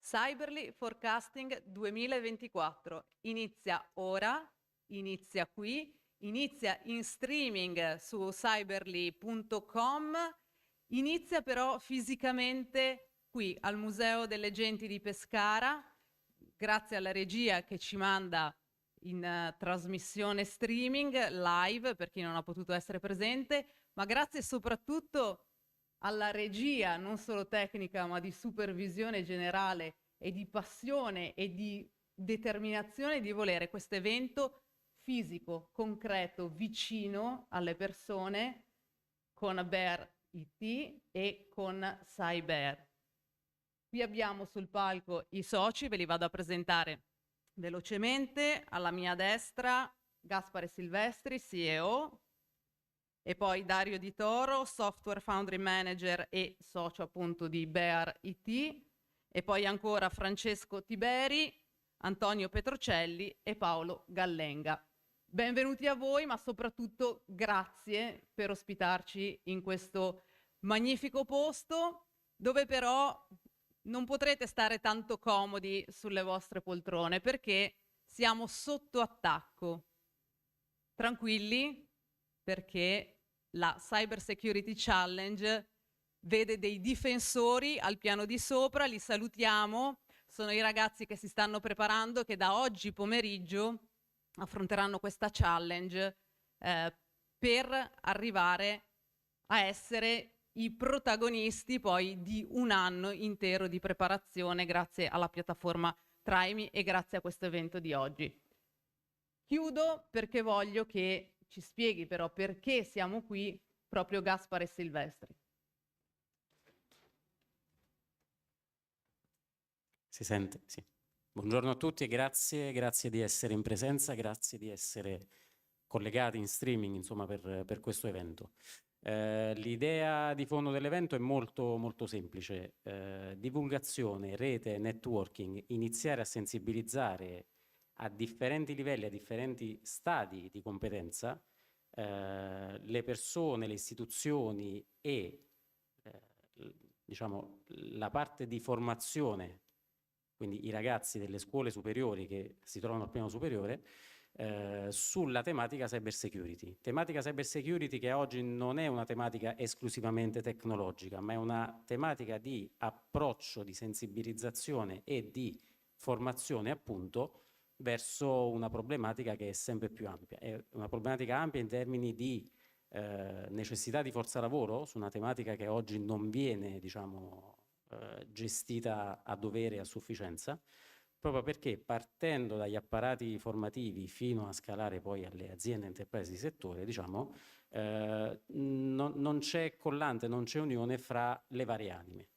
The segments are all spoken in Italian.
Cyberly Forecasting 2024 inizia ora, inizia qui, inizia in streaming su cyberly.com, inizia però fisicamente qui al Museo delle Genti di Pescara, grazie alla regia che ci manda in trasmissione streaming live per chi non ha potuto essere presente, ma grazie soprattutto alla regia non solo tecnica ma di supervisione generale e di passione e di determinazione di volere questo evento fisico, concreto, vicino alle persone con Bear IT e con Cyber. Qui abbiamo sul palco i soci, ve li vado a presentare velocemente. Alla mia destra Gaspare Silvestri, CEO, e poi Dario Di Toro, Software Foundry Manager e socio appunto di Bear IT, e poi ancora Francesco Tiberi, Antonio Petrocelli e Paolo Gallenga. Benvenuti a voi, ma soprattutto grazie per ospitarci in questo magnifico posto, dove però non potrete stare tanto comodi sulle vostre poltrone perché siamo sotto attacco. Tranquilli, perché la Cyber Security Challenge vede dei difensori al piano di sopra, li salutiamo, sono i ragazzi che si stanno preparando, che da oggi pomeriggio affronteranno questa challenge per arrivare a essere i protagonisti poi di un anno intero di preparazione grazie alla piattaforma Traimi e grazie a questo evento di oggi. Chiudo perché voglio che ci spieghi però perché siamo qui proprio Gaspare Silvestri. Si sente? Sì. Buongiorno a tutti e grazie di essere in presenza, grazie di essere collegati in streaming, insomma, per questo evento. L'idea di fondo dell'evento è molto semplice. Divulgazione, rete, networking, iniziare a sensibilizzare a differenti livelli, a differenti stadi di competenza, le persone, le istituzioni e diciamo la parte di formazione, quindi i ragazzi delle scuole superiori che si trovano al piano superiore, sulla tematica cyber security. Tematica cyber security che oggi non è una tematica esclusivamente tecnologica, ma è una tematica di approccio, di sensibilizzazione e di formazione appunto verso una problematica che è sempre più ampia. È una problematica ampia in termini di necessità di forza lavoro, su una tematica che oggi non viene, diciamo, gestita a dovere e a sufficienza, proprio perché partendo dagli apparati formativi fino a scalare poi alle aziende enterprise di settore, diciamo, non c'è collante, non c'è unione fra le varie anime.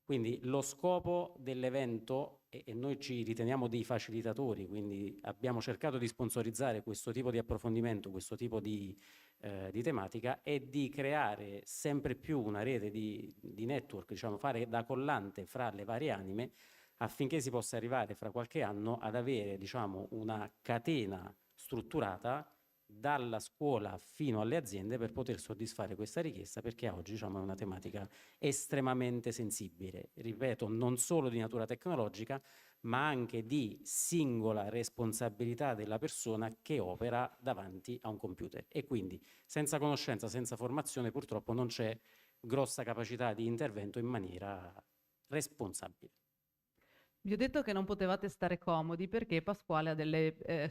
Quindi lo scopo dell'evento, e noi ci riteniamo dei facilitatori, quindi abbiamo cercato di sponsorizzare questo tipo di approfondimento, questo tipo di tematica, è di creare sempre più una rete di network, diciamo, fare da collante fra le varie anime, affinché si possa arrivare fra qualche anno ad avere, diciamo, una catena strutturata dalla scuola fino alle aziende per poter soddisfare questa richiesta, perché oggi, diciamo, è una tematica estremamente sensibile, ripeto, non solo di natura tecnologica, ma anche di singola responsabilità della persona che opera davanti a un computer. E quindi senza conoscenza, senza formazione, purtroppo non c'è grossa capacità di intervento in maniera responsabile. Vi ho detto che non potevate stare comodi perché Pasquale ha delle...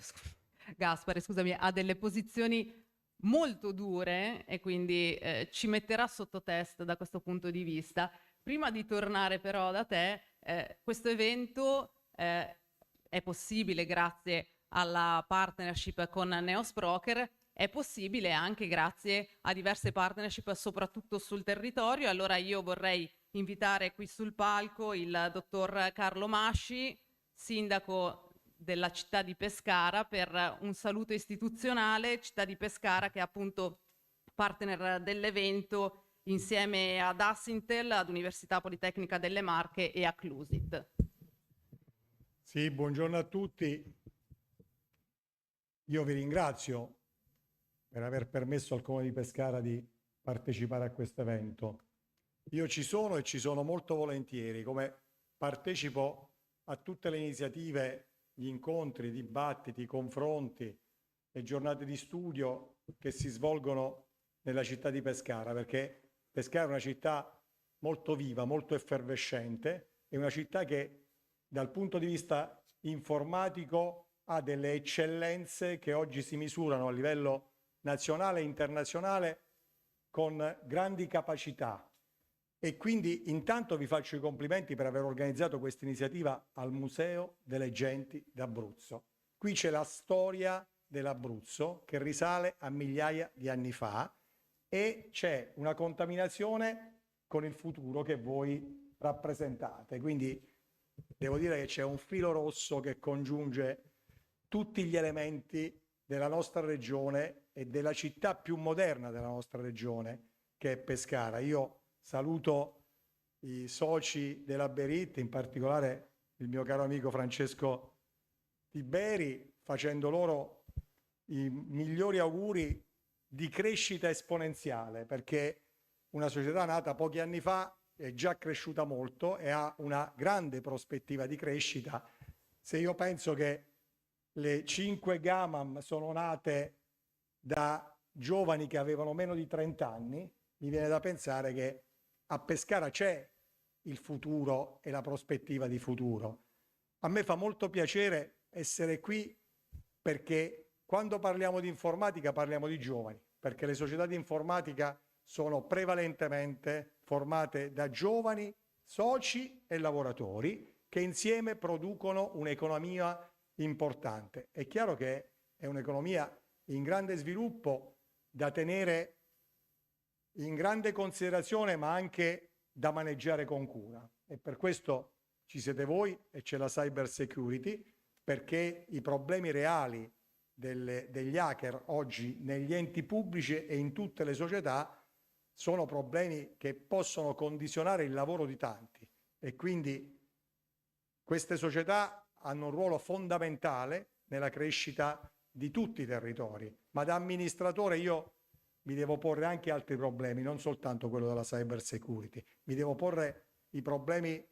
Gaspare, scusami, ha delle posizioni molto dure e quindi ci metterà sotto test da questo punto di vista. Prima di tornare però da te, questo evento è possibile grazie alla partnership con Neos Broker, è possibile anche grazie a diverse partnership soprattutto sul territorio. Allora io vorrei invitare qui sul palco il dottor Carlo Masci, sindaco della città di Pescara, per un saluto istituzionale. Città di Pescara che è appunto partner dell'evento insieme ad Assintel, ad Università Politecnica delle Marche e a Clusit. Sì, buongiorno a tutti. Io vi ringrazio per aver permesso al Comune di Pescara di partecipare a questo evento. Io ci sono e ci sono molto volentieri, come partecipo a tutte le iniziative, gli incontri, i dibattiti, i confronti, le giornate di studio che si svolgono nella città di Pescara, perché Pescara è una città molto viva, molto effervescente, è una città che dal punto di vista informatico ha delle eccellenze che oggi si misurano a livello nazionale e internazionale con grandi capacità. E quindi intanto vi faccio i complimenti per aver organizzato questa iniziativa al Museo delle Genti d'Abruzzo. Qui c'è la storia dell'Abruzzo che risale a migliaia di anni fa e c'è una contaminazione con il futuro che voi rappresentate. Quindi devo dire che c'è un filo rosso che congiunge tutti gli elementi della nostra regione e della città più moderna della nostra regione, che è Pescara. Io saluto i soci della Berit, in particolare il mio caro amico Francesco Tiberi, facendo loro i migliori auguri di crescita esponenziale, perché una società nata pochi anni fa è già cresciuta molto e ha una grande prospettiva di crescita. Se io penso che le 5 Gamam sono nate da giovani che avevano meno di 30 anni, mi viene da pensare che a Pescara c'è il futuro e la prospettiva di futuro. A me fa molto piacere essere qui perché quando parliamo di informatica parliamo di giovani, perché le società di informatica sono prevalentemente formate da giovani, soci e lavoratori che insieme producono un'economia importante. È chiaro che è un'economia in grande sviluppo da tenere in grande considerazione, ma anche da maneggiare con cura. E per questo ci siete voi e c'è la cyber security, perché i problemi reali degli hacker oggi negli enti pubblici e in tutte le società sono problemi che possono condizionare il lavoro di tanti e quindi queste società hanno un ruolo fondamentale nella crescita di tutti i territori, ma da amministratore io mi devo porre anche altri problemi, non soltanto quello della cyber security, mi devo porre i problemi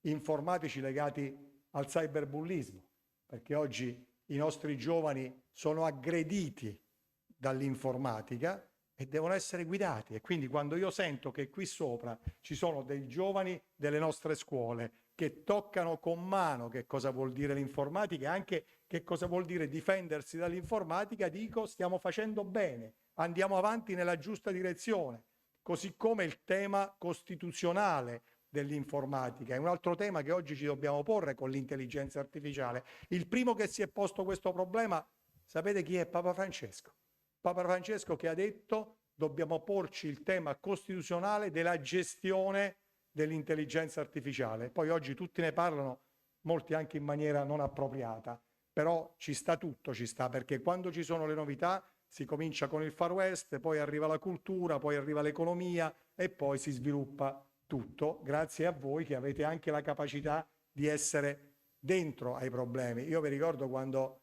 informatici legati al cyberbullismo, perché oggi i nostri giovani sono aggrediti dall'informatica e devono essere guidati. E quindi quando io sento che qui sopra ci sono dei giovani delle nostre scuole che toccano con mano che cosa vuol dire l'informatica e anche che cosa vuol dire difendersi dall'informatica, dico stiamo facendo bene, andiamo avanti nella giusta direzione. Così come il tema costituzionale dell'informatica è un altro tema che oggi ci dobbiamo porre con l'intelligenza artificiale. Il primo che si è posto questo problema, sapete chi è? Papa Francesco. Papa Francesco che ha detto dobbiamo porci il tema costituzionale della gestione dell'intelligenza artificiale. Poi oggi tutti ne parlano, molti anche in maniera non appropriata, però ci sta tutto, ci sta, perché quando ci sono le novità si comincia con il Far West, poi arriva la cultura, poi arriva l'economia e poi si sviluppa tutto, grazie a voi che avete anche la capacità di essere dentro ai problemi. Io vi ricordo quando,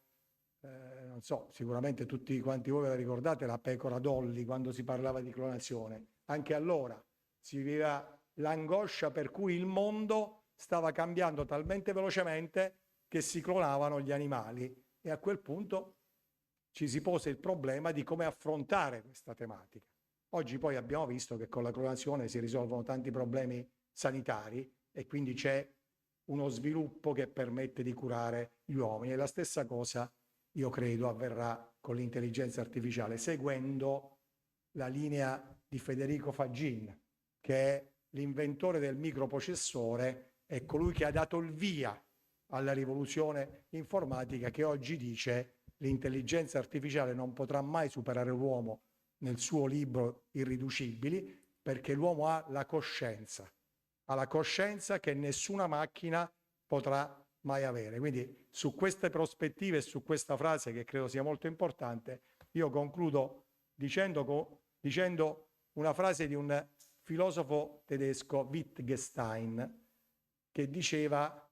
non so, sicuramente tutti quanti voi ve la ricordate, la pecora Dolly, quando si parlava di clonazione. Anche allora si viveva l'angoscia per cui il mondo stava cambiando talmente velocemente che si clonavano gli animali e a quel punto ci si pose il problema di come affrontare questa tematica. Oggi poi abbiamo visto che con la clonazione si risolvono tanti problemi sanitari e quindi c'è uno sviluppo che permette di curare gli uomini e la stessa cosa io credo avverrà con l'intelligenza artificiale seguendo la linea di Federico Faggin, che è l'inventore del microprocessore e colui che ha dato il via alla rivoluzione informatica, che oggi dice l'intelligenza artificiale non potrà mai superare l'uomo nel suo libro Irriducibili, perché l'uomo ha la coscienza che nessuna macchina potrà mai avere. Quindi su queste prospettive e su questa frase che credo sia molto importante, io concludo dicendo una frase di un filosofo tedesco, Wittgenstein, che diceva: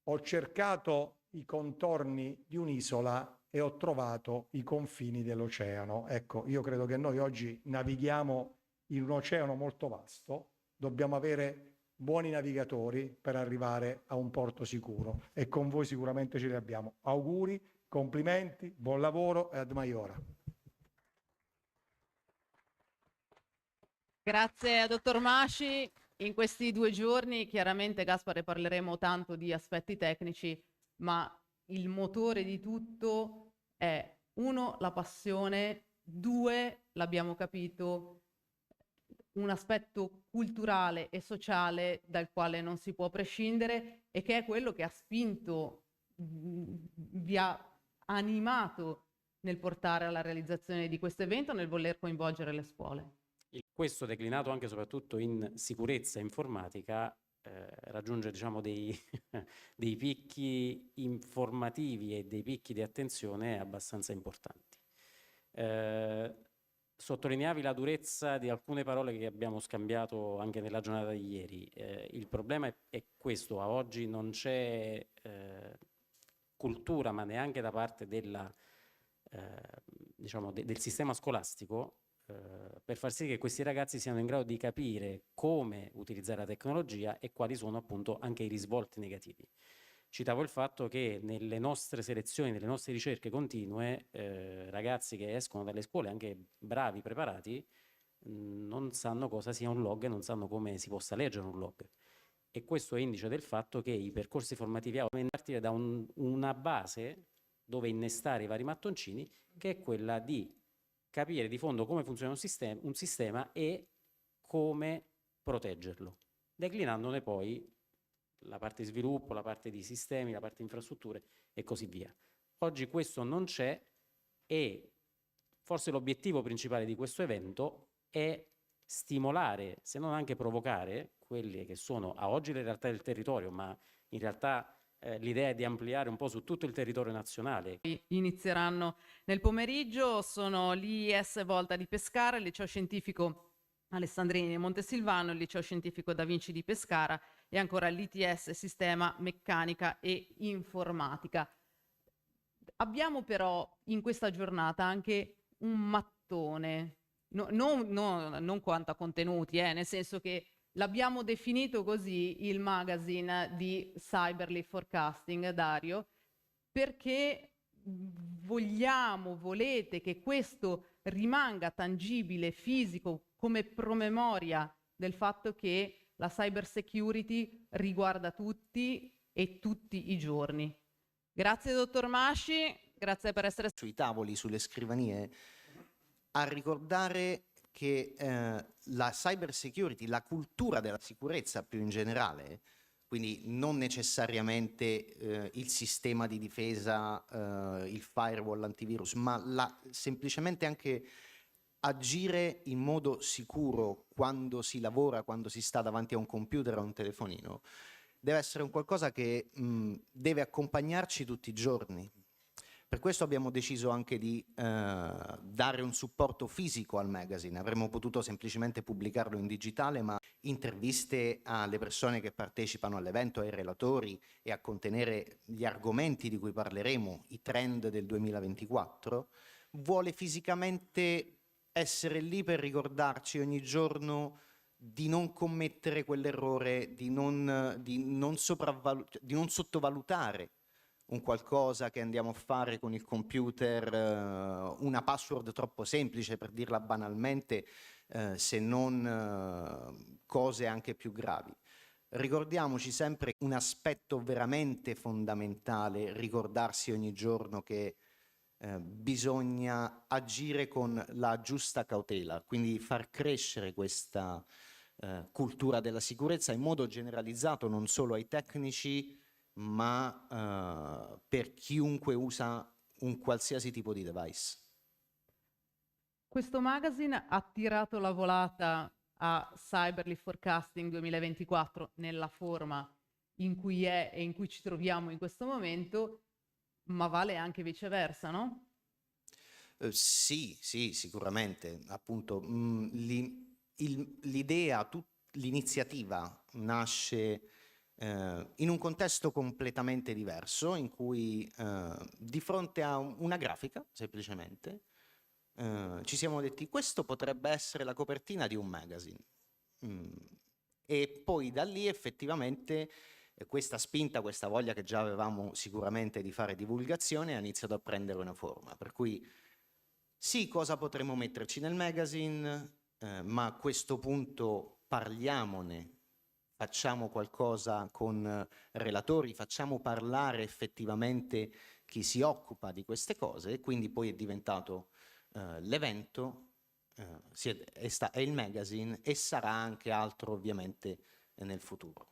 ho cercato i contorni di un'isola e ho trovato i confini dell'oceano. Ecco, io credo che noi oggi navighiamo in un oceano molto vasto, dobbiamo avere buoni navigatori per arrivare a un porto sicuro, e con voi sicuramente ce li abbiamo. Auguri, complimenti, buon lavoro e ad Maiora. Grazie a dottor Masci. In questi 2 giorni chiaramente, Gaspare, parleremo tanto di aspetti tecnici, ma il motore di tutto è 1, la passione, 2, l'abbiamo capito, un aspetto culturale e sociale dal quale non si può prescindere e che è quello che ha spinto, vi ha animato nel portare alla realizzazione di questo evento, nel voler coinvolgere le scuole. Questo declinato anche e soprattutto in sicurezza informatica raggiunge, diciamo, dei picchi informativi e dei picchi di attenzione abbastanza importanti. Sottolineavi la durezza di alcune parole che abbiamo scambiato anche nella giornata di ieri. Il problema è questo: a oggi non c'è cultura, ma neanche da parte della, diciamo, del sistema scolastico, per far sì che questi ragazzi siano in grado di capire come utilizzare la tecnologia e quali sono appunto anche i risvolti negativi. Citavo il fatto che nelle nostre selezioni, nelle nostre ricerche continue, ragazzi che escono dalle scuole, anche bravi, preparati, non sanno cosa sia un log e non sanno come si possa leggere un log. E questo è indice del fatto che i percorsi formativi devono partire da una base dove innestare i vari mattoncini, che è quella di capire di fondo come funziona un sistema e come proteggerlo, declinandone poi la parte di sviluppo, la parte di sistemi, la parte di infrastrutture e così via. Oggi questo non c'è e forse l'obiettivo principale di questo evento è stimolare, se non anche provocare, quelle che sono a oggi le realtà del territorio, ma in realtà l'idea è di ampliare un po' su tutto il territorio nazionale. Inizieranno nel pomeriggio, sono l'IS Volta di Pescara, il liceo scientifico Alessandrini di Montesilvano, il liceo scientifico Da Vinci di Pescara e ancora l'ITS Sistema Meccanica e Informatica. Abbiamo però in questa giornata anche un mattone, non quanto a contenuti, nel senso che l'abbiamo definito così il magazine di Cyberly Forecasting, Dario, perché volete che questo rimanga tangibile, fisico, come promemoria del fatto che la cyber security riguarda tutti e tutti i giorni. Grazie dottor Masci, grazie per essere sui tavoli, sulle scrivanie, a ricordare che la cyber security, la cultura della sicurezza più in generale, quindi non necessariamente il sistema di difesa, il firewall, l'antivirus, ma semplicemente anche agire in modo sicuro quando si lavora, quando si sta davanti a un computer o a un telefonino, deve essere un qualcosa che deve accompagnarci tutti i giorni. Per questo abbiamo deciso anche di dare un supporto fisico al magazine. Avremmo potuto semplicemente pubblicarlo in digitale, ma interviste alle persone che partecipano all'evento, ai relatori, e a contenere gli argomenti di cui parleremo, i trend del 2024, vuole fisicamente essere lì per ricordarci ogni giorno di non commettere quell'errore, di non sottovalutare un qualcosa che andiamo a fare con il computer, una password troppo semplice, per dirla banalmente, se non cose anche più gravi. Ricordiamoci sempre un aspetto veramente fondamentale, ricordarsi ogni giorno che bisogna agire con la giusta cautela, quindi far crescere questa cultura della sicurezza in modo generalizzato, non solo ai tecnici, ma per chiunque usa un qualsiasi tipo di device. Questo magazine ha tirato la volata a Cyberly Forecasting 2024 nella forma in cui è e in cui ci troviamo in questo momento, ma vale anche viceversa, no? Sì, sicuramente. Appunto, l'idea, l'iniziativa nasce in un contesto completamente diverso, in cui di fronte a una grafica, semplicemente, ci siamo detti: questo potrebbe essere la copertina di un magazine. E poi da lì effettivamente questa spinta, questa voglia che già avevamo sicuramente di fare divulgazione ha iniziato a prendere una forma, per cui sì, cosa potremmo metterci nel magazine, ma a questo punto parliamone, facciamo qualcosa con relatori, facciamo parlare effettivamente chi si occupa di queste cose, e quindi poi è diventato l'evento, è il magazine e sarà anche altro ovviamente nel futuro.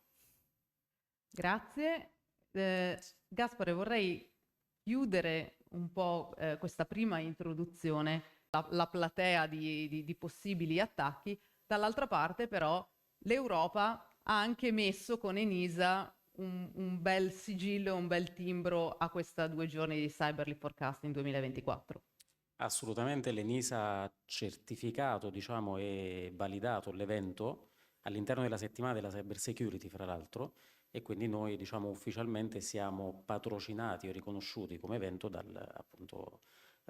Grazie. Gaspare, vorrei chiudere un po' questa prima introduzione, la platea di possibili attacchi. Dall'altra parte però l'Europa ha anche messo con ENISA un bel sigillo, un bel timbro a questa 2 giorni di Cyberly Forecasting 2024. Assolutamente, l'ENISA ha certificato, diciamo, e validato l'evento all'interno della settimana della cyber security, fra l'altro, e quindi noi, diciamo, ufficialmente siamo patrocinati o riconosciuti come evento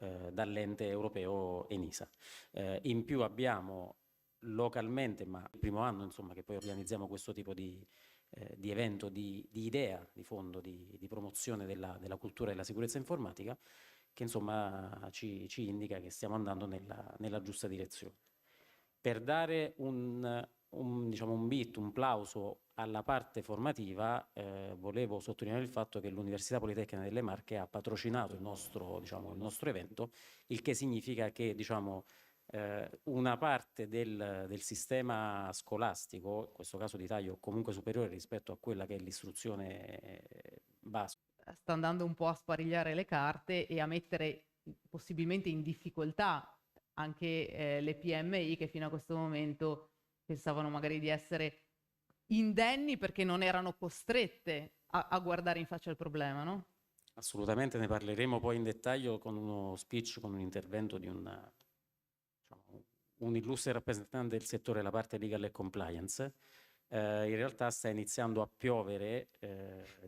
dall'ente europeo ENISA. In più abbiamo localmente, ma il primo anno, insomma, che poi organizziamo questo tipo di evento, di idea di fondo, di promozione della cultura e della sicurezza informatica, che insomma ci indica che stiamo andando nella giusta direzione. Per dare diciamo, un plauso alla parte formativa, volevo sottolineare il fatto che l'Università Politecnica delle Marche ha patrocinato il nostro evento, il che significa che, diciamo, una parte del sistema scolastico, in questo caso di taglio comunque superiore rispetto a quella che è l'istruzione base, sta andando un po' a sparigliare le carte e a mettere possibilmente in difficoltà anche le PMI che fino a questo momento pensavano magari di essere indenni perché non erano costrette a guardare in faccia il problema, no? Assolutamente, ne parleremo poi in dettaglio con uno speech, con un intervento di diciamo, un illustre rappresentante del settore, la parte legal e compliance. In realtà sta iniziando a piovere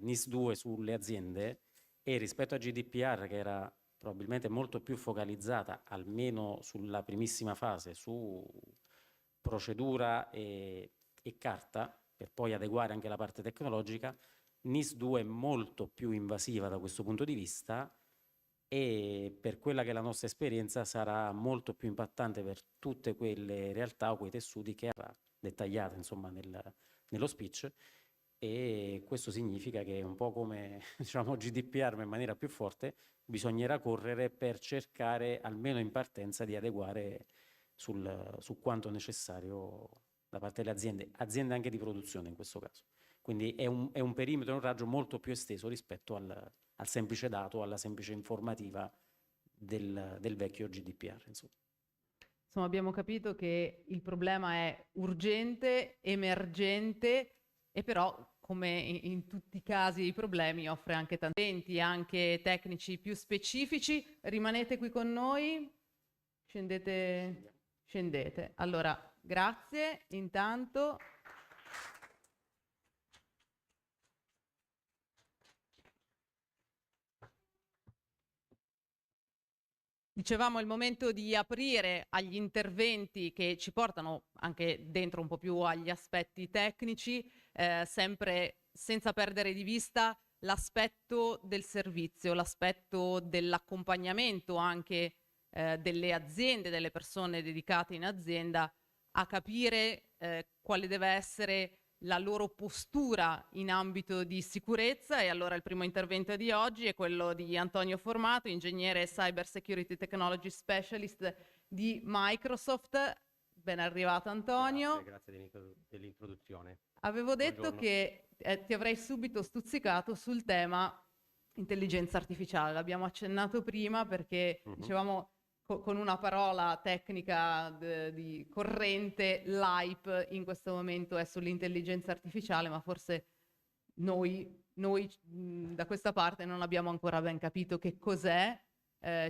NIS2 sulle aziende, e rispetto a GDPR, che era probabilmente molto più focalizzata, almeno sulla primissima fase, su procedura e carta, per poi adeguare anche la parte tecnologica, NIS2 è molto più invasiva da questo punto di vista, e per quella che è la nostra esperienza sarà molto più impattante per tutte quelle realtà o quei tessuti che avrà dettagliato, insomma, nello speech. E questo significa che un po' come, diciamo, GDPR, ma in maniera più forte, bisognerà correre per cercare almeno in partenza di adeguare su quanto necessario da parte delle aziende anche di produzione in questo caso. Quindi è un perimetro, un raggio molto più esteso rispetto al semplice dato, alla semplice informativa del vecchio GDPR, insomma. Insomma, abbiamo capito che il problema è urgente, emergente, e però, come in tutti i casi i problemi, offre anche tanti eventi, anche tecnici più specifici. Rimanete qui con noi, scendete. Allora, grazie, intanto. Dicevamo, è il momento di aprire agli interventi che ci portano anche dentro un po' più agli aspetti tecnici, sempre senza perdere di vista l'aspetto del servizio, l'aspetto dell'accompagnamento anche delle aziende, delle persone dedicate in azienda, a capire quale deve essere la loro postura in ambito di sicurezza. E allora il primo intervento di oggi è quello di Antonio Formato, ingegnere Cyber Security Technology Specialist di Microsoft. Ben arrivato, Antonio. Grazie dell'introduzione. Avevo detto Buongiorno. che ti avrei subito stuzzicato sul tema intelligenza artificiale. L'abbiamo accennato prima perché dicevamo con una parola tecnica di corrente, l'hype in questo momento è sull'intelligenza artificiale, ma forse noi da questa parte non abbiamo ancora ben capito che cos'è.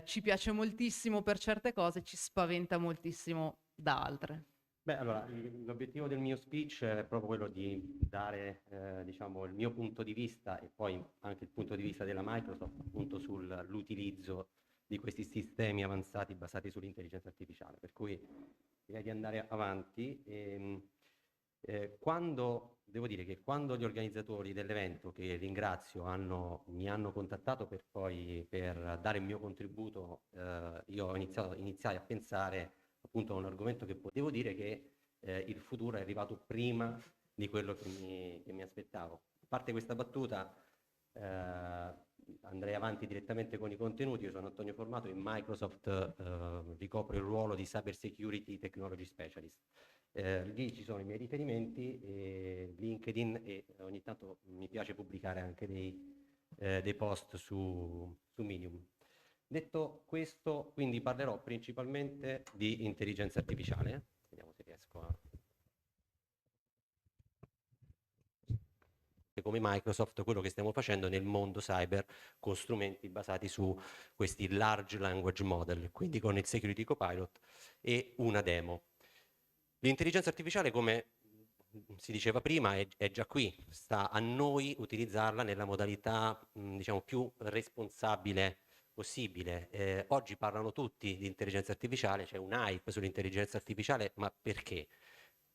Ci piace moltissimo per certe cose, ci spaventa moltissimo da altre. Beh, allora, l'obiettivo del mio speech è proprio quello di dare, diciamo, il mio punto di vista e poi anche il punto di vista della Microsoft, appunto, sull'utilizzo di questi sistemi avanzati basati sull'intelligenza artificiale. Per cui direi di andare avanti. Devo dire che quando gli organizzatori dell'evento, che ringrazio, mi hanno contattato per dare il mio contributo, io iniziai a pensare appunto a un argomento devo dire che il futuro è arrivato prima di quello che mi aspettavo. A parte questa battuta, andrei avanti direttamente con i contenuti. Io sono Antonio Formato, in Microsoft ricopro il ruolo di Cyber Security Technology Specialist. Lì ci sono i miei riferimenti, LinkedIn, e ogni tanto mi piace pubblicare anche dei post su Medium. Detto questo, quindi parlerò principalmente di intelligenza artificiale. Vediamo se riesco a... come Microsoft, quello che stiamo facendo nel mondo cyber con strumenti basati su questi large language model, quindi con il Security Copilot e una demo. L'intelligenza artificiale, come si diceva prima, è già qui, sta a noi utilizzarla nella modalità diciamo più responsabile possibile. Oggi parlano tutti di intelligenza artificiale, c'è un hype sull'intelligenza artificiale, ma perché?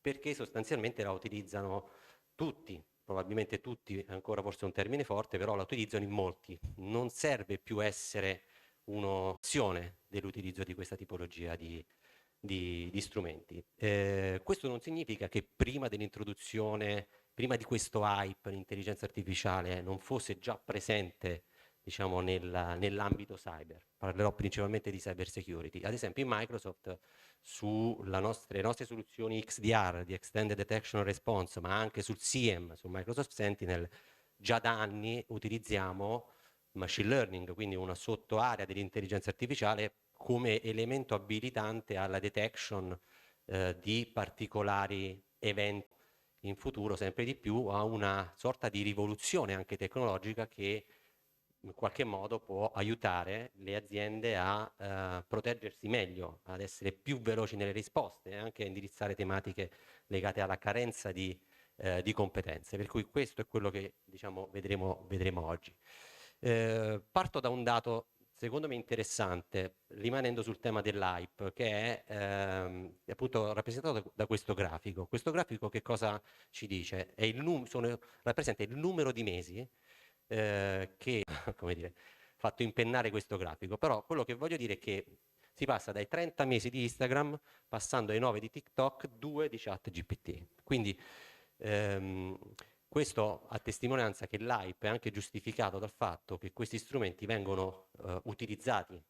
Perché sostanzialmente la utilizzano tutti, probabilmente tutti, ancora forse un termine forte, però la utilizzano in molti. Non serve più essere un'opzione dell'utilizzo di questa tipologia di strumenti. Questo non significa che prima dell'introduzione, prima di questo hype, l'intelligenza artificiale non fosse già presente, diciamo, nell'ambito cyber. Parlerò principalmente di cyber security. Ad esempio in Microsoft, le nostre soluzioni XDR, di Extended Detection and Response, ma anche sul SIEM, su Microsoft Sentinel, già da anni utilizziamo machine learning, quindi una sottoarea dell'intelligenza artificiale come elemento abilitante alla detection di particolari eventi. In futuro sempre di più a una sorta di rivoluzione anche tecnologica che in qualche modo può aiutare le aziende a proteggersi meglio, ad essere più veloci nelle risposte e anche a indirizzare tematiche legate alla carenza di competenze. Per cui questo è quello che, diciamo, vedremo oggi. Parto da un dato secondo me interessante, rimanendo sul tema dell'hype, che è appunto rappresentato da questo grafico. Questo grafico che cosa ci dice? Rappresenta il numero di mesi che, come dire, fatto impennare questo grafico. Però quello che voglio dire è che si passa dai 30 mesi di Instagram, passando ai 9 di TikTok, 2 di ChatGPT. Quindi questo a testimonianza che l'hype è anche giustificato dal fatto che questi strumenti vengono utilizzati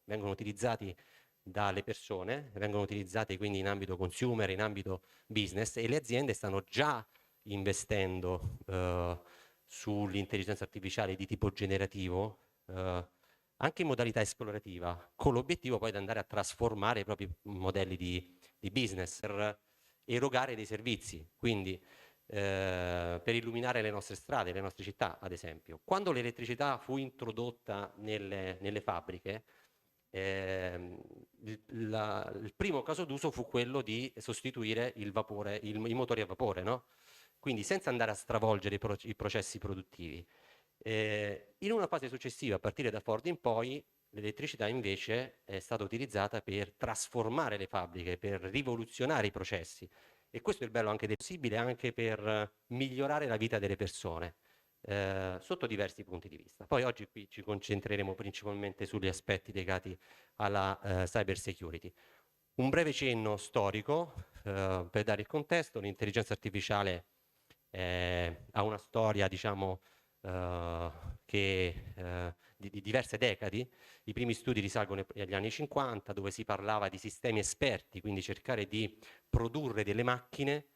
dalle persone, vengono utilizzati quindi in ambito consumer, in ambito business, e le aziende stanno già investendo sull'intelligenza artificiale di tipo generativo, anche in modalità esplorativa, con l'obiettivo poi di andare a trasformare i propri modelli di business per erogare dei servizi. Quindi per illuminare le nostre strade, le nostre città, ad esempio. Quando l'elettricità fu introdotta nelle fabbriche, il primo caso d'uso fu quello di sostituire i motori a vapore, no? Quindi senza andare a stravolgere i processi produttivi. In una fase successiva, a partire da Ford in poi, l'elettricità invece è stata utilizzata per trasformare le fabbriche, per rivoluzionare i processi. E questo è il bello anche del possibile, anche per migliorare la vita delle persone, sotto diversi punti di vista. Poi oggi qui ci concentreremo principalmente sugli aspetti legati alla cyber security. Un breve cenno storico, per dare il contesto: l'intelligenza artificiale ha una storia, diciamo, di diverse decadi. I primi studi risalgono agli anni 50, dove si parlava di sistemi esperti, quindi cercare di produrre delle macchine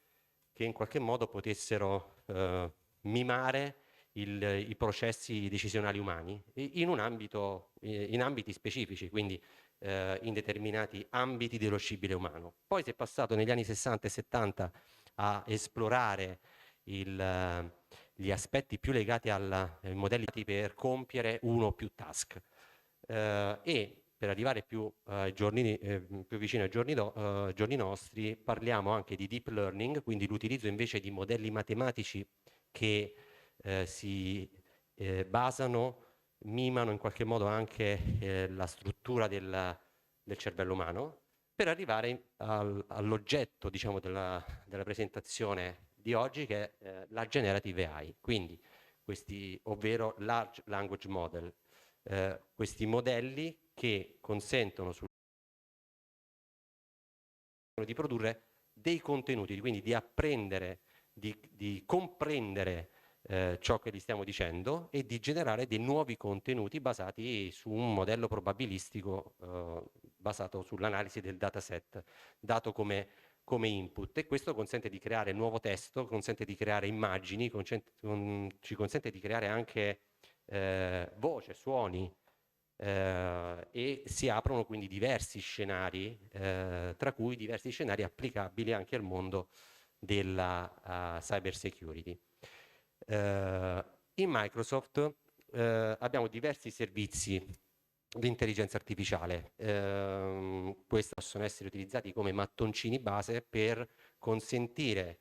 che in qualche modo potessero mimare i processi decisionali umani in ambiti specifici, quindi in determinati ambiti dello scibile umano. Poi si è passato negli anni 60 e 70 a esplorare gli aspetti più legati ai modelli per compiere uno o più task. E per arrivare più vicino ai giorni nostri, parliamo anche di deep learning, quindi l'utilizzo invece di modelli matematici che si mimano in qualche modo anche la struttura del cervello umano, per arrivare all'oggetto, diciamo, della presentazione di oggi, che è la generative AI, quindi ovvero large language model, questi modelli che consentono di produrre dei contenuti, quindi di apprendere, di comprendere ciò che gli stiamo dicendo e di generare dei nuovi contenuti basati su un modello probabilistico basato sull'analisi del dataset dato come input, e questo consente di creare nuovo testo, consente di creare immagini, ci consente di creare anche voce, suoni, e si aprono quindi diversi scenari, tra cui diversi scenari applicabili anche al mondo della cyber security. In Microsoft abbiamo diversi servizi di intelligenza artificiale. Questi possono essere utilizzati come mattoncini base per consentire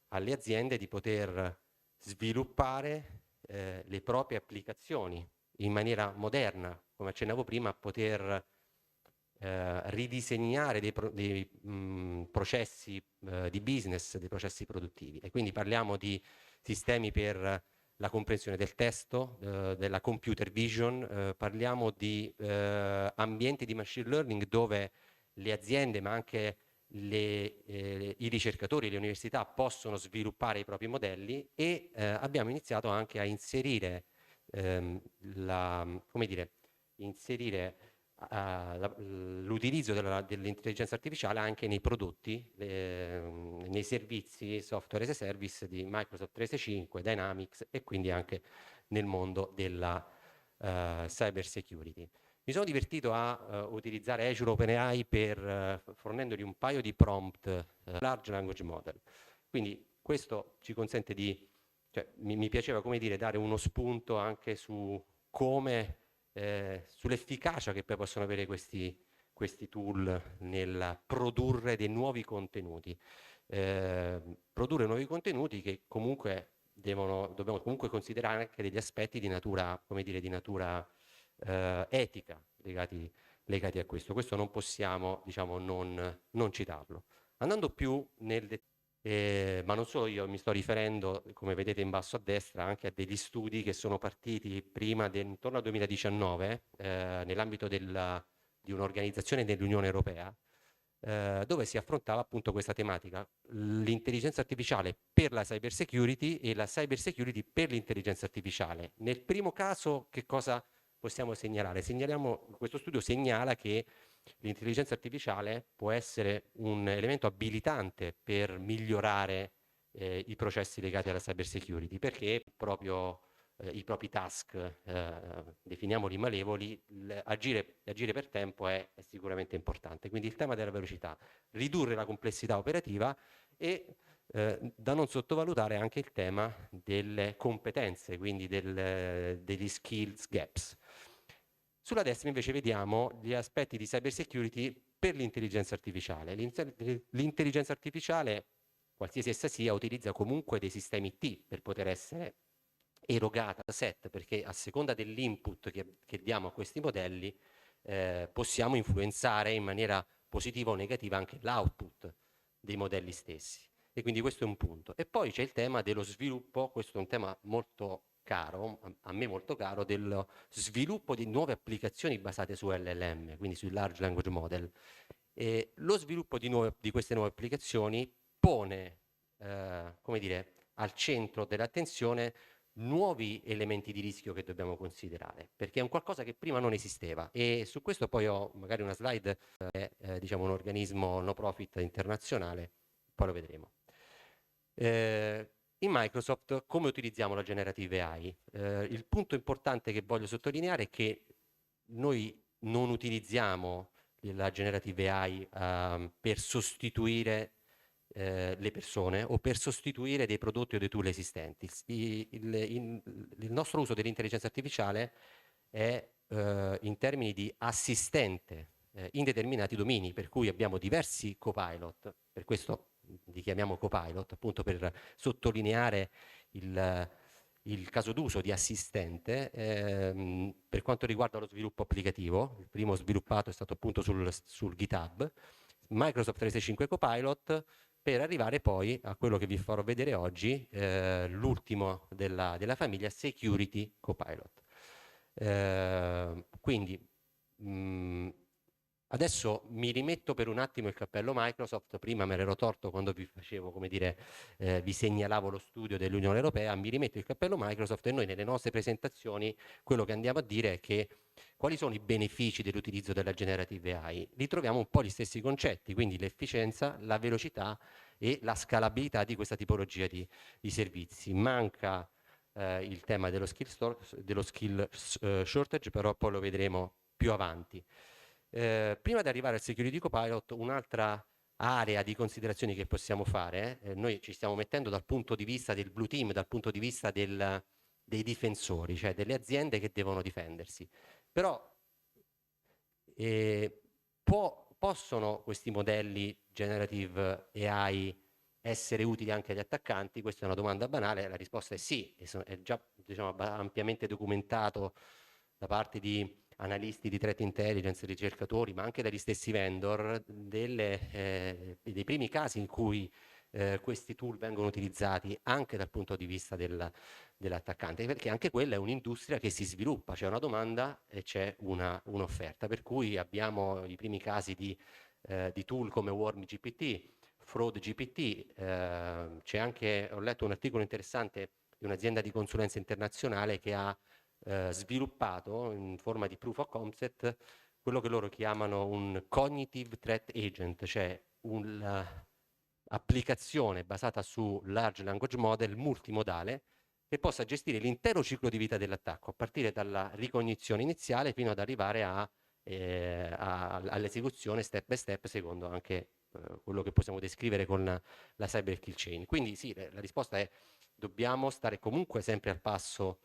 alle aziende di poter sviluppare le proprie applicazioni in maniera moderna, come accennavo prima, poter ridisegnare dei processi di business, dei processi produttivi. E quindi parliamo di sistemi per la comprensione del testo, della computer vision, parliamo di ambienti di machine learning dove le aziende, ma anche i ricercatori, le università possono sviluppare i propri modelli, e abbiamo iniziato anche a inserire l'utilizzo dell'intelligenza artificiale anche nei prodotti, nei servizi software as a service di Microsoft 365, Dynamics, e quindi anche nel mondo della cyber security. Mi sono divertito a utilizzare Azure OpenAI fornendogli un paio di prompt large language model. Quindi questo ci consente di, mi piaceva, come dire, dare uno spunto anche su come, sull'efficacia che poi possono avere questi tool nel produrre dei nuovi contenuti. Produrre nuovi contenuti che comunque dobbiamo comunque considerare anche degli aspetti di natura, come dire, di natura etica legati a questo. Questo non possiamo, diciamo, non citarlo. Andando più ma non solo io, mi sto riferendo, come vedete in basso a destra, anche a degli studi che sono partiti intorno al 2019 nell'ambito di un'organizzazione dell'Unione Europea, dove si affrontava appunto questa tematica, l'intelligenza artificiale per la cyber security e la cyber security per l'intelligenza artificiale. Nel primo caso, che cosa possiamo segnalare? Questo studio segnala che l'intelligenza artificiale può essere un elemento abilitante per migliorare i processi legati alla cyber security, perché proprio i propri task, definiamoli malevoli, agire per tempo è sicuramente importante. Quindi il tema della velocità, ridurre la complessità operativa e da non sottovalutare anche il tema delle competenze, quindi degli skills gaps. Sulla destra invece vediamo gli aspetti di cyber security per l'intelligenza artificiale. L'intelligenza artificiale, qualsiasi essa sia, utilizza comunque dei sistemi T per poter essere erogata da set, perché a seconda dell'input che diamo a questi modelli possiamo influenzare in maniera positiva o negativa anche l'output dei modelli stessi. E quindi questo è un punto. E poi c'è il tema dello sviluppo, questo è un tema molto caro, a me molto caro, dello sviluppo di nuove applicazioni basate su LLM, quindi sui large language model. E lo sviluppo di queste nuove applicazioni pone, come dire, al centro dell'attenzione nuovi elementi di rischio che dobbiamo considerare, perché è un qualcosa che prima non esisteva, e su questo poi ho magari una slide, diciamo un organismo no profit internazionale, poi lo vedremo. In Microsoft come utilizziamo la generative AI? Il punto importante che voglio sottolineare è che noi non utilizziamo la generative AI per sostituire le persone o per sostituire dei prodotti o dei tool esistenti. Il nostro uso dell'intelligenza artificiale è in termini di assistente in determinati domini, per cui abbiamo diversi copilot, per questo li chiamiamo copilot, appunto per sottolineare il caso d'uso di assistente. Per quanto riguarda lo sviluppo applicativo, il primo sviluppato è stato appunto sul GitHub, Microsoft 365 Copilot, per arrivare poi a quello che vi farò vedere oggi, l'ultimo della famiglia, Security Copilot. Quindi adesso mi rimetto per un attimo il cappello Microsoft. Prima me l'ero torto quando vi facevo, come dire, vi segnalavo lo studio dell'Unione Europea. Mi rimetto il cappello Microsoft e noi nelle nostre presentazioni quello che andiamo a dire è che quali sono i benefici dell'utilizzo della generative AI? Ritroviamo un po' gli stessi concetti, quindi l'efficienza, la velocità e la scalabilità di questa tipologia di servizi. Manca il tema dello skill shortage, però poi lo vedremo più avanti. Prima di arrivare al Security Copilot, un'altra area di considerazioni che possiamo fare, noi ci stiamo mettendo dal punto di vista del blue team, dal punto di vista dei difensori, cioè delle aziende che devono difendersi. Però possono questi modelli generative AI essere utili anche agli attaccanti? Questa è una domanda banale, la risposta è sì, è già, diciamo, ampiamente documentato da parte di analisti di threat intelligence, ricercatori, ma anche dagli stessi vendor, dei primi casi in cui questi tool vengono utilizzati anche dal punto di vista dell'attaccante, perché anche quella è un'industria che si sviluppa, c'è una domanda e c'è un'offerta, per cui abbiamo i primi casi di tool come WormGPT, FraudGPT, c'è anche, ho letto un articolo interessante di un'azienda di consulenza internazionale che ha sviluppato in forma di proof of concept quello che loro chiamano un cognitive threat agent, cioè un'applicazione basata su large language model multimodale che possa gestire l'intero ciclo di vita dell'attacco, a partire dalla ricognizione iniziale fino ad arrivare all'esecuzione step by step, secondo anche quello che possiamo descrivere con la cyber kill chain. Quindi sì, la risposta è: dobbiamo stare comunque sempre al passo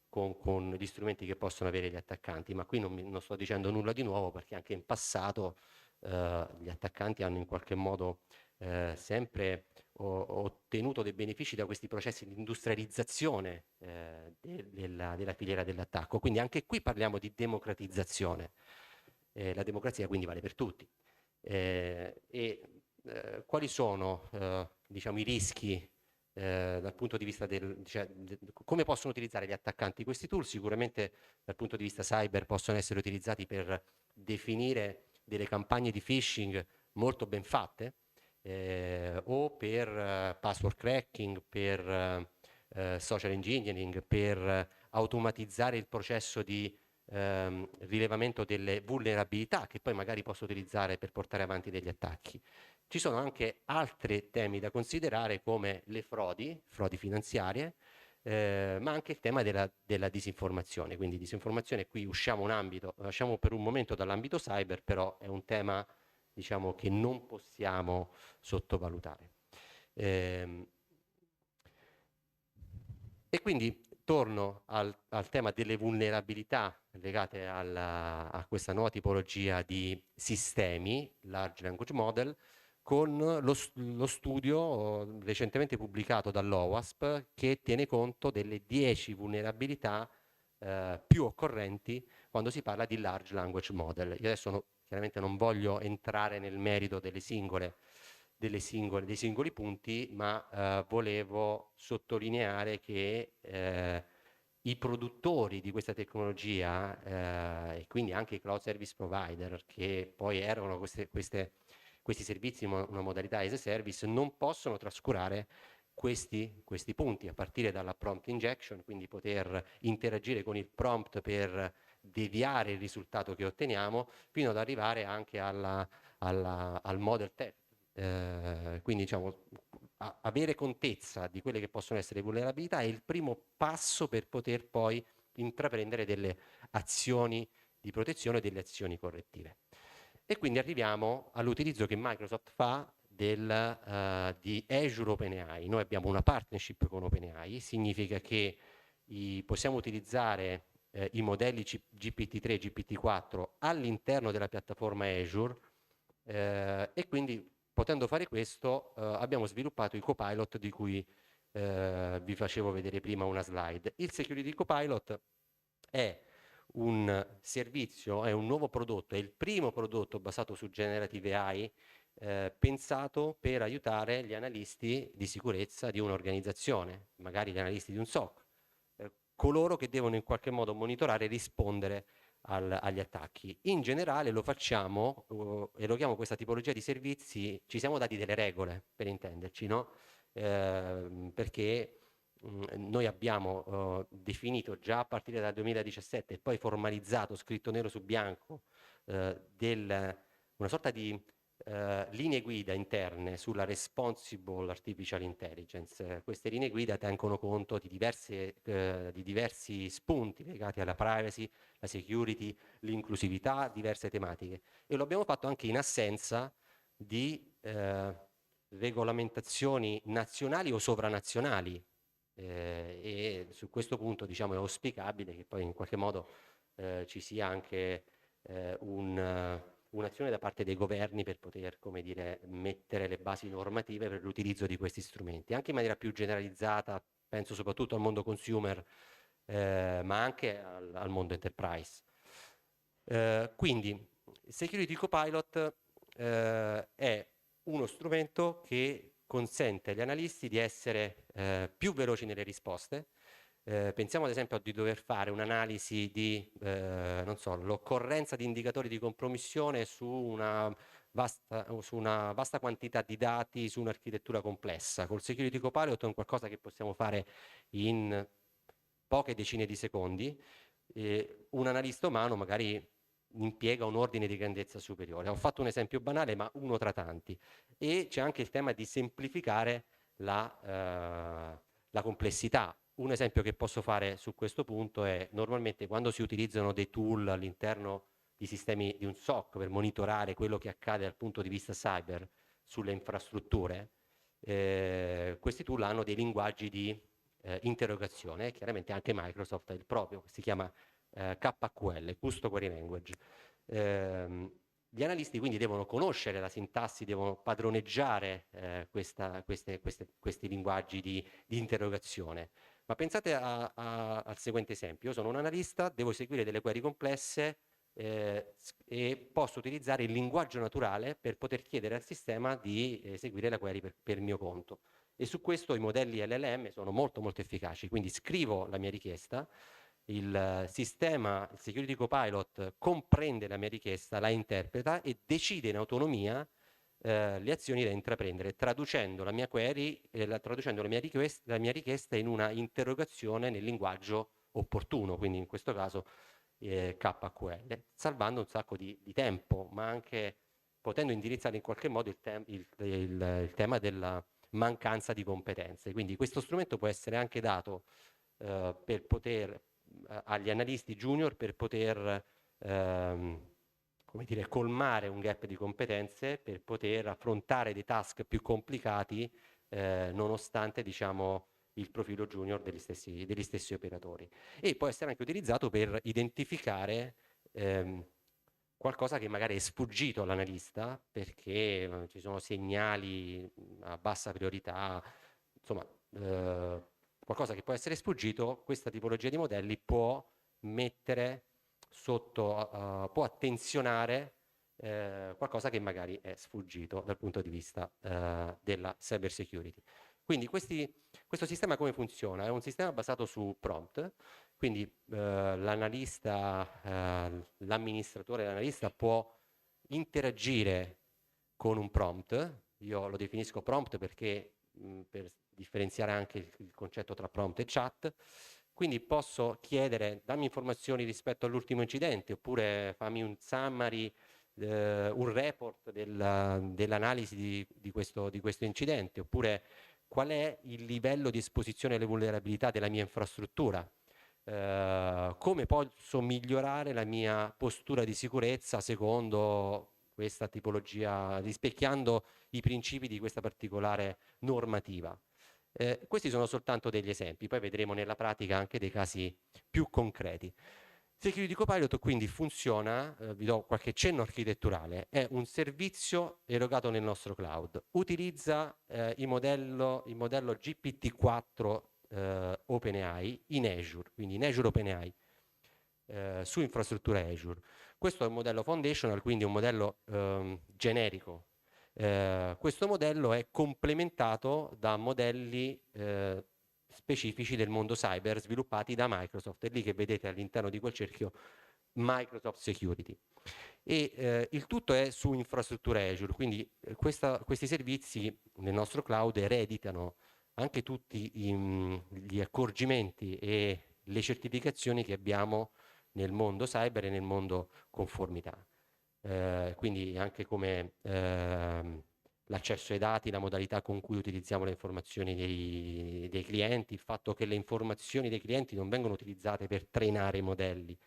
con gli strumenti che possono avere gli attaccanti, ma qui non sto dicendo nulla di nuovo, perché anche in passato gli attaccanti hanno in qualche modo sempre ottenuto dei benefici da questi processi di industrializzazione della filiera dell'attacco. Quindi anche qui parliamo di democratizzazione. La democrazia quindi vale per tutti. Quali sono diciamo, i rischi dal punto di vista come possono utilizzare gli attaccanti questi tool? Sicuramente dal punto di vista cyber possono essere utilizzati per definire delle campagne di phishing molto ben fatte, o per password cracking, per social engineering, per automatizzare il processo di rilevamento delle vulnerabilità che poi magari posso utilizzare per portare avanti degli attacchi. Ci sono anche altri temi da considerare, come le frodi finanziarie, ma anche il tema della disinformazione. Quindi disinformazione, qui usciamo per un momento dall'ambito cyber, però è un tema, diciamo, che non possiamo sottovalutare. E quindi torno al tema delle vulnerabilità legate a questa nuova tipologia di sistemi, large language model, con lo studio recentemente pubblicato dall'OWASP che tiene conto delle 10 vulnerabilità più occorrenti quando si parla di large language model. Io adesso chiaramente non voglio entrare nel merito dei singoli punti, ma volevo sottolineare che i produttori di questa tecnologia e quindi anche i cloud service provider, che poi erano questi servizi in una modalità as a service, non possono trascurare questi punti, a partire dalla prompt injection, quindi poter interagire con il prompt per deviare il risultato che otteniamo, fino ad arrivare anche al model test. Quindi diciamo, avere contezza di quelle che possono essere vulnerabilità è il primo passo per poter poi intraprendere delle azioni di protezione e delle azioni correttive. E quindi arriviamo all'utilizzo che Microsoft fa di Azure OpenAI. Noi abbiamo una partnership con OpenAI, significa che possiamo utilizzare i modelli GPT-3 e GPT-4 all'interno della piattaforma Azure, e quindi potendo fare questo abbiamo sviluppato il Copilot di cui vi facevo vedere prima una slide. Il Security Copilot è un servizio, è un nuovo prodotto, è il primo prodotto basato su Generative AI pensato per aiutare gli analisti di sicurezza di un'organizzazione, magari gli analisti di un SOC, coloro che devono in qualche modo monitorare e rispondere agli attacchi. In generale lo facciamo, erogiamo questa tipologia di servizi, ci siamo dati delle regole, per intenderci, no? Perché noi abbiamo definito già a partire dal 2017 e poi formalizzato, scritto nero su bianco, una sorta di linee guida interne sulla responsible artificial intelligence. Queste linee guida tengono conto di diversi spunti legati alla privacy, la security, l'inclusività, diverse tematiche. E lo abbiamo fatto anche in assenza di regolamentazioni nazionali o sovranazionali. E su questo punto, diciamo, è auspicabile che poi in qualche modo ci sia anche un'azione da parte dei governi per poter, come dire, mettere le basi normative per l'utilizzo di questi strumenti, anche in maniera più generalizzata, penso soprattutto al mondo consumer, ma anche al mondo enterprise. Quindi Security Copilot è uno strumento che consente agli analisti di essere più veloci nelle risposte. Pensiamo ad esempio di dover fare un'analisi di, non so, l'occorrenza di indicatori di compromissione su una vasta quantità di dati su un'architettura complessa. Col Security Copilot è un qualcosa che possiamo fare in poche decine di secondi. Un analista umano magari impiega un ordine di grandezza superiore. Ho fatto un esempio banale, ma uno tra tanti. E c'è anche il tema di semplificare la complessità. Un esempio che posso fare su questo punto è normalmente quando si utilizzano dei tool all'interno di sistemi di un SOC per monitorare quello che accade dal punto di vista cyber sulle infrastrutture, questi tool hanno dei linguaggi di interrogazione, chiaramente anche Microsoft ha il proprio, che si chiama KQL, Custom Query Language. Gli analisti quindi devono conoscere la sintassi, devono padroneggiare questi linguaggi di interrogazione. Ma pensate al seguente esempio: io sono un analista, devo eseguire delle query complesse e posso utilizzare il linguaggio naturale per poter chiedere al sistema di eseguire la query per mio conto. E su questo i modelli LLM sono molto molto efficaci, quindi scrivo la mia richiesta, il sistema, il Security Copilot comprende la mia richiesta, la interpreta e decide in autonomia le azioni da intraprendere, traducendo la mia query, traducendo la mia richiesta in una interrogazione nel linguaggio opportuno, quindi in questo caso KQL, salvando un sacco di tempo, ma anche potendo indirizzare in qualche modo il tema della mancanza di competenze. Quindi questo strumento può essere anche dato per poter agli analisti junior per poter come dire, colmare un gap di competenze, per poter affrontare dei task più complicati nonostante, diciamo, il profilo junior degli stessi operatori. E può essere anche utilizzato per identificare qualcosa che magari è sfuggito all'analista perché ci sono segnali a bassa priorità, insomma qualcosa che può essere sfuggito. Questa tipologia di modelli può mettere sotto, può attenzionare qualcosa che magari è sfuggito dal punto di vista della cyber security. Quindi questo sistema come funziona? È un sistema basato su prompt, quindi l'amministratore, l'analista può interagire con un prompt. Io lo definisco prompt perché per differenziare anche il concetto tra prompt e chat. Quindi posso chiedere, dammi informazioni rispetto all'ultimo incidente, oppure fammi un summary, un report dell'analisi di questo incidente, oppure qual è il livello di esposizione alle vulnerabilità della mia infrastruttura, come posso migliorare la mia postura di sicurezza secondo questa tipologia, rispecchiando i principi di questa particolare normativa. Questi sono soltanto degli esempi, poi vedremo nella pratica anche dei casi più concreti. Security Copilot quindi funziona, vi do qualche cenno architetturale, è un servizio erogato nel nostro cloud, utilizza il modello GPT-4 OpenAI in Azure, quindi in Azure OpenAI, su infrastruttura Azure. Questo è un modello foundational, quindi un modello generico Questo modello è complementato da modelli specifici del mondo cyber sviluppati da Microsoft. È lì che vedete all'interno di quel cerchio Microsoft Security. E il tutto è su infrastruttura Azure, quindi questi servizi nel nostro cloud ereditano anche tutti gli accorgimenti e le certificazioni che abbiamo nel mondo cyber e nel mondo conformità. Quindi anche come l'accesso ai dati, la modalità con cui utilizziamo le informazioni dei clienti, il fatto che le informazioni dei clienti non vengono utilizzate per trainare i modelli.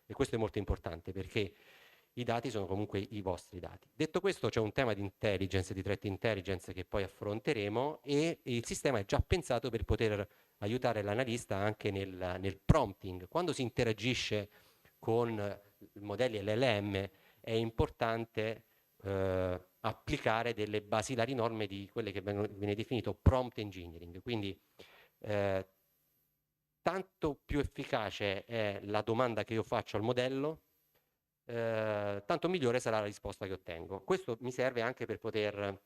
E questo è molto importante perché i dati sono comunque i vostri dati. Detto questo, c'è un tema di intelligence, di threat intelligence che poi affronteremo, e il sistema è già pensato per poter aiutare l'analista anche nel prompting. Quando si interagisce con i modelli LLM è importante applicare delle basilari norme di quelle che viene definito prompt engineering. Quindi tanto più efficace è la domanda che io faccio al modello, tanto migliore sarà la risposta che ottengo. Questo mi serve anche per poter,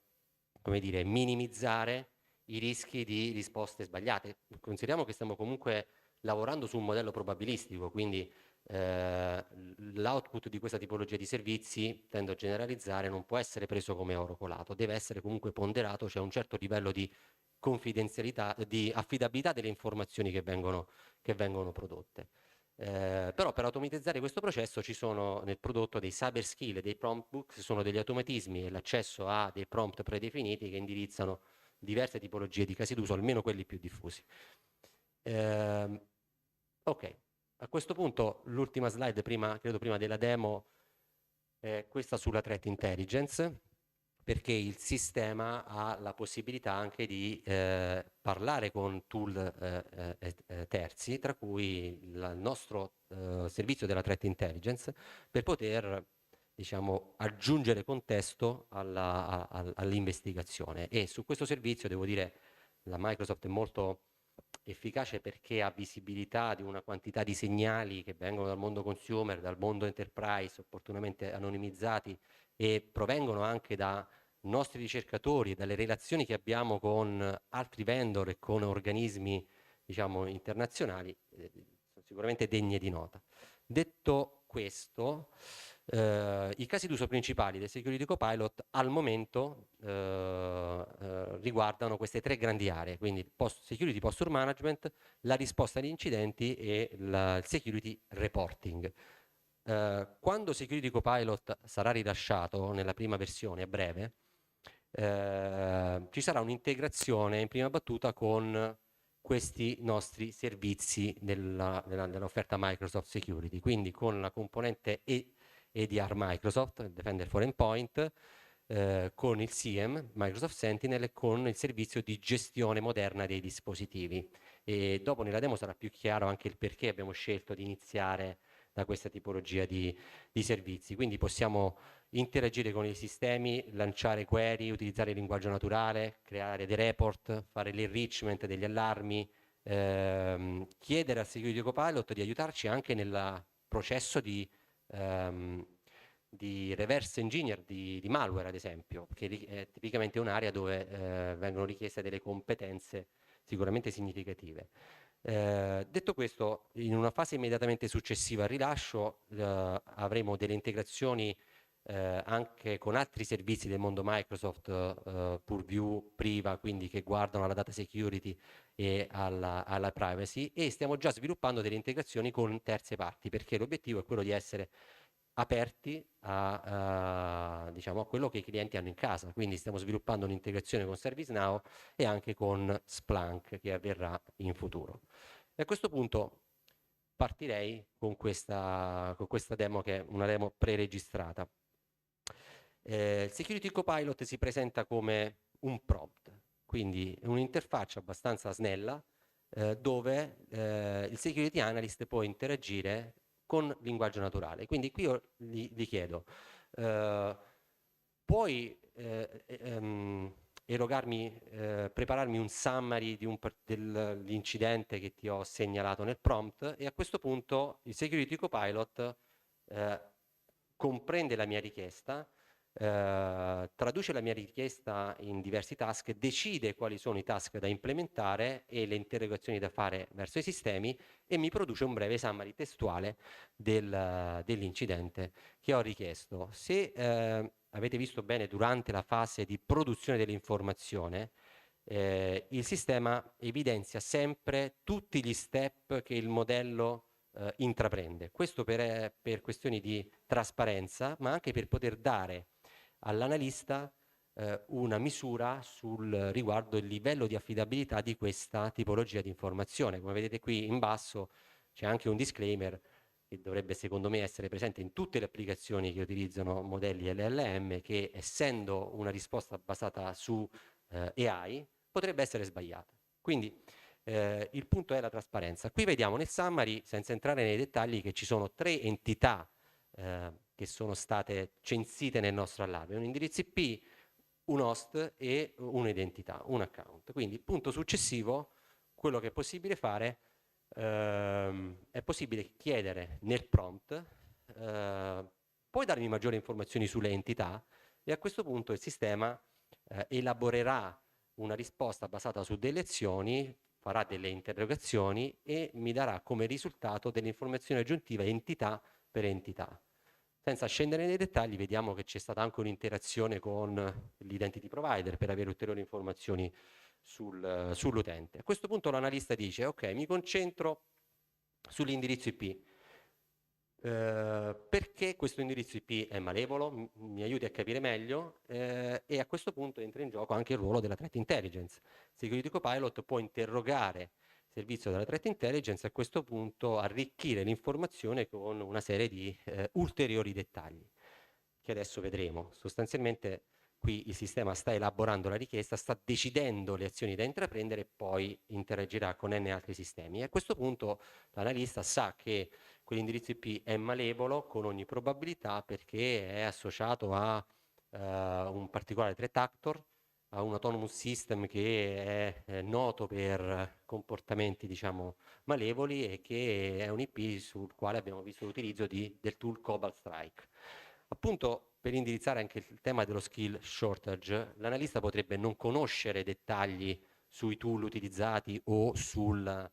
come dire, minimizzare i rischi di risposte sbagliate. Consideriamo che stiamo comunque lavorando su un modello probabilistico, quindi l'output di questa tipologia di servizi, tendo a generalizzare, non può essere preso come oro colato, deve essere comunque ponderato, c'è un certo livello di confidenzialità, di affidabilità delle informazioni che vengono prodotte. Però per automatizzare questo processo ci sono nel prodotto dei cyber skill e dei prompt books, sono degli automatismi e l'accesso a dei prompt predefiniti che indirizzano diverse tipologie di casi d'uso, almeno quelli più diffusi. Ok, a questo punto l'ultima slide, credo prima della demo, è questa sulla threat intelligence, perché il sistema ha la possibilità anche di parlare con tool terzi, tra cui il nostro servizio della threat intelligence, per poter, diciamo, aggiungere contesto all'investigazione. E su questo servizio, devo dire, la Microsoft è molto efficace perché ha visibilità di una quantità di segnali che vengono dal mondo consumer, dal mondo enterprise, opportunamente anonimizzati, e provengono anche da nostri ricercatori, dalle relazioni che abbiamo con altri vendor e con organismi, diciamo, internazionali, sono sicuramente degne di nota. Detto questo, i casi d'uso principali del Security Copilot al momento riguardano queste tre grandi aree, quindi Security Posture Management, la risposta agli incidenti e il Security Reporting. Quando Security Copilot sarà rilasciato nella prima versione a breve, ci sarà un'integrazione in prima battuta con questi nostri servizi nell'offerta Microsoft Security, quindi con la componente EDR Microsoft, Defender for Endpoint, con il SIEM, Microsoft Sentinel, e con il servizio di gestione moderna dei dispositivi. E dopo nella demo sarà più chiaro anche il perché abbiamo scelto di iniziare da questa tipologia di servizi. Quindi possiamo interagire con i sistemi, lanciare query, utilizzare il linguaggio naturale, creare dei report, fare l'enrichment degli allarmi, chiedere al Security Copilot di aiutarci anche nel processo di reverse engineer di malware, ad esempio, che è tipicamente un'area dove vengono richieste delle competenze sicuramente significative. Detto questo, in una fase immediatamente successiva al rilascio avremo delle integrazioni anche con altri servizi del mondo Microsoft, Purview, Priva, quindi che guardano alla data security e alla privacy, e stiamo già sviluppando delle integrazioni con terze parti, perché l'obiettivo è quello di essere aperti diciamo, a quello che i clienti hanno in casa. Quindi stiamo sviluppando un'integrazione con ServiceNow e anche con Splunk, che avverrà in futuro. E a questo punto partirei con questa demo, che è una demo pre-registrata. Il Security Copilot si presenta come un prompt, quindi un'interfaccia abbastanza snella dove il Security Analyst può interagire con linguaggio naturale. Quindi qui io gli chiedo, puoi prepararmi un summary dell'incidente che ti ho segnalato nel prompt? E a questo punto il Security Copilot comprende la mia richiesta, traduce la mia richiesta in diversi task, decide quali sono i task da implementare e le interrogazioni da fare verso i sistemi e mi produce un breve summary testuale dell'incidente che ho richiesto. Se avete visto bene durante la fase di produzione dell'informazione, il sistema evidenzia sempre tutti gli step che il modello intraprende. Questo per questioni di trasparenza, ma anche per poter dare all'analista una misura riguardo il livello di affidabilità di questa tipologia di informazione. Come vedete qui in basso c'è anche un disclaimer che dovrebbe secondo me essere presente in tutte le applicazioni che utilizzano modelli LLM, che essendo una risposta basata su AI potrebbe essere sbagliata. Quindi il punto è la trasparenza. Qui vediamo nel summary, senza entrare nei dettagli, che ci sono 3 entità che sono state censite nel nostro allarme: un indirizzo IP, un host e un'identità, un account. Quindi il punto successivo, quello che è possibile fare, è possibile chiedere nel prompt, puoi darmi maggiori informazioni sulle entità, e a questo punto il sistema elaborerà una risposta basata su delle azioni, farà delle interrogazioni e mi darà come risultato delle informazioni aggiuntive entità per entità. Senza scendere nei dettagli, vediamo che c'è stata anche un'interazione con l'identity provider per avere ulteriori informazioni sull'utente. A questo punto l'analista dice: ok, mi concentro sull'indirizzo IP. Perché questo indirizzo IP è malevolo? Mi aiuti a capire meglio, e a questo punto entra in gioco anche il ruolo della threat intelligence. Security Copilot può interrogare il servizio della threat intelligence e a questo punto arricchire l'informazione con una serie di ulteriori dettagli che adesso vedremo. Sostanzialmente qui il sistema sta elaborando la richiesta, sta decidendo le azioni da intraprendere e poi interagirà con n altri sistemi. E a questo punto l'analista sa che quell'indirizzo IP è malevolo con ogni probabilità, perché è associato a un particolare threat actor, a un autonomous system che è noto per comportamenti, diciamo, malevoli, e che è un IP sul quale abbiamo visto l'utilizzo del tool Cobalt Strike. Appunto, per indirizzare anche il tema dello skill shortage, l'analista potrebbe non conoscere dettagli sui tool utilizzati o sul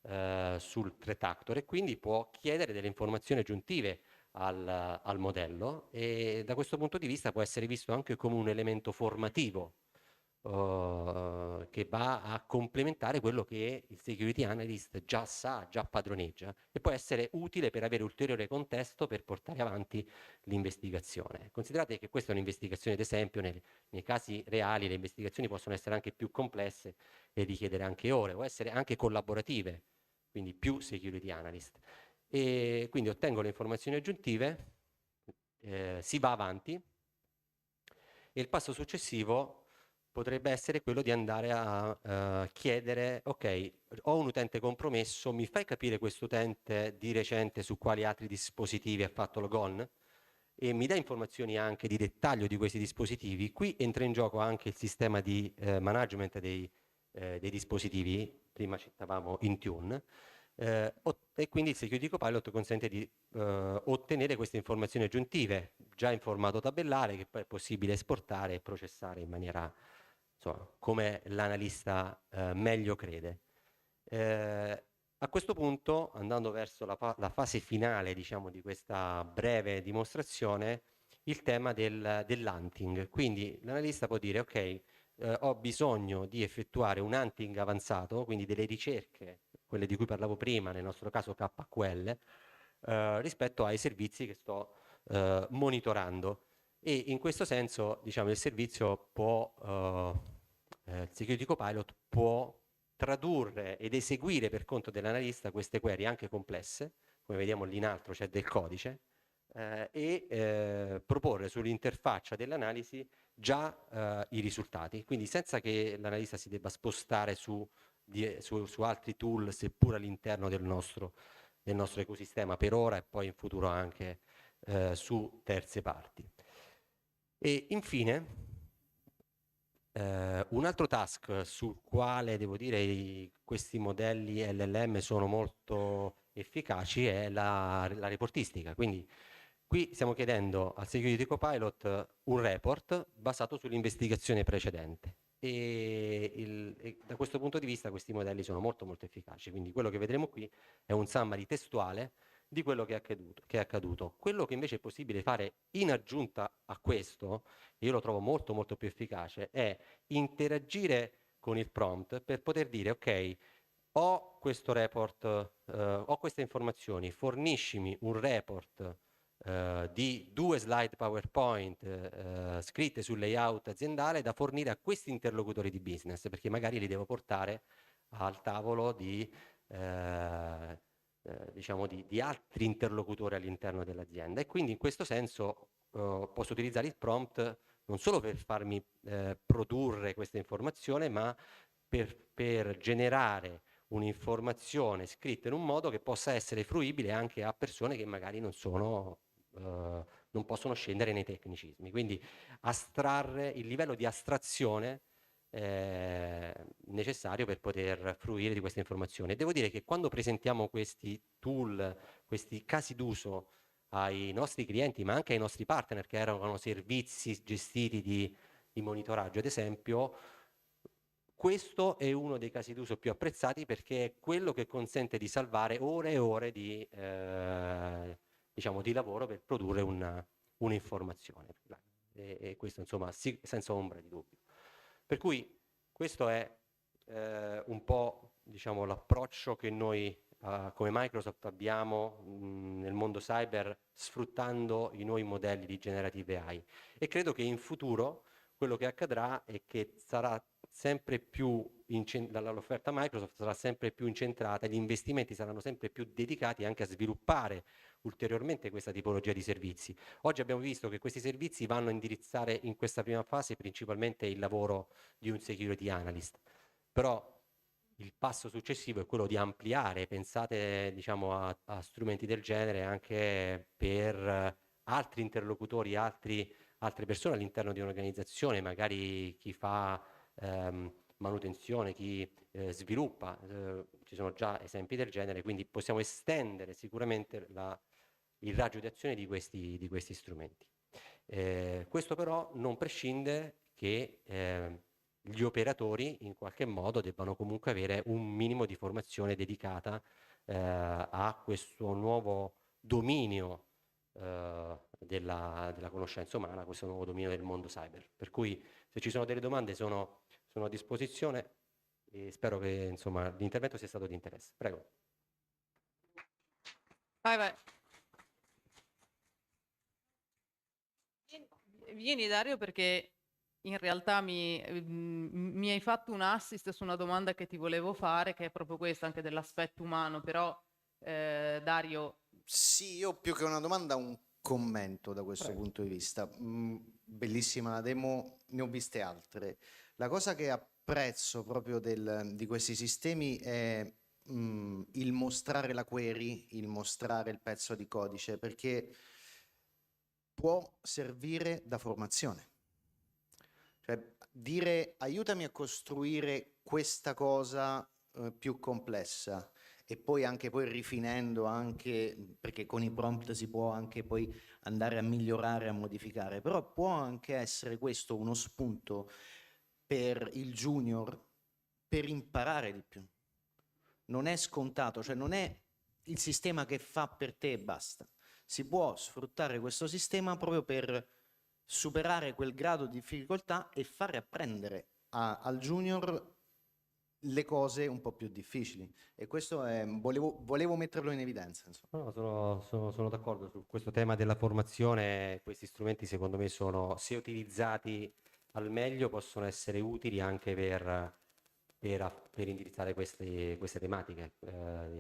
threat actor, e quindi può chiedere delle informazioni aggiuntive al modello, e da questo punto di vista può essere visto anche come un elemento formativo che va a complementare quello che il security analyst già sa, già padroneggia, e può essere utile per avere ulteriore contesto per portare avanti l'investigazione. Considerate che questa è un'investigazione d'esempio, nei casi reali le investigazioni possono essere anche più complesse e richiedere anche ore, o essere anche collaborative, quindi più security analyst. E quindi ottengo le informazioni aggiuntive, si va avanti, e il passo successivo potrebbe essere quello di andare a chiedere: ok, ho un utente compromesso, mi fai capire questo utente di recente su quali altri dispositivi ha fatto logon? E mi dà informazioni anche di dettaglio di questi dispositivi. Qui entra in gioco anche il sistema di management dei dispositivi, prima citavamo Intune, e quindi il Security Copilot consente di ottenere queste informazioni aggiuntive già in formato tabellare, che poi è possibile esportare e processare in maniera, insomma, come l'analista meglio crede. A questo punto, andando verso la fase finale, diciamo, di questa breve dimostrazione, il tema dell'hunting. Quindi l'analista può dire: ok, ho bisogno di effettuare un hunting avanzato, quindi delle ricerche, quelle di cui parlavo prima, nel nostro caso KQL, rispetto ai servizi che sto monitorando. E in questo senso, diciamo, il servizio il Security Copilot può tradurre ed eseguire per conto dell'analista queste query anche complesse, come vediamo lì in alto c'è del codice, e proporre sull'interfaccia dell'analisi già i risultati, quindi senza che l'analista si debba spostare su altri tool, seppur all'interno del nostro ecosistema per ora, e poi in futuro anche su terze parti. E infine un altro task sul quale devo dire questi modelli LLM sono molto efficaci è la reportistica. Quindi Qui stiamo chiedendo al Security Copilot un report basato sull'investigazione precedente e da questo punto di vista questi modelli sono molto molto efficaci, quindi quello che vedremo qui è un summary testuale di quello che è accaduto. Quello che invece è possibile fare in aggiunta a questo, io lo trovo molto molto più efficace, è interagire con il prompt per poter dire ok, ho questo report, ho queste informazioni, forniscimi un report di 2 slide PowerPoint scritte sul layout aziendale da fornire a questi interlocutori di business, perché magari li devo portare al tavolo diciamo di altri interlocutori all'interno dell'azienda. E quindi in questo senso posso utilizzare il prompt non solo per farmi produrre questa informazione, ma per generare un'informazione scritta in un modo che possa essere fruibile anche a persone che magari non possono scendere nei tecnicismi. Quindi astrarre il livello di astrazione necessario per poter fruire di questa informazione. Devo dire che quando presentiamo questi tool, questi casi d'uso ai nostri clienti, ma anche ai nostri partner che erano servizi gestiti di monitoraggio, ad esempio, questo è uno dei casi d'uso più apprezzati perché è quello che consente di salvare ore e ore diciamo, di lavoro per produrre un'informazione. E questo, insomma, senza ombra di dubbio. Per cui questo è un po', diciamo, l'approccio che noi come Microsoft abbiamo nel mondo cyber, sfruttando i nuovi modelli di generative AI. E credo che in futuro quello che accadrà è che sarà sempre più l'offerta Microsoft sarà sempre più incentrata, gli investimenti saranno sempre più dedicati anche a sviluppare ulteriormente questa tipologia di servizi. Oggi abbiamo visto che questi servizi vanno a indirizzare in questa prima fase principalmente il lavoro di un security analyst, però il passo successivo è quello di ampliare, pensate diciamo a strumenti del genere anche per altri interlocutori, altre persone all'interno di un'organizzazione, magari chi fa manutenzione, chi sviluppa, ci sono già esempi del genere, quindi possiamo estendere sicuramente il raggio di azione di questi strumenti. Questo però non prescinde che gli operatori in qualche modo debbano comunque avere un minimo di formazione dedicata a questo nuovo dominio della conoscenza umana, questo nuovo dominio del mondo cyber. Per cui se ci sono delle domande sono a disposizione e spero che insomma l'intervento sia stato di interesse. Prego. Vai. Vieni Dario, perché in realtà mi hai fatto un assist su una domanda che ti volevo fare, che è proprio questa, anche dell'aspetto umano, però Dario... Sì, io più che una domanda un commento da questo punto di vista. Bellissima la demo, ne ho viste altre. La cosa che apprezzo proprio di questi sistemi è il mostrare la query, il mostrare il pezzo di codice, perché può servire da formazione. Cioè dire aiutami a costruire questa cosa più complessa e poi rifinendo anche, perché con i prompt si può anche poi andare a migliorare, a modificare, però può anche essere questo uno spunto per il junior per imparare di più. Non è scontato, cioè non è il sistema che fa per te e basta. Si può sfruttare questo sistema proprio per superare quel grado di difficoltà e fare apprendere al junior le cose un po' più difficili. E questo volevo metterlo in evidenza. Insomma. No, sono d'accordo su questo tema della formazione. Questi strumenti secondo me se utilizzati al meglio possono essere utili anche per indirizzare queste tematiche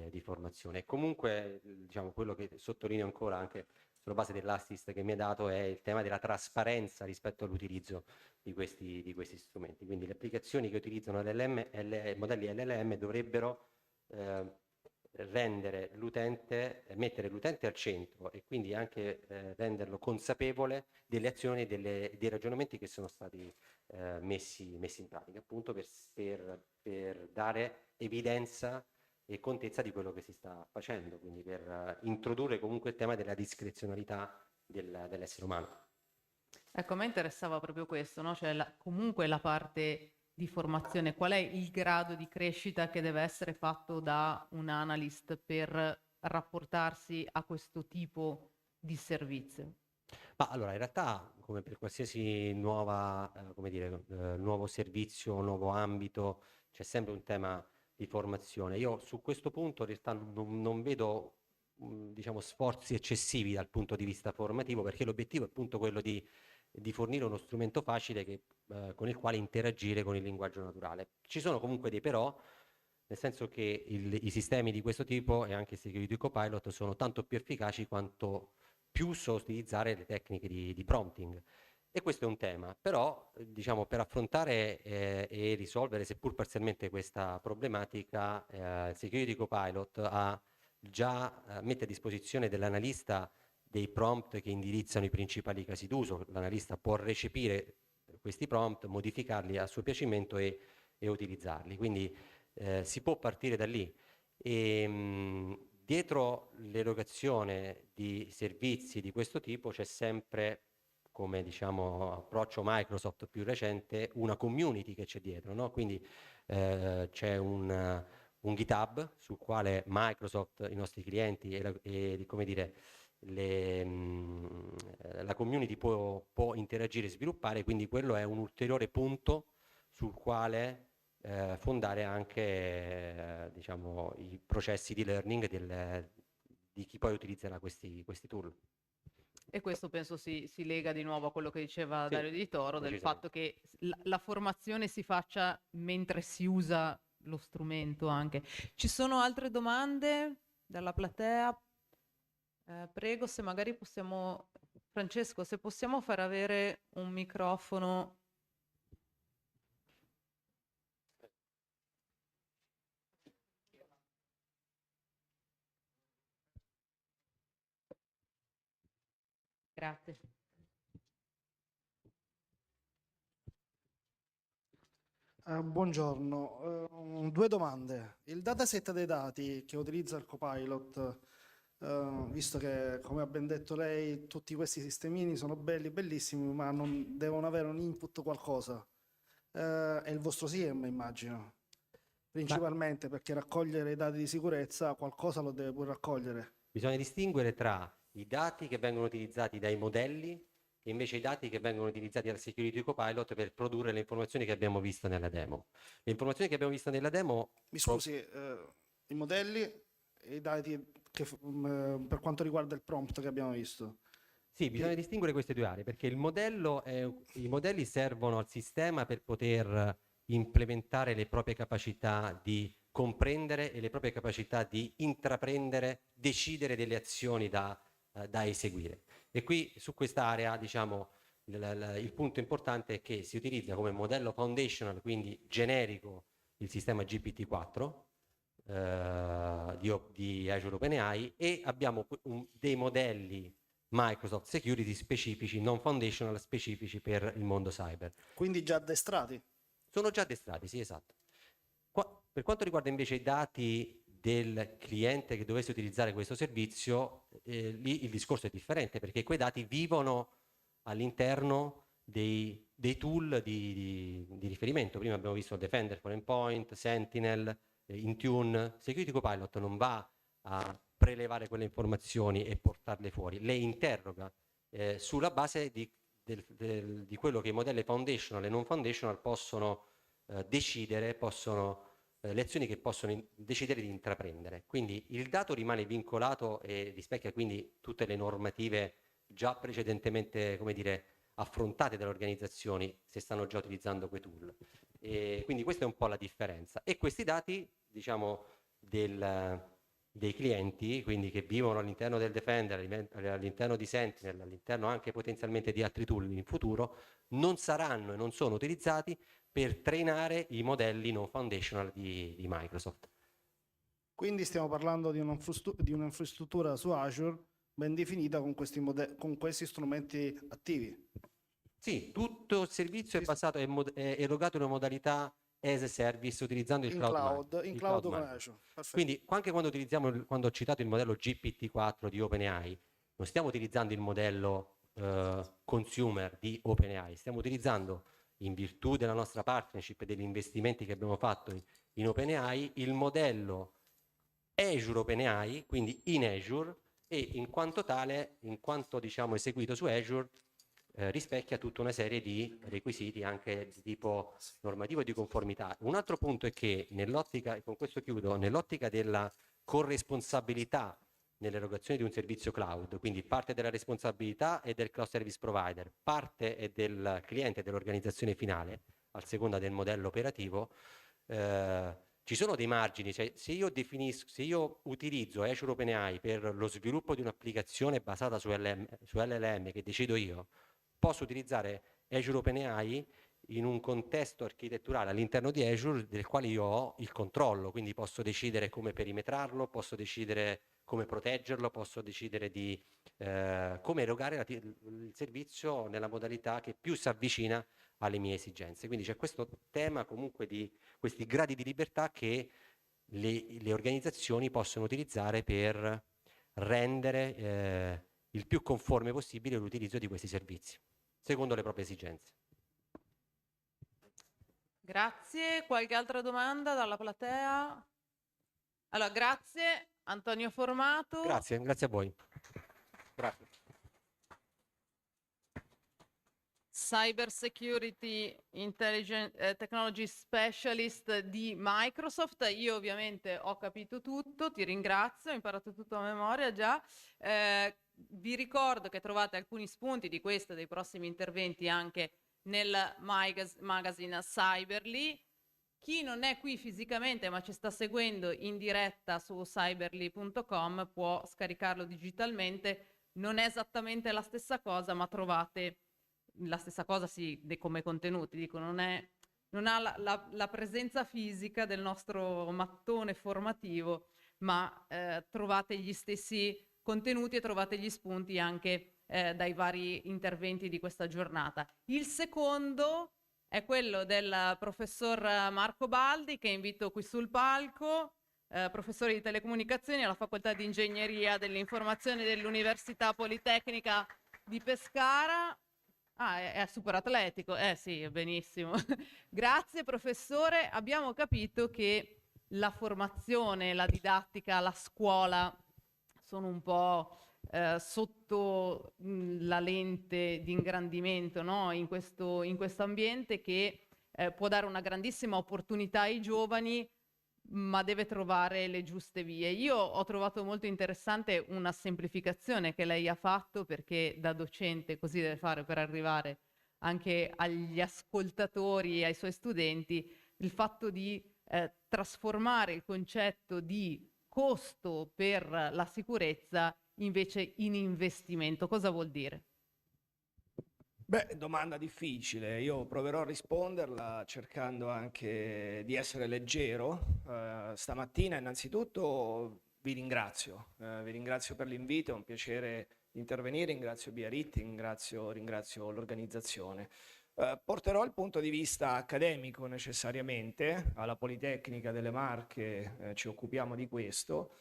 di formazione. E comunque diciamo, quello che sottolineo ancora anche sulla base dell'assist che mi hai dato è il tema della trasparenza rispetto all'utilizzo di questi strumenti. Quindi le applicazioni che utilizzano modelli LLM dovrebbero mettere l'utente al centro e quindi anche renderlo consapevole delle azioni e dei ragionamenti che sono stati messi in pratica, appunto per dare evidenza e contezza di quello che si sta facendo, quindi per introdurre comunque il tema della discrezionalità dell'essere umano. Ecco, a me interessava proprio questo, no? Cioè comunque la parte di formazione, qual è il grado di crescita che deve essere fatto da un analyst per rapportarsi a questo tipo di servizio? Ma allora, in realtà, come per qualsiasi nuovo servizio, nuovo ambito, c'è sempre un tema di formazione. Io su questo punto in realtà non vedo, diciamo, sforzi eccessivi dal punto di vista formativo, perché l'obiettivo è appunto quello di fornire uno strumento facile con il quale interagire con il linguaggio naturale. Ci sono comunque dei però, nel senso che i sistemi di questo tipo e anche il Security Copilot sono tanto più efficaci quanto più so utilizzare le tecniche di prompting. E questo è un tema, però diciamo, per affrontare e risolvere seppur parzialmente questa problematica, il Security Copilot mette a disposizione dell'analista dei prompt che indirizzano i principali casi d'uso. L'analista può recepire questi prompt, modificarli a suo piacimento e utilizzarli. Quindi si può partire da lì. Dietro l'erogazione di servizi di questo tipo c'è sempre, come diciamo approccio Microsoft più recente, una community che c'è dietro, no? Quindi c'è un GitHub sul quale Microsoft, i nostri clienti e come dire, la community può interagire e sviluppare, quindi quello è un ulteriore punto sul quale fondare anche diciamo, i processi di learning di chi poi utilizzerà questi tool. E questo penso si lega di nuovo a quello che diceva Sì, Dario Di Toro, del decisamente. fatto che la formazione si faccia mentre si usa lo strumento anche. Ci sono altre domande dalla platea? Prego, se magari possiamo, Francesco, se possiamo far avere un microfono. Grazie. Buongiorno, due domande. Il dataset dei dati che utilizza il Copilot, visto che, come ha ben detto lei, tutti questi sistemini sono belli, bellissimi, ma non devono avere un input qualcosa. È il vostro SIEM, immagino, principalmente perché raccogliere i dati di sicurezza qualcosa lo deve pure raccogliere. Bisogna distinguere tra i dati che vengono utilizzati dai modelli e invece i dati che vengono utilizzati dal Security Copilot per produrre le informazioni che abbiamo visto nella demo. Le informazioni che abbiamo visto nella demo... Mi scusi, i modelli e i dati per quanto riguarda il prompt che abbiamo visto. Sì, bisogna distinguere queste due aree, perché i modelli servono al sistema per poter implementare le proprie capacità di comprendere e le proprie capacità di intraprendere, decidere delle azioni da eseguire. E qui su quest'area, diciamo, il punto importante è che si utilizza come modello foundational, quindi generico, il sistema GPT-4 di Azure OpenAI, e abbiamo dei modelli Microsoft Security specifici, non foundational, specifici per il mondo cyber. Quindi già addestrati? Sono già addestrati, sì, esatto. Per quanto riguarda invece i dati del cliente che dovesse utilizzare questo servizio, lì il discorso è differente, perché quei dati vivono all'interno dei tool di riferimento. Prima abbiamo visto Defender for Endpoint, Sentinel, Intune. Security Copilot non va a prelevare quelle informazioni e portarle fuori, le interroga sulla base di quello che i modelli foundational e non foundational possono decidere, le azioni che possono decidere di intraprendere. Quindi il dato rimane vincolato e rispecchia quindi tutte le normative già precedentemente, come dire, affrontate dalle organizzazioni se stanno già utilizzando quei tool. E quindi questa è un po' la differenza. E questi dati, diciamo, dei clienti, quindi che vivono all'interno del Defender, all'interno di Sentinel, all'interno anche potenzialmente di altri tool in futuro, non saranno e non sono utilizzati per trainare i modelli non foundational di Microsoft. Quindi stiamo parlando di un'infrastruttura su Azure ben definita con questi strumenti attivi. Sì, tutto il servizio è basato, è erogato in una modalità as a service utilizzando il cloud. In cloud con Azure. Perfetto. Quindi anche quando ho citato il modello GPT-4 di OpenAI, non stiamo utilizzando il modello consumer di OpenAI, stiamo utilizzando, in virtù della nostra partnership e degli investimenti che abbiamo fatto in OpenAI, il modello Azure OpenAI, quindi in Azure, e in quanto tale, in quanto diciamo eseguito su Azure, rispecchia tutta una serie di requisiti anche di tipo normativo e di conformità. Un altro punto è che nell'ottica, e con questo chiudo, nell'ottica della corresponsabilità nell'erogazione di un servizio cloud, quindi parte della responsabilità è del cloud service provider, parte è del cliente, dell'organizzazione finale, a seconda del modello operativo, ci sono dei margini, cioè se io utilizzo Azure OpenAI per lo sviluppo di un'applicazione basata su LLM che decido io, posso utilizzare Azure OpenAI in un contesto architetturale all'interno di Azure del quale io ho il controllo, quindi posso decidere come perimetrarlo, posso decidere come proteggerlo, posso decidere di come erogare il servizio nella modalità che più si avvicina alle mie esigenze. Quindi c'è questo tema comunque di questi gradi di libertà che le organizzazioni possono utilizzare per rendere il più conforme possibile l'utilizzo di questi servizi, secondo le proprie esigenze. Grazie. Qualche altra domanda dalla platea? Allora, grazie Antonio Formato. Grazie a voi. Grazie. Cyber Security Technology Specialist di Microsoft. Io ovviamente ho capito tutto, ti ringrazio, ho imparato tutto a memoria già. Vi ricordo che trovate alcuni spunti di questo e dei prossimi interventi anche nel magazine Cyberly. Chi non è qui fisicamente ma ci sta seguendo in diretta su cyberly.com può scaricarlo digitalmente. Non è esattamente la stessa cosa, ma trovate la stessa cosa sì, come contenuti, dico, non ha la presenza fisica del nostro mattone formativo, ma trovate gli stessi contenuti e trovate gli spunti anche dai vari interventi di questa giornata. Il secondo è quello del professor Marco Baldi, che invito qui sul palco, professore di telecomunicazioni alla Facoltà di Ingegneria dell'Informazione dell'Università Politecnica di Pescara. Ah, è super atletico, sì, benissimo. Grazie professore, abbiamo capito che la formazione, la didattica, la scuola sono un po' sotto la lente di ingrandimento, no? In questo ambiente che può dare una grandissima opportunità ai giovani, ma deve trovare le giuste vie. Io ho trovato molto interessante una semplificazione che lei ha fatto, perché da docente così deve fare per arrivare anche agli ascoltatori e ai suoi studenti, il fatto di trasformare il concetto di costo per la sicurezza invece in investimento. Cosa vuol dire? Beh, domanda difficile. Io proverò a risponderla cercando anche di essere leggero. Stamattina innanzitutto vi ringrazio per l'invito, è un piacere intervenire, ringrazio Biaritti, ringrazio l'organizzazione. Porterò il punto di vista accademico necessariamente, alla Politecnica delle Marche ci occupiamo di questo,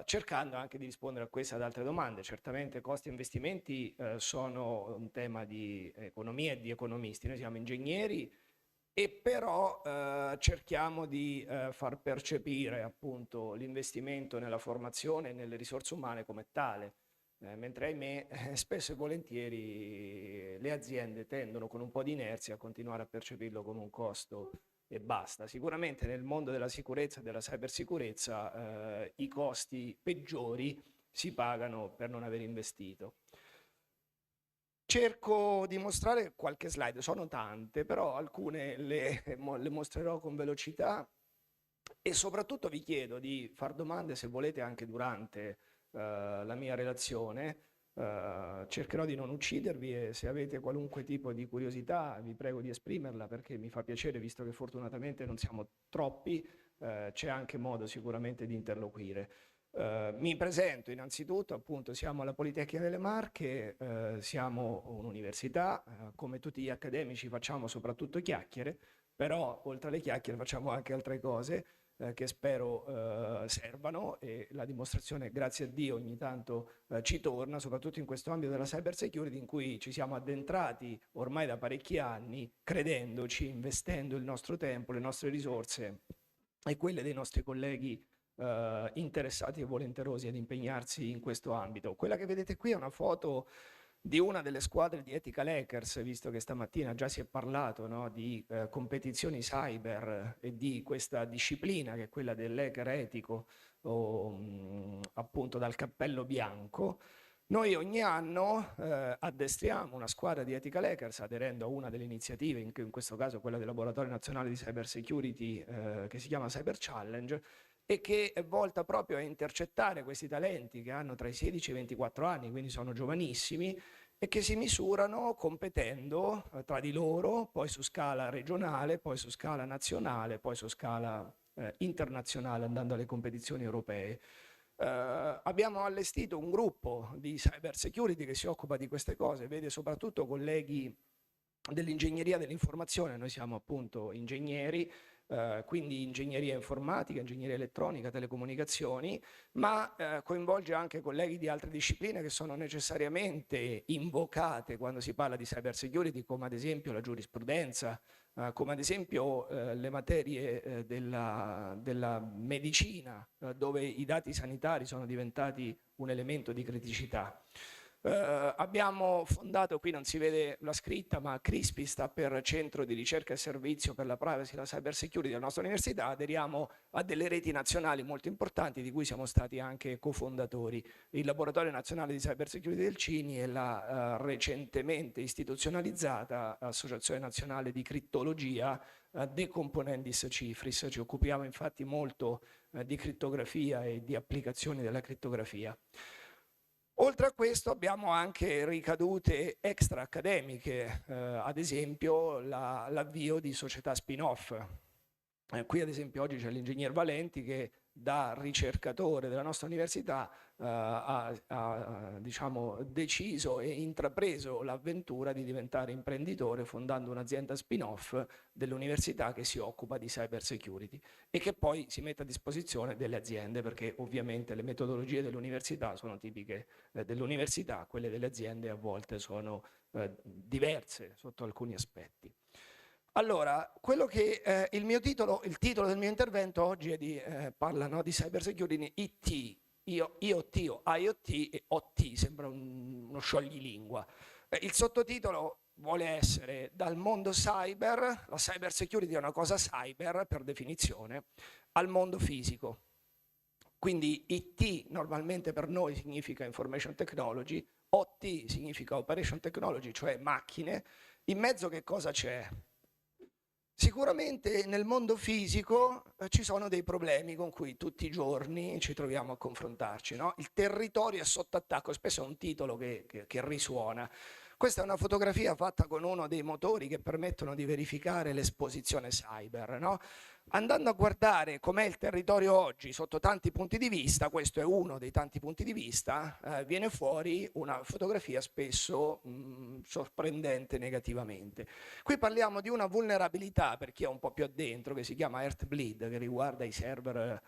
cercando anche di rispondere a queste e ad altre domande. Certamente costi e investimenti sono un tema di economia e di economisti, noi siamo ingegneri e però cerchiamo di far percepire appunto l'investimento nella formazione e nelle risorse umane come tale, mentre ahimè spesso e volentieri le aziende tendono con un po' di inerzia a continuare a percepirlo come un costo e basta. Sicuramente nel mondo della sicurezza e della cybersicurezza i costi peggiori si pagano per non aver investito. Cerco di mostrare qualche slide, sono tante, però alcune le mostrerò con velocità e soprattutto vi chiedo di far domande se volete anche durante la mia relazione. Cercherò di non uccidervi e se avete qualunque tipo di curiosità vi prego di esprimerla, perché mi fa piacere, visto che fortunatamente non siamo troppi, c'è anche modo sicuramente di interloquire. Mi presento innanzitutto, appunto siamo alla Politecnica delle Marche, siamo un'università, come tutti gli accademici facciamo soprattutto chiacchiere, però oltre alle chiacchiere facciamo anche altre cose. che spero servano, e la dimostrazione, grazie a Dio, ogni tanto ci torna, soprattutto in questo ambito della cyber security in cui ci siamo addentrati ormai da parecchi anni, credendoci, investendo il nostro tempo, le nostre risorse e quelle dei nostri colleghi interessati e volenterosi ad impegnarsi in questo ambito. Quella che vedete qui è una foto di una delle squadre di Ethical Hackers, visto che stamattina già si è parlato, no, di competizioni cyber e di questa disciplina che è quella dell'hacker etico, o appunto dal cappello bianco. Noi ogni anno addestriamo una squadra di Ethical Hackers aderendo a una delle iniziative, in questo caso quella del Laboratorio Nazionale di Cyber Security, che si chiama Cyber Challenge, e che è volta proprio a intercettare questi talenti che hanno tra i 16 e i 24 anni, quindi sono giovanissimi, e che si misurano competendo tra di loro, poi su scala regionale, poi su scala nazionale, poi su scala internazionale, andando alle competizioni europee. Abbiamo allestito un gruppo di cyber security che si occupa di queste cose, vede soprattutto colleghi dell'ingegneria dell'informazione, noi siamo appunto ingegneri, quindi ingegneria informatica, ingegneria elettronica, telecomunicazioni, ma coinvolge anche colleghi di altre discipline che sono necessariamente invocate quando si parla di cyber security, come ad esempio la giurisprudenza, come ad esempio le materie della medicina, dove i dati sanitari sono diventati un elemento di criticità. Abbiamo fondato, qui non si vede la scritta, ma CRISPI sta per Centro di Ricerca e Servizio per la Privacy e la Cyber Security della nostra università. Aderiamo a delle reti nazionali molto importanti, di cui siamo stati anche cofondatori: il Laboratorio Nazionale di Cyber Security del CINI e la recentemente istituzionalizzata Associazione Nazionale di Crittologia, De Componendis Cifris. Ci occupiamo infatti molto di crittografia e di applicazioni della crittografia. Oltre a questo abbiamo anche ricadute extra accademiche, ad esempio l'avvio di società spin-off. Qui ad esempio oggi c'è l'ingegner Valenti che da ricercatore della nostra università ha diciamo, deciso e intrapreso l'avventura di diventare imprenditore fondando un'azienda spin-off dell'università che si occupa di cyber security e che poi si mette a disposizione delle aziende, perché ovviamente le metodologie dell'università sono tipiche dell'università, quelle delle aziende a volte sono diverse sotto alcuni aspetti. Allora, quello che il titolo del mio intervento oggi è parla, no, di cyber security IT, IoT o IoT e OT, sembra uno scioglilingua. Il sottotitolo vuole essere: dal mondo cyber, la cyber security è una cosa cyber per definizione, al mondo fisico. Quindi IT normalmente per noi significa information technology, OT significa operation technology, cioè macchine. In mezzo che cosa c'è? Sicuramente nel mondo fisico ci sono dei problemi con cui tutti i giorni ci troviamo a confrontarci, no? Il territorio è sotto attacco, spesso è un titolo che risuona. Questa è una fotografia fatta con uno dei motori che permettono di verificare l'esposizione cyber, no? Andando a guardare com'è il territorio oggi sotto tanti punti di vista, questo è uno dei tanti punti di vista, viene fuori una fotografia spesso sorprendente negativamente. Qui parliamo di una vulnerabilità, per chi è un po' più addentro, che si chiama Heartbleed, che riguarda i server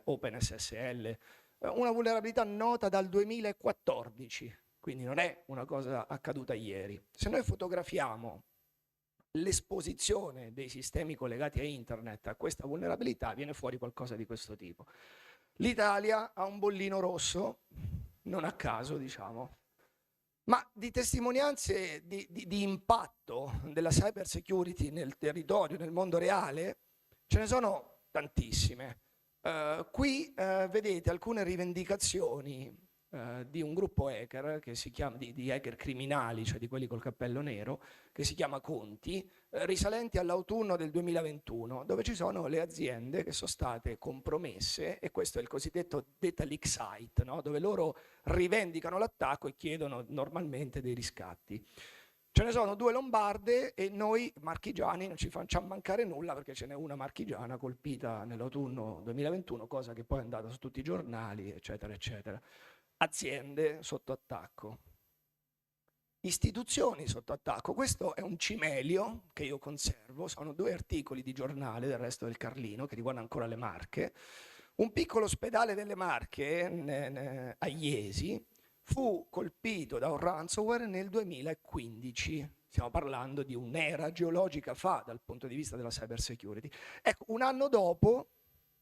OpenSSL, una vulnerabilità nota dal 2014, quindi non è una cosa accaduta ieri. Se noi fotografiamo l'esposizione dei sistemi collegati a internet a questa vulnerabilità, viene fuori qualcosa di questo tipo. L'Italia ha un bollino rosso, non a caso diciamo, ma di testimonianze di impatto della cyber security nel territorio, nel mondo reale, ce ne sono tantissime. Qui vedete alcune rivendicazioni di un gruppo hacker che si chiama di hacker criminali, cioè di quelli col cappello nero, che si chiama Conti, risalenti all'autunno del 2021, dove ci sono le aziende che sono state compromesse, e questo è il cosiddetto data leak site, no? Dove loro rivendicano l'attacco e chiedono normalmente dei riscatti. Ce ne sono 2 lombarde e noi marchigiani non ci facciamo mancare nulla, perché ce n'è una marchigiana colpita nell'autunno 2021, cosa che poi è andata su tutti i giornali, eccetera, eccetera. Aziende sotto attacco. istituzioni sotto attacco. Questo è un cimelio che io conservo, sono 2 articoli di giornale del Resto del Carlino che riguardano ancora le Marche. Un piccolo ospedale delle Marche a Iesi fu colpito da un ransomware nel 2015. Stiamo parlando di un'era geologica fa dal punto di vista della cyber security. Ecco, un anno dopo,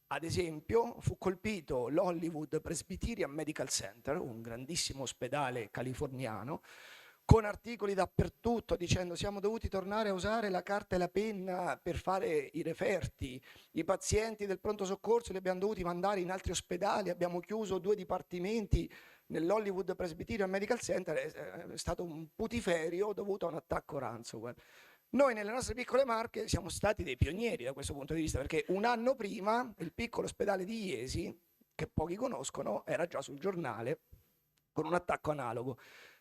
ad esempio, fu colpito l'Hollywood Presbyterian Medical Center, un grandissimo ospedale californiano, con articoli dappertutto dicendo siamo dovuti tornare a usare la carta e la penna per fare i referti, i pazienti del pronto soccorso li abbiamo dovuti mandare in altri ospedali, abbiamo chiuso 2 dipartimenti nell'Hollywood Presbyterian Medical Center, è stato un putiferio dovuto a un attacco ransomware. Noi nelle nostre piccole Marche siamo stati dei pionieri da questo punto di vista, perché un anno prima il piccolo ospedale di Iesi, che pochi conoscono, era già sul giornale con un attacco analogo.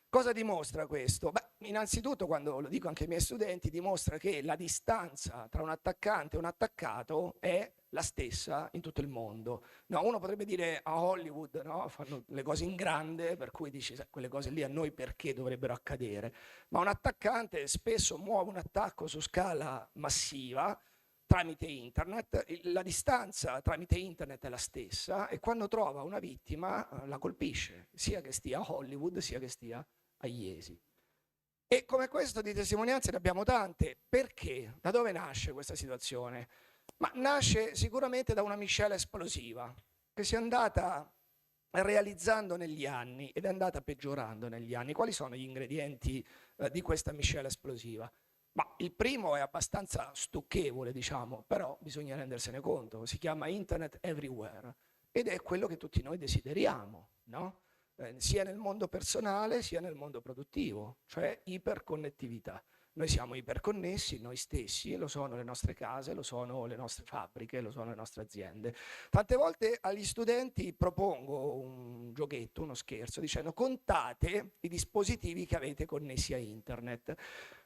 Cosa dimostra questo? Beh, innanzitutto, quando lo dico anche ai miei studenti, dimostra che la distanza tra un attaccante e un attaccato è la stessa in tutto il mondo. No, uno potrebbe dire a Hollywood, no, fanno le cose in grande, per cui dici quelle cose lì a noi perché dovrebbero accadere? Ma un attaccante spesso muove un attacco su scala massiva tramite internet, la distanza tramite internet è la stessa e quando trova una vittima la colpisce, sia che stia a Hollywood sia che stia a Iesi. E come questo di testimonianze ne abbiamo tante. Perché? Da dove nasce questa situazione? Ma nasce sicuramente da una miscela esplosiva che si è andata realizzando negli anni ed è andata peggiorando negli anni. Quali sono gli ingredienti di questa miscela esplosiva? Ma il primo è abbastanza stucchevole, diciamo, però bisogna rendersene conto. Si chiama Internet Everywhere ed è quello che tutti noi desideriamo, no? Sia nel mondo personale sia nel mondo produttivo, cioè iperconnettività. Noi siamo iperconnessi, noi stessi, lo sono le nostre case, lo sono le nostre fabbriche, lo sono le nostre aziende. Tante volte agli studenti propongo un giochetto, uno scherzo, dicendo contate i dispositivi che avete connessi a internet.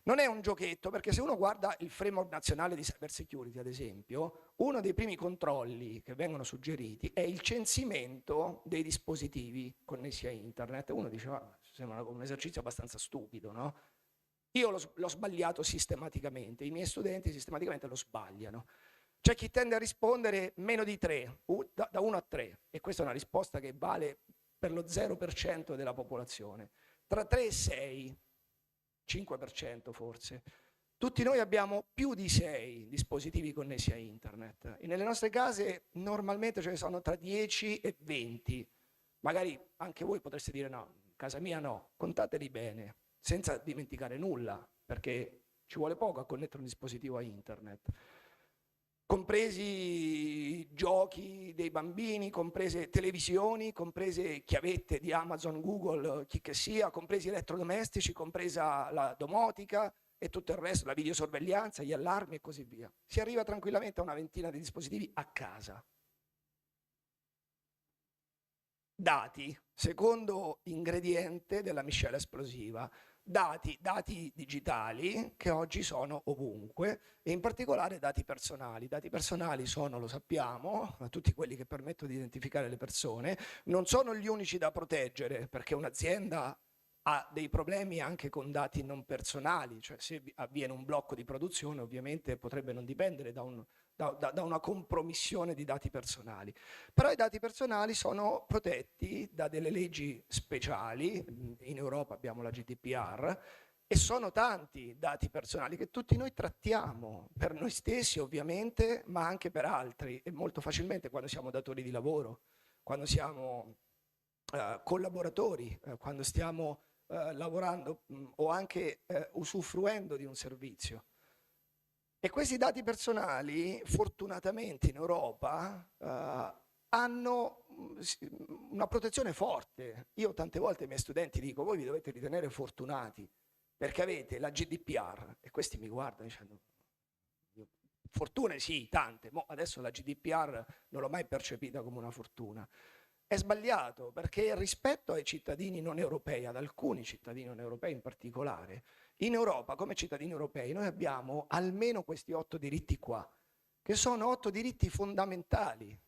Non è un giochetto, perché se uno guarda il framework nazionale di cyber security, ad esempio, uno dei primi controlli che vengono suggeriti è il censimento dei dispositivi connessi a internet. Uno dice, ma sembra un esercizio abbastanza stupido, no? Io l'ho sbagliato sistematicamente, i miei studenti sistematicamente lo sbagliano. C'è chi tende a rispondere meno di 3, da 1 a 3, e questa è una risposta che vale per lo 0% della popolazione. Tra 3 e 6, 5% forse. Tutti noi abbiamo più di 6 dispositivi connessi a internet e nelle nostre case normalmente ce ne sono tra 10 e 20. Magari anche voi potreste dire no, in casa mia no, contateli bene, senza dimenticare nulla, perché ci vuole poco a connettere un dispositivo a internet. Compresi giochi dei bambini, comprese televisioni, comprese chiavette di Amazon, Google, chi che sia, compresi elettrodomestici, compresa la domotica e tutto il resto, la videosorveglianza, gli allarmi e così via. Si arriva tranquillamente a una ventina di dispositivi a casa. Dati, secondo ingrediente della miscela esplosiva. Dati digitali che oggi sono ovunque e in particolare dati personali. I dati personali sono, lo sappiamo, tutti quelli che permettono di identificare le persone, non sono gli unici da proteggere perché un'azienda ha dei problemi anche con dati non personali, cioè se avviene un blocco di produzione ovviamente potrebbe non dipendere da una compromissione di dati personali. Però i dati personali sono protetti da delle leggi speciali, in Europa abbiamo la GDPR, e sono tanti dati personali che tutti noi trattiamo, per noi stessi ovviamente, ma anche per altri, e molto facilmente quando siamo datori di lavoro, quando siamo collaboratori, quando stiamo lavorando o anche usufruendo di un servizio. E questi dati personali, fortunatamente in Europa, hanno una protezione forte. Io tante volte ai miei studenti dico, voi vi dovete ritenere fortunati, perché avete la GDPR, e questi mi guardano dicendo, fortune sì, tante, ma adesso la GDPR non l'ho mai percepita come una fortuna. È sbagliato, perché rispetto ai cittadini non europei, ad alcuni cittadini non europei in particolare, in Europa, come cittadini europei, noi abbiamo almeno questi 8 diritti qua, che sono 8 diritti fondamentali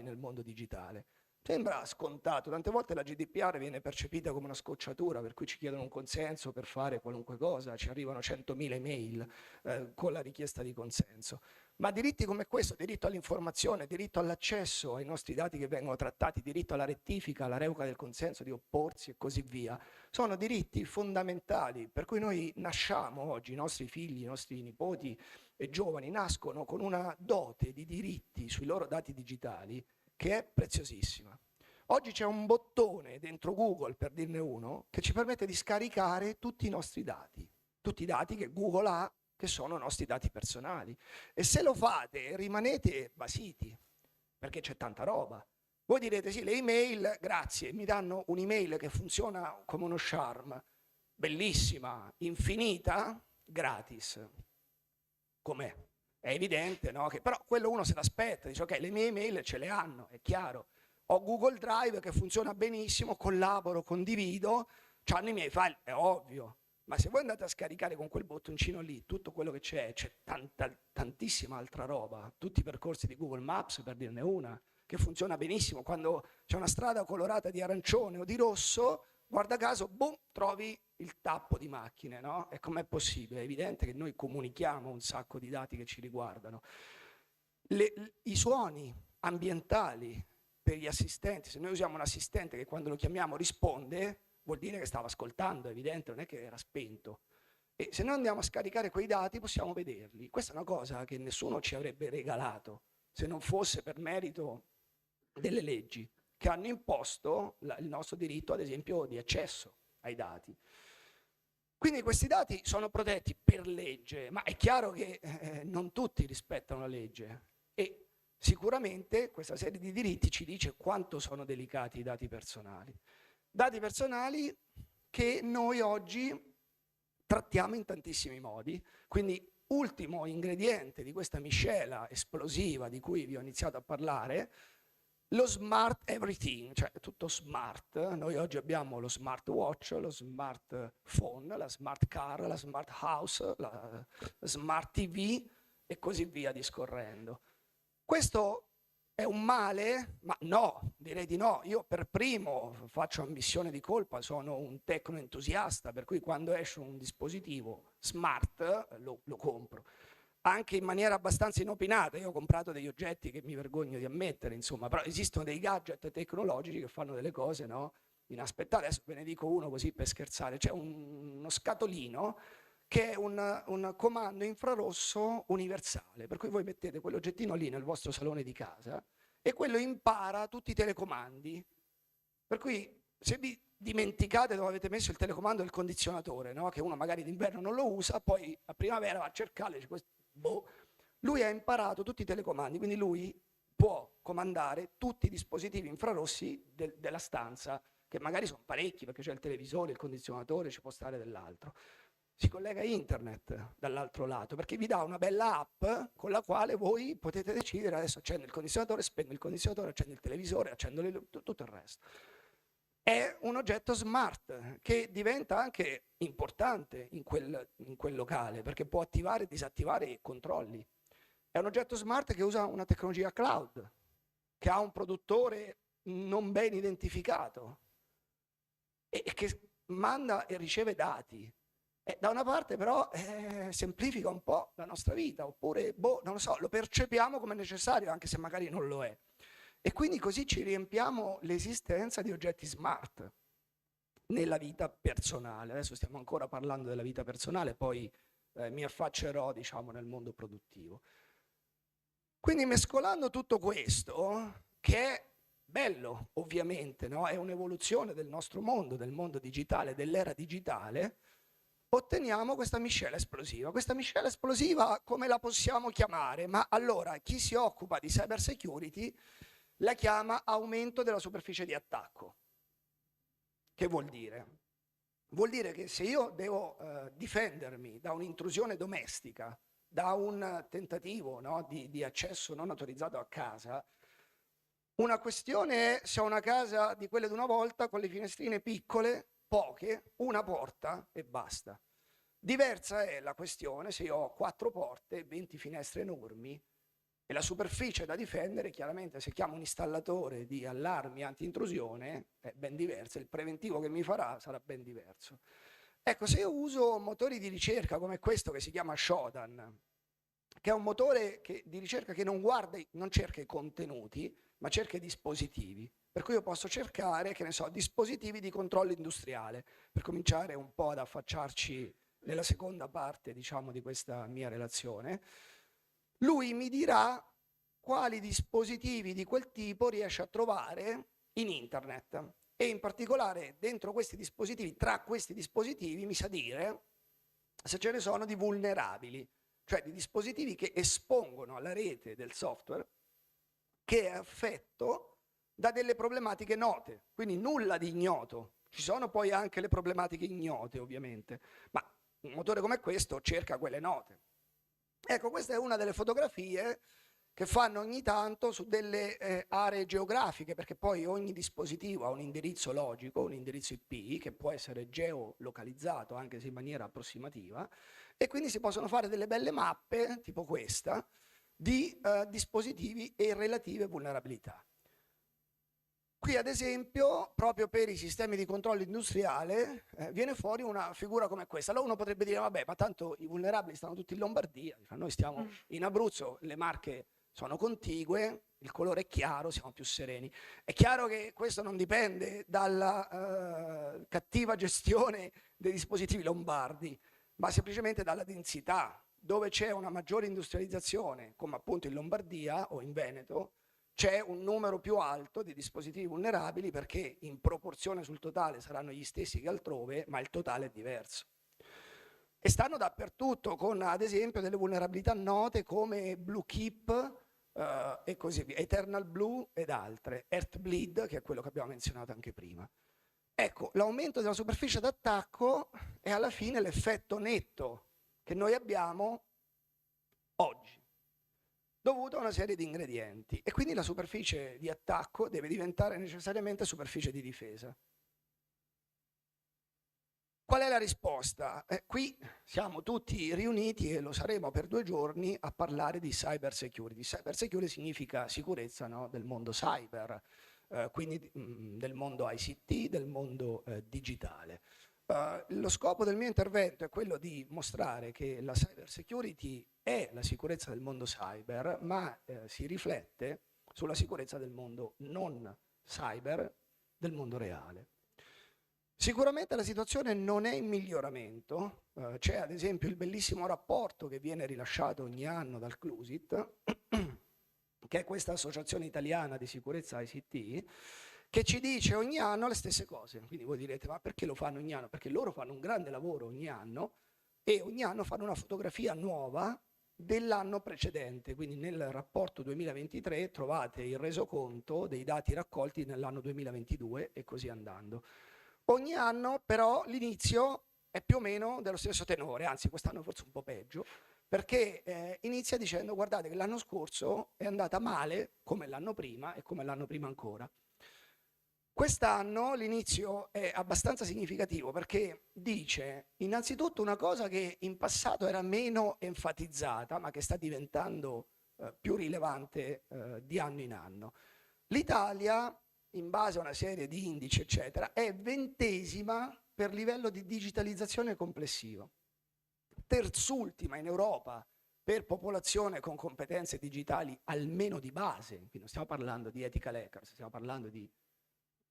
nel mondo digitale. Sembra scontato, tante volte la GDPR viene percepita come una scocciatura, per cui ci chiedono un consenso per fare qualunque cosa, ci arrivano 100.000 email con la richiesta di consenso. Ma diritti come questo, diritto all'informazione, diritto all'accesso ai nostri dati che vengono trattati, diritto alla rettifica, alla revoca del consenso, di opporsi e così via, sono diritti fondamentali, per cui noi nasciamo oggi, i nostri figli, i nostri nipoti e giovani nascono con una dote di diritti sui loro dati digitali che è preziosissima. Oggi c'è un bottone dentro Google, per dirne uno, che ci permette di scaricare tutti i nostri dati, tutti i dati che Google ha, che sono i nostri dati personali. E se lo fate rimanete basiti, perché c'è tanta roba. Voi direte sì, le email, grazie, mi danno un'email che funziona come uno charm, bellissima, infinita, gratis. Com'è? È evidente, no? Che però quello uno se l'aspetta, dice ok, le mie email ce le hanno, è chiaro. Ho Google Drive che funziona benissimo, collaboro, condivido, c'hanno i miei file, è ovvio. Ma se voi andate a scaricare con quel bottoncino lì tutto quello che c'è tantissima altra roba, tutti i percorsi di Google Maps, per dirne una, che funziona benissimo. Quando c'è una strada colorata di arancione o di rosso, guarda caso, boom, trovi il tappo di macchine, no? E com'è possibile? È evidente che noi comunichiamo un sacco di dati che ci riguardano. I suoni ambientali per gli assistenti, se noi usiamo un assistente che quando lo chiamiamo risponde, vuol dire che stava ascoltando, è evidente, non è che era spento. E se noi andiamo a scaricare quei dati possiamo vederli. Questa è una cosa che nessuno ci avrebbe regalato se non fosse per merito delle leggi che hanno imposto il nostro diritto, ad esempio, di accesso ai dati. Quindi questi dati sono protetti per legge, ma è chiaro che non tutti rispettano la legge e sicuramente questa serie di diritti ci dice quanto sono delicati i dati personali. Dati personali che noi oggi trattiamo in tantissimi modi, quindi ultimo ingrediente di questa miscela esplosiva di cui vi ho iniziato a parlare, lo smart everything, cioè tutto smart. Noi oggi abbiamo lo smartwatch, lo smartphone, la smart car, la smart house, la smart TV e così via discorrendo. Questo è un male? Ma no, direi di no. Io per primo faccio ammissione di colpa, sono un tecno-entusiasta, per cui quando esce un dispositivo smart lo compro. Anche in maniera abbastanza inopinata, io ho comprato degli oggetti che mi vergogno di ammettere, insomma, però esistono dei gadget tecnologici che fanno delle cose, no, inaspettate. Adesso ve ne dico uno così per scherzare. C'è uno scatolino che è un comando infrarosso universale, per cui voi mettete quell'oggettino lì nel vostro salone di casa e quello impara tutti i telecomandi, per cui se vi dimenticate dove avete messo il telecomando del condizionatore, no? Che uno magari d'inverno non lo usa, poi a primavera va a cercarlo e dice, lui ha imparato tutti i telecomandi, quindi lui può comandare tutti i dispositivi infrarossi della stanza, che magari sono parecchi perché c'è il televisore, il condizionatore, ci può stare dell'altro. Si collega a internet dall'altro lato, perché vi dà una bella app con la quale voi potete decidere adesso accendo il condizionatore, spengo il condizionatore, accendo il televisore, accendo tutto il resto. È un oggetto smart che diventa anche importante in quel locale, perché può attivare e disattivare i controlli. È un oggetto smart che usa una tecnologia cloud, che ha un produttore non ben identificato e che manda e riceve dati. Da una parte però semplifica un po' la nostra vita, oppure, non lo so, lo percepiamo come necessario, anche se magari non lo è. E quindi così ci riempiamo l'esistenza di oggetti smart nella vita personale. Adesso stiamo ancora parlando della vita personale, poi mi affaccerò, diciamo, nel mondo produttivo. Quindi mescolando tutto questo, che è bello ovviamente, no? È un'evoluzione del nostro mondo, del mondo digitale, dell'era digitale, otteniamo questa miscela esplosiva. Questa miscela esplosiva come la possiamo chiamare? Ma allora chi si occupa di cyber security la chiama aumento della superficie di attacco. Che vuol dire? Vuol dire che se io devo difendermi da un'intrusione domestica, da un tentativo, no, di accesso non autorizzato a casa, una questione è se ho una casa di quelle di una volta con le finestrine piccole, poche, una porta e basta. Diversa è la questione se io ho 4 porte, 20 finestre enormi E la superficie da difendere, chiaramente, se chiamo un installatore di allarmi anti-intrusione, è ben diversa, il preventivo che mi farà sarà ben diverso. Ecco, se io uso motori di ricerca come questo che si chiama Shodan, che è un motore di ricerca che non cerca i contenuti, ma cerca i dispositivi. Per cui io posso cercare, che ne so, dispositivi di controllo industriale, per cominciare un po' ad affacciarci nella seconda parte, diciamo, di questa mia relazione. Lui mi dirà quali dispositivi di quel tipo riesce a trovare in internet e in particolare dentro questi dispositivi, tra questi dispositivi, mi sa dire se ce ne sono di vulnerabili, cioè di dispositivi che espongono alla rete del software che è affetto da delle problematiche note, quindi nulla di ignoto. Ci sono poi anche le problematiche ignote, ovviamente, ma un motore come questo cerca quelle note. Ecco, questa è una delle fotografie che fanno ogni tanto su delle aree geografiche, perché poi ogni dispositivo ha un indirizzo logico, un indirizzo IP, che può essere geolocalizzato anche se in maniera approssimativa, e quindi si possono fare delle belle mappe, tipo questa, di dispositivi e relative vulnerabilità. Qui ad esempio, proprio per i sistemi di controllo industriale, viene fuori una figura come questa. Allora uno potrebbe dire, vabbè, ma tanto i vulnerabili stanno tutti in Lombardia, noi stiamo in Abruzzo, le Marche sono contigue, il colore è chiaro, siamo più sereni. È chiaro che questo non dipende dalla cattiva gestione dei dispositivi lombardi, ma semplicemente dalla densità. Dove c'è una maggiore industrializzazione, come appunto in Lombardia o in Veneto, c'è un numero più alto di dispositivi vulnerabili perché in proporzione sul totale saranno gli stessi che altrove, ma il totale è diverso. E stanno dappertutto con ad esempio delle vulnerabilità note come BlueKeep e così via, Eternal Blue ed altre, Earthbleed che è quello che abbiamo menzionato anche prima. Ecco, l'aumento della superficie d'attacco è alla fine l'effetto netto che noi abbiamo oggi, dovuto a una serie di ingredienti, e quindi la superficie di attacco deve diventare necessariamente superficie di difesa. Qual è la risposta? Qui siamo tutti riuniti, e lo saremo per 2 giorni, a parlare di cyber security. Cyber security significa sicurezza, no? Del mondo cyber, quindi del mondo ICT, del mondo digitale. Lo scopo del mio intervento è quello di mostrare che la cyber security è la sicurezza del mondo cyber, ma si riflette sulla sicurezza del mondo non cyber, del mondo reale. Sicuramente la situazione non è in miglioramento, c'è ad esempio il bellissimo rapporto che viene rilasciato ogni anno dal CLUSIT, che è questa associazione italiana di sicurezza ICT, che ci dice ogni anno le stesse cose. Quindi voi direte, ma perché lo fanno ogni anno? Perché loro fanno un grande lavoro ogni anno e ogni anno fanno una fotografia nuova dell'anno precedente. Quindi nel rapporto 2023 trovate il resoconto dei dati raccolti nell'anno 2022 e così andando. Ogni anno però l'inizio è più o meno dello stesso tenore, anzi quest'anno forse un po' peggio, perché inizia dicendo guardate che l'anno scorso è andata male come l'anno prima e come l'anno prima ancora. Quest'anno l'inizio è abbastanza significativo perché dice innanzitutto una cosa che in passato era meno enfatizzata ma che sta diventando più rilevante di anno in anno. L'Italia, in base a una serie di indici eccetera, è 20ª per livello di digitalizzazione complessivo, terzultima in Europa per popolazione con competenze digitali almeno di base, quindi non stiamo parlando di ethical hackers, stiamo parlando di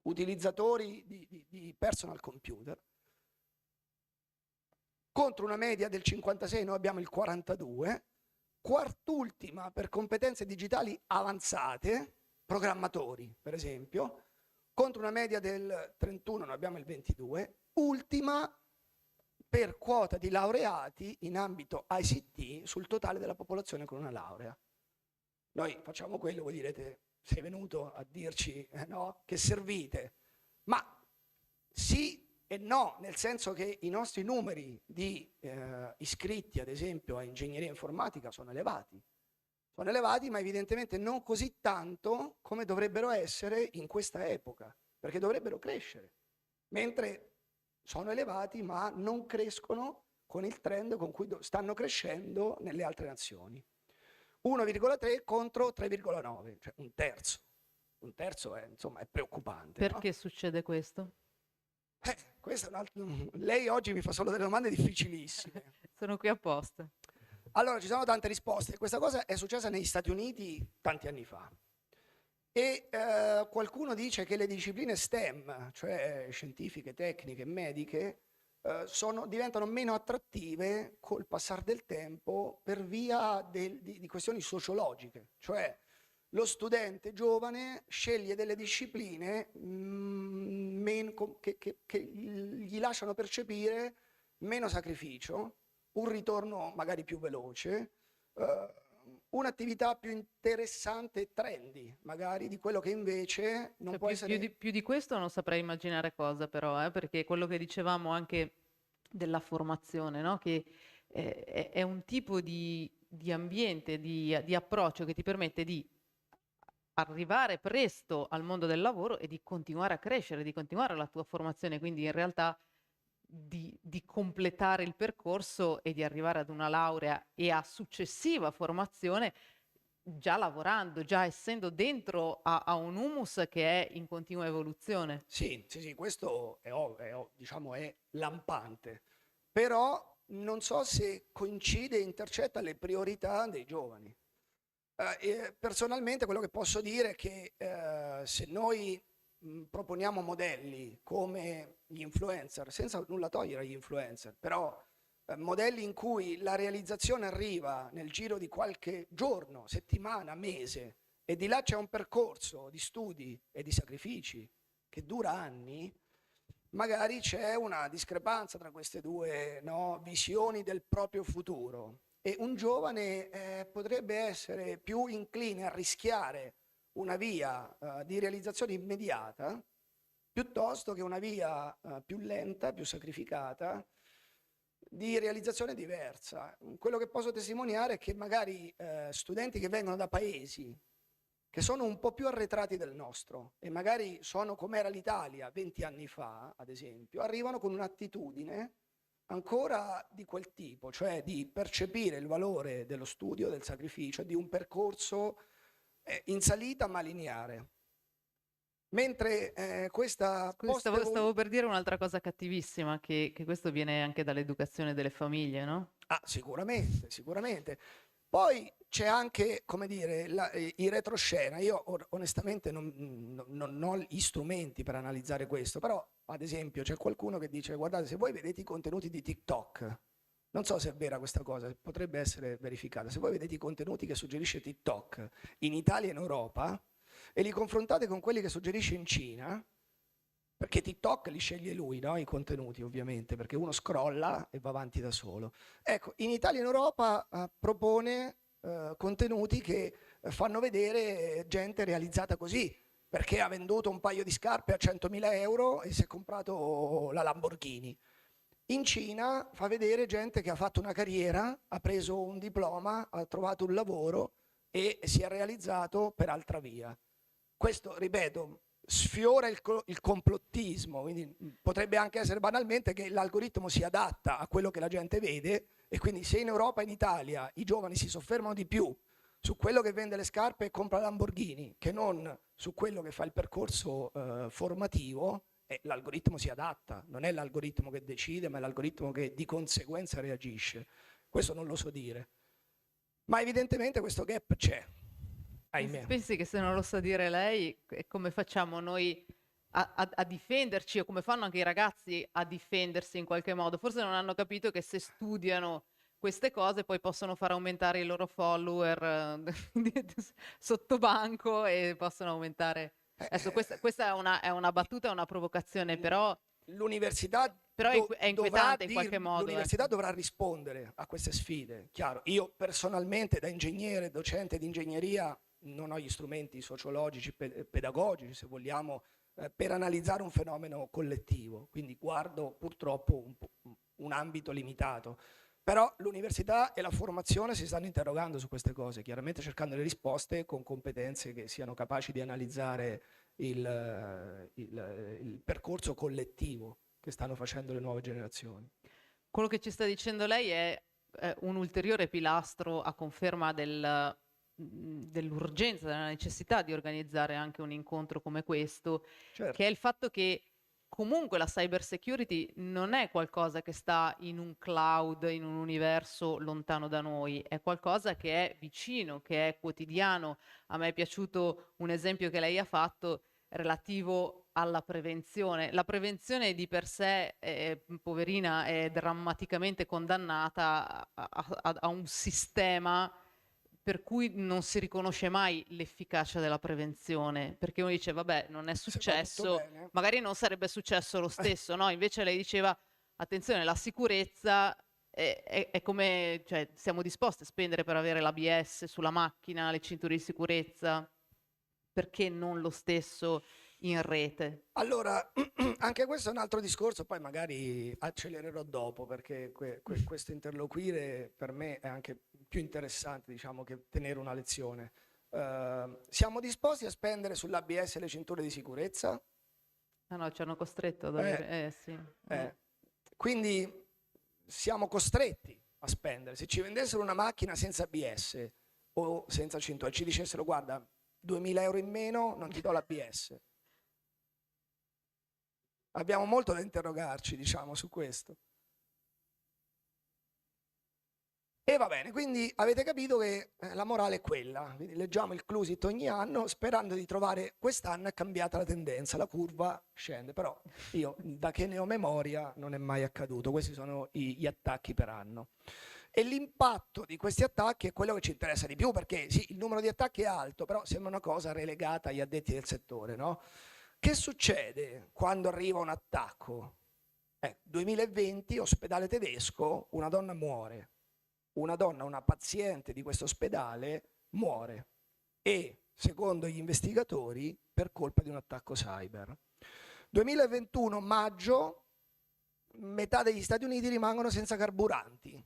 utilizzatori di personal computer, contro una media del 56 noi abbiamo il 42, quartultima per competenze digitali avanzate, programmatori per esempio, contro una media del 31 noi abbiamo il 22, ultima per quota di laureati in ambito ICT sul totale della popolazione con una laurea. Noi facciamo quello, voi direte sei venuto a dirci no, che servite, ma sì e no, nel senso che i nostri numeri di iscritti ad esempio a ingegneria informatica sono elevati, ma evidentemente non così tanto come dovrebbero essere in questa epoca, perché dovrebbero crescere, mentre sono elevati ma non crescono con il trend con cui stanno crescendo nelle altre nazioni. 1,3 contro 3,9, cioè un terzo. Un terzo è, insomma, è preoccupante. No? Perché succede questo? Questo è lei oggi mi fa solo delle domande difficilissime. Sono qui apposta. Allora, ci sono tante risposte. Questa cosa è successa negli Stati Uniti tanti anni fa. E qualcuno dice che le discipline STEM, cioè scientifiche, tecniche, mediche, diventano meno attrattive col passare del tempo per via di questioni sociologiche. Cioè lo studente giovane sceglie delle discipline che gli lasciano percepire meno sacrificio, un ritorno magari più veloce, un'attività più interessante e trendy, magari, di quello che invece non Cioè, può essere... più di questo non saprei immaginare cosa, però, perché quello che dicevamo anche della formazione, no? Che è un tipo di ambiente, di approccio che ti permette di arrivare presto al mondo del lavoro e di continuare a crescere, di continuare la tua formazione, quindi in realtà di completare il percorso e di arrivare ad una laurea e a successiva formazione già lavorando, già essendo dentro a un humus che è in continua evoluzione. Sì, questo diciamo, è lampante, però non so se coincide e intercetta le priorità dei giovani. Personalmente quello che posso dire è che se noi proponiamo modelli come gli influencer, senza nulla togliere agli influencer, però modelli in cui la realizzazione arriva nel giro di qualche giorno, settimana, mese, e di là c'è un percorso di studi e di sacrifici che dura anni, magari c'è una discrepanza tra queste due, no, visioni del proprio futuro. E un giovane potrebbe essere più incline a rischiare una via di realizzazione immediata piuttosto che una via più lenta, più sacrificata, di realizzazione diversa. Quello che posso testimoniare è che magari studenti che vengono da paesi che sono un po' più arretrati del nostro e magari sono come era l'Italia 20 anni fa, ad esempio, arrivano con un'attitudine ancora di quel tipo, cioè di percepire il valore dello studio, del sacrificio, di un percorso in salita ma lineare. Mentre questa... Stavo per dire un'altra cosa cattivissima, che questo viene anche dall'educazione delle famiglie, no? Ah, sicuramente. Poi c'è anche, come dire, il retroscena. Io onestamente non ho gli strumenti per analizzare questo, però ad esempio c'è qualcuno che dice: guardate, se voi vedete i contenuti di TikTok, non so se è vera questa cosa, potrebbe essere verificata, se voi vedete i contenuti che suggerisce TikTok in Italia e in Europa e li confrontate con quelli che suggerisce in Cina, perché TikTok li sceglie lui, no? I contenuti ovviamente, perché uno scrolla e va avanti da solo. Ecco, in Italia e in Europa propone contenuti che fanno vedere gente realizzata così, perché ha venduto un paio di scarpe a 100.000 euro e si è comprato la Lamborghini. In Cina fa vedere gente che ha fatto una carriera, ha preso un diploma, ha trovato un lavoro e si è realizzato per altra via. Questo, ripeto, sfiora il complottismo, quindi potrebbe anche essere banalmente che l'algoritmo si adatta a quello che la gente vede e quindi se in Europa e in Italia i giovani si soffermano di più su quello che vende le scarpe e compra Lamborghini che non su quello che fa il percorso formativo, l'algoritmo si adatta, non è l'algoritmo che decide ma è l'algoritmo che di conseguenza reagisce. Questo non lo so dire, ma evidentemente questo gap c'è. Pensi che se non lo sa dire lei, come facciamo noi a difenderci o come fanno anche i ragazzi a difendersi in qualche modo? Forse non hanno capito che se studiano queste cose poi possono far aumentare i loro follower sotto banco e possono aumentare... Adesso questa è una battuta, è una provocazione, però... L'università è inquietante in qualche modo. L'università dovrà rispondere a queste sfide, chiaro. Io personalmente da ingegnere, docente di ingegneria, non ho gli strumenti sociologici, pedagogici, se vogliamo, per analizzare un fenomeno collettivo, quindi guardo purtroppo un ambito limitato. Però l'università e la formazione si stanno interrogando su queste cose, chiaramente cercando le risposte con competenze che siano capaci di analizzare il percorso collettivo che stanno facendo le nuove generazioni. Quello che ci sta dicendo lei è un ulteriore pilastro a conferma dell'urgenza, della necessità di organizzare anche un incontro come questo, Certo. che è il fatto che comunque la cyber security non è qualcosa che sta in un cloud, in un universo lontano da noi, è qualcosa che è vicino, che è quotidiano. A me è piaciuto un esempio che lei ha fatto relativo alla prevenzione. La prevenzione di per sé, poverina, è drammaticamente condannata a un sistema per cui non si riconosce mai l'efficacia della prevenzione, perché uno dice, vabbè, non è Se va tutto successo, bene. magari non sarebbe successo lo stesso, no? Invece lei diceva, attenzione, la sicurezza è come, cioè, siamo disposti a spendere per avere l'ABS sulla macchina, le cinture di sicurezza, perché non lo stesso in rete? Allora, anche questo è un altro discorso, poi magari accelererò dopo, perché questo interloquire per me è anche più interessante, diciamo, che tenere una lezione. Siamo disposti a spendere sull'ABS le cinture di sicurezza? Ah no, ci hanno costretto ad avere, sì. Quindi siamo costretti a spendere. Se ci vendessero una macchina senza ABS o senza cintura, ci dicessero, guarda, 2.000 euro in meno, non ti do l'ABS. Abbiamo molto da interrogarci, diciamo, su questo. E va bene, quindi avete capito che la morale è quella. Quindi leggiamo il Clusit ogni anno sperando di trovare, quest'anno è cambiata la tendenza, la curva scende, però io da che ne ho memoria non è mai accaduto. Questi sono gli attacchi per anno. E l'impatto di questi attacchi è quello che ci interessa di più, perché sì, il numero di attacchi è alto, però sembra una cosa relegata agli addetti del settore, no? Che succede quando arriva un attacco? 2020, ospedale tedesco, una donna muore. Una donna, una paziente di questo ospedale, muore. E, secondo gli investigatori, per colpa di un attacco cyber. 2021, maggio, metà degli Stati Uniti rimangono senza carburanti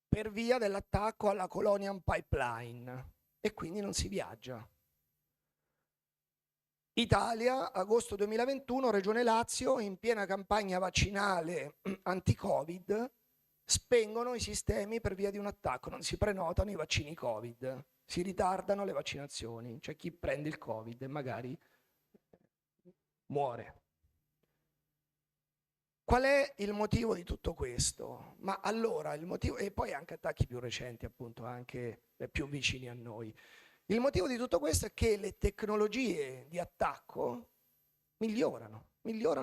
per via dell'attacco alla Colonial Pipeline e quindi non si viaggia. Italia, agosto 2021, Regione Lazio, in piena campagna vaccinale anti-Covid, spengono i sistemi per via di un attacco, non si prenotano i vaccini Covid, si ritardano le vaccinazioni, c'è chi prende il Covid e magari muore. Qual è il motivo di tutto questo? Ma allora il motivo, e poi anche attacchi più recenti, appunto, anche più vicini a noi. Il motivo di tutto questo è che le tecnologie di attacco migliorano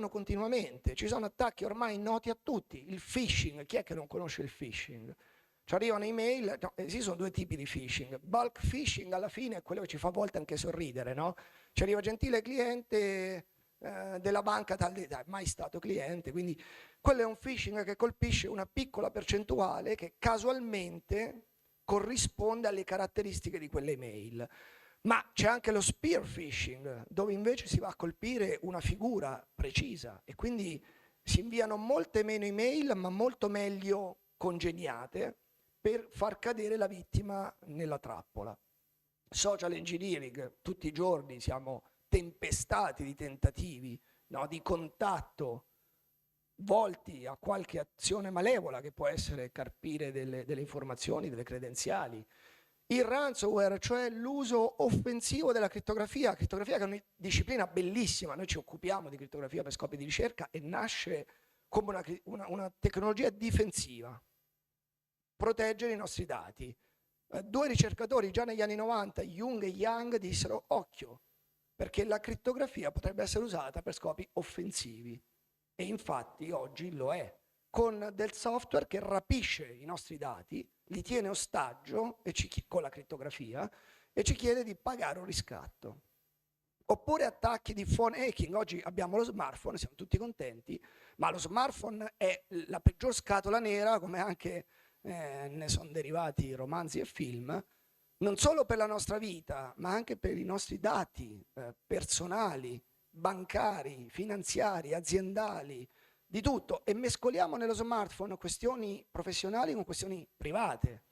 continuamente. Ci sono attacchi ormai noti a tutti. Il phishing, chi è che non conosce il phishing? Ci arrivano email, no, esistono due tipi di phishing. Bulk phishing alla fine è quello che ci fa a volte anche sorridere, no? Ci arriva gentile cliente della banca tal di tal, mai stato cliente, quindi quello è un phishing che colpisce una piccola percentuale che casualmente corrisponde alle caratteristiche di quelle email. Ma c'è anche lo spear phishing, dove invece si va a colpire una figura precisa e quindi si inviano molte meno email, ma molto meglio congegnate, per far cadere la vittima nella trappola. Social engineering, tutti i giorni siamo tempestati di tentativi, no, di contatto volti a qualche azione malevola che può essere carpire delle informazioni, delle credenziali. Il ransomware, cioè l'uso offensivo della crittografia che è una disciplina bellissima, noi ci occupiamo di crittografia per scopi di ricerca e nasce come una tecnologia difensiva, proteggere i nostri dati. Due ricercatori già negli anni 90, Jung e Yang, dissero occhio, perché la crittografia potrebbe essere usata per scopi offensivi. E infatti oggi lo è, con del software che rapisce i nostri dati, li tiene ostaggio con la crittografia e ci chiede di pagare un riscatto. Oppure attacchi di phone hacking. Oggi abbiamo lo smartphone, siamo tutti contenti, ma lo smartphone è la peggior scatola nera, come anche ne sono derivati romanzi e film, non solo per la nostra vita, ma anche per i nostri dati personali, bancari, finanziari, aziendali, di tutto. E mescoliamo nello smartphone questioni professionali con questioni private.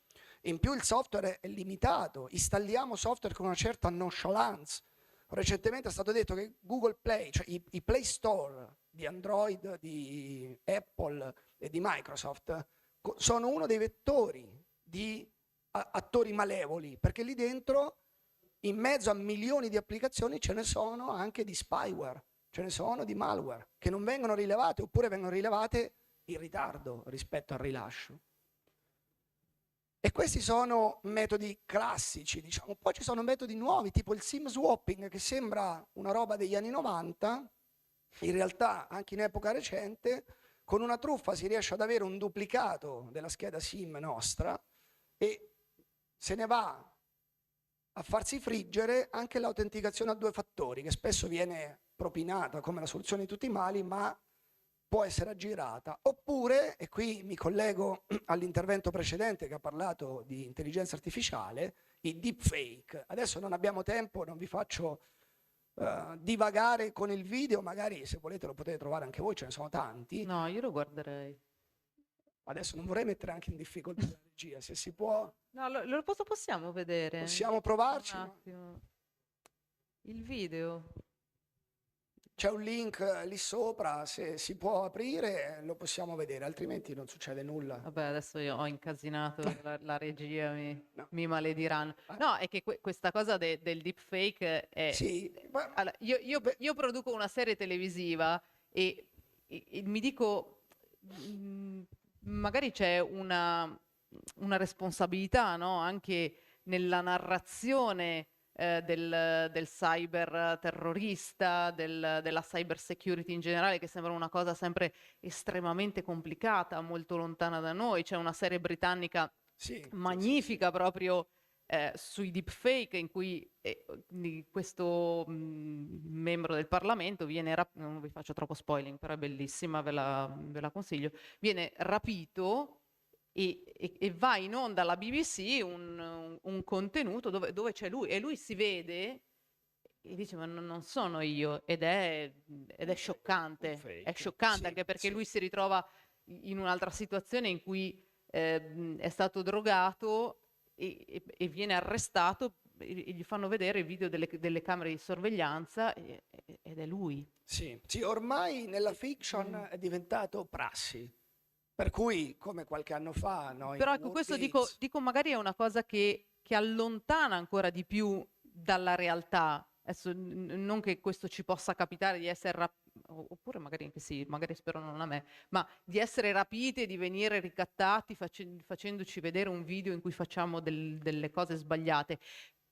In più il software è limitato, installiamo software con una certa nonchalance. Recentemente è stato detto che Google Play, cioè i Play Store di Android, di Apple e di Microsoft, sono uno dei vettori di attori malevoli, perché lì dentro, in mezzo a milioni di applicazioni, ce ne sono anche di spyware, ce ne sono di malware, che non vengono rilevate oppure vengono rilevate in ritardo rispetto al rilascio. E questi sono metodi classici, diciamo. Poi ci sono metodi nuovi, tipo il SIM swapping, che sembra una roba degli anni 90, in realtà anche in epoca recente, con una truffa si riesce ad avere un duplicato della scheda SIM nostra e se ne va a farsi friggere anche l'autenticazione a 2 fattori, che spesso viene propinata come la soluzione di tutti i mali, ma può essere aggirata. Oppure, e qui mi collego all'intervento precedente che ha parlato di intelligenza artificiale, i deepfake. Adesso non abbiamo tempo, non vi faccio divagare con il video, magari se volete lo potete trovare anche voi, ce ne sono tanti. No, io lo guarderei. Adesso non vorrei mettere anche in difficoltà la regia, se si può, No, possiamo vedere? possiamo provarci. Un attimo. Il video. C'è un link lì sopra, se si può aprire lo possiamo vedere, altrimenti non succede nulla. Vabbè, adesso io ho incasinato la regia, No. mi malediranno. No, è che questa cosa del deepfake è... Sì, ma- Allora, io produco una serie televisiva e mi dico, magari c'è una responsabilità, no? Anche nella narrazione del cyber terrorista, della cyber security in generale, che sembra una cosa sempre estremamente complicata, molto lontana da noi. C'è una serie britannica sì, magnifica proprio sui deepfake in cui questo membro del Parlamento viene non vi faccio troppo spoiling, però è bellissima, ve la consiglio, viene rapito e va in onda alla BBC un contenuto dove c'è lui e lui si vede e dice ma non sono io ed è scioccante, un fake. è scioccante Sì, anche perché sì. lui si ritrova in un'altra situazione in cui è stato drogato e viene arrestato e gli fanno vedere i video delle camere di sorveglianza ed è lui. Sì, sì, ormai nella fiction è diventato prassi, per cui come qualche anno fa, no, Però in ecco, All questo Bits- dico magari è una cosa che allontana ancora di più dalla realtà. Adesso non che questo ci possa capitare di essere oppure magari anche sì, magari spero non a me, ma di essere rapiti e di venire ricattati facendoci vedere un video in cui facciamo delle cose sbagliate.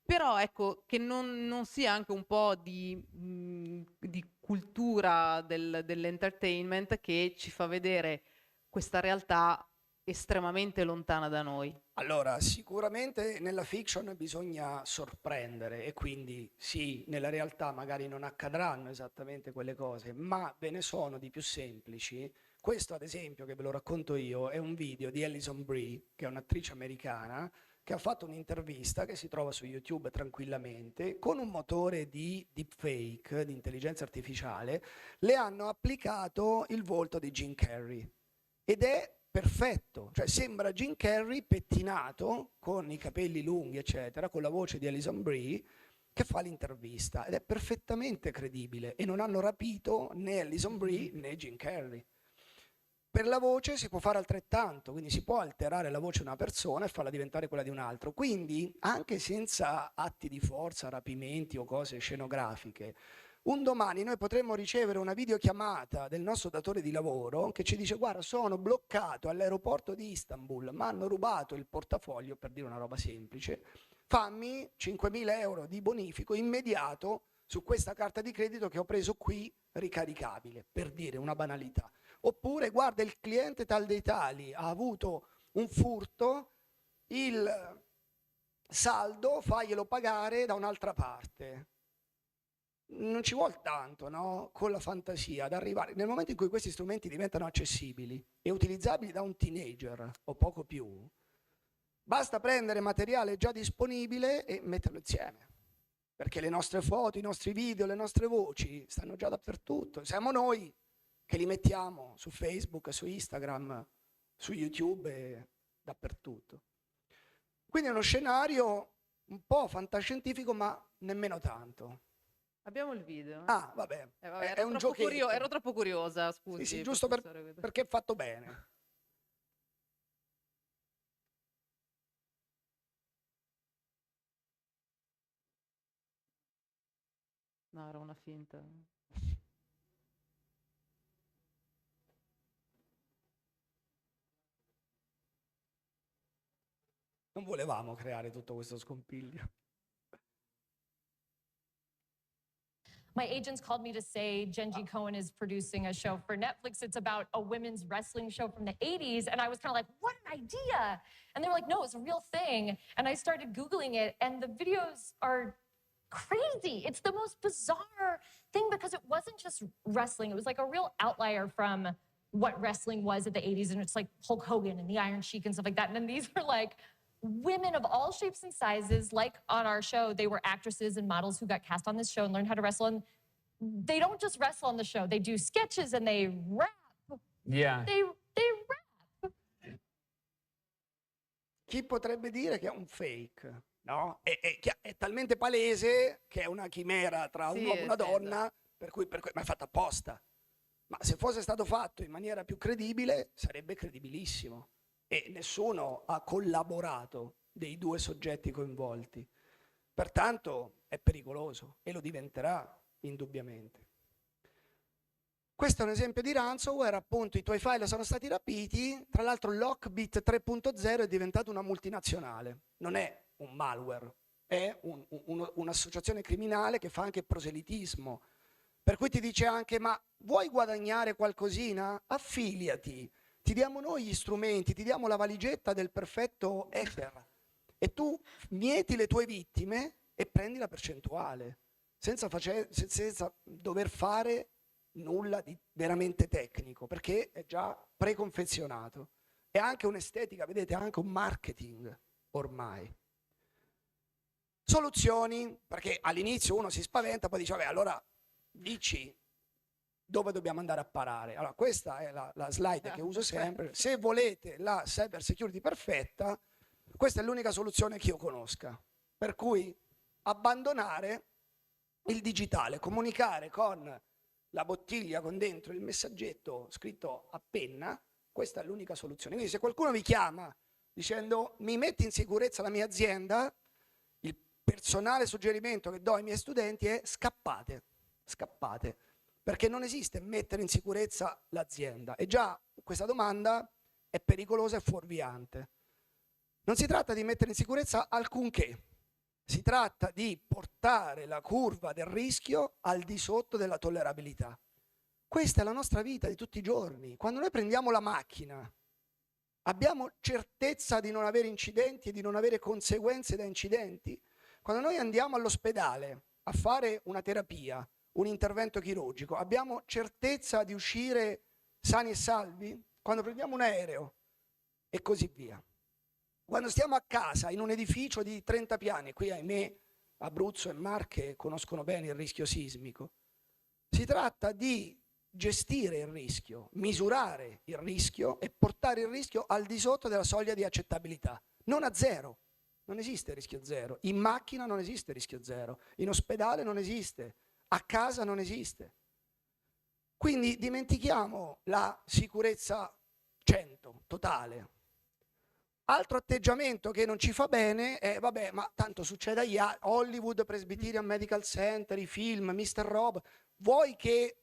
Però ecco che non sia anche un po' di cultura dell'entertainment che ci fa vedere questa realtà estremamente lontana da noi. Allora, sicuramente nella fiction bisogna sorprendere e quindi sì, nella realtà magari non accadranno esattamente quelle cose, ma ve ne sono di più semplici. Questo, ad esempio, che ve lo racconto io, è un video di Alison Brie, che è un'attrice americana, che ha fatto un'intervista che si trova su YouTube tranquillamente, con un motore di deepfake, di intelligenza artificiale, le hanno applicato il volto di Jim Carrey. Ed è perfetto, cioè sembra Jim Carrey pettinato, con i capelli lunghi, eccetera, con la voce di Alison Brie, che fa l'intervista. Ed è perfettamente credibile e non hanno rapito né Alison Brie né Jim Carrey. Per la voce si può fare altrettanto, quindi si può alterare la voce di una persona e farla diventare quella di un altro. Quindi, anche senza atti di forza, rapimenti o cose scenografiche, un domani noi potremmo ricevere una videochiamata del nostro datore di lavoro che ci dice: guarda, sono bloccato all'aeroporto di Istanbul, mi hanno rubato il portafoglio, per dire una roba semplice, fammi 5.000 euro di bonifico immediato su questa carta di credito che ho preso qui ricaricabile, per dire una banalità. Oppure, guarda, il cliente tal dei tali ha avuto un furto, il saldo faglielo pagare da un'altra parte. Non ci vuole tanto, no? Con la fantasia ad arrivare. Nel momento in cui questi strumenti diventano accessibili e utilizzabili da un teenager o poco più, basta prendere materiale già disponibile e metterlo insieme. Perché le nostre foto, i nostri video, le nostre voci stanno già dappertutto. Siamo noi che li mettiamo su Facebook, su Instagram, su YouTube e dappertutto. Quindi è uno scenario un po' fantascientifico, ma nemmeno tanto. Abbiamo il video. Ah, vabbè, Vabbè, è un giochetto. ero troppo curiosa, scusi. Sì, giusto professore. perché è fatto bene. No, era una finta. Non volevamo creare tutto questo scompiglio. My agents called me to say Genji Cohen is producing a show for Netflix. It's about a women's wrestling show from the 80s. And I was kind of like, what an idea. And they were like, no, it's a real thing. And I started Googling it, and the videos are crazy. It's the most bizarre thing because it wasn't just wrestling. It was like a real outlier from what wrestling was at the 80s. And it's like Hulk Hogan and the Iron Sheik and stuff like that. And then these are like women of all shapes and sizes, like on our show. They were actresses and models who got cast on this show and learned how to wrestle. And they don't just wrestle on the show. They do sketches and they rap. Yeah. They rap. Chi potrebbe dire che è un fake? No? È talmente palese che è una chimera tra un Sì, uomo e una sì, donna, ma è fatto apposta. Ma se fosse stato fatto in maniera più credibile, sarebbe credibilissimo. E nessuno ha collaborato dei due soggetti coinvolti. Pertanto è pericoloso e lo diventerà indubbiamente. Questo è un esempio di ransomware, appunto i tuoi file sono stati rapiti, tra l'altro Lockbit 3.0 è diventato una multinazionale, non è un malware, è un'associazione criminale che fa anche proselitismo, per cui ti dice anche ma vuoi guadagnare qualcosina? Affiliati. Ti diamo noi gli strumenti, ti diamo la valigetta del perfetto hacker e tu mieti le tue vittime e prendi la percentuale, senza dover fare nulla di veramente tecnico, perché è già preconfezionato. È anche un'estetica, vedete, anche un marketing ormai. Soluzioni, perché all'inizio uno si spaventa, poi dice, vabbè, allora dici dove dobbiamo andare a parare. Allora, questa è la slide che uso sempre. Se volete la cyber security perfetta, questa è l'unica soluzione che io conosca. Per cui abbandonare il digitale, comunicare con la bottiglia con dentro il messaggetto scritto a penna, questa è l'unica soluzione. Quindi se qualcuno vi chiama dicendo mi metti in sicurezza la mia azienda, il personale suggerimento che do ai miei studenti è scappate, scappate. Perché non esiste mettere in sicurezza l'azienda e già questa domanda è pericolosa e fuorviante. Non si tratta di mettere in sicurezza alcunché, si tratta di portare la curva del rischio al di sotto della tollerabilità. Questa è la nostra vita di tutti i giorni. Quando noi prendiamo la macchina, abbiamo certezza di non avere incidenti e di non avere conseguenze da incidenti. Quando noi andiamo all'ospedale a fare una terapia, un intervento chirurgico, abbiamo certezza di uscire sani e salvi? Quando prendiamo un aereo e così via. Quando stiamo a casa in un edificio di 30 piani, qui ahimè Abruzzo e Marche conoscono bene il rischio sismico, si tratta di gestire il rischio, misurare il rischio e portare il rischio al di sotto della soglia di accettabilità, non a zero. Non esiste rischio zero. In macchina non esiste rischio zero. In ospedale non esiste. A casa non esiste. Quindi dimentichiamo la sicurezza 100, totale. Altro atteggiamento che non ci fa bene è, vabbè, ma tanto succede a Hollywood, Presbyterian Medical Center, i film, Mr. Rob, vuoi che,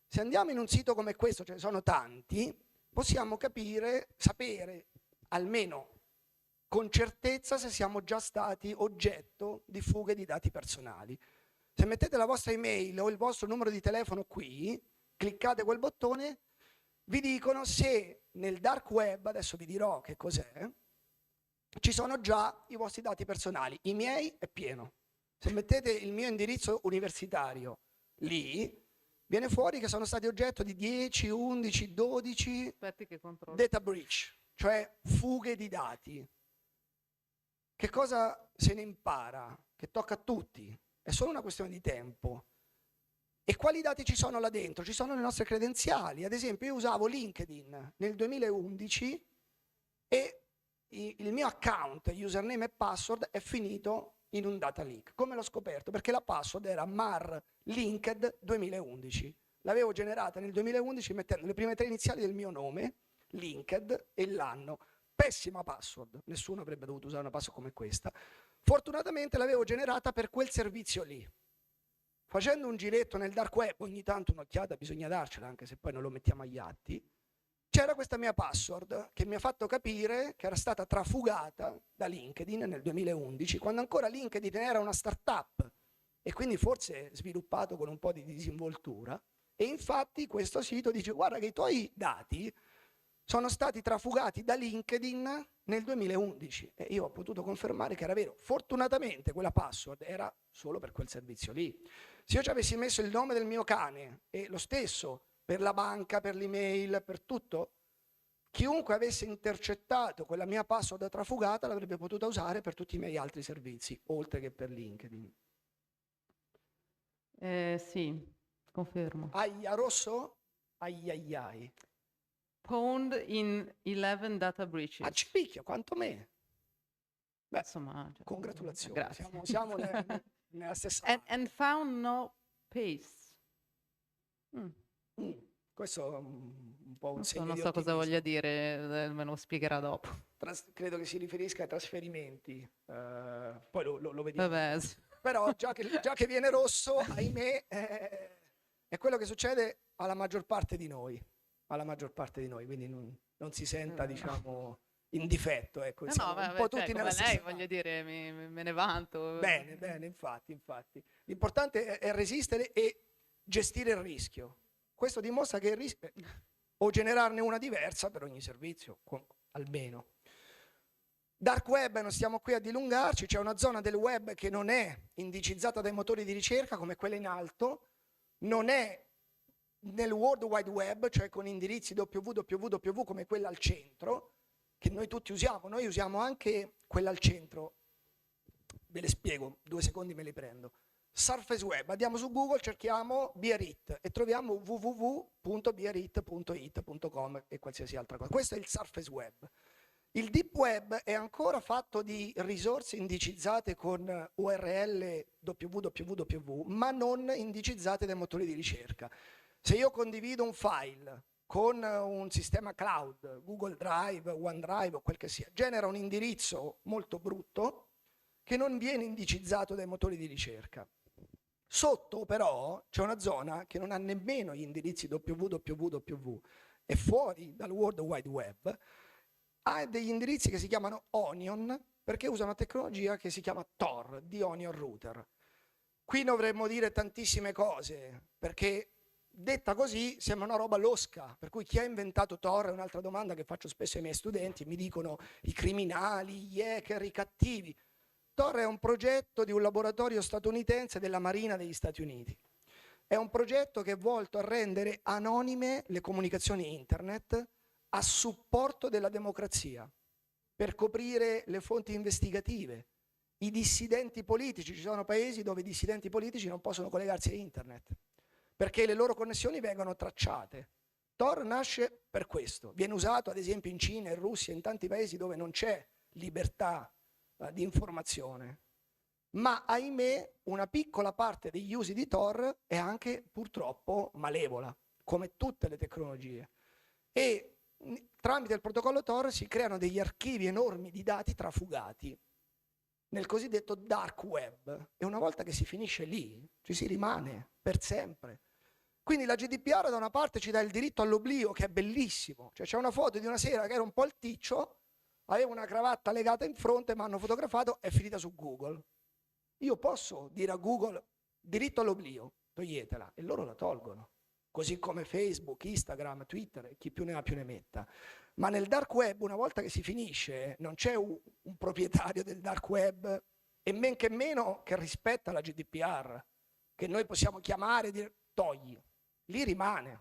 se andiamo in un sito come questo, ce ne sono tanti, possiamo capire, sapere, almeno con certezza se siamo già stati oggetto di fughe di dati personali. Se mettete la vostra email o il vostro numero di telefono qui, cliccate quel bottone, vi dicono se nel dark web, adesso vi dirò che cos'è, ci sono già i vostri dati personali. I miei è pieno. Se mettete il mio indirizzo universitario lì, viene fuori che sono stati oggetto di 10, 11, 12 Aspetti che controllo. data breach, cioè fughe di dati. Che cosa se ne impara? Che tocca a tutti. È solo una questione di tempo. E quali dati ci sono là dentro? Ci sono le nostre credenziali. Ad esempio, io usavo LinkedIn nel 2011 e il mio account, username e password è finito in un data leak. Come l'ho scoperto? Perché la password era marlinked 2011. L'avevo generata nel 2011 mettendo le prime 3 iniziali del mio nome, linked, e l'anno. Pessima password. Nessuno avrebbe dovuto usare una password come questa. Fortunatamente l'avevo generata per quel servizio lì. Facendo un giretto nel dark web, ogni tanto un'occhiata bisogna darcela, anche se poi non lo mettiamo agli atti, c'era questa mia password che mi ha fatto capire che era stata trafugata da LinkedIn nel 2011, quando ancora LinkedIn era una startup e quindi forse sviluppato con un po' di disinvoltura. E infatti questo sito dice: guarda che i tuoi dati sono stati trafugati da LinkedIn nel 2011, e io ho potuto confermare che era vero. Fortunatamente quella password era solo per quel servizio lì. Se io ci avessi messo il nome del mio cane e lo stesso per la banca, per l'email, per tutto, chiunque avesse intercettato quella mia password trafugata l'avrebbe potuta usare per tutti i miei altri servizi, oltre che per LinkedIn. Sì, confermo. Aia rosso? Ai ai ai. Pwned in 11 data breaches. A cipicchio, quanto me. Beh, Insomma, cioè, congratulazioni, grazie. siamo nella stessa... And found no pace. Questo è un po' un Non so, segno non di so cosa ottimismo. voglia dire, me lo spiegherà dopo. Credo che si riferisca ai trasferimenti, poi lo vediamo. Vabbè, Però già che viene rosso, ahimè, è quello che succede alla maggior parte di noi, quindi non si senta, diciamo, in difetto, ecco, no, siamo un vabbè, po' cioè, tutti come nella lei, stessa voglio barca. dire, me ne vanto. Bene, infatti. L'importante è resistere e gestire il rischio. Questo dimostra che il rischio, o generarne una diversa per ogni servizio, almeno. Dark web, non stiamo qui a dilungarci, c'è una zona del web che non è indicizzata dai motori di ricerca come quella in alto, non è nel World Wide Web, cioè con indirizzi www come quella al centro, che noi tutti usiamo. Noi usiamo anche quella al centro. Ve le spiego, 2 secondi me li prendo. Surface Web, andiamo su Google, cerchiamo Biarritz e troviamo www.biarritz.it.com e qualsiasi altra cosa. Questo è il Surface Web. Il Deep Web è ancora fatto di risorse indicizzate con URL www, ma non indicizzate dai motori di ricerca. Se io condivido un file con un sistema cloud, Google Drive, OneDrive o quel che sia, genera un indirizzo molto brutto che non viene indicizzato dai motori di ricerca. Sotto però c'è una zona che non ha nemmeno gli indirizzi www, è fuori dal World Wide Web, ha degli indirizzi che si chiamano Onion perché usa una tecnologia che si chiama Tor, di Onion Router. Qui dovremmo dire tantissime cose, perché detta così sembra una roba losca, per cui chi ha inventato Tor è un'altra domanda che faccio spesso ai miei studenti, mi dicono i criminali, gli hacker, i cattivi. Tor è un progetto di un laboratorio statunitense della Marina degli Stati Uniti. È un progetto che è volto a rendere anonime le comunicazioni internet a supporto della democrazia, per coprire le fonti investigative, i dissidenti politici. Ci sono paesi dove i dissidenti politici non possono collegarsi a internet, perché le loro connessioni vengono tracciate. Tor nasce per questo, viene usato ad esempio in Cina, in Russia, in tanti paesi dove non c'è libertà di informazione. Ma ahimè una piccola parte degli usi di Tor è anche purtroppo malevola, come tutte le tecnologie. E tramite il protocollo Tor si creano degli archivi enormi di dati trafugati nel cosiddetto dark web, e una volta che si finisce lì ci si rimane per sempre. Quindi la GDPR da una parte ci dà il diritto all'oblio, che è bellissimo, cioè c'è una foto di una sera che era un po' il ticcio, aveva una cravatta legata in fronte, mi hanno fotografato, è finita su Google. Io posso dire a Google diritto all'oblio, toglietela, e loro la tolgono. Così come Facebook, Instagram, Twitter, chi più ne ha più ne metta. Ma nel dark web, una volta che si finisce, non c'è un proprietario del dark web, e men che meno che rispetta la GDPR, che noi possiamo chiamare e dire togli, lì rimane.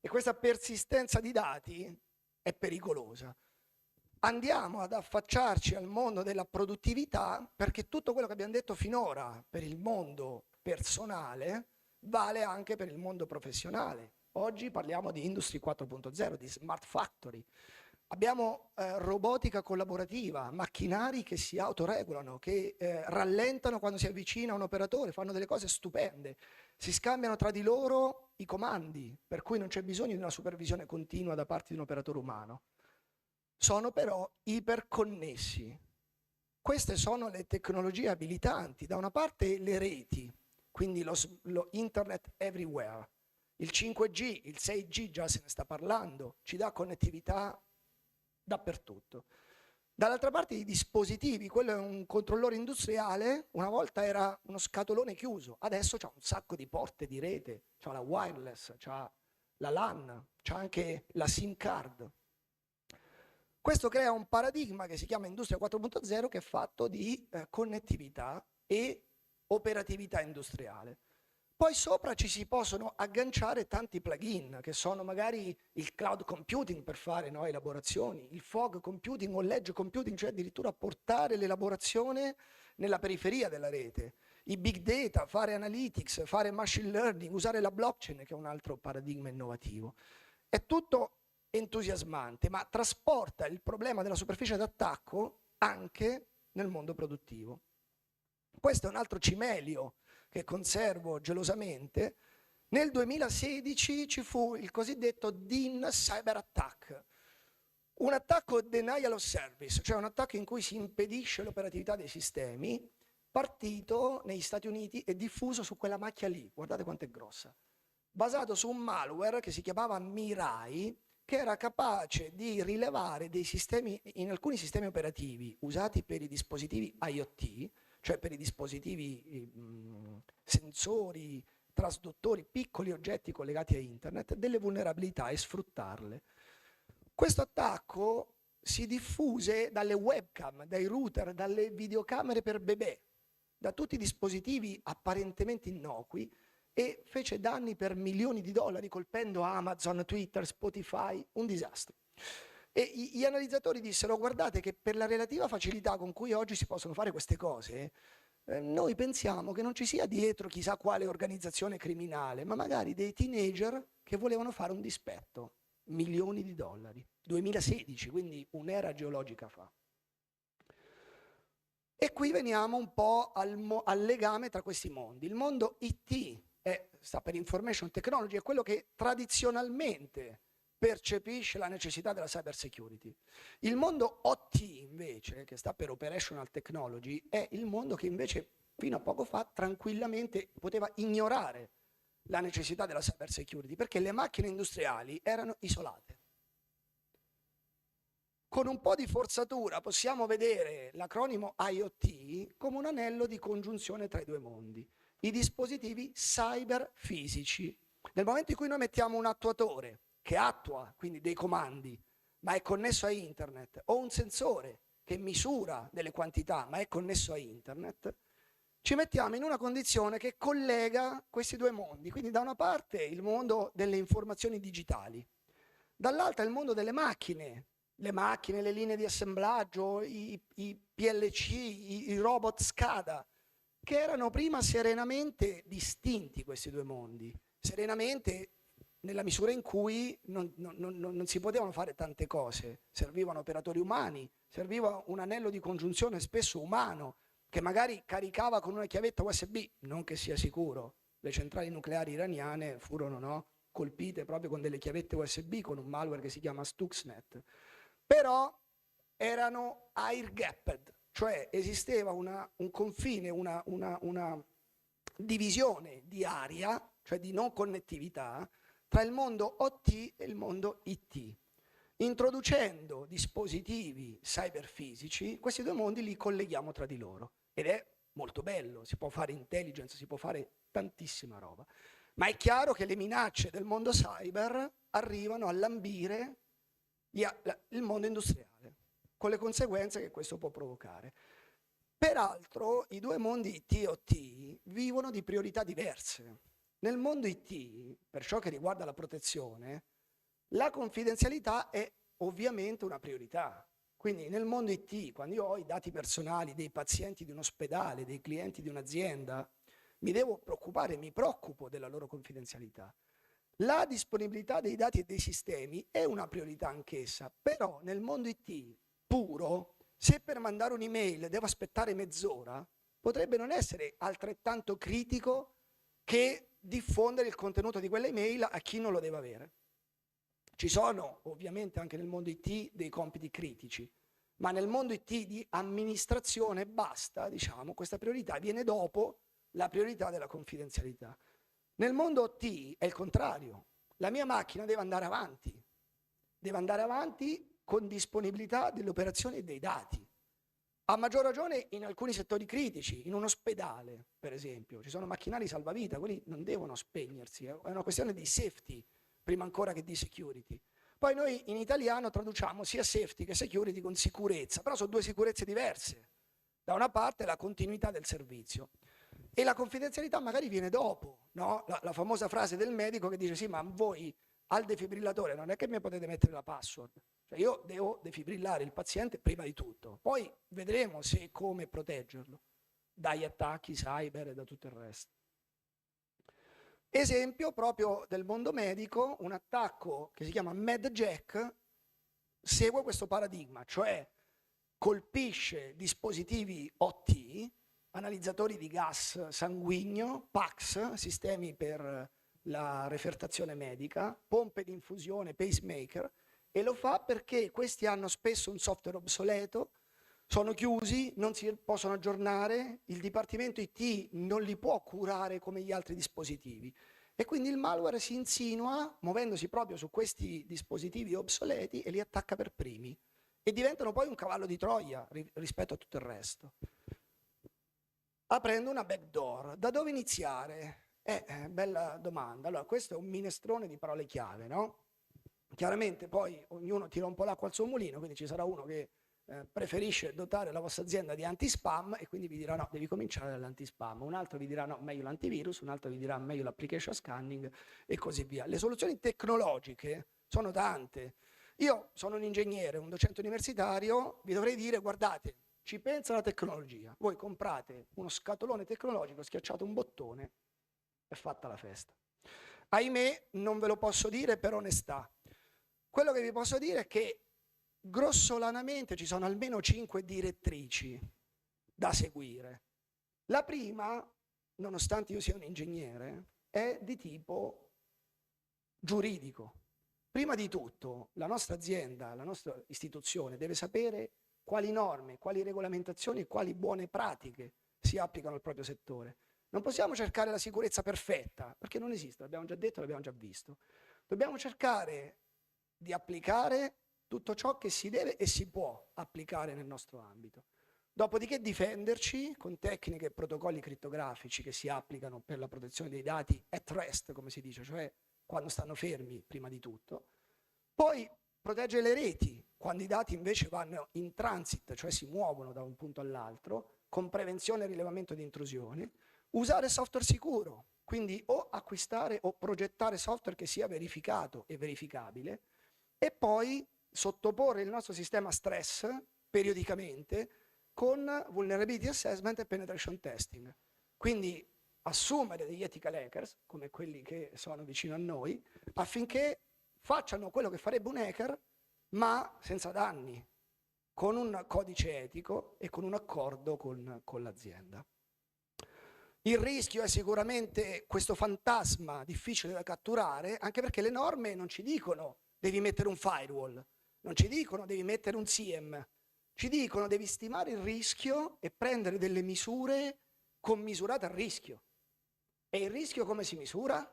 E questa persistenza di dati è pericolosa. Andiamo ad affacciarci al mondo della produttività, perché tutto quello che abbiamo detto finora per il mondo personale vale anche per il mondo professionale. Oggi parliamo di Industry 4.0, di Smart Factory. Abbiamo robotica collaborativa, macchinari che si autoregolano, che rallentano quando si avvicina un operatore, fanno delle cose stupende, si scambiano tra di loro i comandi, per cui non c'è bisogno di una supervisione continua da parte di un operatore umano. Sono però iperconnessi. Queste sono le tecnologie abilitanti. Da una parte le reti, quindi lo internet everywhere. Il 5G, il 6G già se ne sta parlando, ci dà connettività dappertutto. Dall'altra parte i dispositivi, quello è un controllore industriale, una volta era uno scatolone chiuso, adesso c'ha un sacco di porte di rete, c'ha la wireless, c'ha la LAN, c'ha anche la SIM card. Questo crea un paradigma che si chiama Industria 4.0 che è fatto di connettività e operatività industriale. Poi sopra ci si possono agganciare tanti plugin, che sono magari il cloud computing per fare elaborazioni, il fog computing o l'edge computing, cioè addirittura portare l'elaborazione nella periferia della rete, i big data, fare analytics, fare machine learning, usare la blockchain, che è un altro paradigma innovativo. È tutto entusiasmante, ma trasporta il problema della superficie d'attacco anche nel mondo produttivo. Questo è un altro cimelio che conservo gelosamente. Nel 2016 ci fu il cosiddetto DIN Cyber Attack, un attacco denial of service, cioè un attacco in cui si impedisce l'operatività dei sistemi, partito negli Stati Uniti e diffuso su quella macchia lì, guardate quanto è grossa, basato su un malware che si chiamava Mirai, che era capace di rilevare dei sistemi, in alcuni sistemi operativi usati per i dispositivi IoT, cioè per i dispositivi sensori, trasduttori, piccoli oggetti collegati a internet, delle vulnerabilità e sfruttarle. Questo attacco si diffuse dalle webcam, dai router, dalle videocamere per bebè, da tutti i dispositivi apparentemente innocui e fece danni per milioni di dollari colpendo Amazon, Twitter, Spotify, un disastro. E gli analizzatori dissero: guardate che per la relativa facilità con cui oggi si possono fare queste cose, noi pensiamo che non ci sia dietro chissà quale organizzazione criminale, ma magari dei teenager che volevano fare un dispetto. Milioni di dollari. 2016, quindi un'era geologica fa. E qui veniamo un po' al legame tra questi mondi. Il mondo IT, sta per Information Technology, è quello che tradizionalmente percepisce la necessità della cyber security. Il mondo OT invece, che sta per Operational Technology, è il mondo che invece fino a poco fa tranquillamente poteva ignorare la necessità della cyber security, perché le macchine industriali erano isolate. Con un po' di forzatura possiamo vedere l'acronimo IoT come un anello di congiunzione tra i due mondi. I dispositivi cyber fisici. Nel momento in cui noi mettiamo un attuatore che attua quindi dei comandi, ma è connesso a internet, o un sensore che misura delle quantità, ma è connesso a internet, ci mettiamo in una condizione che collega questi due mondi. Quindi da una parte il mondo delle informazioni digitali, dall'altra il mondo delle macchine, le linee di assemblaggio, i PLC, i robot SCADA, che erano prima serenamente distinti questi due mondi, serenamente nella misura in cui non si potevano fare tante cose, servivano operatori umani, serviva un anello di congiunzione spesso umano, che magari caricava con una chiavetta USB, non che sia sicuro, le centrali nucleari iraniane furono colpite proprio con delle chiavette USB, con un malware che si chiama Stuxnet, però erano air gapped, cioè esisteva un confine, una divisione di area, cioè di non connettività, tra il mondo OT e il mondo IT. Introducendo dispositivi cyberfisici, questi due mondi li colleghiamo tra di loro. Ed è molto bello, si può fare intelligence, si può fare tantissima roba. Ma è chiaro che le minacce del mondo cyber arrivano a lambire il mondo industriale, con le conseguenze che questo può provocare. Peraltro i due mondi IT e OT vivono di priorità diverse. Nel mondo IT, per ciò che riguarda la protezione, la confidenzialità è ovviamente una priorità. Quindi nel mondo IT, quando io ho i dati personali dei pazienti di un ospedale, dei clienti di un'azienda, mi devo preoccupare, mi preoccupo della loro confidenzialità. La disponibilità dei dati e dei sistemi è una priorità anch'essa, però nel mondo IT puro, se per mandare un'email devo aspettare mezz'ora, potrebbe non essere altrettanto critico che diffondere il contenuto di quell'email a chi non lo deve avere. Ci sono ovviamente anche nel mondo IT dei compiti critici, ma nel mondo IT di amministrazione basta, diciamo, questa priorità viene dopo la priorità della confidenzialità. Nel mondo OT è il contrario, la mia macchina deve andare avanti con disponibilità delle operazioni e dei dati. A maggior ragione in alcuni settori critici, in un ospedale per esempio, ci sono macchinari salvavita, quelli non devono spegnersi, è una questione di safety prima ancora che di security. Poi noi in italiano traduciamo sia safety che security con sicurezza, però sono due sicurezze diverse. Da una parte la continuità del servizio e la confidenzialità magari viene dopo, no? La famosa frase del medico che dice sì, ma voi al defibrillatore non è che mi potete mettere la password, cioè io devo defibrillare il paziente prima di tutto, poi vedremo se e come proteggerlo dagli attacchi cyber e da tutto il resto. Esempio proprio del mondo medico, un attacco che si chiama MedJack segue questo paradigma, cioè colpisce dispositivi OT, analizzatori di gas sanguigno, PACS, sistemi per la refertazione medica, pompe di infusione, pacemaker, e lo fa perché questi hanno spesso un software obsoleto, sono chiusi, non si possono aggiornare, il dipartimento IT non li può curare come gli altri dispositivi e quindi il malware si insinua muovendosi proprio su questi dispositivi obsoleti e li attacca per primi e diventano poi un cavallo di Troia rispetto a tutto il resto. Aprendo una backdoor, da dove iniziare? Bella domanda. Allora, questo è un minestrone di parole chiave, no? Chiaramente poi ognuno tira un po' l'acqua al suo mulino, quindi ci sarà uno che preferisce dotare la vostra azienda di anti-spam e quindi vi dirà no, devi cominciare dall'anti-spam, un altro vi dirà no, meglio l'antivirus, un altro vi dirà meglio l'application scanning e così via. Le soluzioni tecnologiche sono tante. Io sono un ingegnere, un docente universitario, vi dovrei dire guardate, ci pensa la tecnologia, voi comprate uno scatolone tecnologico, schiacciate un bottone, è fatta la festa. Ahimè, non ve lo posso dire per onestà. Quello che vi posso dire è che grossolanamente ci sono almeno 5 direttrici da seguire. La prima, nonostante io sia un ingegnere, è di tipo giuridico. Prima di tutto, la nostra azienda, la nostra istituzione deve sapere quali norme, quali regolamentazioni e quali buone pratiche si applicano al proprio settore. Non possiamo cercare la sicurezza perfetta, perché non esiste, l'abbiamo già detto, l'abbiamo già visto. Dobbiamo cercare di applicare tutto ciò che si deve e si può applicare nel nostro ambito. Dopodiché difenderci con tecniche e protocolli crittografici che si applicano per la protezione dei dati at rest, come si dice, cioè quando stanno fermi prima di tutto. Poi proteggere le reti, quando i dati invece vanno in transit, cioè si muovono da un punto all'altro, con prevenzione e rilevamento di intrusioni. Usare software sicuro, quindi o acquistare o progettare software che sia verificato e verificabile e poi sottoporre il nostro sistema a stress periodicamente con vulnerability assessment e penetration testing. Quindi assumere degli ethical hackers, come quelli che sono vicino a noi, affinché facciano quello che farebbe un hacker, ma senza danni, con un codice etico e con un accordo con l'azienda. Il rischio è sicuramente questo fantasma difficile da catturare, anche perché le norme non ci dicono devi mettere un firewall, non ci dicono devi mettere un SIEM, ci dicono devi stimare il rischio e prendere delle misure commisurate al rischio. E il rischio come si misura?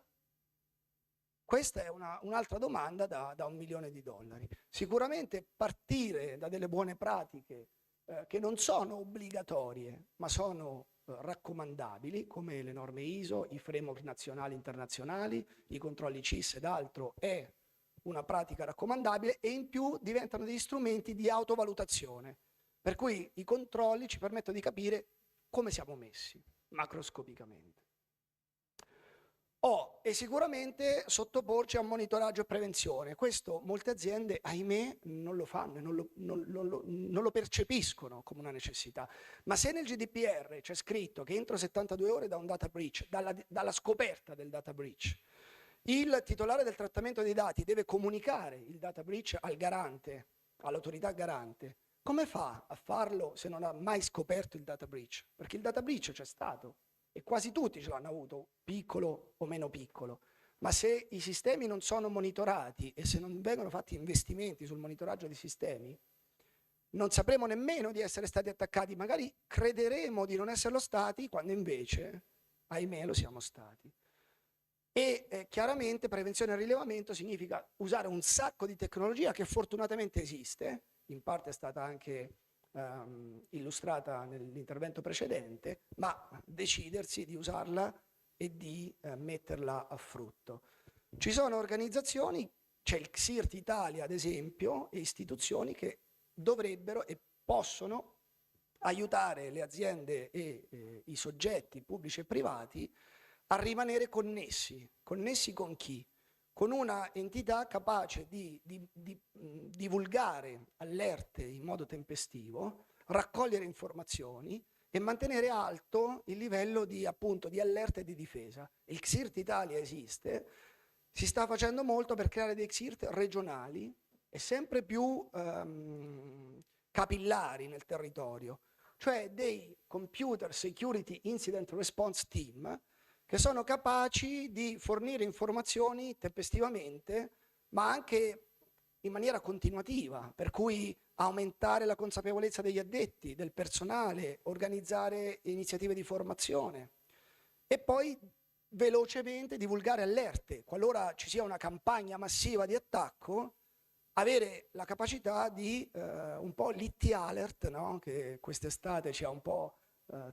Questa è un'altra domanda da $1 milione. Sicuramente partire da delle buone pratiche che non sono obbligatorie, ma sono raccomandabili, come le norme ISO, i framework nazionali e internazionali, i controlli CIS ed altro, è una pratica raccomandabile e in più diventano degli strumenti di autovalutazione, per cui i controlli ci permettono di capire come siamo messi macroscopicamente. E sicuramente sottoporci a monitoraggio e prevenzione. Questo molte aziende, ahimè, non lo fanno, non lo percepiscono come una necessità. Ma se nel GDPR c'è scritto che entro 72 ore da un data breach, dalla scoperta del data breach, il titolare del trattamento dei dati deve comunicare il data breach al garante, all'autorità garante, come fa a farlo se non ha mai scoperto il data breach? Perché il data breach c'è stato. E quasi tutti ce l'hanno avuto, piccolo o meno piccolo. Ma se i sistemi non sono monitorati e se non vengono fatti investimenti sul monitoraggio dei sistemi, non sapremo nemmeno di essere stati attaccati, magari crederemo di non esserlo stati quando invece, ahimè, lo siamo stati. E chiaramente prevenzione e rilevamento significa usare un sacco di tecnologia che fortunatamente esiste, in parte è stata anche illustrata nell'intervento precedente, ma decidersi di usarla e di metterla a frutto. Ci sono organizzazioni, c'è il XIRT Italia ad esempio, e istituzioni che dovrebbero e possono aiutare le aziende e i soggetti pubblici e privati a rimanere connessi. Connessi con chi? Con una entità capace di divulgare allerte in modo tempestivo, raccogliere informazioni e mantenere alto il livello di, appunto, di allerta e di difesa. Il XIRT Italia esiste, si sta facendo molto per creare dei XIRT regionali e sempre più capillari nel territorio, cioè dei Computer Security Incident Response Team che sono capaci di fornire informazioni tempestivamente, ma anche in maniera continuativa, per cui aumentare la consapevolezza degli addetti, del personale, organizzare iniziative di formazione e poi velocemente divulgare allerte. Qualora ci sia una campagna massiva di attacco, avere la capacità di un po' l'IT alert, no? Che quest'estate ci ha un po'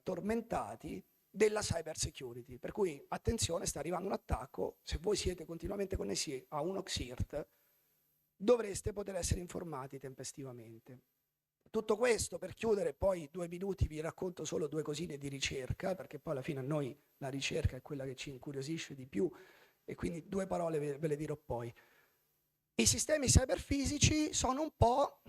tormentati, della cyber security. Per cui attenzione, sta arrivando un attacco, se voi siete continuamente connessi a uno XIRT, dovreste poter essere informati tempestivamente. Tutto questo, per chiudere, poi 2 minuti vi racconto solo 2 cosine di ricerca, perché poi alla fine a noi la ricerca è quella che ci incuriosisce di più, e quindi 2 parole ve le dirò poi. I sistemi cyberfisici sono un po'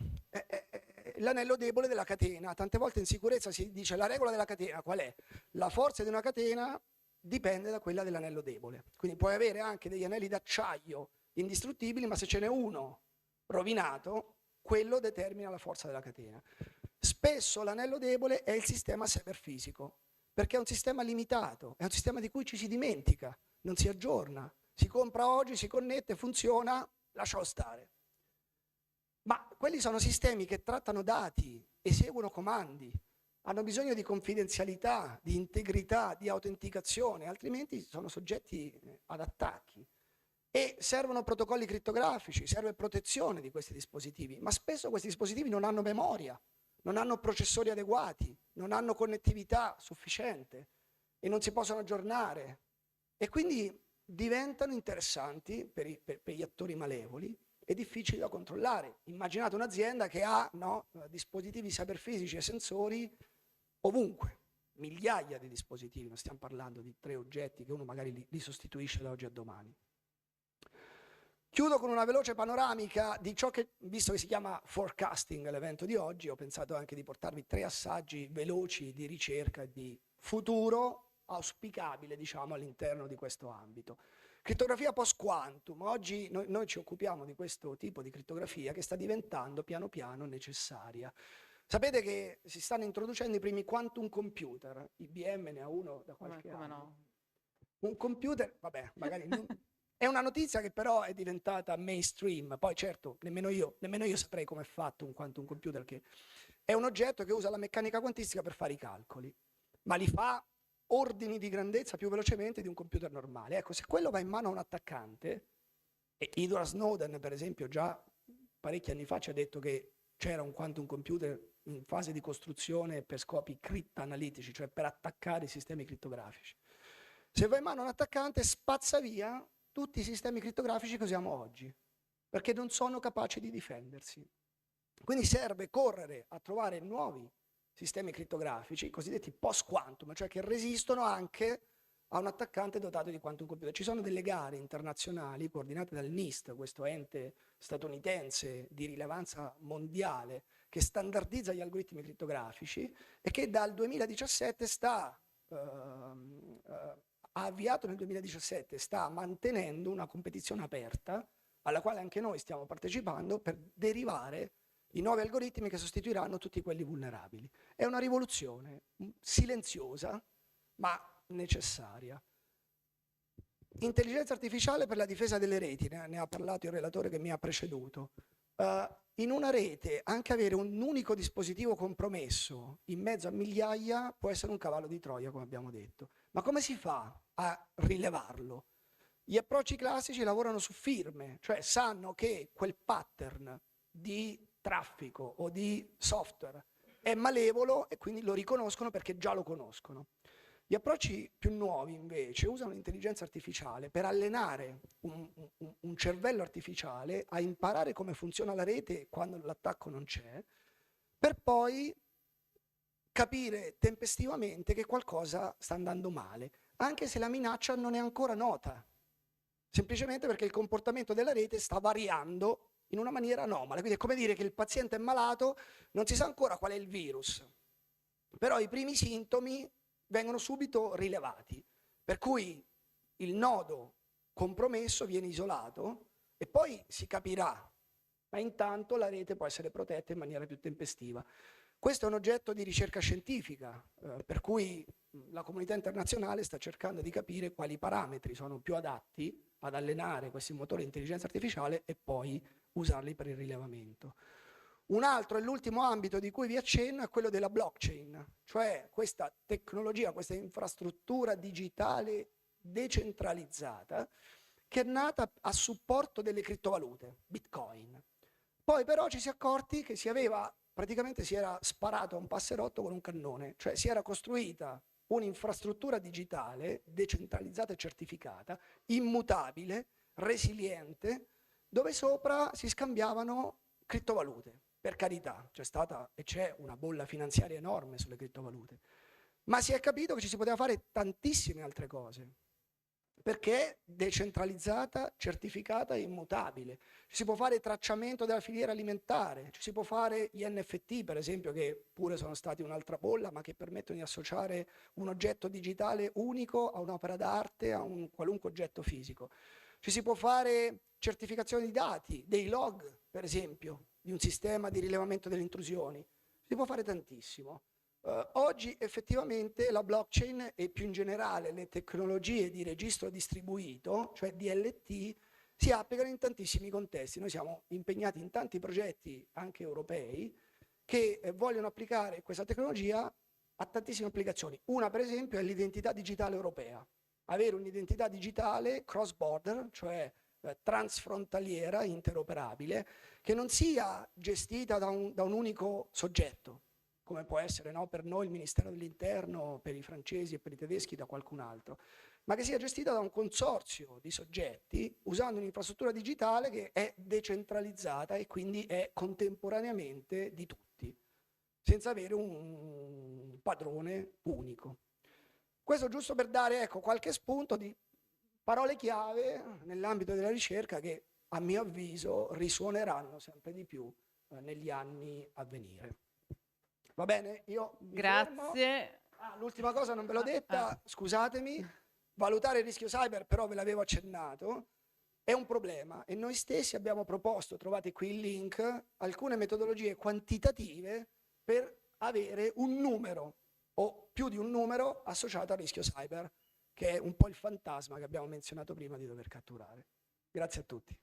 l'anello debole della catena. Tante volte in sicurezza si dice la regola della catena qual è? La forza di una catena dipende da quella dell'anello debole. Quindi puoi avere anche degli anelli d'acciaio indistruttibili, ma se ce n'è uno rovinato, quello determina la forza della catena. Spesso l'anello debole è il sistema cyberfisico, perché è un sistema limitato, è un sistema di cui ci si dimentica, non si aggiorna. Si compra oggi, si connette, funziona, lascialo stare. Ma quelli sono sistemi che trattano dati, eseguono comandi, hanno bisogno di confidenzialità, di integrità, di autenticazione, altrimenti sono soggetti ad attacchi. E servono protocolli crittografici, serve protezione di questi dispositivi, ma spesso questi dispositivi non hanno memoria, non hanno processori adeguati, non hanno connettività sufficiente e non si possono aggiornare. E quindi diventano interessanti per gli attori malevoli e difficili da controllare. Immaginate un'azienda che ha dispositivi cyberfisici e sensori ovunque, migliaia di dispositivi, non stiamo parlando di 3 oggetti che uno magari li sostituisce da oggi a domani. Chiudo con una veloce panoramica di ciò che, visto che si chiama forecasting l'evento di oggi, ho pensato anche di portarvi 3 assaggi veloci di ricerca e di futuro auspicabile, diciamo, all'interno di questo ambito. Crittografia post-quantum. Oggi noi ci occupiamo di questo tipo di crittografia che sta diventando piano piano necessaria. Sapete che si stanno introducendo i primi quantum computer, IBM ne ha uno da qualche anno. No? Un computer, vabbè, magari non... È una notizia che però è diventata mainstream, poi certo nemmeno io saprei come è fatto un quantum computer, che è un oggetto che usa la meccanica quantistica per fare i calcoli, ma li fa ordini di grandezza più velocemente di un computer normale. Ecco, se quello va in mano a un attaccante, e Edward Snowden per esempio già parecchi anni fa ci ha detto che c'era un quantum computer in fase di costruzione per scopi cryptanalitici, cioè per attaccare i sistemi crittografici. Se va in mano a un attaccante spazza via tutti i sistemi crittografici che usiamo oggi, perché non sono capaci di difendersi. Quindi serve correre a trovare nuovi sistemi crittografici, cosiddetti post-quantum, cioè che resistono anche a un attaccante dotato di quantum computer. Ci sono delle gare internazionali coordinate dal NIST, questo ente statunitense di rilevanza mondiale, che standardizza gli algoritmi crittografici e che dal 2017 ha avviato nel 2017, sta mantenendo una competizione aperta alla quale anche noi stiamo partecipando per derivare i nuovi algoritmi che sostituiranno tutti quelli vulnerabili. È una rivoluzione silenziosa ma necessaria. Intelligenza artificiale per la difesa delle reti, ne ha parlato il relatore che mi ha preceduto. in una rete anche avere un unico dispositivo compromesso in mezzo a migliaia può essere un cavallo di Troia, come abbiamo detto. Ma come si fa a rilevarlo? Gli approcci classici lavorano su firme, cioè sanno che quel pattern di traffico o di software è malevolo e quindi lo riconoscono perché già lo conoscono. Gli approcci più nuovi invece usano l'intelligenza artificiale per allenare un cervello artificiale a imparare come funziona la rete quando l'attacco non c'è, per poi capire tempestivamente che qualcosa sta andando male, anche se la minaccia non è ancora nota, semplicemente perché il comportamento della rete sta variando in una maniera anomala. Quindi è come dire che il paziente è malato, non si sa ancora qual è il virus, però i primi sintomi vengono subito rilevati, per cui il nodo compromesso viene isolato e poi si capirà, ma intanto la rete può essere protetta in maniera più tempestiva. Questo è un oggetto di ricerca scientifica, per cui la comunità internazionale sta cercando di capire quali parametri sono più adatti ad allenare questi motori di intelligenza artificiale e poi usarli per il rilevamento. Un altro e l'ultimo ambito di cui vi accenno è quello della blockchain, cioè questa tecnologia, questa infrastruttura digitale decentralizzata che è nata a supporto delle criptovalute, Bitcoin. Poi però ci si è accorti che praticamente si era sparato a un passerotto con un cannone, cioè si era costruita un'infrastruttura digitale decentralizzata e certificata, immutabile, resiliente, dove sopra si scambiavano criptovalute. Per carità, c'è stata e c'è una bolla finanziaria enorme sulle criptovalute, ma si è capito che ci si poteva fare tantissime altre cose, perché è decentralizzata, certificata e immutabile. Ci si può fare tracciamento della filiera alimentare, ci si può fare gli NFT, per esempio, che pure sono stati un'altra bolla, ma che permettono di associare un oggetto digitale unico a un'opera d'arte, a un qualunque oggetto fisico. Ci si può fare certificazione di dati, dei log, per esempio, di un sistema di rilevamento delle intrusioni. Si può fare tantissimo. Oggi effettivamente la blockchain e più in generale le tecnologie di registro distribuito, cioè DLT, si applicano in tantissimi contesti. Noi siamo impegnati in tanti progetti anche europei che vogliono applicare questa tecnologia a tantissime applicazioni. Una per esempio è l'identità digitale europea. Avere un'identità digitale cross border, cioè transfrontaliera, interoperabile, che non sia gestita da un unico soggetto, come può essere per noi il Ministero dell'Interno, per i francesi e per i tedeschi da qualcun altro, ma che sia gestita da un consorzio di soggetti usando un'infrastruttura digitale che è decentralizzata e quindi è contemporaneamente di tutti, senza avere un padrone unico. Questo giusto per dare qualche spunto di parole chiave nell'ambito della ricerca che a mio avviso risuoneranno sempre di più negli anni a venire. Va bene? Io mi fermo. Grazie. L'ultima cosa non ve l'ho detta, scusatemi, valutare il rischio cyber, però ve l'avevo accennato, è un problema e noi stessi abbiamo proposto, trovate qui il link, alcune metodologie quantitative per avere un numero o più di un numero associato al rischio cyber, che è un po' il fantasma che abbiamo menzionato prima di dover catturare. Grazie a tutti.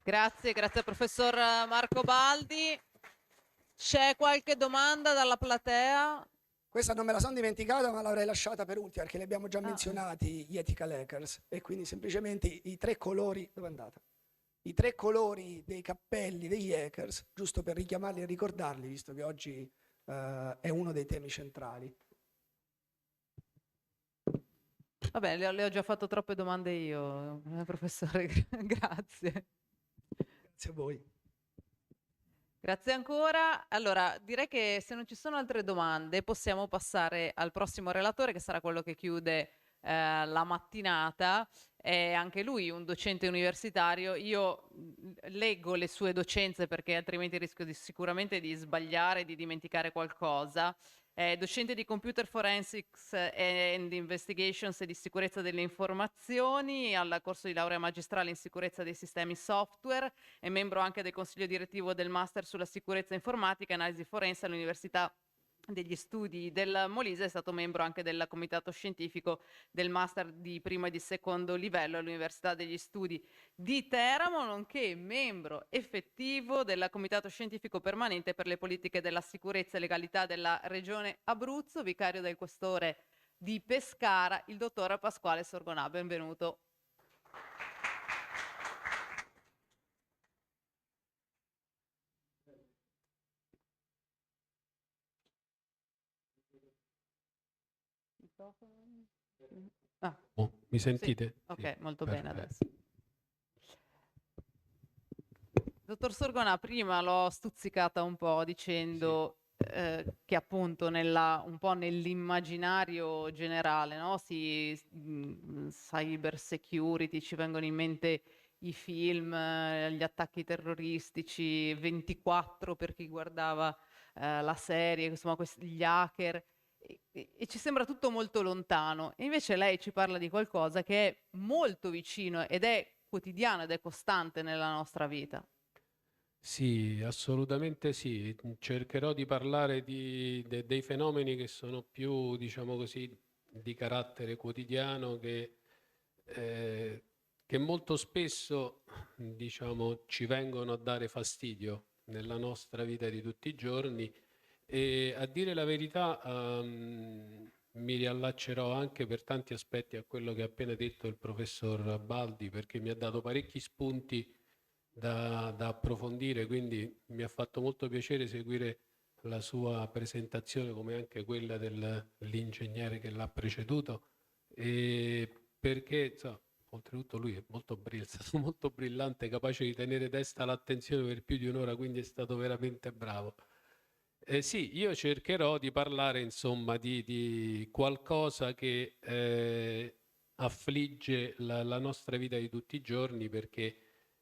Grazie al professor Marco Baldi. C'è qualche domanda dalla platea? Questa non me la sono dimenticata, ma l'avrei lasciata per ultima, perché li abbiamo già menzionati gli ethical hackers, e quindi semplicemente i tre colori, dove è andata? I tre colori dei cappelli degli hackers, giusto per richiamarli e ricordarli, visto che oggi è uno dei temi centrali. Vabbè, le ho già fatto troppe domande io, professore, grazie. Grazie a voi. Grazie ancora. Allora, direi che se non ci sono altre domande possiamo passare al prossimo relatore, che sarà quello che chiude la mattinata. È anche lui un docente universitario. Io leggo le sue docenze perché altrimenti rischio sicuramente di sbagliare, di dimenticare qualcosa. È docente di Computer Forensics and Investigations e di sicurezza delle informazioni al corso di laurea magistrale in sicurezza dei sistemi software. È membro anche del consiglio direttivo del Master sulla sicurezza informatica e analisi forense all'Università degli studi del Molise, è stato membro anche del comitato scientifico del master di primo e di secondo livello all'Università degli Studi di Teramo, nonché membro effettivo del comitato scientifico permanente per le politiche della sicurezza e legalità della regione Abruzzo, vicario del questore di Pescara, il dottor Pasquale Sorgonà. Benvenuto. Ah, Mi sì, sentite? ok, Sì, molto bene perfetto. adesso. Dottor Sorgonà, prima l'ho stuzzicata un po' dicendo che appunto un po' nell'immaginario generale, no? Cyber security, ci vengono in mente i film, gli attacchi terroristici, 24 per chi guardava la serie, insomma gli hacker, e ci sembra tutto molto lontano. E invece lei ci parla di qualcosa che è molto vicino ed è quotidiano ed è costante nella nostra vita. Sì, assolutamente sì. Cercherò di parlare dei fenomeni che sono più, diciamo così, di carattere quotidiano, che molto spesso, diciamo, ci vengono a dare fastidio nella nostra vita di tutti i giorni. E a dire la verità, mi riallaccerò anche per tanti aspetti a quello che ha appena detto il professor Baldi, perché mi ha dato parecchi spunti da approfondire, quindi mi ha fatto molto piacere seguire la sua presentazione, come anche quella dell'ingegnere che l'ha preceduto, e perché insomma, oltretutto lui è stato molto brillante, capace di tenere testa all'attenzione per più di un'ora, quindi è stato veramente bravo. Sì, io cercherò di parlare insomma di qualcosa che affligge la nostra vita di tutti i giorni, perché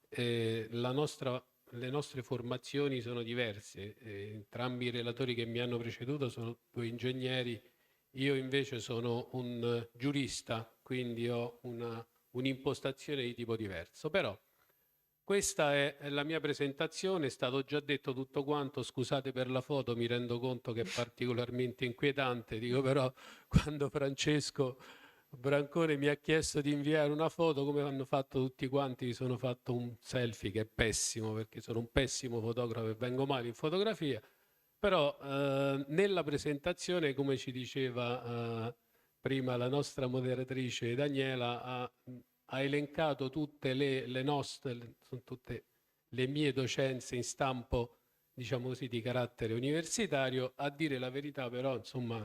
le nostre formazioni sono diverse. Entrambi i relatori che mi hanno preceduto sono due ingegneri, io invece sono un giurista, quindi ho un'impostazione di tipo diverso. Però questa è la mia presentazione, è stato già detto tutto quanto, scusate per la foto, mi rendo conto che è particolarmente inquietante, dico però quando Francesco Brancone mi ha chiesto di inviare una foto, come hanno fatto tutti quanti, mi sono fatto un selfie che è pessimo perché sono un pessimo fotografo e vengo male in fotografia, però nella presentazione, come ci diceva prima la nostra moderatrice Daniela, ha elencato tutte le nostre, sono tutte le mie docenze in stampo, diciamo così, di carattere universitario. A dire la verità, però, insomma,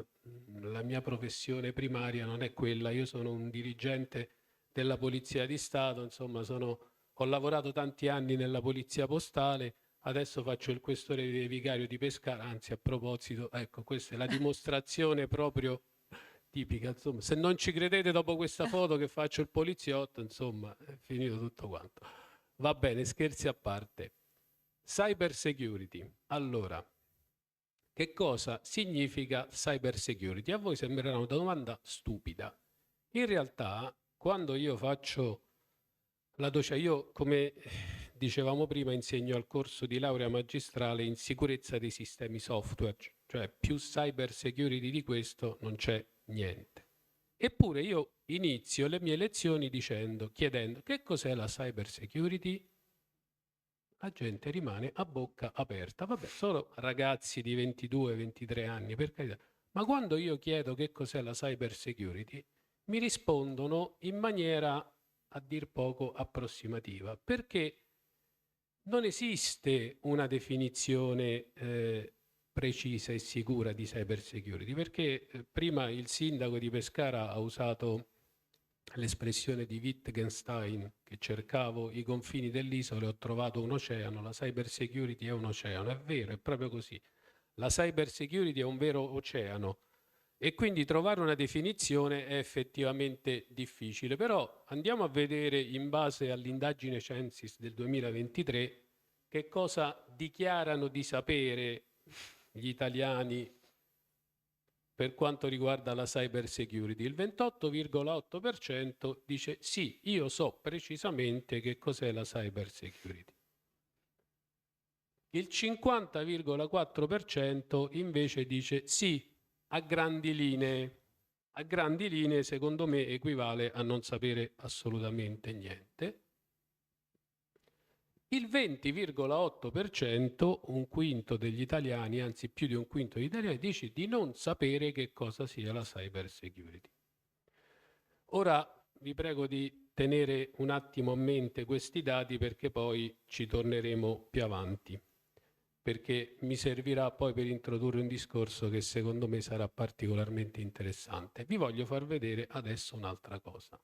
la mia professione primaria non è quella. Io sono un dirigente della Polizia di Stato, insomma, ho lavorato tanti anni nella Polizia Postale, adesso faccio il questore vicario di Pescara, anzi, a proposito, ecco, questa è la dimostrazione proprio tipica, insomma. Se non ci credete dopo questa foto che faccio il poliziotto, insomma, è finito tutto quanto. Va bene, scherzi a parte. Cyber security. Allora, che cosa significa cyber security? A voi sembrerà una domanda stupida. In realtà, quando io faccio la docenza, io, come dicevamo prima, insegno al corso di laurea magistrale in sicurezza dei sistemi software, cioè più cyber security di questo non c'è niente. Eppure io inizio le mie lezioni chiedendo che cos'è la cyber security. La gente rimane a bocca aperta. Vabbè, sono ragazzi di 22-23 anni, per carità. Ma quando io chiedo che cos'è la cyber security, mi rispondono in maniera a dir poco approssimativa, perché non esiste una definizione precisa e sicura di cyber security, perché prima il sindaco di Pescara ha usato l'espressione di Wittgenstein, che cercavo i confini dell'isola e ho trovato un oceano. La cyber security è un oceano, è vero, è proprio così. La cyber security è un vero oceano e quindi trovare una definizione è effettivamente difficile, però andiamo a vedere, in base all'indagine Censis del 2023, che cosa dichiarano di sapere gli italiani per quanto riguarda la cyber security. Il 28,8% dice sì, io so precisamente che cos'è la cyber security. Il 50,4% invece dice sì, a grandi linee. A grandi linee, secondo me, equivale a non sapere assolutamente niente. Il 20,8%, un quinto degli italiani, anzi più di un quinto degli italiani, dice di non sapere che cosa sia la cyber security. Ora vi prego di tenere un attimo a mente questi dati perché poi ci torneremo più avanti, perché mi servirà poi per introdurre un discorso che secondo me sarà particolarmente interessante. Vi voglio far vedere adesso un'altra cosa.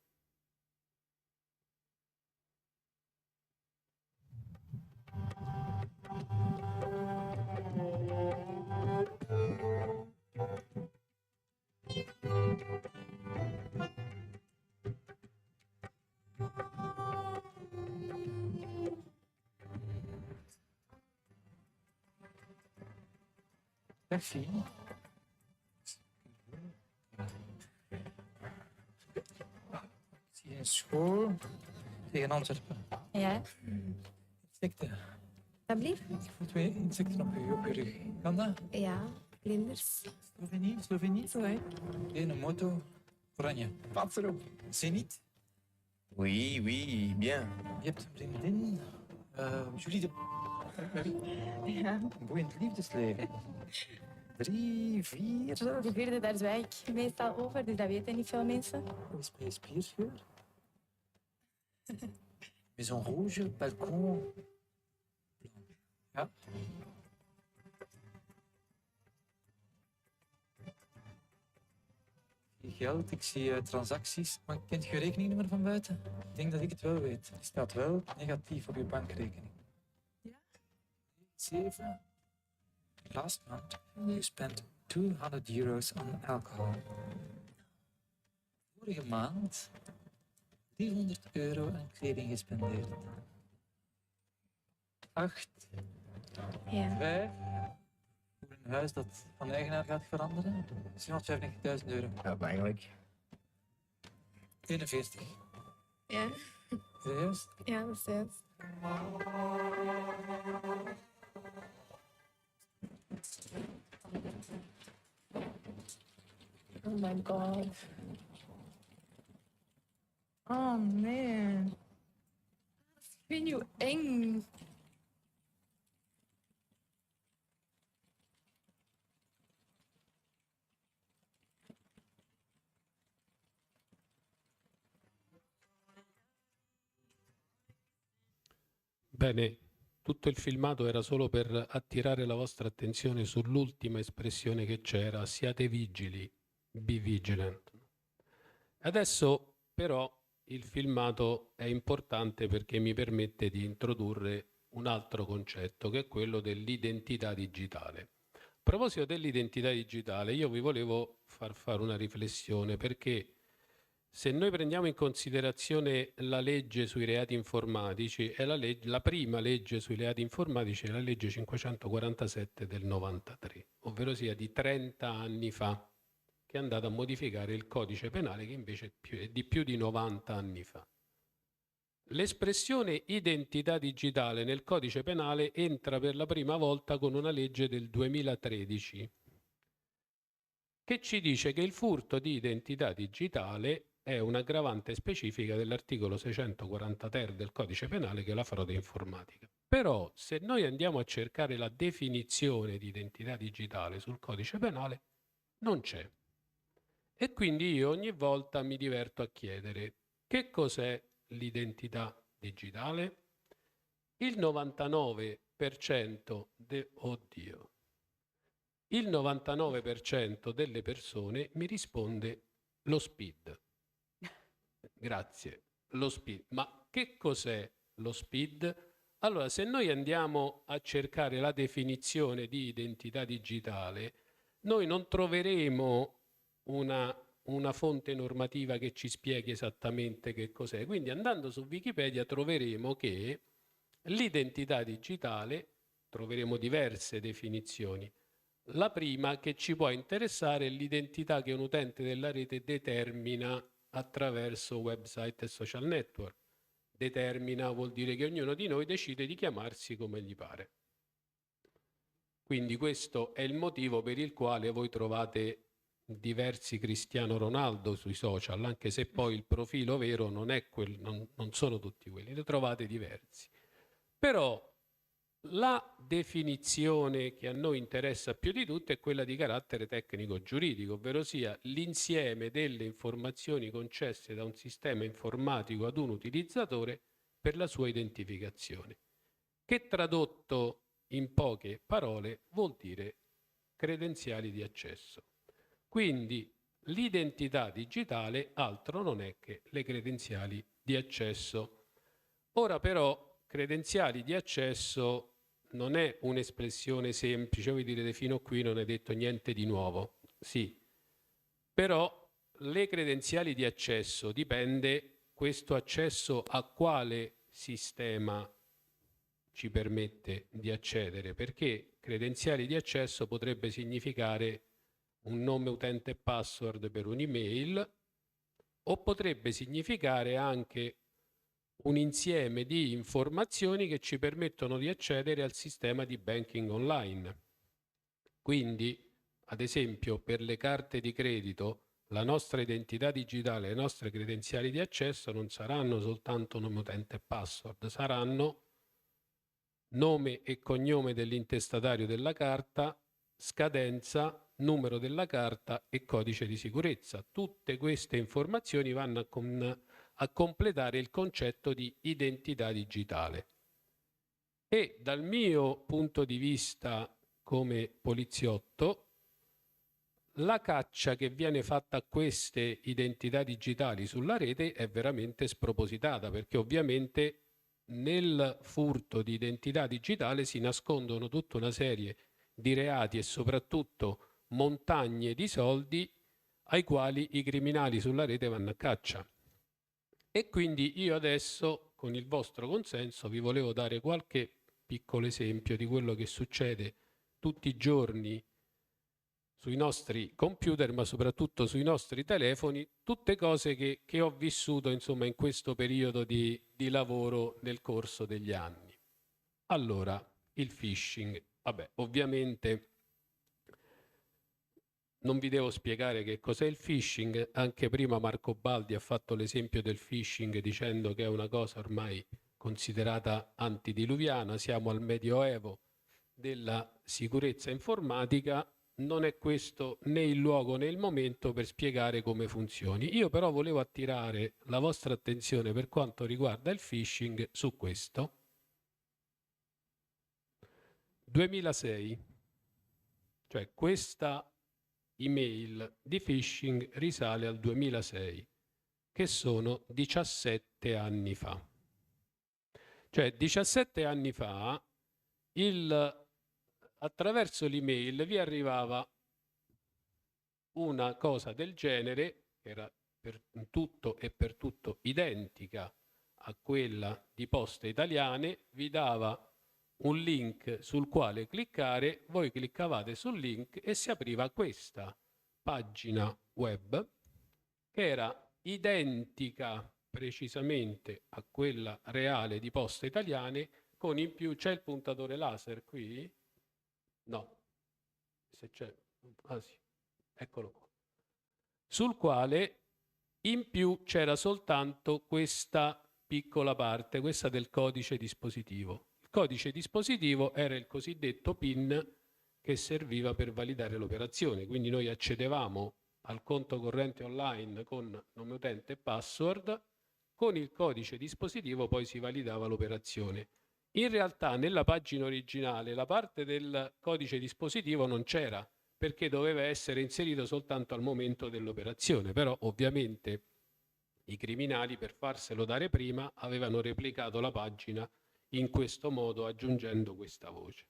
Merci. Zie je school tegen Antwerpen. Ja, Insecten. alsjeblieft. Ik voel twee insecten op je rug. Kan dat? Ja, vlinders. Slovenië? Slovenië? Zo, hè. Een moto. Oranje. Pats erop. Zenit. Oui, oui, bien. Je hebt een vriendin. Julie de... Ja. Een boeiend liefdesleven. 3, 4 zelfs. De vierde, daar zwijg ik meestal over, dus dat weten niet veel mensen. Hoe is bij je spierscheur? Maison rouge, balkon. Ja. Ik zie geld, ik zie transacties. Maar kent je je rekeningnummer van buiten? Ik denk dat ik het wel weet. Die staat wel negatief op je bankrekening. Ja? 7. Last month, you spent €200 on alcohol. Vorige maand €300 aan kleding gespendeerd. 8. Ja. 5. Voor een huis dat van eigenaar gaat veranderen. €750.000. Ja, eigenlijk. 41. Ja. Serieus? Ja, dat is juist. Oh my god. Oh man. Ik vind je eng. Bene, tutto il filmato era solo per attirare la vostra attenzione sull'ultima espressione che c'era, siate vigili, be vigilant. Adesso però il filmato è importante perché mi permette di introdurre un altro concetto che è quello dell'identità digitale. A proposito dell'identità digitale, io vi volevo far fare una riflessione perché se noi prendiamo in considerazione la legge sui reati informatici, è la prima legge sui reati informatici è la legge 547 del 93, ovvero sia di 30 anni fa, che è andata a modificare il codice penale che invece è di più di 90 anni fa. L'espressione identità digitale nel codice penale entra per la prima volta con una legge del 2013 che ci dice che il furto di identità digitale è un'aggravante specifica dell'articolo 640 ter del codice penale che è la frode informatica. Però se noi andiamo a cercare la definizione di identità digitale sul codice penale non c'è. E quindi io ogni volta mi diverto a chiedere che cos'è l'identità digitale? Il 99% il 99% delle persone mi risponde lo SPID. Grazie, lo SPID. Ma che cos'è lo SPID? Allora, se noi andiamo a cercare la definizione di identità digitale, noi non troveremo una fonte normativa che ci spieghi esattamente che cos'è. Quindi andando su Wikipedia troveremo che l'identità digitale, troveremo diverse definizioni. La prima che ci può interessare è l'identità che un utente della rete determina attraverso website e social network. Determina vuol dire che ognuno di noi decide di chiamarsi come gli pare. Quindi questo è il motivo per il quale voi trovate diversi Cristiano Ronaldo sui social, anche se poi il profilo vero non è non sono tutti quelli, ne trovate diversi. Però la definizione che a noi interessa più di tutto è quella di carattere tecnico-giuridico, ovvero sia l'insieme delle informazioni concesse da un sistema informatico ad un utilizzatore per la sua identificazione, che tradotto in poche parole vuol dire credenziali di accesso. Quindi l'identità digitale altro non è che le credenziali di accesso. Ora però credenziali di accesso non è un'espressione semplice, voi direte fino a qui non hai detto niente di nuovo. Sì, però le credenziali di accesso dipende questo accesso a quale sistema ci permette di accedere, perché credenziali di accesso potrebbe significare un nome utente e password per un'email, o potrebbe significare anche un insieme di informazioni che ci permettono di accedere al sistema di banking online. Quindi, ad esempio, per le carte di credito, la nostra identità digitale, le nostre credenziali di accesso non saranno soltanto nome utente e password, saranno nome e cognome dell'intestatario della carta, scadenza, numero della carta e codice di sicurezza. Tutte queste informazioni vanno a completare il concetto di identità digitale. E dal mio punto di vista come poliziotto, la caccia che viene fatta a queste identità digitali sulla rete è veramente spropositata, perché ovviamente nel furto di identità digitale si nascondono tutta una serie di reati e soprattutto montagne di soldi ai quali i criminali sulla rete vanno a caccia. E quindi io adesso, con il vostro consenso, vi volevo dare qualche piccolo esempio di quello che succede tutti i giorni sui nostri computer, ma soprattutto sui nostri telefoni, tutte cose che ho vissuto insomma in questo periodo di lavoro nel corso degli anni. Allora, il phishing. Vabbè, ovviamente non vi devo spiegare che cos'è il phishing, anche prima Marco Baldi ha fatto l'esempio del phishing dicendo che è una cosa ormai considerata antidiluviana, siamo al medioevo della sicurezza informatica, non è questo né il luogo né il momento per spiegare come funzioni. Io però volevo attirare la vostra attenzione per quanto riguarda il phishing su questo. 2006, cioè questa email di phishing risale al 2006, che sono 17 anni fa. Cioè 17 anni fa attraverso l'email vi arrivava una cosa del genere, che era per tutto e per tutto identica a quella di Poste Italiane, vi dava un link sul quale cliccare, voi cliccavate sul link e si apriva questa pagina web che era identica precisamente a quella reale di Poste Italiane, con in più c'è il puntatore laser qui? No, se c'è, ah sì, eccolo qua, sul quale in più c'era soltanto questa piccola parte, questa del codice dispositivo. Il codice dispositivo era il cosiddetto PIN che serviva per validare l'operazione, quindi noi accedevamo al conto corrente online con nome utente e password, con il codice dispositivo poi si validava l'operazione. In realtà nella pagina originale la parte del codice dispositivo non c'era, perché doveva essere inserito soltanto al momento dell'operazione, però ovviamente i criminali, per farselo dare prima, avevano replicato la pagina in questo modo, aggiungendo questa voce.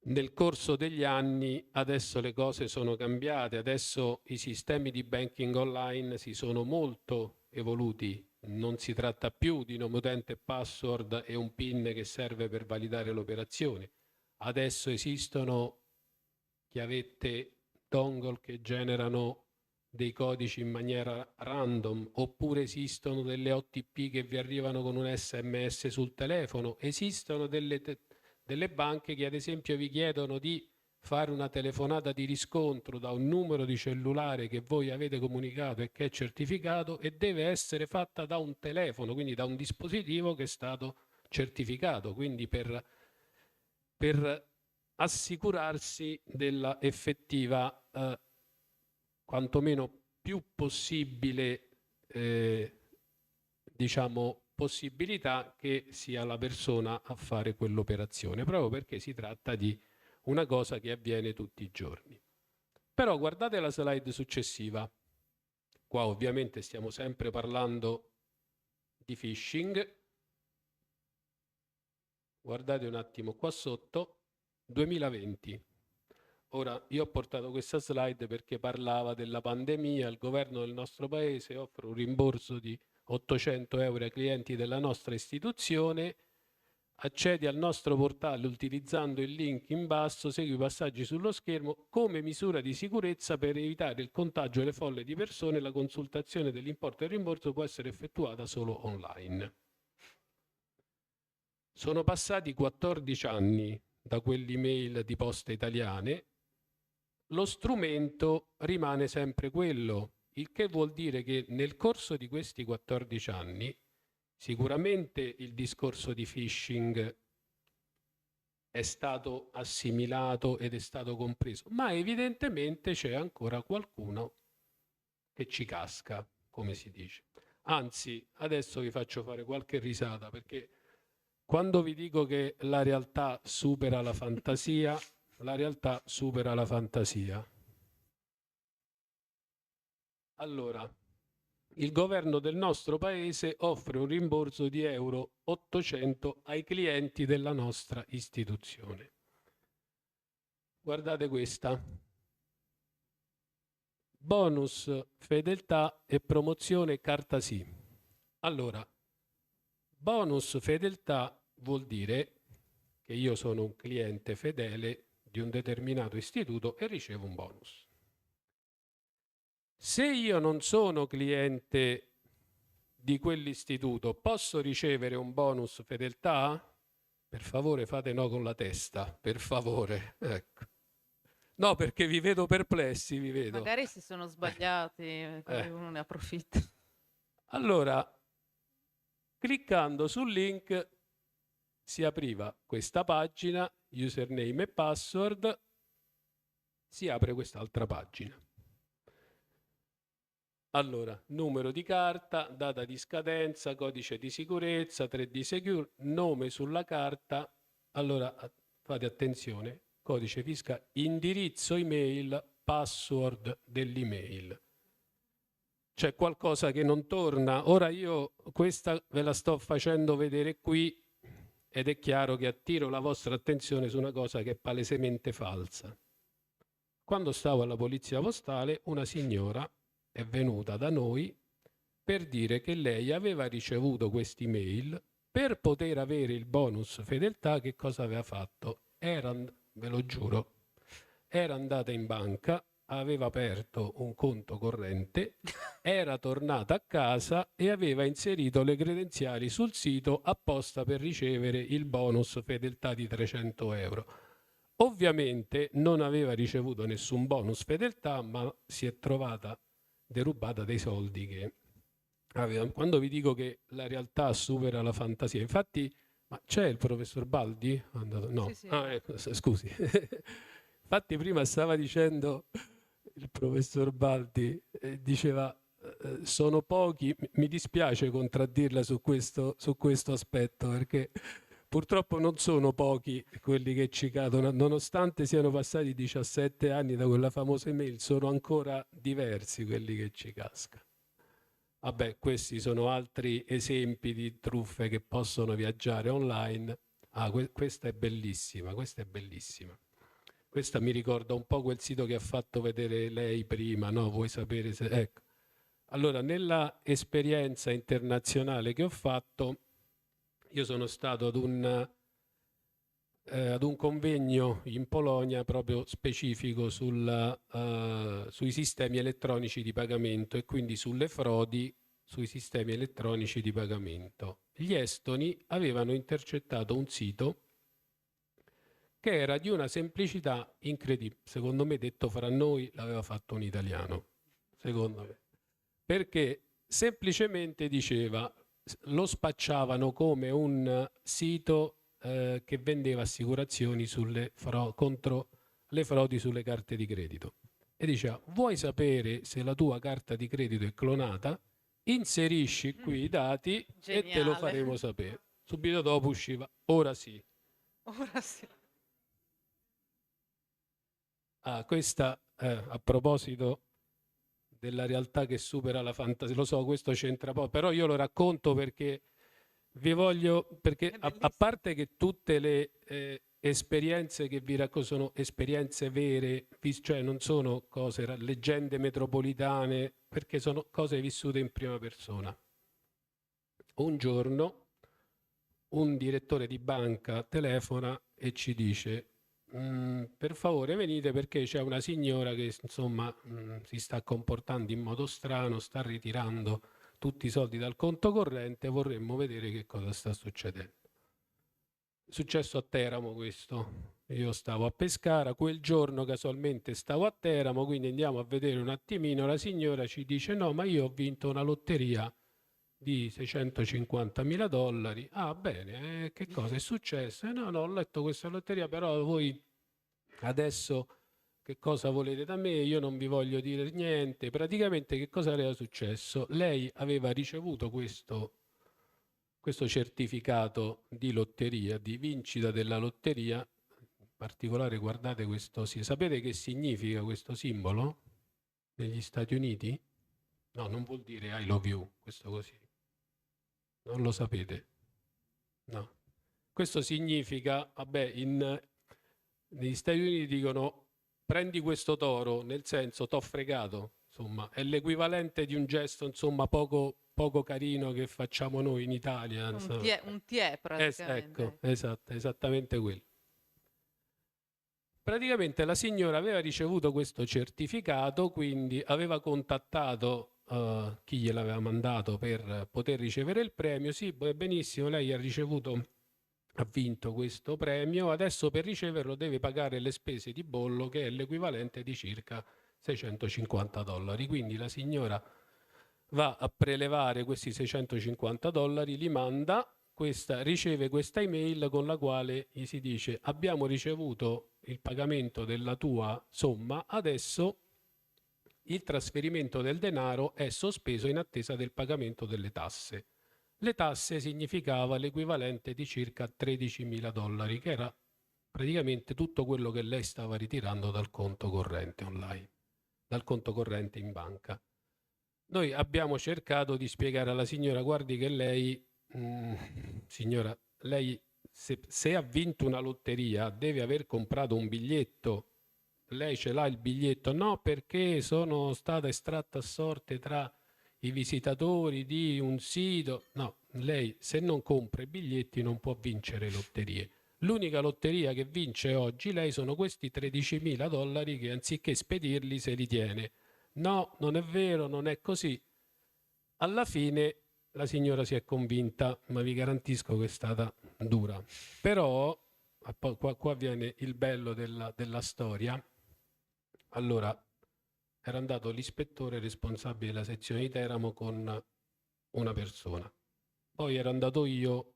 Nel corso degli anni adesso le cose sono cambiate, adesso i sistemi di banking online si sono molto evoluti, non si tratta più di nome utente e password e un PIN che serve per validare l'operazione. Adesso esistono chiavette dongle che generano dei codici in maniera random, oppure esistono delle OTP che vi arrivano con un SMS sul telefono, esistono delle delle banche che ad esempio vi chiedono di fare una telefonata di riscontro da un numero di cellulare che voi avete comunicato e che è certificato, e deve essere fatta da un telefono, quindi da un dispositivo che è stato certificato, quindi per assicurarsi della effettiva, quantomeno più possibile, diciamo, possibilità che sia la persona a fare quell'operazione, proprio perché si tratta di una cosa che avviene tutti i giorni. Però guardate la slide successiva. Qua ovviamente stiamo sempre parlando di phishing. Guardate un attimo qua sotto, 2020. Ora, io ho portato questa slide perché parlava della pandemia. Il governo del nostro paese offre un rimborso di 800 euro ai clienti della nostra istituzione. Accedi al nostro portale utilizzando il link in basso, segui i passaggi sullo schermo. Come misura di sicurezza per evitare il contagio delle folle di persone, la consultazione dell'importo del rimborso può essere effettuata solo online. Sono passati 14 anni da quell'email di Poste Italiane, lo strumento rimane sempre quello, il che vuol dire che nel corso di questi 14 anni sicuramente il discorso di phishing è stato assimilato ed è stato compreso, ma evidentemente c'è ancora qualcuno che ci casca, come si dice. Anzi, adesso vi faccio fare qualche risata, perché quando vi dico che la realtà supera la fantasia, la realtà supera la fantasia. Allora, il governo del nostro paese offre un rimborso di euro 800 ai clienti della nostra istituzione. Guardate questa. Bonus fedeltà e promozione carta sì. Allora, bonus fedeltà vuol dire che io sono un cliente fedele di un determinato istituto e ricevo un bonus. Se io non sono cliente di quell'istituto, posso ricevere un bonus fedeltà? Per favore fate no con la testa, per favore. Ecco. No, perché vi vedo perplessi, vi vedo. Magari si sono sbagliati, così uno ne approfitta. Allora, cliccando sul link si apriva questa pagina, username e password, si apre quest'altra pagina. Allora, numero di carta, data di scadenza, codice di sicurezza, 3D Secure, nome sulla carta. Allora, fate attenzione, codice fiscale, indirizzo email, password dell'email. C'è qualcosa che non torna. Ora io questa ve la sto facendo vedere qui ed è chiaro che attiro la vostra attenzione su una cosa che è palesemente falsa. Quando stavo alla polizia postale, una signora è venuta da noi per dire che lei aveva ricevuto questi mail. Per poter avere il bonus fedeltà, che cosa aveva fatto? Ve lo giuro, era andata in banca, aveva aperto un conto corrente, era tornata a casa e aveva inserito le credenziali sul sito apposta per ricevere il bonus fedeltà di 300 euro. Ovviamente non aveva ricevuto nessun bonus fedeltà, ma si è trovata derubata dei soldi che aveva. Quando vi dico che la realtà supera la fantasia, infatti, ma c'è il professor Baldi? No, Sì. scusi. Infatti prima stava dicendo il professor Baldi, diceva sono pochi, mi dispiace contraddirla su questo aspetto, perché purtroppo non sono pochi quelli che ci cadono, nonostante siano passati 17 anni da quella famosa email, sono ancora diversi quelli che ci cascano. Vabbè, questi sono altri esempi di truffe che possono viaggiare online. Questa è bellissima, questa è bellissima. Questa mi ricorda un po' quel sito che ha fatto vedere lei prima, no? Vuoi sapere se... Ecco. Allora, nella esperienza internazionale che ho fatto, io sono stato ad un convegno in Polonia proprio specifico sui sistemi elettronici di pagamento e quindi sulle frodi sui sistemi elettronici di pagamento. Gli estoni avevano intercettato un sito che era di una semplicità incredibile. Secondo me, detto fra noi, l'aveva fatto un italiano, secondo me. Perché semplicemente diceva, lo spacciavano come un sito che vendeva assicurazioni contro le frodi sulle carte di credito. E diceva, vuoi sapere se la tua carta di credito è clonata? Inserisci qui i dati e te lo Geniale. faremo sapere. Subito dopo usciva, ora sì. Ora sì. Questa a proposito della realtà che supera la fantasia, lo so, questo c'entra poco, però io lo racconto perché vi voglio, perché È a bellissimo. parte che tutte le esperienze che vi racconto sono esperienze vere, cioè non sono cose, leggende metropolitane, perché sono cose vissute in prima persona. Un giorno un direttore di banca telefona e ci dice per favore venite perché c'è una signora che insomma si sta comportando in modo strano, sta ritirando tutti i soldi dal conto corrente, vorremmo vedere che cosa sta succedendo. È successo a Teramo questo. Io stavo a Pescara, quel giorno casualmente stavo a Teramo, quindi andiamo a vedere un attimino. La signora ci dice no, ma io ho vinto una lotteria di $650.000. Ah, bene, che cosa è successo? No, ho letto questa lotteria, però voi adesso che cosa volete da me? Io non vi voglio dire niente. Praticamente che cosa era successo? Lei aveva ricevuto questo certificato di lotteria, di vincita della lotteria. In particolare guardate questo, sapete che significa questo simbolo negli Stati Uniti? No, non vuol dire I love you, questo così. Non lo sapete? No. Questo significa, vabbè, negli Stati Uniti dicono prendi questo toro, nel senso t'ho fregato, insomma, è l'equivalente di un gesto, insomma, poco carino che facciamo noi in Italia. Un tiè praticamente. Ecco, esatto, esattamente quello. Praticamente la signora aveva ricevuto questo certificato, quindi aveva contattato chi gliel'aveva mandato per poter ricevere il premio. Sì, benissimo, lei ha vinto questo premio, adesso per riceverlo deve pagare le spese di bollo che è l'equivalente di circa $650. Quindi la signora va a prelevare questi $650, li manda, riceve questa email con la quale gli si dice abbiamo ricevuto il pagamento della tua somma, adesso il trasferimento del denaro è sospeso in attesa del pagamento delle tasse. Le tasse significava l'equivalente di circa $13.000, che era praticamente tutto quello che lei stava ritirando dal conto corrente online, dal conto corrente in banca. Noi abbiamo cercato di spiegare alla signora, guardi che lei, signora, lei se ha vinto una lotteria deve aver comprato un biglietto. Lei ce l'ha il biglietto? No, perché sono stata estratta a sorte tra i visitatori di un sito. No, lei se non compra i biglietti non può vincere lotterie. L'unica lotteria che vince oggi lei sono questi $13.000 che anziché spedirli se li tiene. No, non è vero, non è così. Alla fine la signora si è convinta, ma vi garantisco che è stata dura. Però, qua viene il bello della storia. Allora, era andato l'ispettore responsabile della sezione di Teramo con una persona. Poi ero andato io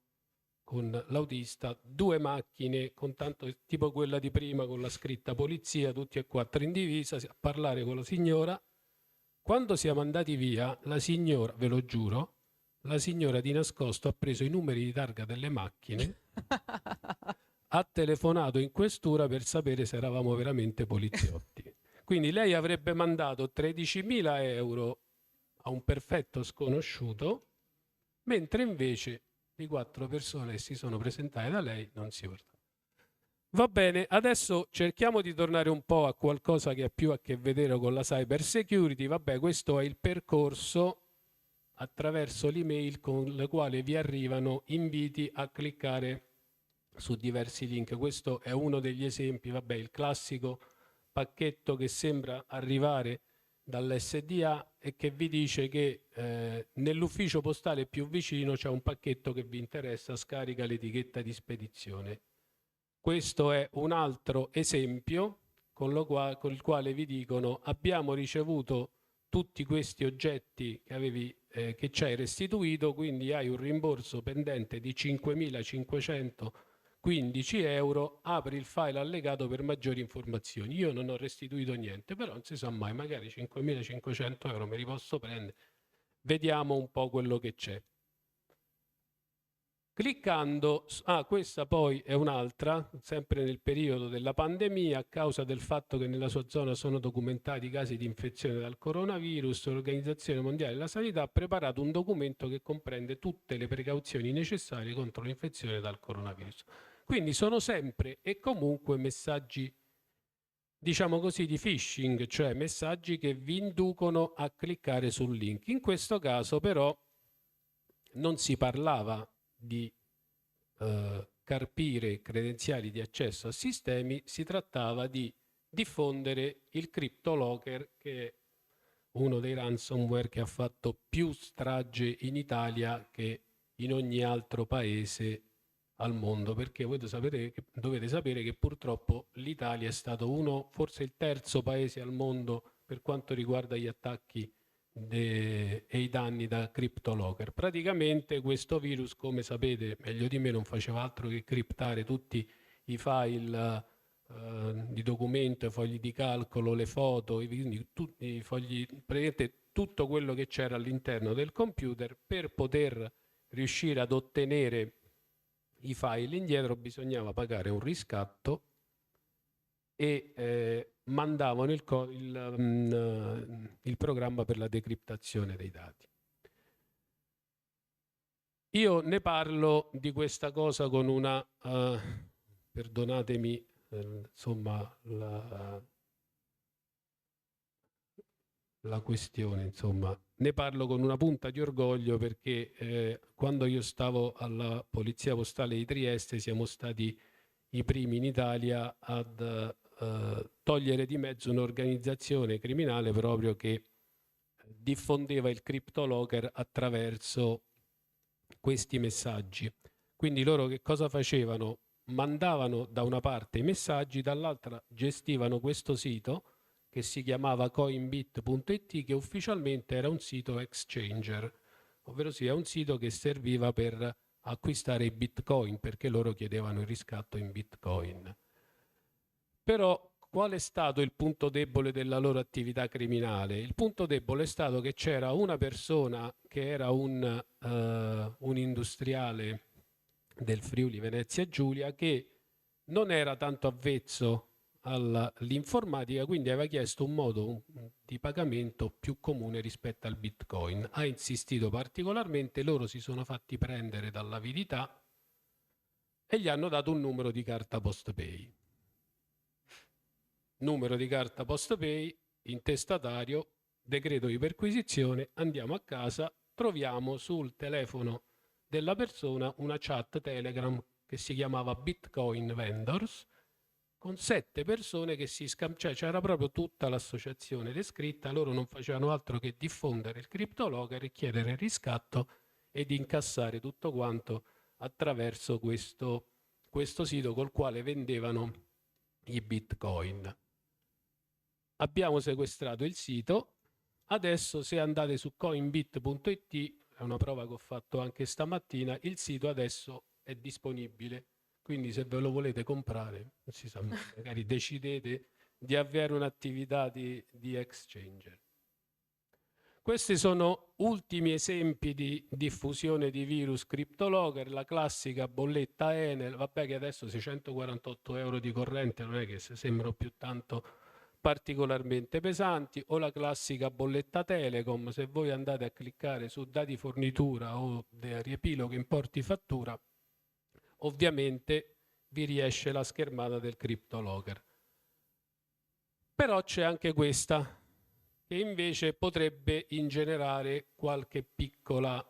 con l'autista, 2 macchine, con tanto, tipo quella di prima, con la scritta polizia, tutti e 4 in divisa, a parlare con la signora. Quando siamo andati via, la signora, ve lo giuro, la signora di nascosto ha preso i numeri di targa delle macchine, ha telefonato in questura per sapere se eravamo veramente poliziotti. Quindi lei avrebbe mandato €13.000 a un perfetto sconosciuto, mentre invece di 4 persone che si sono presentate da lei non si portava. Va bene, adesso cerchiamo di tornare un po' a qualcosa che ha più a che vedere con la cyber security. Vabbè, questo è il percorso attraverso l'email con la quale vi arrivano inviti a cliccare su diversi link. Questo è uno degli esempi, vabbè, il classico pacchetto che sembra arrivare dall'SDA e che vi dice che nell'ufficio postale più vicino c'è un pacchetto che vi interessa, scarica l'etichetta di spedizione. Questo è un altro esempio con il quale vi dicono: abbiamo ricevuto tutti questi oggetti che ci hai restituito, quindi hai un rimborso pendente di 5.515 euro, apri il file allegato per maggiori informazioni. Io non ho restituito niente, però non si sa mai, magari 5.500 euro me li posso prendere. Vediamo un po' quello che c'è. Cliccando, questa poi è un'altra, sempre nel periodo della pandemia, a causa del fatto che nella sua zona sono documentati casi di infezione dal coronavirus, l'Organizzazione Mondiale della Sanità ha preparato un documento che comprende tutte le precauzioni necessarie contro l'infezione dal coronavirus. Quindi sono sempre e comunque messaggi, diciamo così, di phishing, cioè messaggi che vi inducono a cliccare sul link. In questo caso però non si parlava di carpire credenziali di accesso a sistemi, si trattava di diffondere il CryptoLocker, che è uno dei ransomware che ha fatto più strage in Italia che in ogni altro paese al mondo, perché voi dovete sapere che purtroppo l'Italia è stato forse il terzo paese al mondo per quanto riguarda gli attacchi e i danni da CryptoLocker. Praticamente questo virus, come sapete meglio di me, non faceva altro che criptare tutti i file di documento, i fogli di calcolo, le foto, quindi tutti i fogli, praticamente tutto quello che c'era all'interno del computer. Per poter riuscire ad ottenere i file indietro bisognava pagare un riscatto e mandavano il programma per la decriptazione dei dati. Io ne parlo di questa cosa con una, perdonatemi, insomma, la questione, insomma, ne parlo con una punta di orgoglio perché quando io stavo alla Polizia Postale di Trieste siamo stati i primi in Italia ad togliere di mezzo un'organizzazione criminale proprio che diffondeva il CryptoLocker attraverso questi messaggi. Quindi loro che cosa facevano? Mandavano da una parte i messaggi, dall'altra gestivano questo sito che si chiamava coinbit.it, che ufficialmente era un sito exchanger, ovvero sia un sito che serviva per acquistare i bitcoin, perché loro chiedevano il riscatto in bitcoin. Però qual è stato il punto debole della loro attività criminale? Il punto debole è stato che c'era una persona che era un industriale del Friuli Venezia Giulia che non era tanto avvezzo all'informatica, quindi aveva chiesto un modo di pagamento più comune rispetto al bitcoin. Ha insistito particolarmente, loro si sono fatti prendere dall'avidità e gli hanno dato un numero di carta postpay. Numero di carta postpay, intestatario, decreto di perquisizione, andiamo a casa, troviamo sul telefono della persona una chat Telegram che si chiamava Bitcoin Vendors, con 7 persone che cioè c'era proprio tutta l'associazione descritta. Loro non facevano altro che diffondere il CryptoLocker e chiedere il riscatto ed incassare tutto quanto attraverso questo sito col quale vendevano i bitcoin. Abbiamo sequestrato il sito. Adesso se andate su coinbit.it, è una prova che ho fatto anche stamattina, il sito adesso è disponibile. Quindi se ve lo volete comprare, non si sa, magari decidete di avviare un'attività di exchanger. Questi sono ultimi esempi di diffusione di virus CryptoLocker, la classica bolletta Enel, vabbè che adesso 648 euro di corrente non è che sembrano più tanto particolarmente pesanti, o la classica bolletta Telecom. Se voi andate a cliccare su dati fornitura o riepilogo importi fattura, ovviamente vi riesce la schermata del CryptoLocker. Però c'è anche questa, che invece potrebbe ingenerare qualche piccola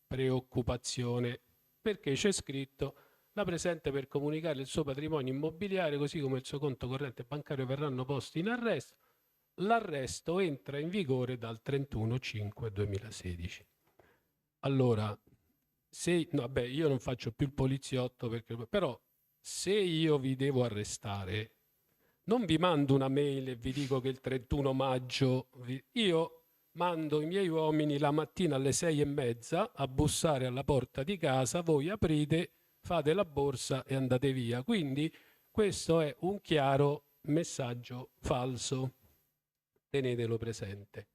preoccupazione, perché c'è scritto: la presente per comunicare il suo patrimonio immobiliare così come il suo conto corrente bancario verranno posti in arresto. L'arresto entra in vigore dal 31/5/2016. Allora, io non faccio più il poliziotto, però se io vi devo arrestare, non vi mando una mail e vi dico che il 31 maggio io mando i miei uomini la mattina alle 6:30 a bussare alla porta di casa, voi aprite, fate la borsa e andate via. Quindi questo è un chiaro messaggio falso. Tenetelo presente.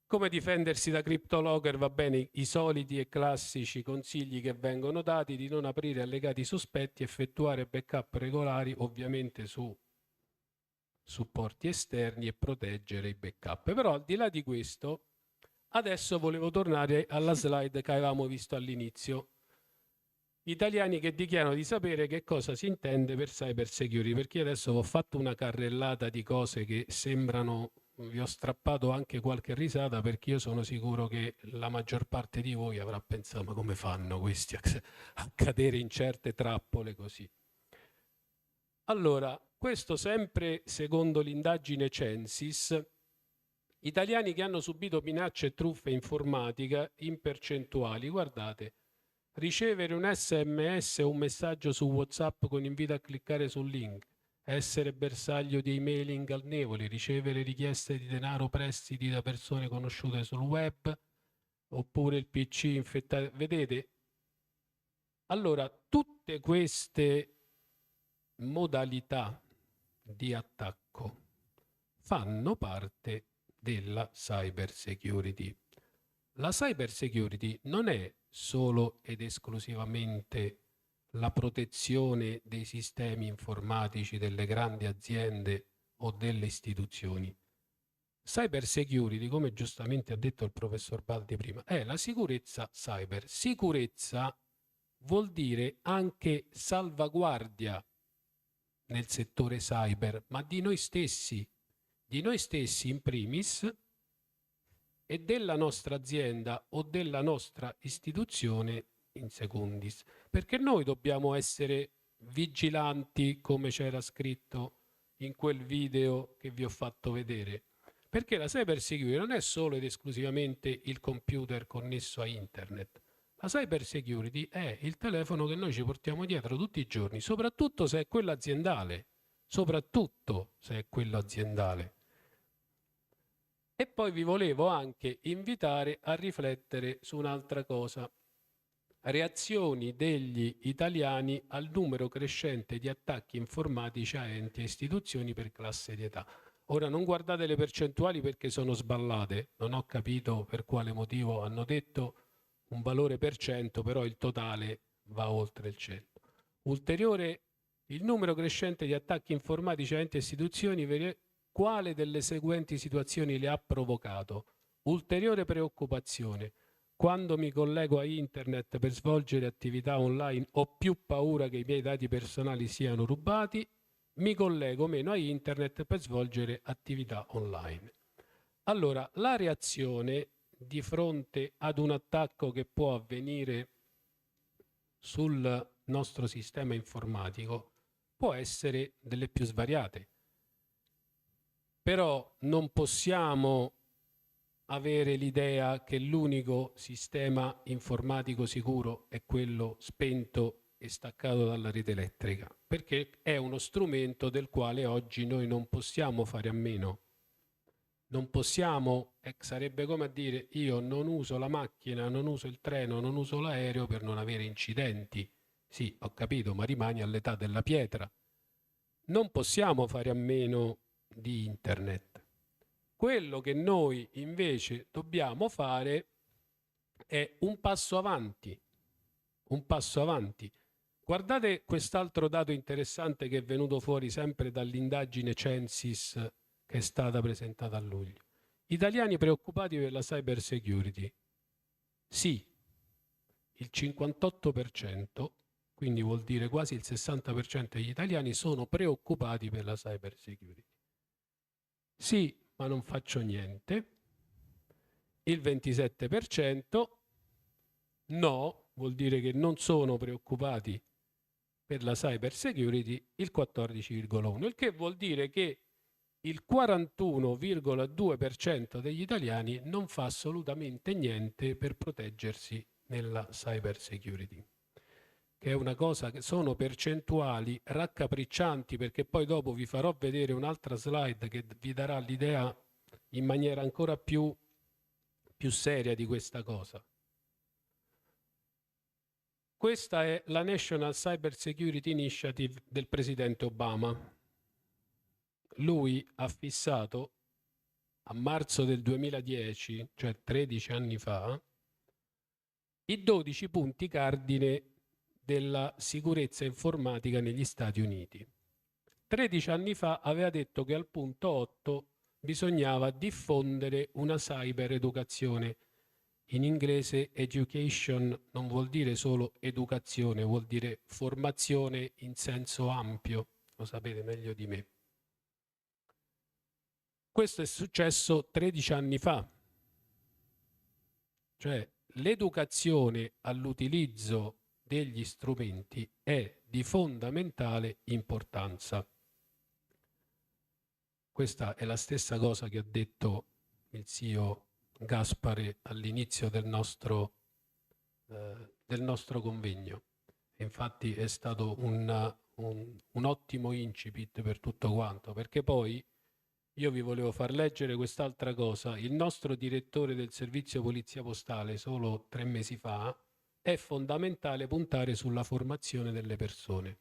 Come difendersi da CryptoLocker? Va bene, i soliti e classici consigli che vengono dati: di non aprire allegati sospetti, effettuare backup regolari, ovviamente su supporti esterni, e proteggere i backup. Però al di là di questo, adesso volevo tornare alla slide che avevamo visto all'inizio. Italiani che dichiarano di sapere che cosa si intende per cyber security, perché io adesso ho fatto una carrellata di cose che sembrano, vi ho strappato anche qualche risata, perché io sono sicuro che la maggior parte di voi avrà pensato: ma come fanno questi a cadere in certe trappole così? Allora, questo sempre secondo l'indagine Censis, italiani che hanno subito minacce e truffe informatica in percentuali. Guardate, ricevere un SMS o un messaggio su WhatsApp con invito a cliccare sul link, essere bersaglio di email ingannevoli, ricevere richieste di denaro, prestiti da persone conosciute sul web, oppure il PC infettato. Vedete? Allora, tutte queste modalità di attacco fanno parte della cyber security. La cyber security non è solo ed esclusivamente la protezione dei sistemi informatici delle grandi aziende o delle istituzioni. Cyber security, come giustamente ha detto il professor Baldi prima, è la sicurezza cyber. Sicurezza vuol dire anche salvaguardia nel settore cyber, ma di noi stessi in primis, e della nostra azienda o della nostra istituzione in secundis, perché noi dobbiamo essere vigilanti, come c'era scritto in quel video che vi ho fatto vedere, perché la cyber security non è solo ed esclusivamente il computer connesso a internet. La cyber security è il telefono che noi ci portiamo dietro tutti i giorni, soprattutto se è quello aziendale. E poi vi volevo anche invitare a riflettere su un'altra cosa. Reazioni degli italiani al numero crescente di attacchi informatici a enti e istituzioni per classe di età. Ora non guardate le percentuali perché sono sballate, non ho capito per quale motivo hanno detto un valore per cento, però il totale va oltre il 100. Ulteriore, il numero crescente di attacchi informatici a enti e istituzioni, quale delle seguenti situazioni le ha provocato? Ulteriore preoccupazione: quando mi collego a internet per svolgere attività online ho più paura che i miei dati personali siano rubati, mi collego meno a internet per svolgere attività online. Allora, la reazione di fronte ad un attacco che può avvenire sul nostro sistema informatico può essere delle più svariate. Però non possiamo avere l'idea che l'unico sistema informatico sicuro è quello spento e staccato dalla rete elettrica, perché è uno strumento del quale oggi noi non possiamo fare a meno. Non possiamo, sarebbe come a dire: io non uso la macchina, non uso il treno, non uso l'aereo per non avere incidenti. Sì, ho capito, ma rimani all'età della pietra. Non possiamo fare a meno di internet. Quello che noi invece dobbiamo fare è un passo avanti. Guardate quest'altro dato interessante che è venuto fuori sempre dall'indagine Censis che è stata presentata a luglio. Italiani preoccupati per la cyber security. Sì, il 58%, quindi vuol dire quasi il 60% degli italiani sono preoccupati per la cyber security. Sì, ma non faccio niente. Il 27% no, vuol dire che non sono preoccupati per la cyber security, il 14,1%, il che vuol dire che il 41,2% degli italiani non fa assolutamente niente per proteggersi nella cyber security. che è una cosa che sono percentuali raccapriccianti, perché poi dopo vi farò vedere un'altra slide che vi darà l'idea in maniera ancora più seria di questa cosa. Questa è la National Cyber Security Initiative del presidente Obama. Lui ha fissato a marzo del 2010, cioè 13 anni fa, i 12 punti cardine della sicurezza informatica negli Stati Uniti. 13 anni fa aveva detto che al punto 8 bisognava diffondere una cyber educazione. In inglese education non vuol dire solo educazione, vuol dire formazione in senso ampio, lo sapete meglio di me. Questo è successo 13 anni fa, cioè l'educazione all'utilizzo degli strumenti è di fondamentale importanza. Questa è la stessa cosa che ha detto il CEO Gaspare all'inizio del nostro convegno. Infatti è stato un ottimo incipit per tutto quanto, perché poi io vi volevo far leggere quest'altra cosa. Il nostro direttore del servizio polizia postale, solo 3 mesi fa, è fondamentale puntare sulla formazione delle persone.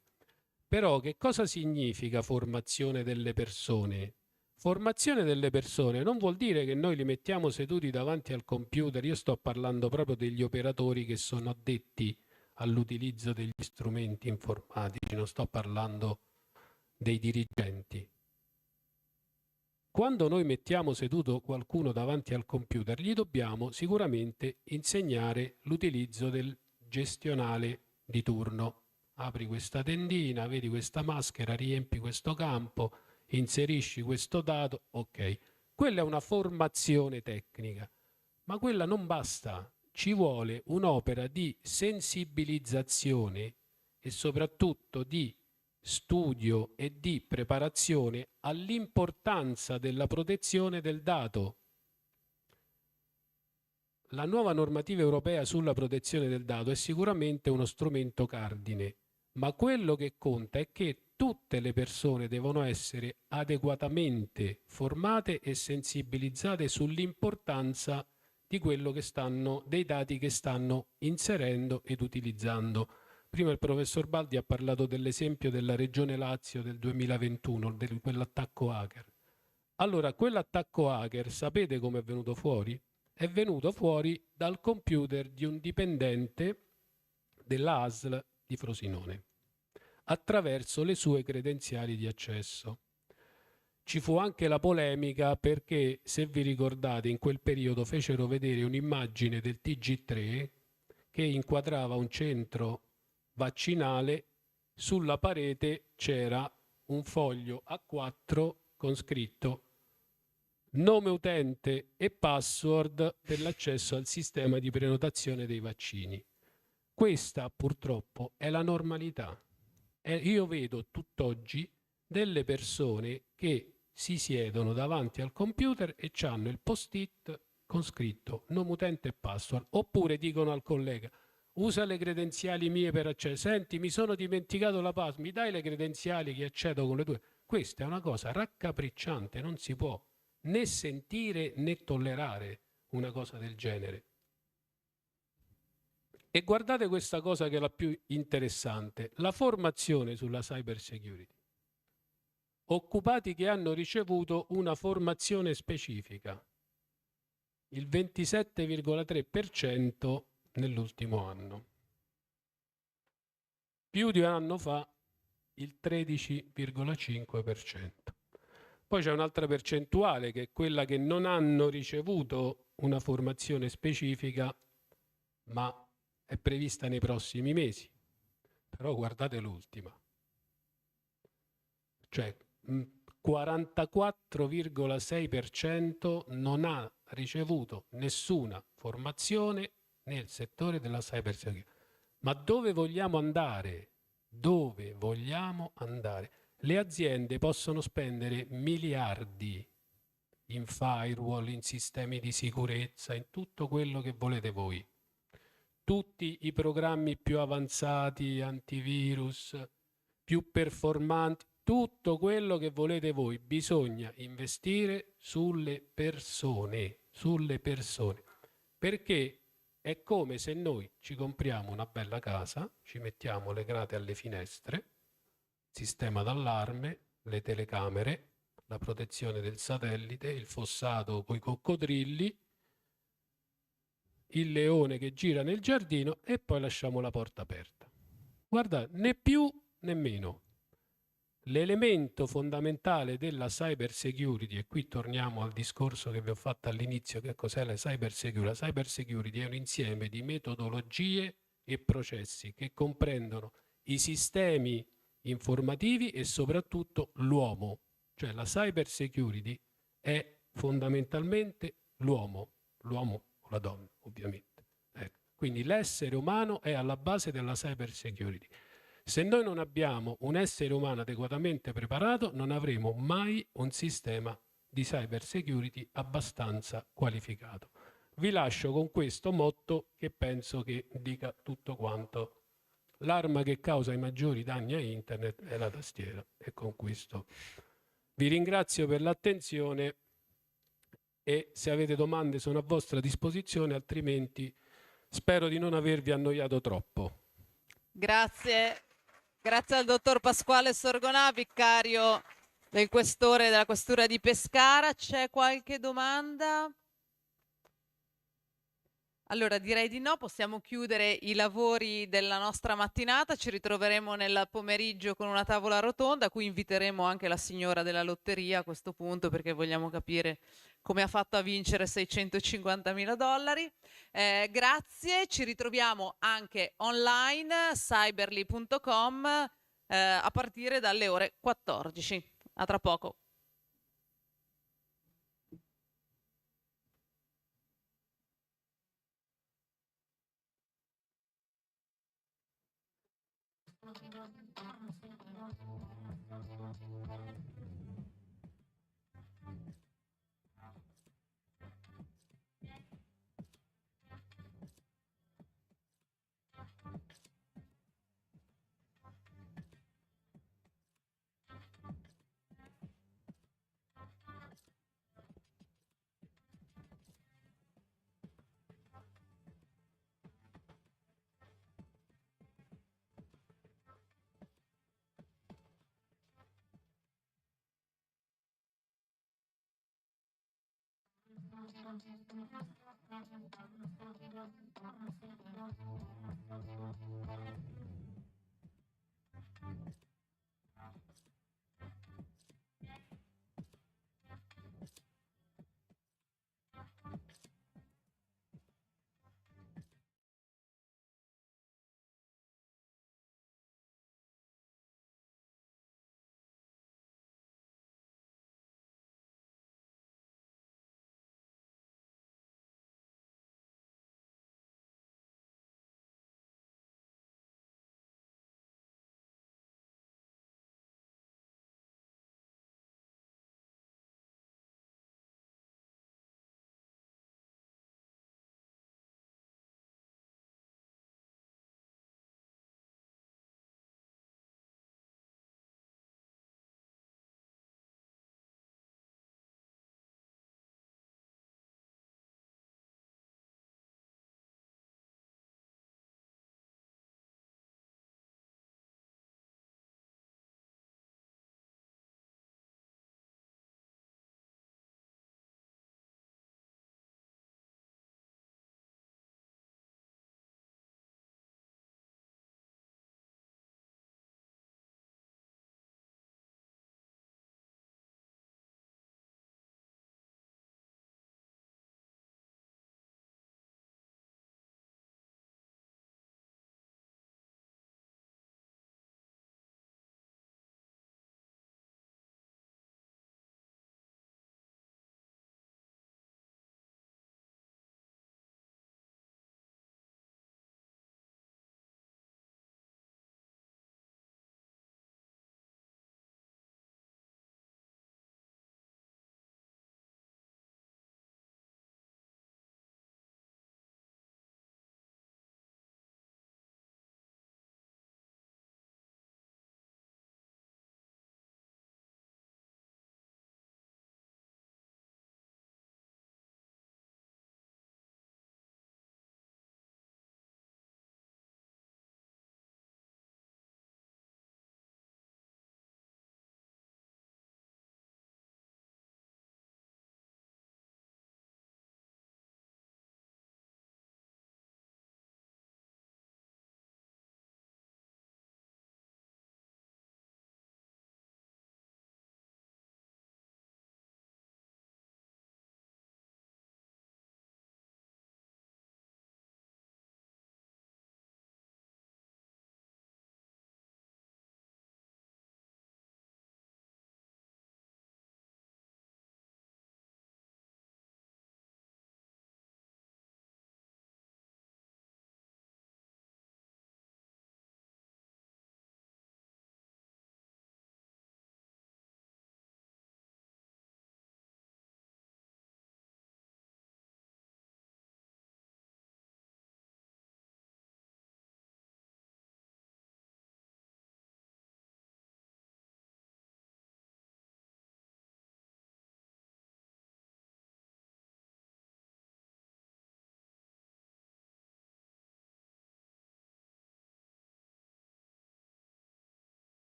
Però che cosa significa formazione delle persone? Formazione delle persone non vuol dire che noi li mettiamo seduti davanti al computer. Io sto parlando proprio degli operatori che sono addetti all'utilizzo degli strumenti informatici, non sto parlando dei dirigenti. Quando noi mettiamo seduto qualcuno davanti al computer, gli dobbiamo sicuramente insegnare l'utilizzo del gestionale di turno. Apri questa tendina, vedi questa maschera, riempi questo campo, inserisci questo dato, ok. Quella è una formazione tecnica, ma quella non basta. Ci vuole un'opera di sensibilizzazione e soprattutto di studio e di preparazione all'importanza della protezione del dato. La nuova normativa europea sulla protezione del dato è sicuramente uno strumento cardine, ma quello che conta è che tutte le persone devono essere adeguatamente formate e sensibilizzate sull'importanza di quello che dei dati che stanno inserendo ed utilizzando. Prima il professor Baldi ha parlato dell'esempio della Regione Lazio del 2021, di quell'attacco hacker. Allora, quell'attacco hacker, sapete come è venuto fuori? È venuto fuori dal computer di un dipendente della ASL di Frosinone, attraverso le sue credenziali di accesso. Ci fu anche la polemica perché, se vi ricordate, in quel periodo fecero vedere un'immagine del TG3 che inquadrava un centro vaccinale, sulla parete c'era un foglio A4 con scritto nome utente e password per l'accesso al sistema di prenotazione dei vaccini. Questa purtroppo è la normalità. Io vedo tutt'oggi delle persone che si siedono davanti al computer e hanno il post-it con scritto nome utente e password, oppure dicono al collega usa le credenziali mie per accedere, senti mi sono dimenticato la password, mi dai le credenziali che accedo con le tue. Questa è una cosa raccapricciante, non si può né sentire né tollerare una cosa del genere. E guardate questa cosa che è la più interessante, la formazione sulla cyber security. Occupati che hanno ricevuto una formazione specifica, il 27,3% nell'ultimo anno. Più di un anno fa il 13,5%. Poi c'è un'altra percentuale che è quella che non hanno ricevuto una formazione specifica, ma è prevista nei prossimi mesi. Però guardate l'ultima. Cioè 44,6% non ha ricevuto nessuna formazione nel settore della cyber security. Ma dove vogliamo andare? Dove vogliamo andare? Le aziende possono spendere miliardi in firewall, in sistemi di sicurezza, in tutto quello che volete voi. tutti i programmi più avanzati, antivirus, più performanti, tutto quello che volete voi. Bisogna investire sulle persone, perché è come se noi ci compriamo una bella casa, ci mettiamo le grate alle finestre, sistema d'allarme, le telecamere, la protezione del satellite, il fossato con i coccodrilli, il leone che gira nel giardino e poi lasciamo la porta aperta. Guarda, né più né meno. L'elemento fondamentale della cyber security, e qui torniamo al discorso che vi ho fatto all'inizio, che cos'è la cyber security? La cyber security è un insieme di metodologie e processi che comprendono i sistemi informativi e soprattutto l'uomo. Cioè la cyber security è fondamentalmente l'uomo o la donna, ovviamente. Ecco. Quindi l'essere umano è alla base della cyber security. Se noi non abbiamo un essere umano adeguatamente preparato, non avremo mai un sistema di cyber security abbastanza qualificato. Vi lascio con questo motto che penso che dica tutto quanto. L'arma che causa i maggiori danni a internet è la tastiera. E con questo vi ringrazio per l'attenzione e se avete domande sono a vostra disposizione, altrimenti spero di non avervi annoiato troppo. Grazie. Grazie al dottor Pasquale Sorgonà, vicario del questore della questura di Pescara. C'è qualche domanda? Allora direi di no, possiamo chiudere i lavori della nostra mattinata, ci ritroveremo nel pomeriggio con una tavola rotonda a cui inviteremo anche la signora della lotteria a questo punto perché vogliamo capire come ha fatto a vincere $650.000. Grazie, ci ritroviamo anche online, cyberly.com a partire dalle ore 14. A tra poco.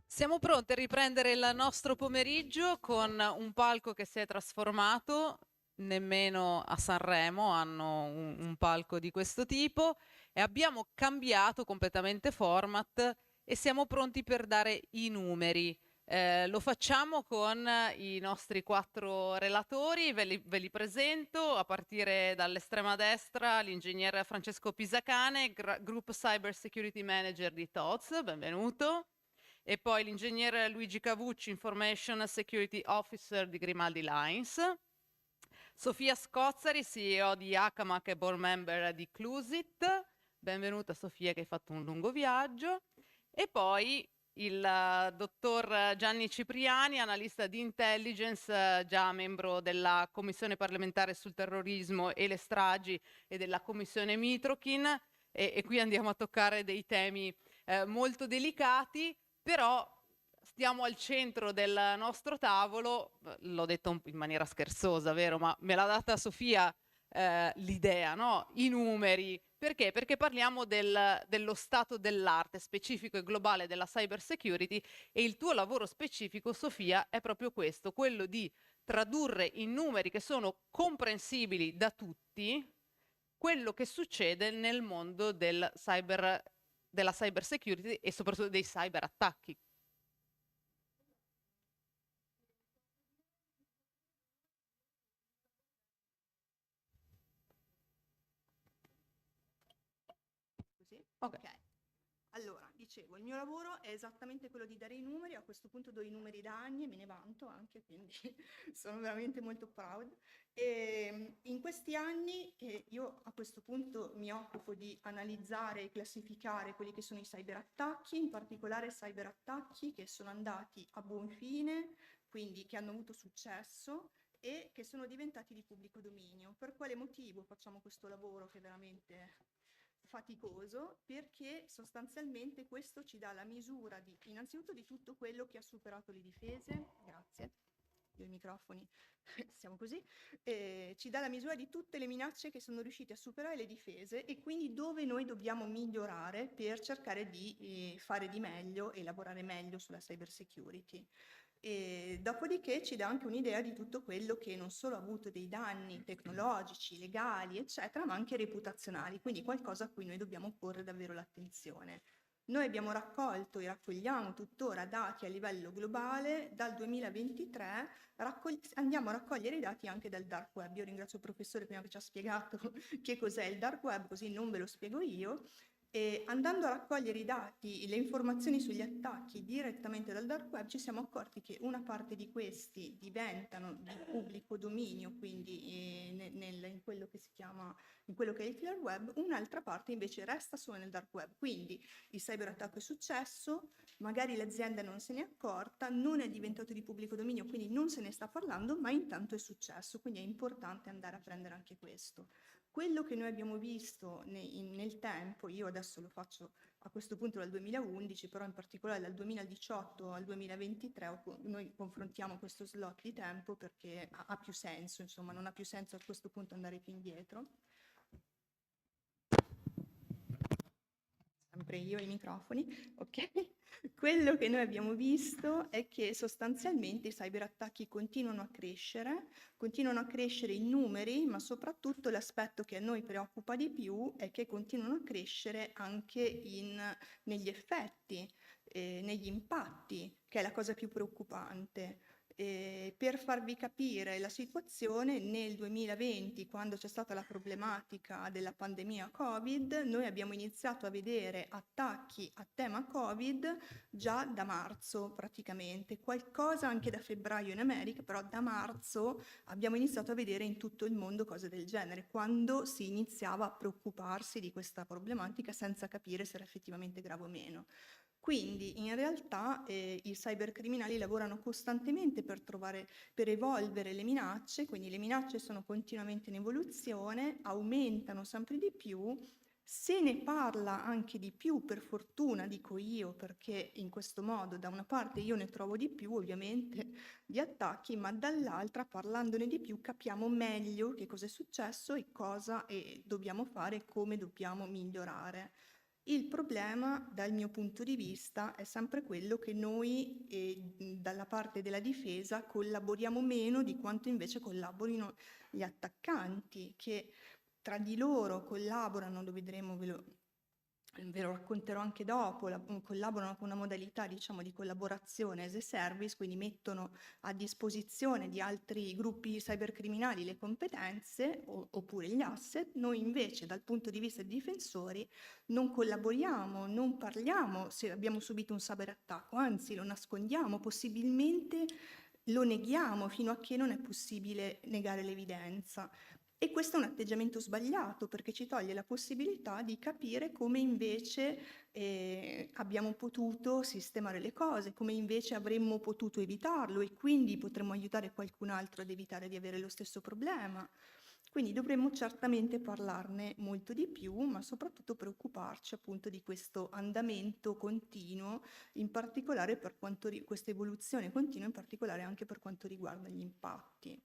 Siamo pronti a riprendere il nostro pomeriggio con un palco che si è trasformato, nemmeno a Sanremo hanno un palco di questo tipo, e abbiamo cambiato completamente format e siamo pronti per dare i numeri. Lo facciamo con i nostri 4 relatori, ve li presento, a partire dall'estrema destra l'ingegnere Francesco Pisacane, Group Cyber Security Manager di TOTS, benvenuto. E poi l'ingegnere Luigi Cavucci, Information Security Officer di Grimaldi Lines. Sofia Scozzari, CEO di Acamak e board member di Clusit. Benvenuta Sofia, che hai fatto un lungo viaggio. E poi il dottor Gianni Cipriani, analista di intelligence, già membro della Commissione parlamentare sul terrorismo e le stragi e della Commissione Mitrokin. E qui andiamo a toccare dei temi molto delicati, però stiamo al centro del nostro tavolo. L'ho detto in maniera scherzosa, vero? Ma me l'ha data Sofia l'idea, no? I numeri. Perché? Perché parliamo dello stato dell'arte specifico e globale della cyber security, e il tuo lavoro specifico, Sofia, è proprio questo, quello di tradurre in numeri che sono comprensibili da tutti quello che succede nel mondo della cyber security e soprattutto dei cyber attacchi. Così? Ok. Allora, dicevo, il mio lavoro è esattamente quello di dare i numeri. A questo punto do i numeri da anni e me ne vanto anche, quindi sono veramente molto proud. E in questi anni io a questo punto mi occupo di analizzare e classificare quelli che sono i cyberattacchi, in particolare cyberattacchi che sono andati a buon fine, quindi che hanno avuto successo e che sono diventati di pubblico dominio. Per quale motivo facciamo questo lavoro che è veramente faticoso? Perché sostanzialmente questo ci dà la misura innanzitutto di tutto quello che ha superato le difese. Grazie. Io i microfoni, siamo così. Ci dà la misura di tutte le minacce che sono riuscite a superare le difese e quindi dove noi dobbiamo migliorare per cercare di fare di meglio e lavorare meglio sulla cyber security. E dopodiché ci dà anche un'idea di tutto quello che non solo ha avuto dei danni tecnologici, legali, eccetera, ma anche reputazionali, quindi qualcosa a cui noi dobbiamo porre davvero l'attenzione. Noi abbiamo raccolto e raccogliamo tuttora dati a livello globale. Dal 2023 andiamo a raccogliere i dati anche dal dark web. Io ringrazio il professore prima che ci ha spiegato che cos'è il dark web, così non ve lo spiego io. E andando a raccogliere i dati, le informazioni sugli attacchi direttamente dal dark web, ci siamo accorti che una parte di questi diventano di pubblico dominio, quindi in quello che si chiama, in quello che è il clear web, un'altra parte invece resta solo nel dark web. Quindi il cyberattacco è successo, magari l'azienda non se n'è accorta, non è diventato di pubblico dominio, quindi non se ne sta parlando, ma intanto è successo, quindi è importante andare a prendere anche questo. Quello che noi abbiamo visto nel tempo, io adesso lo faccio a questo punto dal 2011, però in particolare dal 2018 al 2023 noi confrontiamo questo slot di tempo perché ha più senso, insomma non ha più senso a questo punto andare più indietro. Sempre io i microfoni, ok? Quello che noi abbiamo visto è che sostanzialmente i cyberattacchi continuano a crescere in numeri, ma soprattutto l'aspetto che a noi preoccupa di più è che continuano a crescere anche negli effetti, negli impatti, che è la cosa più preoccupante. Per farvi capire la situazione, nel 2020, quando c'è stata la problematica della pandemia Covid, noi abbiamo iniziato a vedere attacchi a tema Covid già da marzo praticamente, qualcosa anche da febbraio in America, però da marzo abbiamo iniziato a vedere in tutto il mondo cose del genere, quando si iniziava a preoccuparsi di questa problematica senza capire se era effettivamente grave o meno. Quindi in realtà i cybercriminali lavorano costantemente per evolvere le minacce, quindi le minacce sono continuamente in evoluzione, aumentano sempre di più, se ne parla anche di più, per fortuna dico io, perché in questo modo da una parte io ne trovo di più ovviamente di attacchi, ma dall'altra parlandone di più capiamo meglio che cosa è successo e cosa dobbiamo fare e come dobbiamo migliorare. Il problema, dal mio punto di vista, è sempre quello che noi, dalla parte della difesa, collaboriamo meno di quanto invece collaborino gli attaccanti, che tra di loro collaborano, lo vedremo, ve lo racconterò anche dopo, collaborano con una modalità, diciamo, di collaborazione as a service, quindi mettono a disposizione di altri gruppi cybercriminali le competenze oppure gli asset. Noi invece, dal punto di vista dei difensori, non collaboriamo, non parliamo se abbiamo subito un cyberattacco, anzi lo nascondiamo, possibilmente lo neghiamo fino a che non è possibile negare l'evidenza. E questo è un atteggiamento sbagliato, perché ci toglie la possibilità di capire come invece abbiamo potuto sistemare le cose, come invece avremmo potuto evitarlo, e quindi potremmo aiutare qualcun altro ad evitare di avere lo stesso problema. Quindi dovremmo certamente parlarne molto di più, ma soprattutto preoccuparci appunto di questo andamento continuo, in particolare per quanto questa evoluzione continua, in particolare anche per quanto riguarda gli impatti.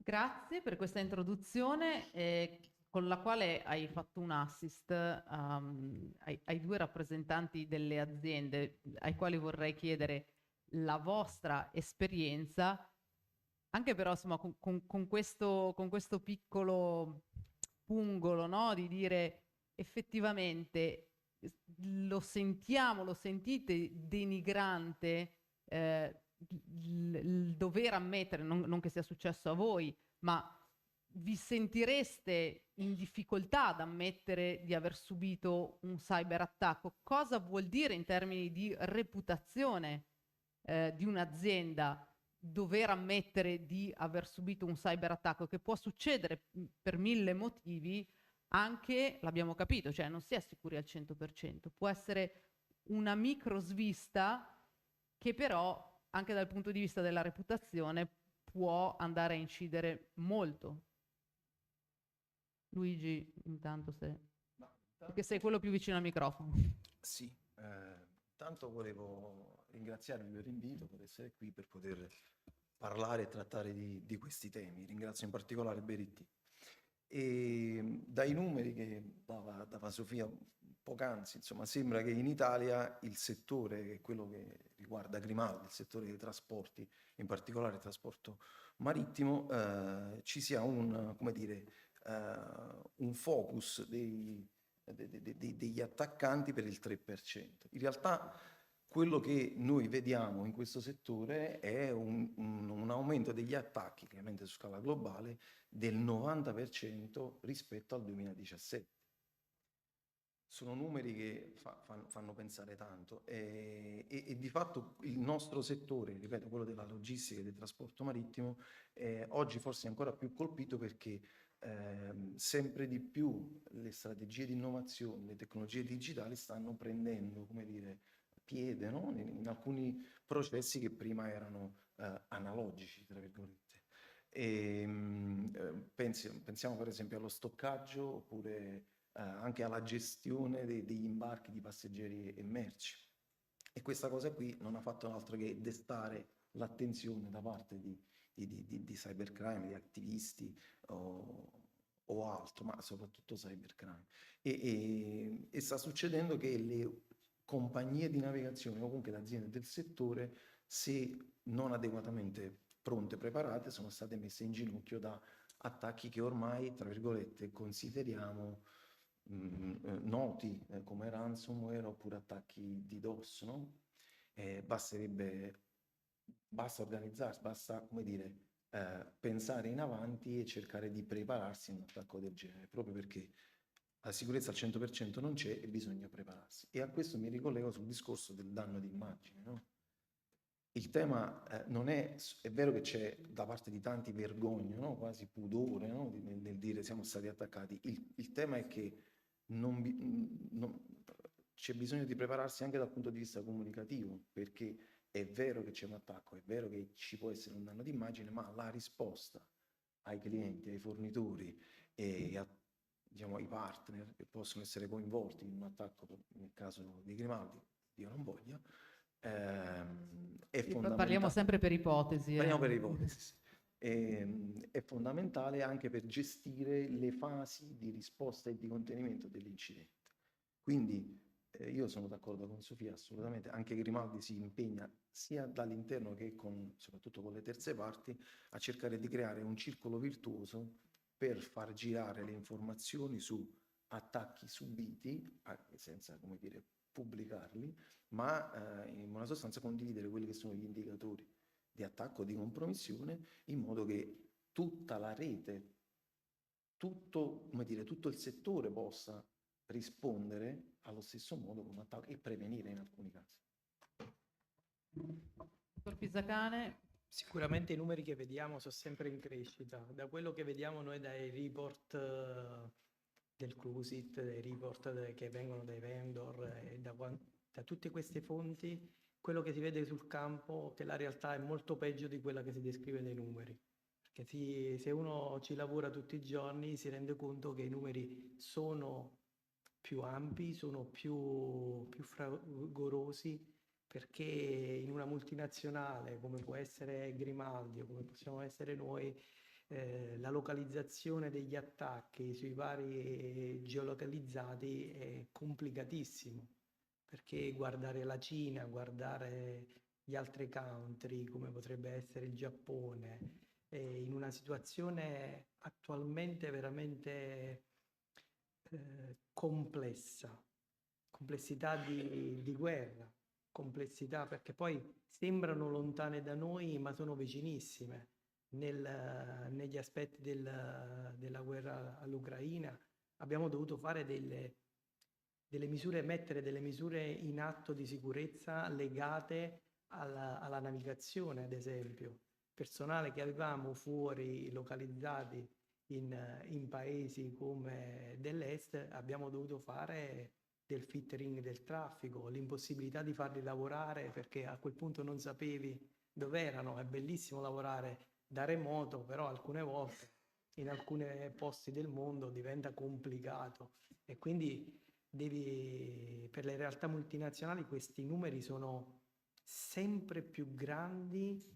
Grazie per questa introduzione con la quale hai fatto un assist ai due rappresentanti delle aziende, ai quali vorrei chiedere la vostra esperienza, anche però insomma con questo piccolo pungolo, no? Di dire effettivamente lo sentite denigrante il dover ammettere, non che sia successo a voi, ma vi sentireste in difficoltà ad ammettere di aver subito un cyberattacco? Cosa vuol dire in termini di reputazione di un'azienda dover ammettere di aver subito un cyberattacco, che può succedere per 1000 motivi, anche, l'abbiamo capito, cioè non si è sicuri al 100%, può essere una micro svista che però anche dal punto di vista della reputazione può andare a incidere molto. Luigi, intanto perché sei quello più vicino al microfono. Sì, tanto volevo ringraziarvi per l'invito, per essere qui, per poter parlare e trattare di questi temi. Ringrazio in particolare Beritti. E dai numeri che dava Sofia poc'anzi, insomma, sembra che in Italia il settore, che è quello che riguarda Grimaldi, il settore dei trasporti, in particolare il trasporto marittimo, ci sia un focus degli attaccanti per il 3%. In realtà quello che noi vediamo in questo settore è un aumento degli attacchi, chiaramente su scala globale, del 90% rispetto al 2017. Sono numeri che fanno pensare tanto e di fatto il nostro settore, ripeto, quello della logistica e del trasporto marittimo, oggi forse è ancora più colpito perché sempre di più le strategie di innovazione, le tecnologie digitali stanno prendendo, come dire, piede, no? In alcuni processi che prima erano analogici, tra virgolette. Pensiamo per esempio allo stoccaggio oppure anche alla gestione degli imbarchi di passeggeri e merci. E questa cosa qui non ha fatto altro che destare l'attenzione da parte di cybercrime, di attivisti o altro, ma soprattutto cybercrime. E sta succedendo che le compagnie di navigazione o comunque le aziende del settore, se non adeguatamente pronte e preparate, sono state messe in ginocchio da attacchi che ormai, tra virgolette, consideriamo noti come ransomware oppure attacchi DDoS, no? Basta organizzarsi, basta, come dire, pensare in avanti e cercare di prepararsi a un attacco del genere, proprio perché la sicurezza al 100% non c'è e bisogna prepararsi. E a questo mi ricollego sul discorso del danno d'immagine, no? Il tema non è vero che c'è da parte di tanti vergogna, no? Quasi pudore, no? Nel dire siamo stati attaccati. Il tema è che c'è bisogno di prepararsi anche dal punto di vista comunicativo, perché è vero che c'è un attacco, è vero che ci può essere un danno d'immagine, ma la risposta ai clienti, ai fornitori e diciamo, ai partner che possono essere coinvolti in un attacco, nel caso di Grimaldi, Dio non voglia, è fondamentale. Parliamo sempre per ipotesi. Parliamo per ipotesi. è fondamentale anche per gestire le fasi di risposta e di contenimento dell'incidente. Quindi io sono d'accordo con Sofia, assolutamente, anche Grimaldi si impegna sia dall'interno che soprattutto con le terze parti a cercare di creare un circolo virtuoso per far girare le informazioni su attacchi subiti, senza, come dire, pubblicarli, ma in buona sostanza condividere quelli che sono gli indicatori di attacco, di compromissione, in modo che tutta la rete, tutto il settore possa rispondere allo stesso modo con un attacco e prevenire in alcuni casi. Dottor Pisacane. Sicuramente i numeri che vediamo sono sempre in crescita. Da quello che vediamo noi dai report del Clusit, dai report che vengono dai vendor e da tutte queste fonti, quello che si vede sul campo è che la realtà è molto peggio di quella che si descrive nei numeri. Perché se uno ci lavora tutti i giorni si rende conto che i numeri sono più ampi, sono più fragorosi, perché in una multinazionale come può essere Grimaldi o come possiamo essere noi, la localizzazione degli attacchi sui vari geolocalizzati è complicatissimo, perché guardare la Cina, guardare gli altri country come potrebbe essere il Giappone, in una situazione attualmente veramente complessità di guerra, complessità perché poi sembrano lontane da noi ma sono vicinissime negli aspetti della guerra all'Ucraina. Abbiamo dovuto fare mettere delle misure in atto di sicurezza legate alla navigazione, ad esempio. Personale che avevamo fuori, localizzati in paesi come dell'est, abbiamo dovuto fare del filtering del traffico, l'impossibilità di farli lavorare perché a quel punto non sapevi dove erano. È bellissimo lavorare da remoto, però alcune volte in alcuni posti del mondo diventa complicato e quindi per le realtà multinazionali questi numeri sono sempre più grandi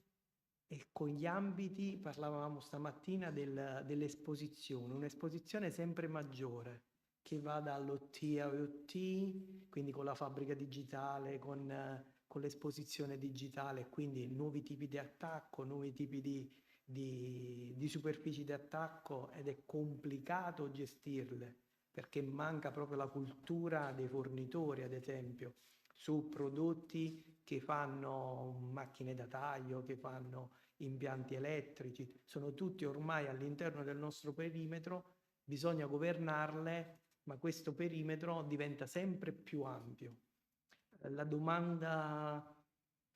e con gli ambiti, parlavamo stamattina dell'esposizione, un'esposizione sempre maggiore che va dall'OT a OT, quindi con la fabbrica digitale, con l'esposizione digitale, quindi nuovi tipi di attacco, nuovi tipi di superfici di attacco, ed è complicato gestirle perché manca proprio la cultura dei fornitori, ad esempio, su prodotti che fanno macchine da taglio, che fanno impianti elettrici, sono tutti ormai all'interno del nostro perimetro, bisogna governarle, ma questo perimetro diventa sempre più ampio. La domanda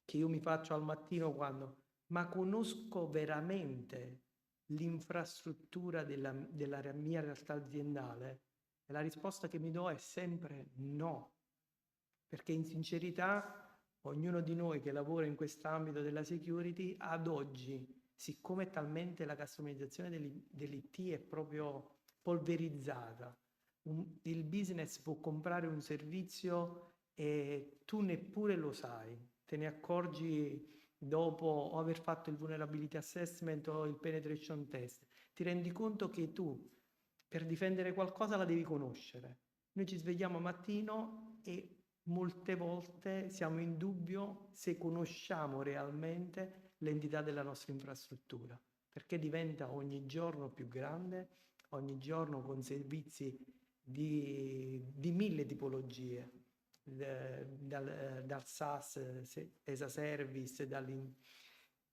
che io mi faccio al mattino ma conosco veramente l'infrastruttura della mia realtà aziendale? E la risposta che mi do è sempre no, perché in sincerità ognuno di noi che lavora in quest'ambito della security ad oggi, siccome talmente la customizzazione dell'IT è proprio polverizzata, il business può comprare un servizio e tu neppure lo sai, te ne accorgi dopo aver fatto il vulnerability assessment o il penetration test, ti rendi conto che tu per difendere qualcosa la devi conoscere. Noi ci svegliamo al mattino e molte volte siamo in dubbio se conosciamo realmente l'entità della nostra infrastruttura, perché diventa ogni giorno più grande, ogni giorno con servizi di 1000 tipologie, dal SaaS, as a service,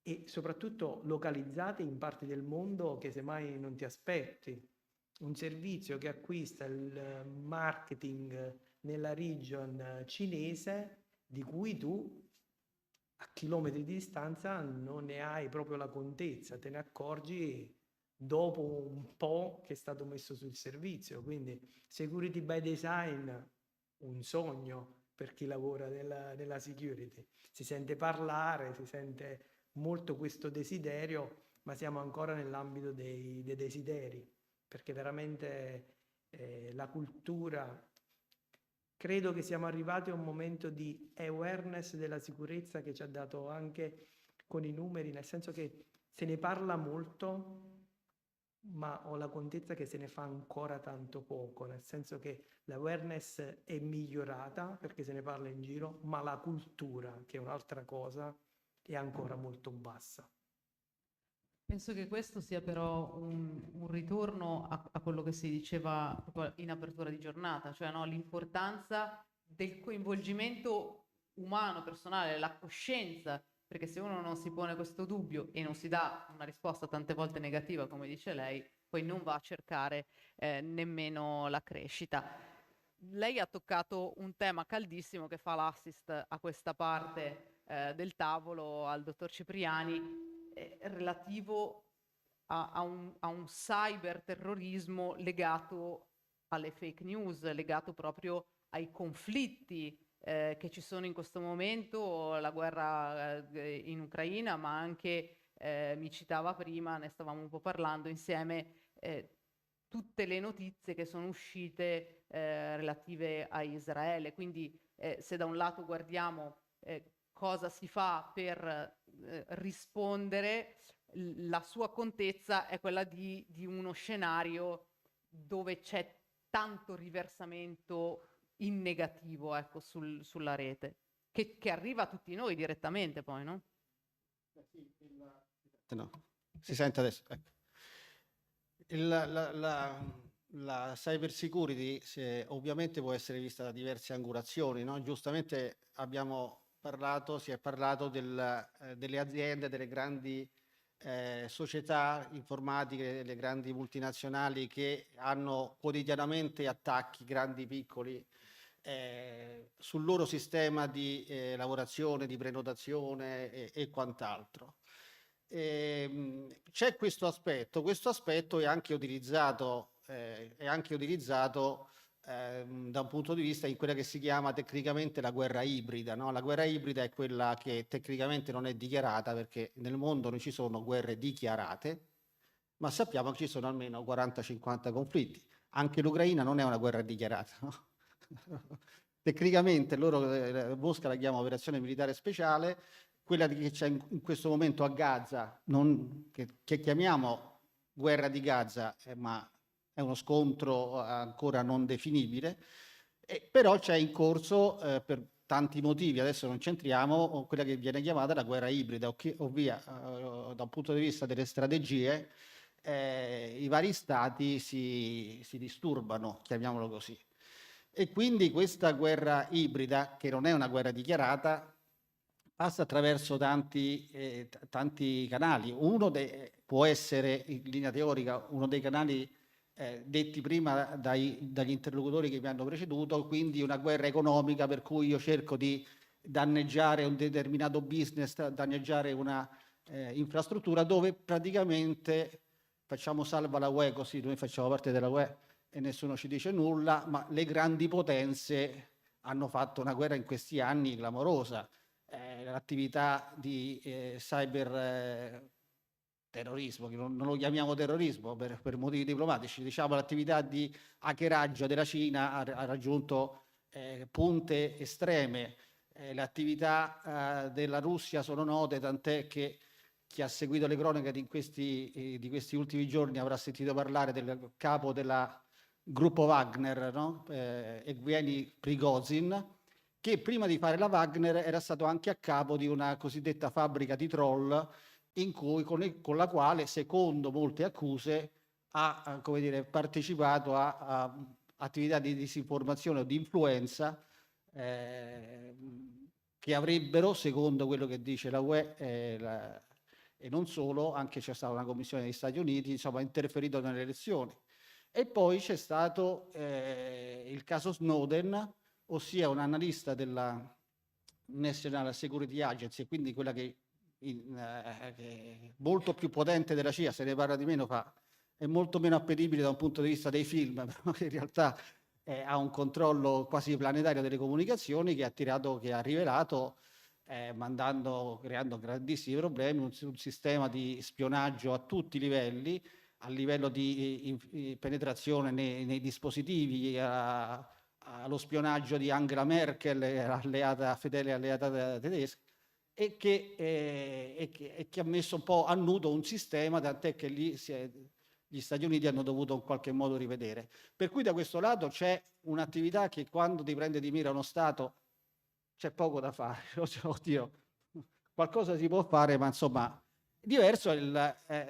e soprattutto localizzate in parti del mondo che semmai non ti aspetti. Un servizio che acquista il marketing nella region cinese, di cui tu a chilometri di distanza non ne hai proprio la contezza, te ne accorgi dopo un po' che è stato messo sul servizio. Quindi security by design, un sogno per chi lavora nella security. Si sente parlare, si sente molto questo desiderio, ma siamo ancora nell'ambito dei desideri, perché veramente la cultura, credo che siamo arrivati a un momento di awareness della sicurezza che ci ha dato anche con i numeri, nel senso che se ne parla molto, ma ho la contezza che se ne fa ancora tanto poco, nel senso che l'awareness è migliorata perché se ne parla in giro, ma la cultura, che è un'altra cosa, è ancora molto bassa. Penso che questo sia però un ritorno a quello che si diceva proprio in apertura di giornata, cioè no, l'importanza del coinvolgimento umano, personale, la coscienza, perché se uno non si pone questo dubbio e non si dà una risposta tante volte negativa, come dice lei, poi non va a cercare nemmeno la crescita. Lei ha toccato un tema caldissimo che fa l'assist a questa parte del tavolo al dottor Cipriani, relativo a un cyberterrorismo legato alle fake news, legato proprio ai conflitti che ci sono in questo momento, la guerra in Ucraina, ma anche, mi citava prima, ne stavamo un po' parlando insieme, tutte le notizie che sono uscite relative a Israele. Quindi se da un lato guardiamo cosa si fa per rispondere, la sua contezza è quella di uno scenario dove c'è tanto riversamento in negativo, ecco, sulla rete, che arriva a tutti noi direttamente poi, no? No, si sente adesso. Ecco. La cyber security ovviamente può essere vista da diverse angolazioni, no? Giustamente si è parlato delle aziende, delle grandi società informatiche, delle grandi multinazionali che hanno quotidianamente attacchi grandi, piccoli, sul loro sistema di lavorazione, di prenotazione e quant'altro. C'è questo aspetto è anche utilizzato da un punto di vista in quella che si chiama tecnicamente la guerra ibrida, no? La guerra ibrida è quella che tecnicamente non è dichiarata, perché nel mondo non ci sono guerre dichiarate, ma sappiamo che ci sono almeno 40-50 conflitti. Anche l'Ucraina non è una guerra dichiarata, no? Tecnicamente Mosca la chiama operazione militare speciale, quella che c'è in questo momento a Gaza, che chiamiamo guerra di Gaza, ma è uno scontro ancora non definibile, però c'è in corso per tanti motivi, adesso non c'entriamo, quella che viene chiamata la guerra ibrida, ovvero da un punto di vista delle strategie i vari stati si disturbano, chiamiamolo così. E quindi questa guerra ibrida, che non è una guerra dichiarata, passa attraverso tanti canali. Può essere, in linea teorica, uno dei canali detti prima dagli interlocutori che mi hanno preceduto, quindi una guerra economica per cui io cerco di danneggiare un determinato business, danneggiare una infrastruttura dove praticamente facciamo salva la UE, così noi facciamo parte della UE e nessuno ci dice nulla, ma le grandi potenze hanno fatto una guerra in questi anni clamorosa. L'attività di cyber terrorismo, che non lo chiamiamo terrorismo per motivi diplomatici, diciamo l'attività di hackeraggio della Cina ha raggiunto punte estreme. Le attività della Russia sono note, tant'è che chi ha seguito le cronache di questi ultimi giorni avrà sentito parlare del capo del gruppo Wagner, no? Evgeny Prigozhin, che prima di fare la Wagner era stato anche a capo di una cosiddetta fabbrica di troll con la quale, secondo molte accuse, ha partecipato a attività di disinformazione o di influenza che avrebbero, secondo quello che dice la UE e non solo, anche c'è stata una commissione degli Stati Uniti, insomma, interferito nelle elezioni. E poi c'è stato il caso Snowden, ossia un analista della National Security Agency, quindi quella che è molto più potente della CIA, se ne parla di meno, è molto meno appetibile da un punto di vista dei film, però in realtà ha un controllo quasi planetario delle comunicazioni che ha rivelato, creando grandissimi problemi, un sistema di spionaggio a tutti i livelli, a livello di penetrazione nei dispositivi, allo spionaggio di Angela Merkel, fedele alleata tedesca, e che ha messo un po' a nudo un sistema, tant'è che lì gli Stati Uniti hanno dovuto in qualche modo rivedere. Per cui da questo lato c'è un'attività che quando ti prende di mira uno Stato c'è poco da fare. Oddio, qualcosa si può fare, ma insomma diverso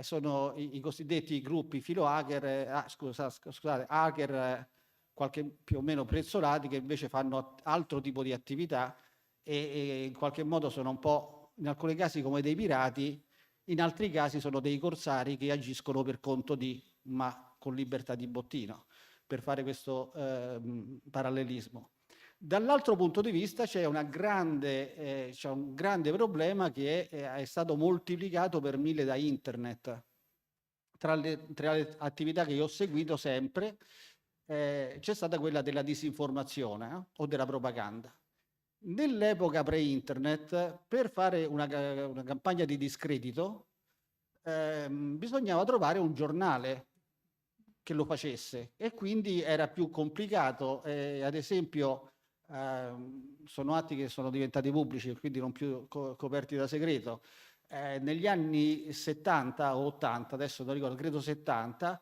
sono i cosiddetti gruppi filo-hacker, scusate, hacker qualche più o meno prezzolati, che invece fanno altro tipo di attività e in qualche modo sono un po', in alcuni casi come dei pirati, in altri casi sono dei corsari che agiscono per conto ma con libertà di bottino, per fare questo parallelismo. Dall'altro punto di vista c'è un grande problema che è stato moltiplicato per 1000 da internet. Tra le attività che io ho seguito sempre c'è stata quella della disinformazione o della propaganda. Nell'epoca pre-internet, per fare una campagna di discredito, bisognava trovare un giornale che lo facesse e quindi era più complicato. Ad esempio, sono atti che sono diventati pubblici e quindi non più coperti da segreto. Negli anni 70 o 80, adesso non ricordo, credo 70,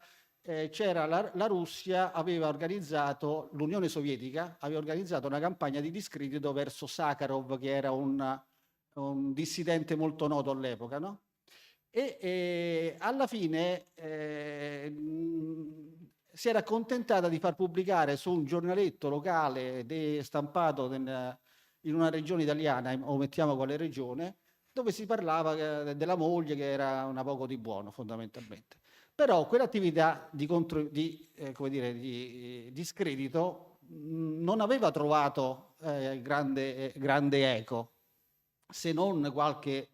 c'era la Russia aveva organizzato, l'Unione Sovietica aveva organizzato una campagna di discredito verso Sakharov, che era un dissidente molto noto all'epoca, no? E alla fine si era accontentata di far pubblicare su un giornaletto locale stampato in una regione italiana, omettiamo quale regione, dove si parlava della moglie che era una poco di buono fondamentalmente. Però quell'attività di discredito non aveva trovato grande eco, se non qualche,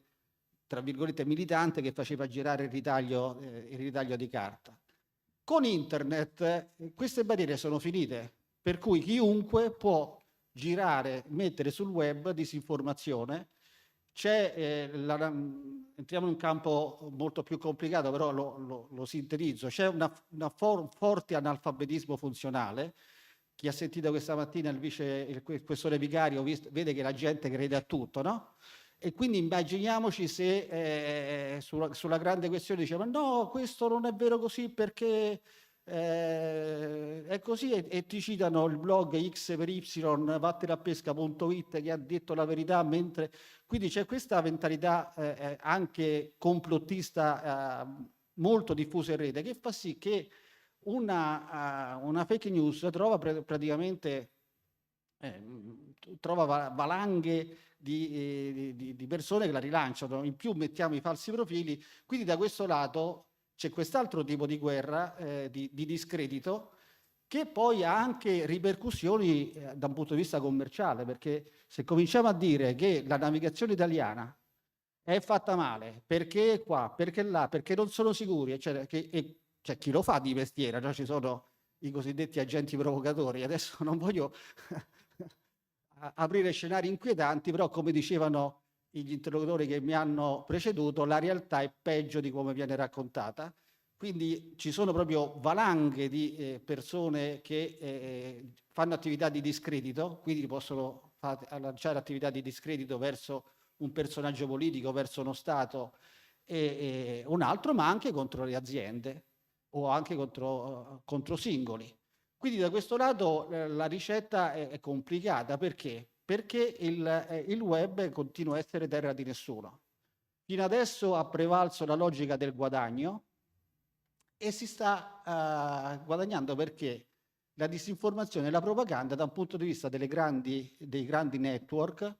tra virgolette, militante che faceva girare il ritaglio di carta. Con internet queste barriere sono finite, per cui chiunque può girare, mettere sul web disinformazione. Entriamo in un campo molto più complicato, però lo sintetizzo. C'è un forte analfabetismo funzionale. Chi ha sentito questa mattina il questore vicario vede che la gente crede a tutto, no? E quindi immaginiamoci se sulla grande questione diceva no, questo non è vero così perché è così, e ti citano il blog X per Y, vattenapesca.it, che ha detto la verità, mentre quindi c'è questa mentalità anche complottista molto diffusa in rete, che fa sì che una fake news praticamente trova valanghe di persone che la rilanciano. In più mettiamo i falsi profili, quindi da questo lato c'è quest'altro tipo di guerra di discredito, che poi ha anche ripercussioni da un punto di vista commerciale, perché se cominciamo a dire che la navigazione italiana è fatta male, perché qua, perché là, perché non sono sicuri, eccetera, c'è chi lo fa di mestiere, no? Ci sono i cosiddetti agenti provocatori. Adesso non voglio aprire scenari inquietanti, però come dicevano gli interlocutori che mi hanno preceduto, la realtà è peggio di come viene raccontata. Quindi ci sono proprio valanghe di persone che fanno attività di discredito, quindi possono lanciare attività di discredito verso un personaggio politico, verso uno Stato e un altro, ma anche contro le aziende o anche contro singoli. Quindi da questo lato la ricetta è complicata. Perché? Perché il web continua a essere terra di nessuno. Fino adesso ha prevalso la logica del guadagno e si sta guadagnando, perché la disinformazione e la propaganda, da un punto di vista dei grandi network,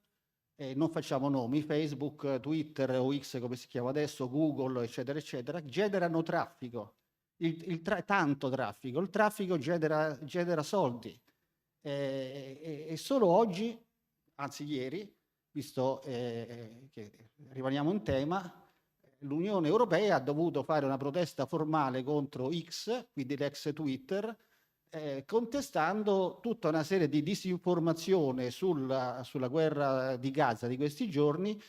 non facciamo nomi, Facebook, Twitter o X come si chiama adesso, Google, eccetera, eccetera, generano traffico. Tanto traffico. Il traffico genera soldi. E solo oggi, anzi ieri, visto che rimaniamo in tema, l'Unione Europea ha dovuto fare una protesta formale contro X, quindi l'ex Twitter, contestando tutta una serie di disinformazione sulla guerra di Gaza di questi giorni,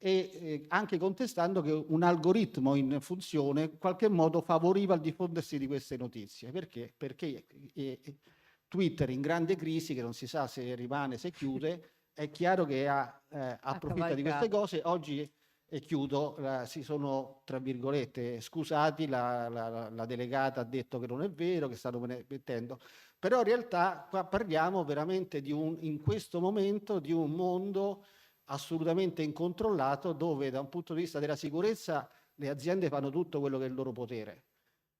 e anche contestando che un algoritmo in funzione in qualche modo favoriva il diffondersi di queste notizie. Perché? Perché Twitter, in grande crisi, che non si sa se rimane, se chiude, è chiaro che approfitta di queste cavalcato. cose. Oggi, e chiudo, si sono, tra virgolette, scusati, la delegata ha detto che non è vero, che stanno mettendo, però in realtà qua parliamo veramente in questo momento di un mondo assolutamente incontrollato, dove da un punto di vista della sicurezza le aziende fanno tutto quello che è il loro potere.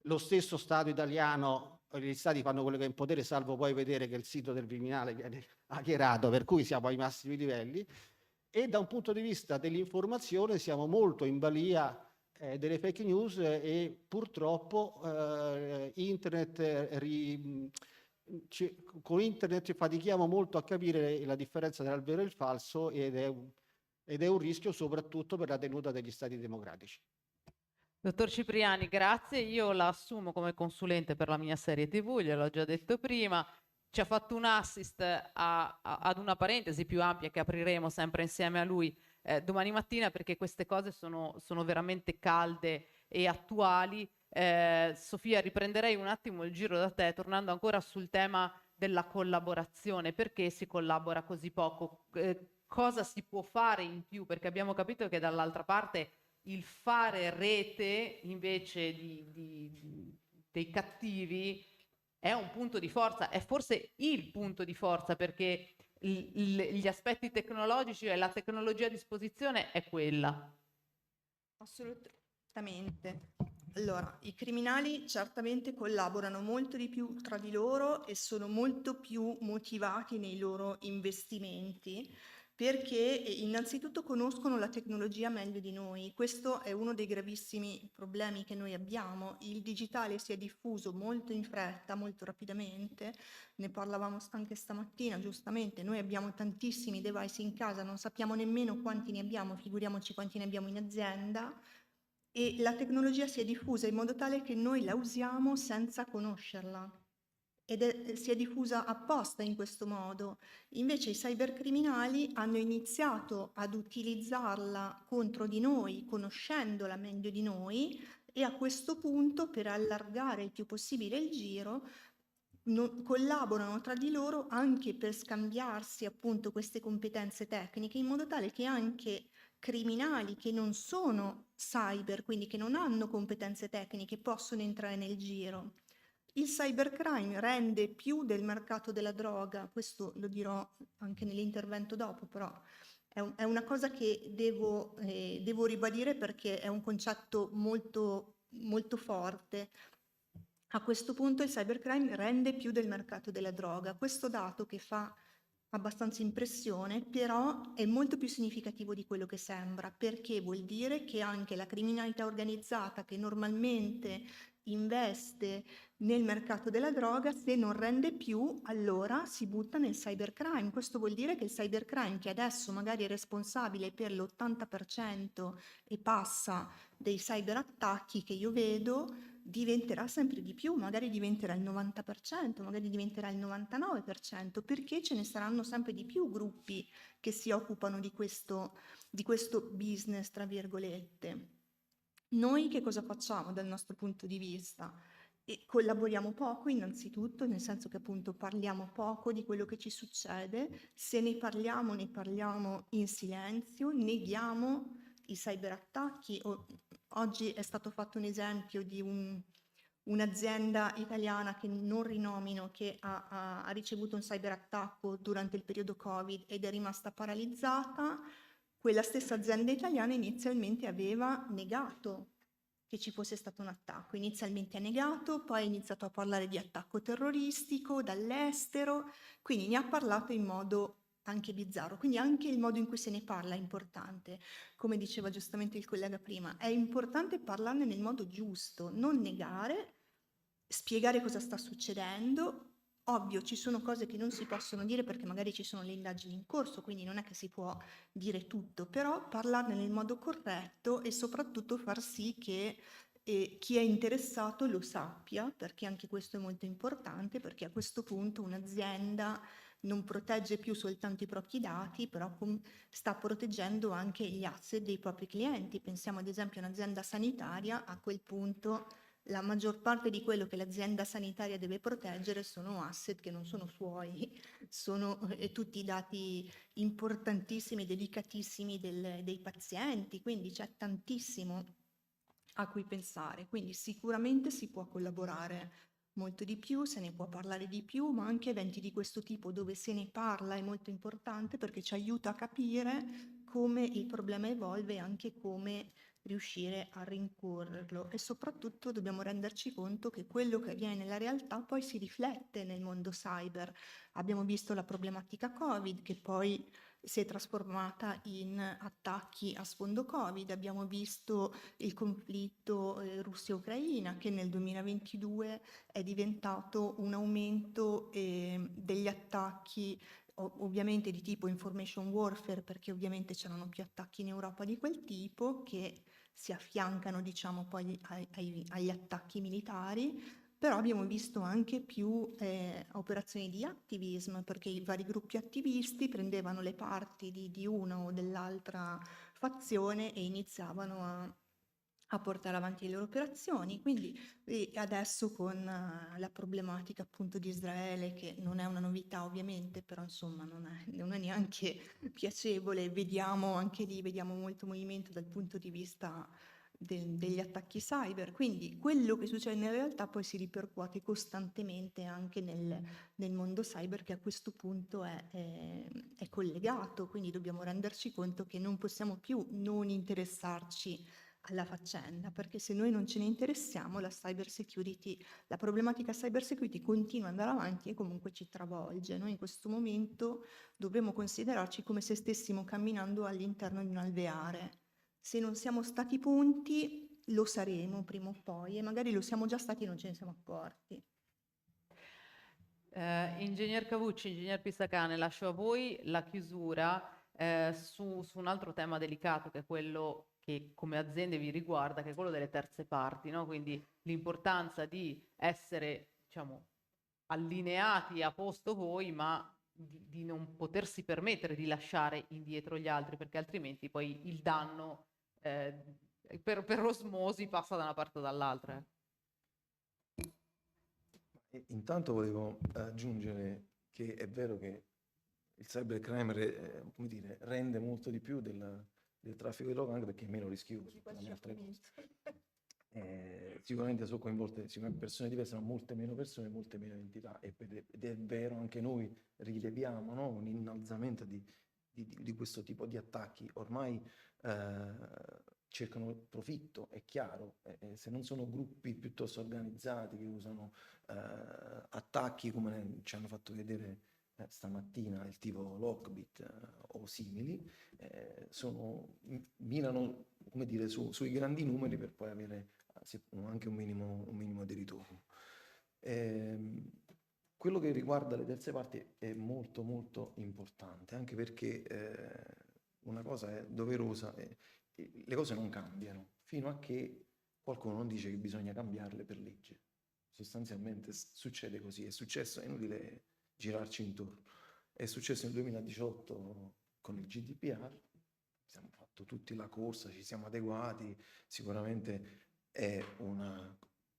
Lo stesso Stato italiano, gli Stati fanno quello che è in potere, salvo poi vedere che il sito del Viminale viene hackerato, per cui siamo ai massimi livelli. E da un punto di vista dell'informazione siamo molto in balia delle fake news e purtroppo con internet fatichiamo molto a capire la differenza tra il vero e il falso, ed è un rischio soprattutto per la tenuta degli Stati democratici. Dottor Cipriani, grazie. Io la assumo come consulente per la mia serie TV, gliel'ho già detto prima. Ci ha fatto un assist ad una parentesi più ampia che apriremo sempre insieme a lui domani mattina, perché queste cose sono veramente calde e attuali. Sofia, riprenderei un attimo il giro da te, tornando ancora sul tema della collaborazione. Perché si collabora così poco? Cosa si può fare in più? Perché abbiamo capito che dall'altra parte il fare rete invece dei cattivi è un punto di forza, è forse il punto di forza, perché gli aspetti tecnologici e la tecnologia a disposizione è quella. Assolutamente. Allora, i criminali certamente collaborano molto di più tra di loro e sono molto più motivati nei loro investimenti, perché innanzitutto conoscono la tecnologia meglio di noi. Questo è uno dei gravissimi problemi che noi abbiamo. Il digitale si è diffuso molto in fretta, molto rapidamente. Ne parlavamo anche stamattina, giustamente. Noi abbiamo tantissimi device in casa, non sappiamo nemmeno quanti ne abbiamo, figuriamoci quanti ne abbiamo in azienda. E la tecnologia si è diffusa in modo tale che noi la usiamo senza conoscerla. Si è diffusa apposta in questo modo. Invece i cybercriminali hanno iniziato ad utilizzarla contro di noi, conoscendola meglio di noi, e a questo punto, per allargare il più possibile il giro, collaborano tra di loro anche per scambiarsi appunto queste competenze tecniche, in modo tale che anche criminali che non sono cyber, quindi che non hanno competenze tecniche, possono entrare nel giro. Il cybercrime rende più del mercato della droga, questo lo dirò anche nell'intervento dopo, però è una cosa che devo ribadire, perché è un concetto molto, molto forte. A questo punto il cybercrime rende più del mercato della droga. Questo dato, che fa abbastanza impressione, però è molto più significativo di quello che sembra, perché vuol dire che anche la criminalità organizzata, che normalmente investe nel mercato della droga, se non rende più, allora si butta nel cybercrime. Questo vuol dire che il cybercrime, che adesso magari è responsabile per l'80% e passa dei cyberattacchi che io vedo, diventerà sempre di più, magari diventerà il 90%, magari diventerà il 99%, perché ce ne saranno sempre di più gruppi che si occupano di questo business, tra virgolette. Noi che cosa facciamo dal nostro punto di vista? Collaboriamo poco, innanzitutto, nel senso che appunto parliamo poco di quello che ci succede. Se ne parliamo in silenzio, neghiamo i cyberattacchi. Oggi è stato fatto un esempio di un'azienda italiana, che non rinomino, che ha ricevuto un cyberattacco durante il periodo Covid ed è rimasta paralizzata. Quella stessa azienda italiana inizialmente aveva negato che ci fosse stato un attacco. Inizialmente ha negato, poi ha iniziato a parlare di attacco terroristico dall'estero, quindi ne ha parlato in modo anche bizzarro. Quindi anche il modo in cui se ne parla è importante. Come diceva giustamente il collega prima, è importante parlarne nel modo giusto, non negare, spiegare cosa sta succedendo. Ovvio, ci sono cose che non si possono dire perché magari ci sono le indagini in corso, quindi non è che si può dire tutto, però parlarne nel modo corretto e soprattutto far sì che chi è interessato lo sappia, perché anche questo è molto importante, perché a questo punto un'azienda non protegge più soltanto i propri dati, però sta proteggendo anche gli asset dei propri clienti. Pensiamo ad esempio a un'azienda sanitaria, a quel punto la maggior parte di quello che l'azienda sanitaria deve proteggere sono asset che non sono suoi, sono tutti dati importantissimi, delicatissimi dei pazienti, quindi c'è tantissimo a cui pensare. Quindi sicuramente si può collaborare molto di più, se ne può parlare di più, ma anche eventi di questo tipo dove se ne parla è molto importante perché ci aiuta a capire come il problema evolve e anche come riuscire a rincorrerlo, e soprattutto dobbiamo renderci conto che quello che avviene nella realtà poi si riflette nel mondo cyber. Abbiamo visto la problematica Covid che poi si è trasformata in attacchi a sfondo Covid, abbiamo visto il conflitto Russia-Ucraina che nel 2022 è diventato un aumento degli attacchi ovviamente di tipo information warfare, perché ovviamente c'erano più attacchi in Europa di quel tipo che si affiancano diciamo poi agli attacchi militari, però abbiamo visto anche più operazioni di activism, perché i vari gruppi attivisti prendevano le parti di una o dell'altra fazione e iniziavano a portare avanti le loro operazioni. Quindi adesso con la problematica appunto di Israele, che non è una novità ovviamente, però insomma non è neanche piacevole, vediamo anche lì, vediamo molto movimento dal punto di vista degli attacchi cyber, quindi quello che succede nella realtà poi si ripercuote costantemente anche nel mondo cyber, che a questo punto è collegato, quindi dobbiamo renderci conto che non possiamo più non interessarci alla faccenda, perché se noi non ce ne interessiamo la problematica cyber security continua ad andare avanti e comunque ci travolge. Noi in questo momento dovremmo considerarci come se stessimo camminando all'interno di un alveare. Se non siamo stati punti, lo saremo prima o poi, e magari lo siamo già stati e non ce ne siamo accorti. Ingegner Cavucci, ingegner Pisacane, lascio a voi la chiusura su un altro tema delicato, che è quello che come aziende vi riguarda, che è quello delle terze parti, no? Quindi l'importanza di essere, diciamo, allineati a posto voi, ma di non potersi permettere di lasciare indietro gli altri, perché altrimenti poi il danno per osmosi passa da una parte o dall'altra. Intanto volevo aggiungere che è vero che il cybercrime come dire, rende molto di più del traffico di droga, anche perché è meno rischioso, tra le altre cose. Sicuramente sono coinvolte persone diverse, ma molte meno persone, molte meno entità, ed è vero, anche noi rileviamo, no? Un innalzamento di questo tipo di attacchi. Ormai cercano profitto, è chiaro, se non sono gruppi piuttosto organizzati che usano attacchi come ci hanno fatto vedere stamattina, il tipo Lockbit o simili, mirano, come dire, sui grandi numeri per poi avere anche un minimo di ritorno. Quello che riguarda le terze parti è molto molto importante, anche perché una cosa è doverosa, le cose non cambiano fino a che qualcuno non dice che bisogna cambiarle per legge. Sostanzialmente succede così, è successo, è inutile girarci intorno. È successo nel 2018 con il GDPR, abbiamo fatto tutti la corsa, ci siamo adeguati, sicuramente è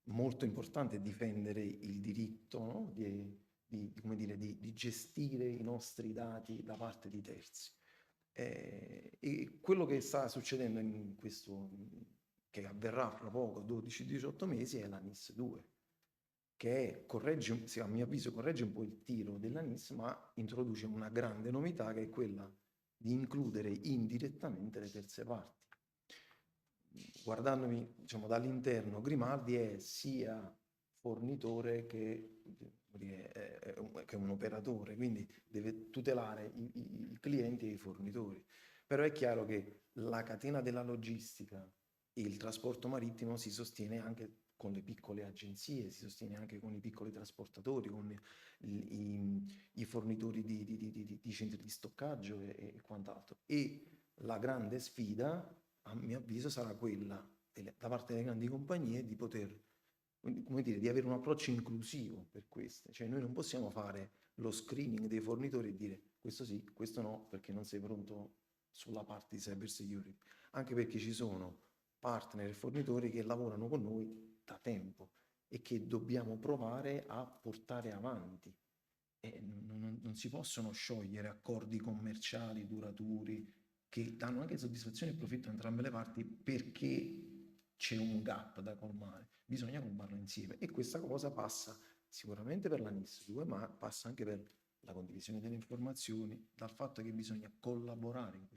molto importante difendere il diritto, no? di gestire i nostri dati da parte di terzi. E quello che sta succedendo in questo, che avverrà fra poco, 12-18 mesi, è la NIS 2. Che a mio avviso corregge un po' il tiro della NIS, ma introduce una grande novità, che è quella di includere indirettamente le terze parti. Guardandomi, diciamo, dall'interno, Grimaldi è sia fornitore che un operatore, quindi deve tutelare i clienti e i fornitori. Però è chiaro che la catena della logistica e il trasporto marittimo si sostiene anche con le piccole agenzie, si sostiene anche con i piccoli trasportatori, con i fornitori di centri di stoccaggio e quant'altro. E la grande sfida, a mio avviso, sarà quella da parte delle grandi compagnie di poter, come dire, di avere un approccio inclusivo per queste. Cioè noi non possiamo fare lo screening dei fornitori e dire questo sì, questo no, perché non sei pronto sulla parte di cyber security. Anche perché ci sono partner e fornitori che lavorano con noi da tempo e che dobbiamo provare a portare avanti. E non si possono sciogliere accordi commerciali duraturi che danno anche soddisfazione e profitto a entrambe le parti, perché c'è un gap da colmare, bisogna colmarlo insieme, e questa cosa passa sicuramente per la NIS2, ma passa anche per la condivisione delle informazioni, dal fatto che bisogna collaborare in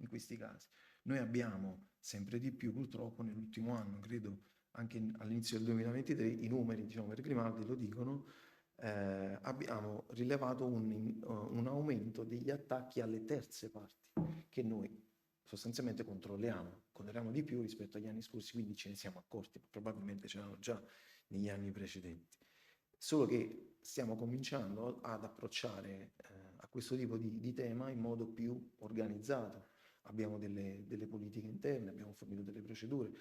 questi casi. Noi abbiamo sempre di più, purtroppo nell'ultimo anno, credo anche all'inizio del 2023, i numeri, diciamo, per Grimaldi lo dicono, abbiamo rilevato un aumento degli attacchi alle terze parti, che noi sostanzialmente controlliamo di più rispetto agli anni scorsi, quindi ce ne siamo accorti, probabilmente c'erano già negli anni precedenti. Solo che stiamo cominciando ad approcciare a questo tipo di tema in modo più organizzato. Abbiamo delle politiche interne, abbiamo fornito delle procedure,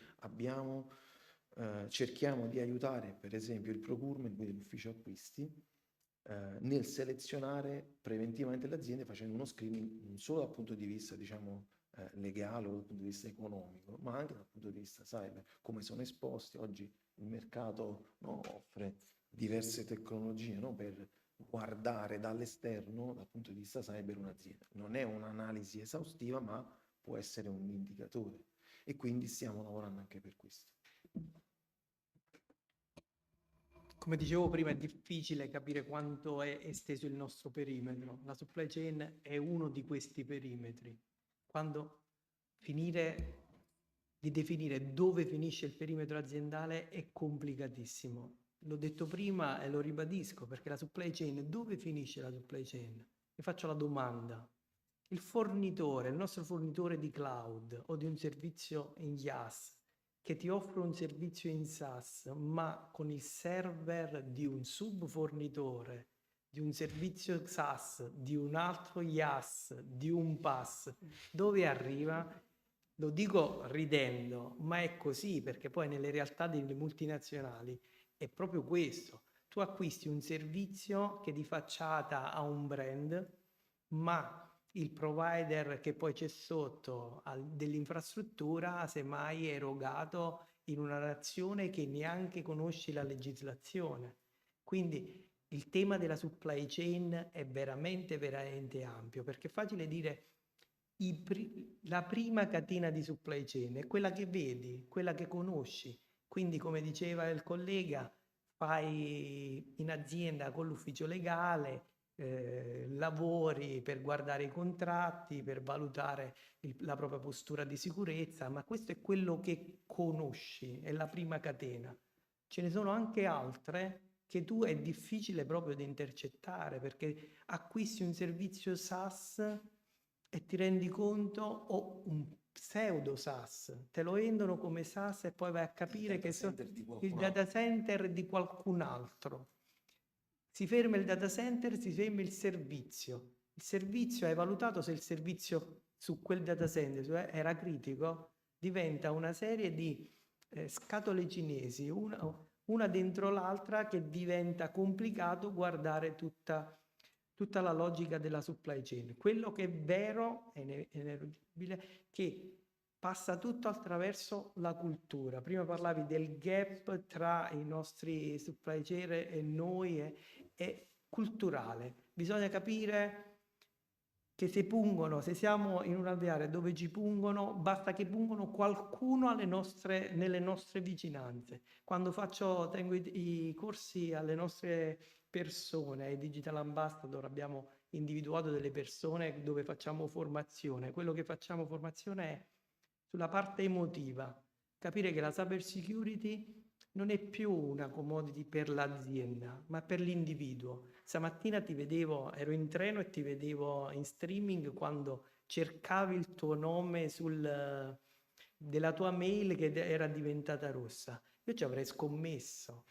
cerchiamo di aiutare per esempio il procurement, quindi l'ufficio acquisti, nel selezionare preventivamente le aziende, facendo uno screening non solo dal punto di vista, diciamo, legale o dal punto di vista economico, ma anche dal punto di vista cyber, come sono esposti. Oggi il mercato, no, offre diverse tecnologie, no, per guardare dall'esterno, dal punto di vista cyber, un'azienda. Non è un'analisi esaustiva, ma può essere un indicatore, e quindi stiamo lavorando anche per questo. Come dicevo prima, è difficile capire quanto è esteso il nostro perimetro. La supply chain è uno di questi perimetri. Quando finire di definire dove finisce il perimetro aziendale è complicatissimo. L'ho detto prima e lo ribadisco, perché la supply chain, dove finisce la supply chain? Vi faccio la domanda. Il fornitore, il nostro fornitore di cloud o di un servizio in IaaS, che ti offre un servizio in SaaS, ma con il server di un subfornitore, di un servizio SaaS, di un altro IaaS, di un PaaS, dove arriva? Lo dico ridendo, ma è così, perché poi nelle realtà delle multinazionali è proprio questo. Tu acquisti un servizio che di facciata ha un brand, ma il provider che poi c'è sotto dell'infrastruttura semmai è erogato in una nazione che neanche conosce la legislazione. Quindi il tema della supply chain è veramente, veramente ampio, perché è facile dire la prima catena di supply chain è quella che vedi, quella che conosci. Quindi, come diceva il collega, fai in azienda con l'ufficio legale, lavori per guardare i contratti, per valutare la propria postura di sicurezza, ma questo è quello che conosci, è la prima catena. Ce ne sono anche altre che tu è difficile proprio da intercettare, perché acquisti un servizio SaaS e ti rendi conto, o un pseudo SaaS, te lo vendono come SaaS e poi vai a capire che sono il data center di qualcun altro. Si ferma il data center, si ferma il servizio. Il servizio, hai valutato se il servizio su quel data center era critico? Diventa una serie di scatole cinesi, una dentro l'altra, che diventa complicato guardare tutta la logica della supply chain. Quello che è vero, è ineluttibile, che passa tutto attraverso la cultura. Prima parlavi del gap tra i nostri supply chain e noi, è culturale. Bisogna capire che se siamo in un alveare dove ci pungono, basta che pungono qualcuno nelle nostre vicinanze. Quando tengo i corsi alle nostre persone, ai Digital Ambassador, abbiamo individuato delle persone dove facciamo formazione. Quello che facciamo formazione è sulla parte emotiva, capire che la cyber security non è più una commodity per l'azienda, ma per l'individuo. Stamattina ero in treno e ti vedevo in streaming quando cercavi il tuo nome della tua mail che era diventata rossa. Io ci avrei scommesso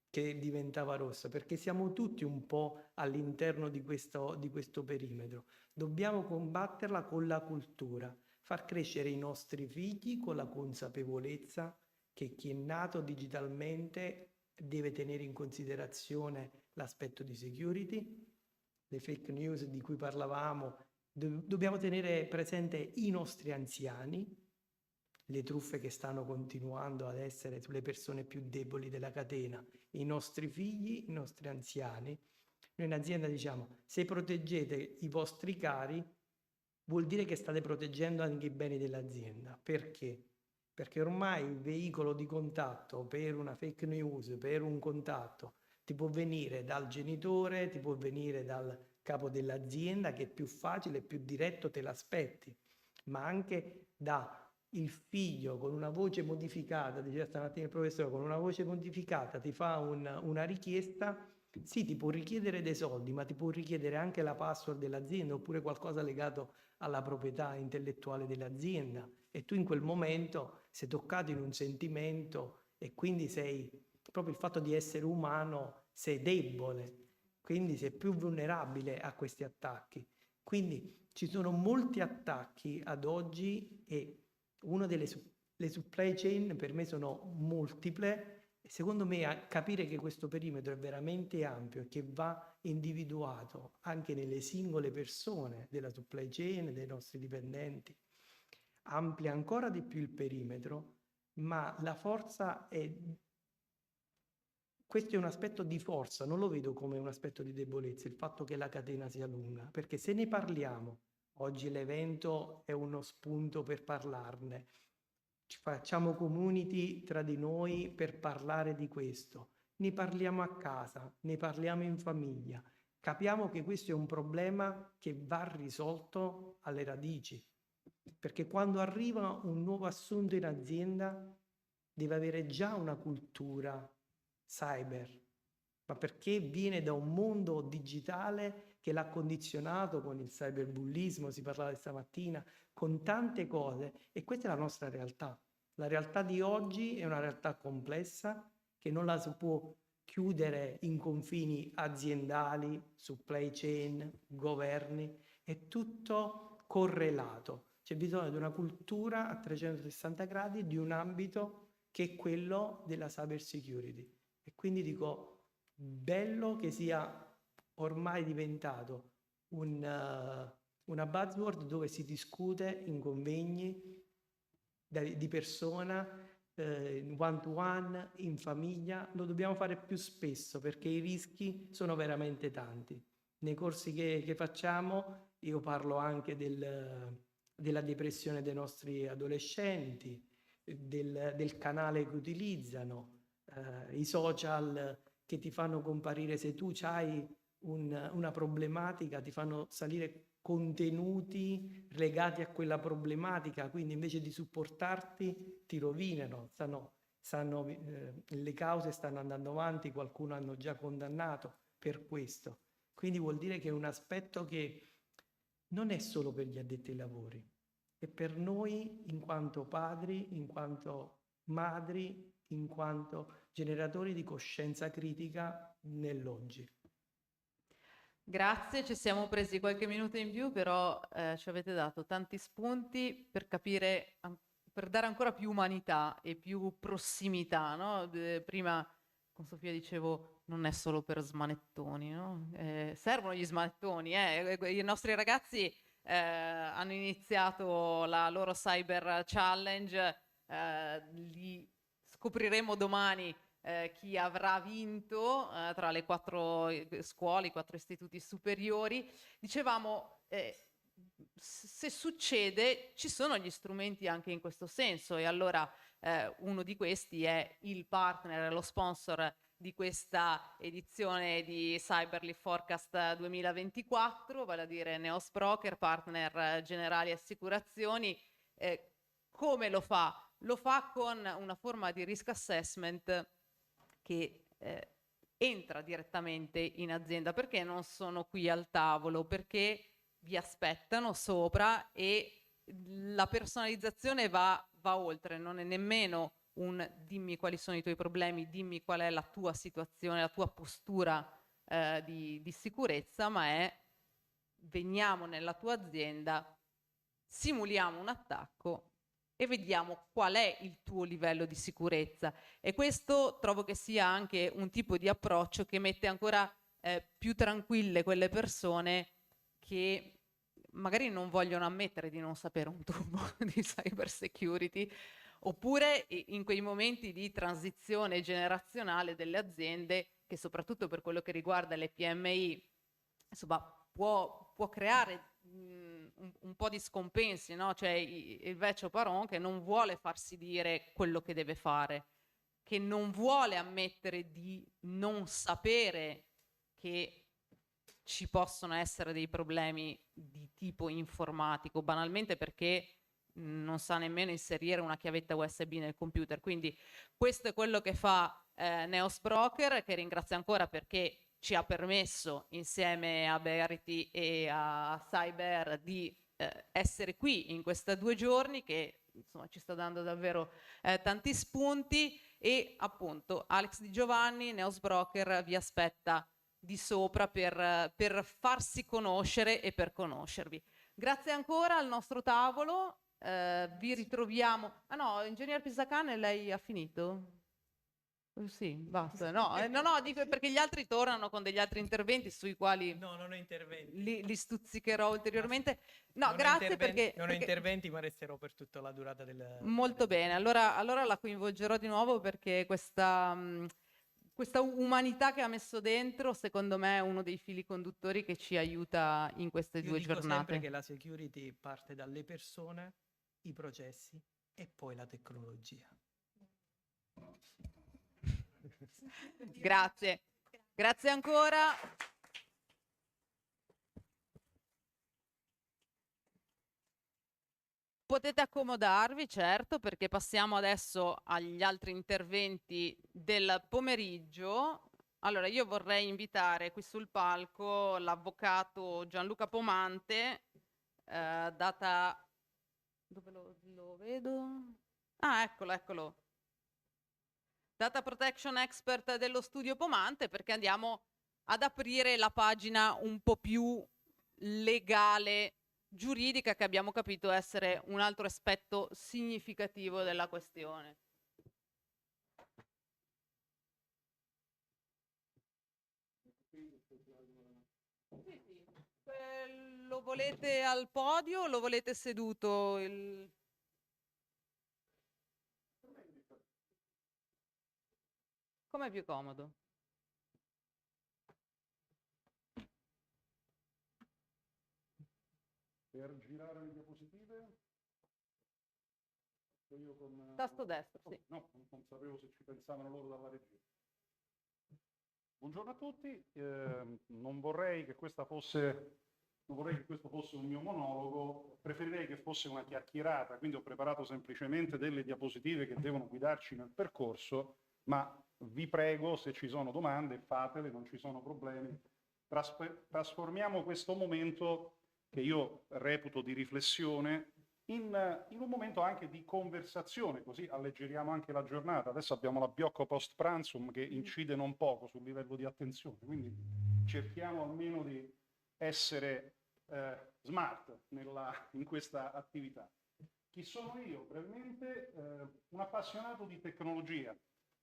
che diventava rossa, perché siamo tutti un po' all'interno di questo perimetro. Dobbiamo combatterla con la cultura, far crescere i nostri figli con la consapevolezza che chi è nato digitalmente deve tenere in considerazione l'aspetto di security, le fake news di cui parlavamo, dobbiamo tenere presente i nostri anziani, le truffe che stanno continuando ad essere sulle persone più deboli della catena, i nostri figli, i nostri anziani. Noi in azienda diciamo, se proteggete i vostri cari, vuol dire che state proteggendo anche i beni dell'azienda. Perché? Perché ormai il veicolo di contatto per una fake news, per un contatto, ti può venire dal genitore, ti può venire dal capo dell'azienda, che è più facile, più diretto, te l'aspetti, ma anche da il figlio con una voce modificata, diceva stamattina il professore, con una voce modificata ti fa una richiesta, sì, ti può richiedere dei soldi, ma ti può richiedere anche la password dell'azienda oppure qualcosa legato alla proprietà intellettuale dell'azienda, e tu in quel momento sei toccato in un sentimento e quindi sei, proprio il fatto di essere umano, sei debole, quindi sei più vulnerabile a questi attacchi. Quindi ci sono molti attacchi ad oggi e una delle le supply chain per me sono multiple. Secondo me capire che questo perimetro è veramente ampio e che va individuato anche nelle singole persone della supply chain, dei nostri dipendenti, amplia ancora di più il perimetro, ma la forza è... Questo è un aspetto di forza, non lo vedo come un aspetto di debolezza, il fatto che la catena sia lunga, perché se ne parliamo, oggi l'evento è uno spunto per parlarne, ci facciamo community tra di noi per parlare di questo, ne parliamo a casa, ne parliamo in famiglia, capiamo che questo è un problema che va risolto alle radici, perché quando arriva un nuovo assunto in azienda deve avere già una cultura cyber, ma perché viene da un mondo digitale che l'ha condizionato con il cyberbullismo, si parlava stamattina, con tante cose, e questa è la nostra realtà. La realtà di oggi è una realtà complessa che non la si può chiudere in confini aziendali, supply chain, governi, è tutto correlato. C'è bisogno di una cultura a 360 gradi, di un ambito che è quello della cyber security. E quindi dico, bello che sia ormai diventato una buzzword dove si discute in convegni di persona, one to one, in famiglia. Lo dobbiamo fare più spesso perché i rischi sono veramente tanti. Nei corsi che facciamo io parlo anche della depressione dei nostri adolescenti, del canale che utilizzano, i social che ti fanno comparire, se tu hai una problematica, ti fanno salire contenuti legati a quella problematica, quindi invece di supportarti ti rovinano, le cause stanno andando avanti, qualcuno hanno già condannato per questo. Quindi vuol dire che è un aspetto che non è solo per gli addetti ai lavori, è per noi in quanto padri, in quanto madri, in quanto generatori di coscienza critica nell'oggi. Grazie, ci siamo presi qualche minuto in più, però ci avete dato tanti spunti per capire, per dare ancora più umanità e più prossimità, no? Prima con Sofia dicevo, non è solo per smanettoni, no? Servono gli smanettoni, i nostri ragazzi hanno iniziato la loro Cyber Challenge, li scopriremo domani chi avrà vinto tra le 4 scuole, i 4 istituti superiori. Dicevamo, se succede, ci sono gli strumenti anche in questo senso, e allora uno di questi è il partner, lo sponsor di questa edizione di Cyberly Forecast 2024, vale a dire Neos Broker, partner generali assicurazioni. Come lo fa? Lo fa con una forma di risk assessment che entra direttamente in azienda, perché non sono qui al tavolo, perché vi aspettano sopra e la personalizzazione va oltre, non è nemmeno un dimmi quali sono i tuoi problemi, dimmi qual è la tua situazione, la tua postura di sicurezza, ma è veniamo nella tua azienda, simuliamo un attacco e vediamo qual è il tuo livello di sicurezza. E questo trovo che sia anche un tipo di approccio che mette ancora più tranquille quelle persone che magari non vogliono ammettere di non sapere un tubo di cyber security, oppure in quei momenti di transizione generazionale delle aziende, che soprattutto per quello che riguarda le PMI, insomma, può creare un po' di scompensi, no? Cioè il vecchio Paron che non vuole farsi dire quello che deve fare, che non vuole ammettere di non sapere che ci possono essere dei problemi di tipo informatico, banalmente perché non sa nemmeno inserire una chiavetta USB nel computer. Quindi questo è quello che fa Neos Broker, che ringrazio ancora perché ci ha permesso insieme a Verity e a Cyber di essere qui in questi 2 giorni, che insomma ci sta dando davvero tanti spunti. E appunto Alex Di Giovanni, Neos Broker, vi aspetta di sopra per farsi conoscere e per conoscervi. Grazie ancora al nostro tavolo, vi ritroviamo. Ah no, Ingegner Pisacane, lei ha finito? Sì, basta. No, dico perché gli altri tornano con degli altri interventi sui quali No, non ho interventi. li stuzzicherò ulteriormente. No, Non ho grazie interventi- Non ho perché interventi, ma resterò per tutta la durata del... molto bene. Allora la coinvolgerò di nuovo perché questa umanità che ha messo dentro, secondo me, è uno dei fili conduttori che ci aiuta in queste Io 2 dico sempre giornate. che la security parte dalle persone, i processi e poi la tecnologia. Grazie. Grazie ancora. Potete accomodarvi, certo, perché passiamo adesso agli altri interventi del pomeriggio. Allora, io vorrei invitare qui sul palco l'avvocato Gianluca Pomante, data... Dove lo vedo? Ah, eccolo. Data Protection Expert dello studio Pomante, perché andiamo ad aprire la pagina un po' più legale, giuridica, che abbiamo capito essere un altro aspetto significativo della questione. Lo volete al podio o lo volete seduto? Com'è più comodo? Per girare le diapositive? Io con... Tasto destro, sì. No, non sapevo se ci pensavano loro dalla regia. Buongiorno a tutti, non vorrei che questo fosse un mio monologo, preferirei che fosse una chiacchierata, quindi ho preparato semplicemente delle diapositive che devono guidarci nel percorso, ma vi prego, se ci sono domande, fatele, non ci sono problemi. Trasformiamo questo momento, che io reputo di riflessione, in un momento anche di conversazione, così alleggeriamo anche la giornata. Adesso abbiamo l'abbiocco post pranzum che incide non poco sul livello di attenzione, quindi cerchiamo almeno di essere smart in questa attività. Chi sono io? Brevemente un appassionato di tecnologia.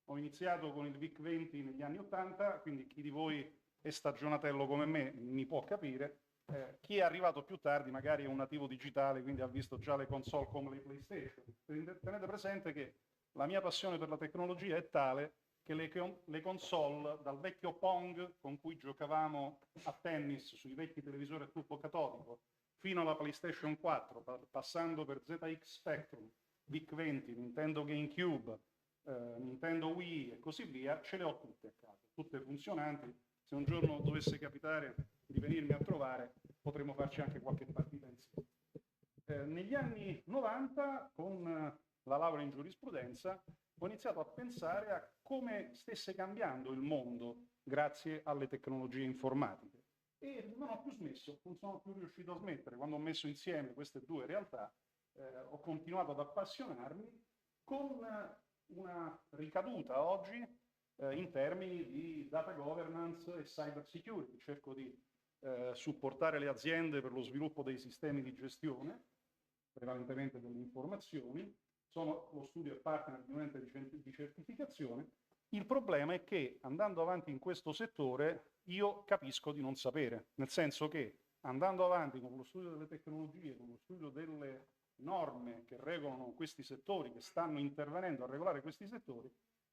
Ho iniziato con il VIC-20 negli anni 80, quindi chi di voi è stagionatello come me mi può capire. Chi è arrivato più tardi magari è un nativo digitale, quindi ha visto già le console come le PlayStation. Tenete presente che la mia passione per la tecnologia è tale che le console, dal vecchio Pong con cui giocavamo a tennis sui vecchi televisori a tubo catodico, fino alla PlayStation 4, passando per ZX Spectrum, VIC-20, Nintendo GameCube, Nintendo Wii e così via, ce le ho tutte a casa, tutte funzionanti. Se un giorno dovesse capitare di venirmi a trovare, potremmo farci anche qualche partita insieme. Negli anni 90, con la laurea in giurisprudenza, ho iniziato a pensare a come stesse cambiando il mondo grazie alle tecnologie informatiche. E non ho più smesso, non sono più riuscito a smettere. Quando ho messo insieme queste 2 realtà, ho continuato ad appassionarmi con una ricaduta oggi in termini di data governance e cyber security. Cerco di supportare le aziende per lo sviluppo dei sistemi di gestione, prevalentemente delle informazioni. Sono lo studio e partner di un ente di certificazione. Il problema è che andando avanti in questo settore io capisco di non sapere, nel senso che andando avanti con lo studio delle tecnologie, con lo studio delle norme che regolano questi settori, che stanno intervenendo a regolare questi settori,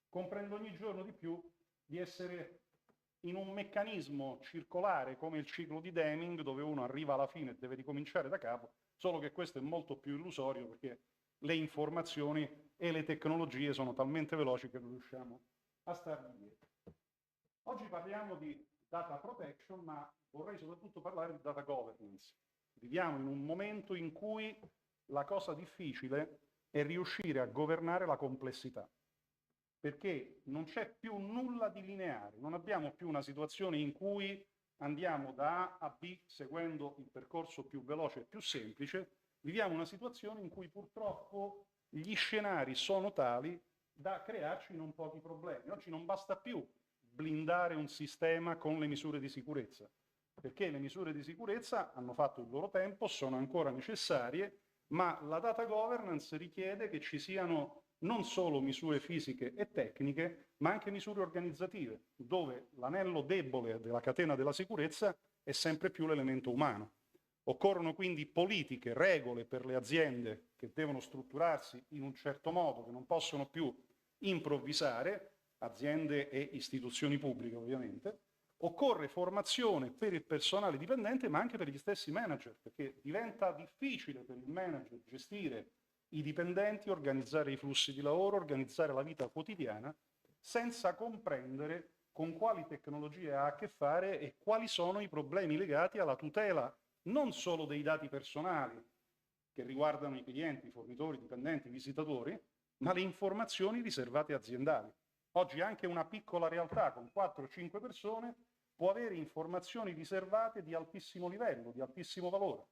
comprendo ogni giorno di più di essere in un meccanismo circolare come il ciclo di Deming, dove uno arriva alla fine e deve ricominciare da capo, solo che questo è molto più illusorio perché le informazioni e le tecnologie sono talmente veloci che non riusciamo a stargli dietro. Oggi parliamo di data protection, ma vorrei soprattutto parlare di data governance. Viviamo in un momento in cui la cosa difficile è riuscire a governare la complessità, perché non c'è più nulla di lineare, non abbiamo più una situazione in cui andiamo da A a B seguendo il percorso più veloce e più semplice, viviamo una situazione in cui purtroppo gli scenari sono tali da crearci non pochi problemi. Oggi non basta più blindare un sistema con le misure di sicurezza, perché le misure di sicurezza hanno fatto il loro tempo, sono ancora necessarie, ma la data governance richiede che ci siano non solo misure fisiche e tecniche, ma anche misure organizzative, dove l'anello debole della catena della sicurezza è sempre più l'elemento umano. Occorrono quindi politiche, regole per le aziende che devono strutturarsi in un certo modo, che non possono più improvvisare, aziende e istituzioni pubbliche ovviamente. Occorre formazione per il personale dipendente, ma anche per gli stessi manager, perché diventa difficile per il manager gestire i dipendenti, organizzare i flussi di lavoro, organizzare la vita quotidiana, senza comprendere con quali tecnologie ha a che fare e quali sono i problemi legati alla tutela non solo dei dati personali che riguardano i clienti, i fornitori, i dipendenti, i visitatori, ma le informazioni riservate aziendali. Oggi anche una piccola realtà con 4-5 persone può avere informazioni riservate di altissimo livello, di altissimo valore,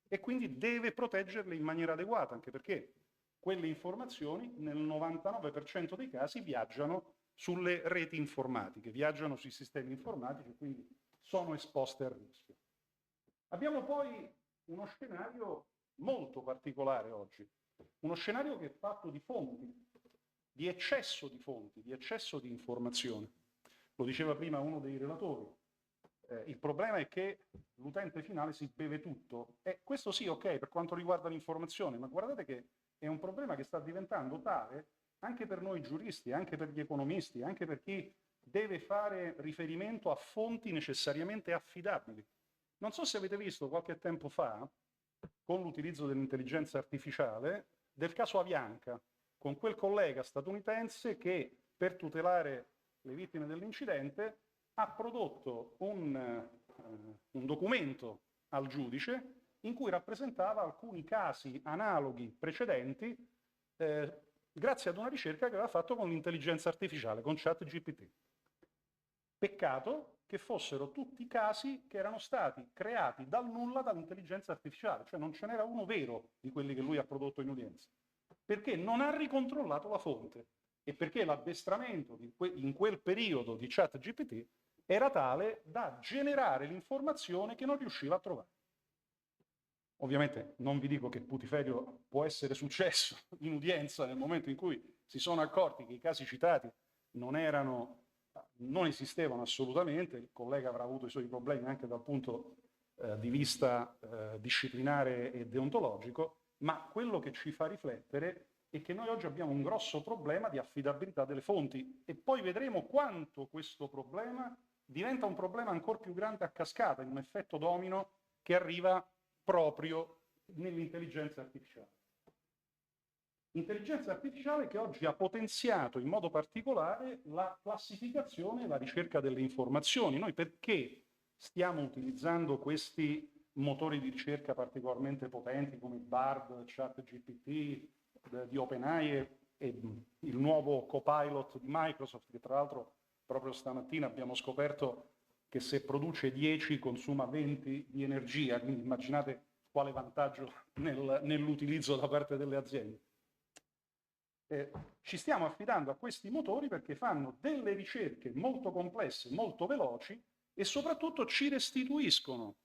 e quindi deve proteggerle in maniera adeguata, anche perché quelle informazioni nel 99% dei casi viaggiano sulle reti informatiche, viaggiano sui sistemi informatici, quindi sono esposte al rischio. Abbiamo poi uno scenario molto particolare oggi, uno scenario che è fatto di fonti, di eccesso di fonti, di eccesso di informazione. Lo diceva prima uno dei relatori. Il problema è che l'utente finale si beve tutto. E questo sì, ok, per quanto riguarda l'informazione, ma guardate che è un problema che sta diventando tale anche per noi giuristi, anche per gli economisti, anche per chi deve fare riferimento a fonti necessariamente affidabili. Non so se avete visto qualche tempo fa, con l'utilizzo dell'intelligenza artificiale, del caso Avianca, con quel collega statunitense che per tutelare le vittime dell'incidente ha prodotto un documento al giudice in cui rappresentava alcuni casi analoghi precedenti grazie ad una ricerca che aveva fatto con l'intelligenza artificiale, con ChatGPT. Peccato che fossero tutti casi che erano stati creati dal nulla dall'intelligenza artificiale, cioè non ce n'era uno vero di quelli che lui ha prodotto in udienza, perché non ha ricontrollato la fonte e perché l'addestramento in quel periodo di ChatGPT era tale da generare l'informazione che non riusciva a trovare. Ovviamente non vi dico che putiferio può essere successo in udienza nel momento in cui si sono accorti che i casi citati non esistevano assolutamente, il collega avrà avuto i suoi problemi anche dal punto di vista disciplinare e deontologico, ma quello che ci fa riflettere è che noi oggi abbiamo un grosso problema di affidabilità delle fonti e poi vedremo quanto questo problema diventa un problema ancora più grande a cascata, in un effetto domino che arriva proprio nell'intelligenza artificiale. Intelligenza artificiale che oggi ha potenziato in modo particolare la classificazione e la ricerca delle informazioni. Noi perché stiamo utilizzando questi motori di ricerca particolarmente potenti come Bard, ChatGPT di OpenAI e il nuovo Copilot di Microsoft, che tra l'altro proprio stamattina abbiamo scoperto che se produce 10 consuma 20 di energia, quindi immaginate quale vantaggio nell'utilizzo da parte delle aziende. Ci stiamo affidando a questi motori perché fanno delle ricerche molto complesse, molto veloci e soprattutto ci restituiscono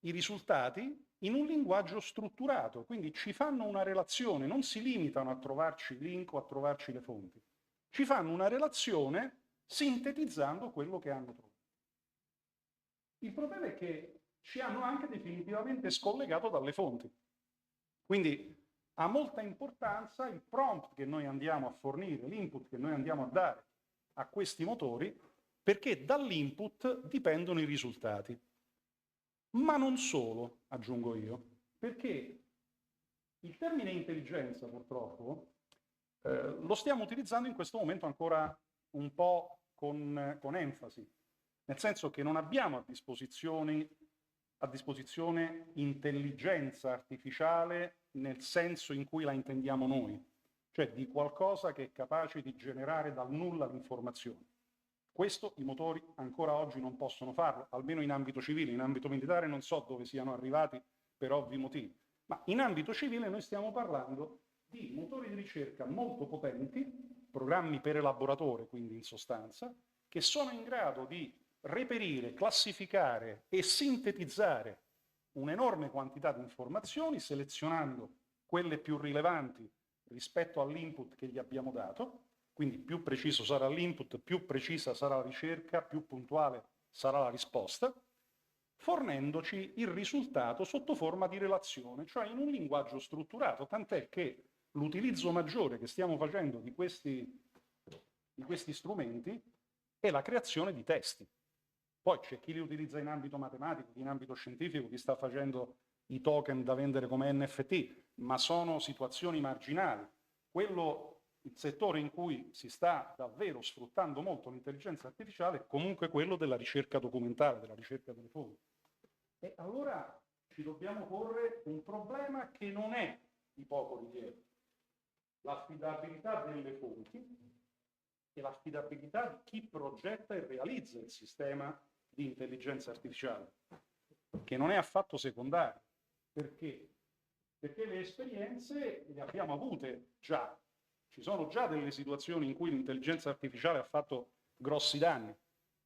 i risultati in un linguaggio strutturato, quindi ci fanno una relazione, non si limitano a trovarci link o a trovarci le fonti, ci fanno una relazione sintetizzando quello che hanno trovato. Il problema è che ci hanno anche definitivamente scollegato dalle fonti. Quindi ha molta importanza il prompt che noi andiamo a fornire, l'input che noi andiamo a dare a questi motori, perché dall'input dipendono i risultati. Ma non solo, aggiungo io, perché il termine intelligenza, purtroppo, lo stiamo utilizzando in questo momento ancora un po' con enfasi, nel senso che non abbiamo a disposizione intelligenza artificiale nel senso in cui la intendiamo noi, cioè di qualcosa che è capace di generare dal nulla l'informazione. Questo i motori ancora oggi non possono farlo, almeno in ambito civile. In ambito militare non so dove siano arrivati per ovvi motivi, ma in ambito civile noi stiamo parlando di motori di ricerca molto potenti, programmi per elaboratore, quindi in sostanza, che sono in grado di reperire, classificare e sintetizzare un'enorme quantità di informazioni, selezionando quelle più rilevanti rispetto all'input che gli abbiamo dato. Quindi più preciso sarà l'input, più precisa sarà la ricerca, più puntuale sarà la risposta, fornendoci il risultato sotto forma di relazione, cioè in un linguaggio strutturato, tant'è che l'utilizzo maggiore che stiamo facendo di questi strumenti è la creazione di testi. Poi c'è chi li utilizza in ambito matematico, chi in ambito scientifico, chi sta facendo i token da vendere come NFT, ma sono situazioni marginali. Il settore in cui si sta davvero sfruttando molto l'intelligenza artificiale è comunque quello della ricerca documentale, della ricerca delle fonti. E allora ci dobbiamo porre un problema che non è di poco rilievo: l'affidabilità delle fonti e l'affidabilità di chi progetta e realizza il sistema di intelligenza artificiale, che non è affatto secondario. Perché? Perché le esperienze le abbiamo avute già. Ci sono già delle situazioni in cui l'intelligenza artificiale ha fatto grossi danni.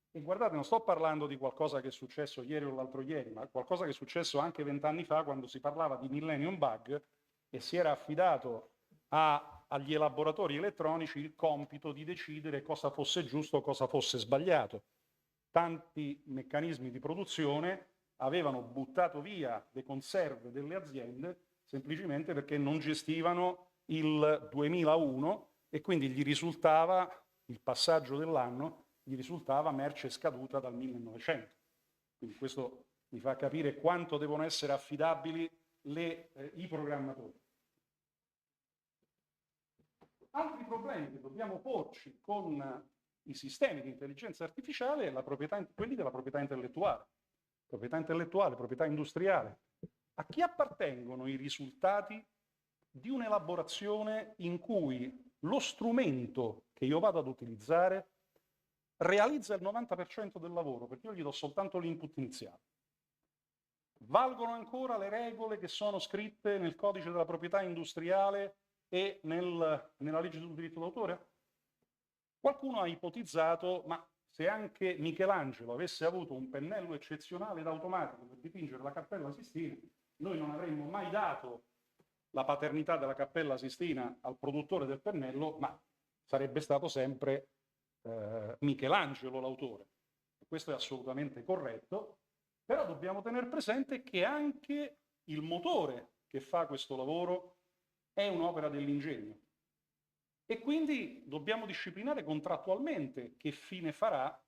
E guardate, non sto parlando di qualcosa che è successo ieri o l'altro ieri, ma qualcosa che è successo anche 20 anni fa, quando si parlava di Millennium Bug e si era affidato agli elaboratori elettronici il compito di decidere cosa fosse giusto o cosa fosse sbagliato. Tanti meccanismi di produzione avevano buttato via le conserve delle aziende semplicemente perché non gestivano il 2001 e quindi gli risultava, il passaggio dell'anno, gli risultava merce scaduta dal 1900. Quindi questo mi fa capire quanto devono essere affidabili i programmatori. Altri problemi che dobbiamo porci con i sistemi di intelligenza artificiale è quelli della proprietà intellettuale, proprietà industriale. A chi appartengono i risultati di un'elaborazione in cui lo strumento che io vado ad utilizzare realizza il 90% del lavoro, perché io gli do soltanto l'input iniziale? Valgono ancora le regole che sono scritte nel codice della proprietà industriale e nella legge sul diritto d'autore? Qualcuno ha ipotizzato, ma se anche Michelangelo avesse avuto un pennello eccezionale ed automatico per dipingere la Cappella Sistina, noi non avremmo mai dato la paternità della Cappella Sistina al produttore del pennello, ma sarebbe stato sempre Michelangelo l'autore. Questo è assolutamente corretto, però dobbiamo tenere presente che anche il motore che fa questo lavoro è un'opera dell'ingegno. E quindi dobbiamo disciplinare contrattualmente che fine farà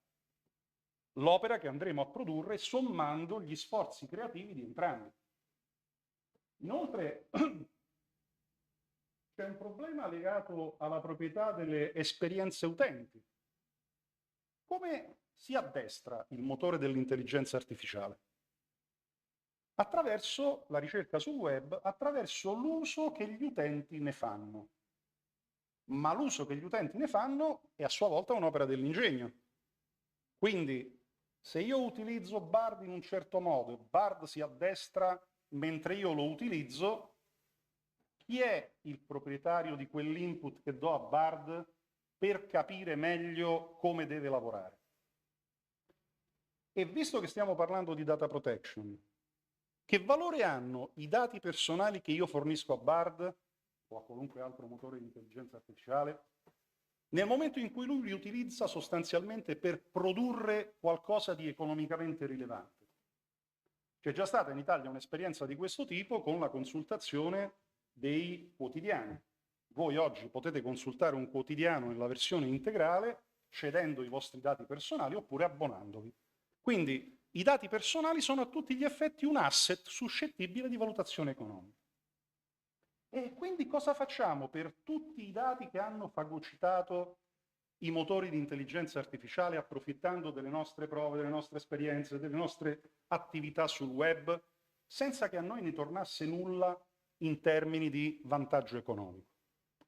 l'opera che andremo a produrre sommando gli sforzi creativi di entrambi. Inoltre c'è un problema legato alla proprietà delle esperienze utenti. Come si addestra il motore dell'intelligenza artificiale? Attraverso la ricerca sul web, attraverso l'uso che gli utenti ne fanno. Ma l'uso che gli utenti ne fanno è a sua volta un'opera dell'ingegno. Quindi, se io utilizzo Bard in un certo modo e Bard si addestra mentre io lo utilizzo, chi è il proprietario di quell'input che do a Bard per capire meglio come deve lavorare? E visto che stiamo parlando di data protection, che valore hanno i dati personali che io fornisco a Bard o a qualunque altro motore di intelligenza artificiale nel momento in cui lui li utilizza sostanzialmente per produrre qualcosa di economicamente rilevante? C'è già stata in Italia un'esperienza di questo tipo con la consultazione dei quotidiani. Voi oggi potete consultare un quotidiano nella versione integrale cedendo i vostri dati personali oppure abbonandovi. Quindi i dati personali sono a tutti gli effetti un asset suscettibile di valutazione economica. E quindi cosa facciamo per tutti i dati che hanno fagocitato i motori di intelligenza artificiale approfittando delle nostre prove, delle nostre esperienze, delle nostre attività sul web, senza che a noi ne tornasse nulla in termini di vantaggio economico?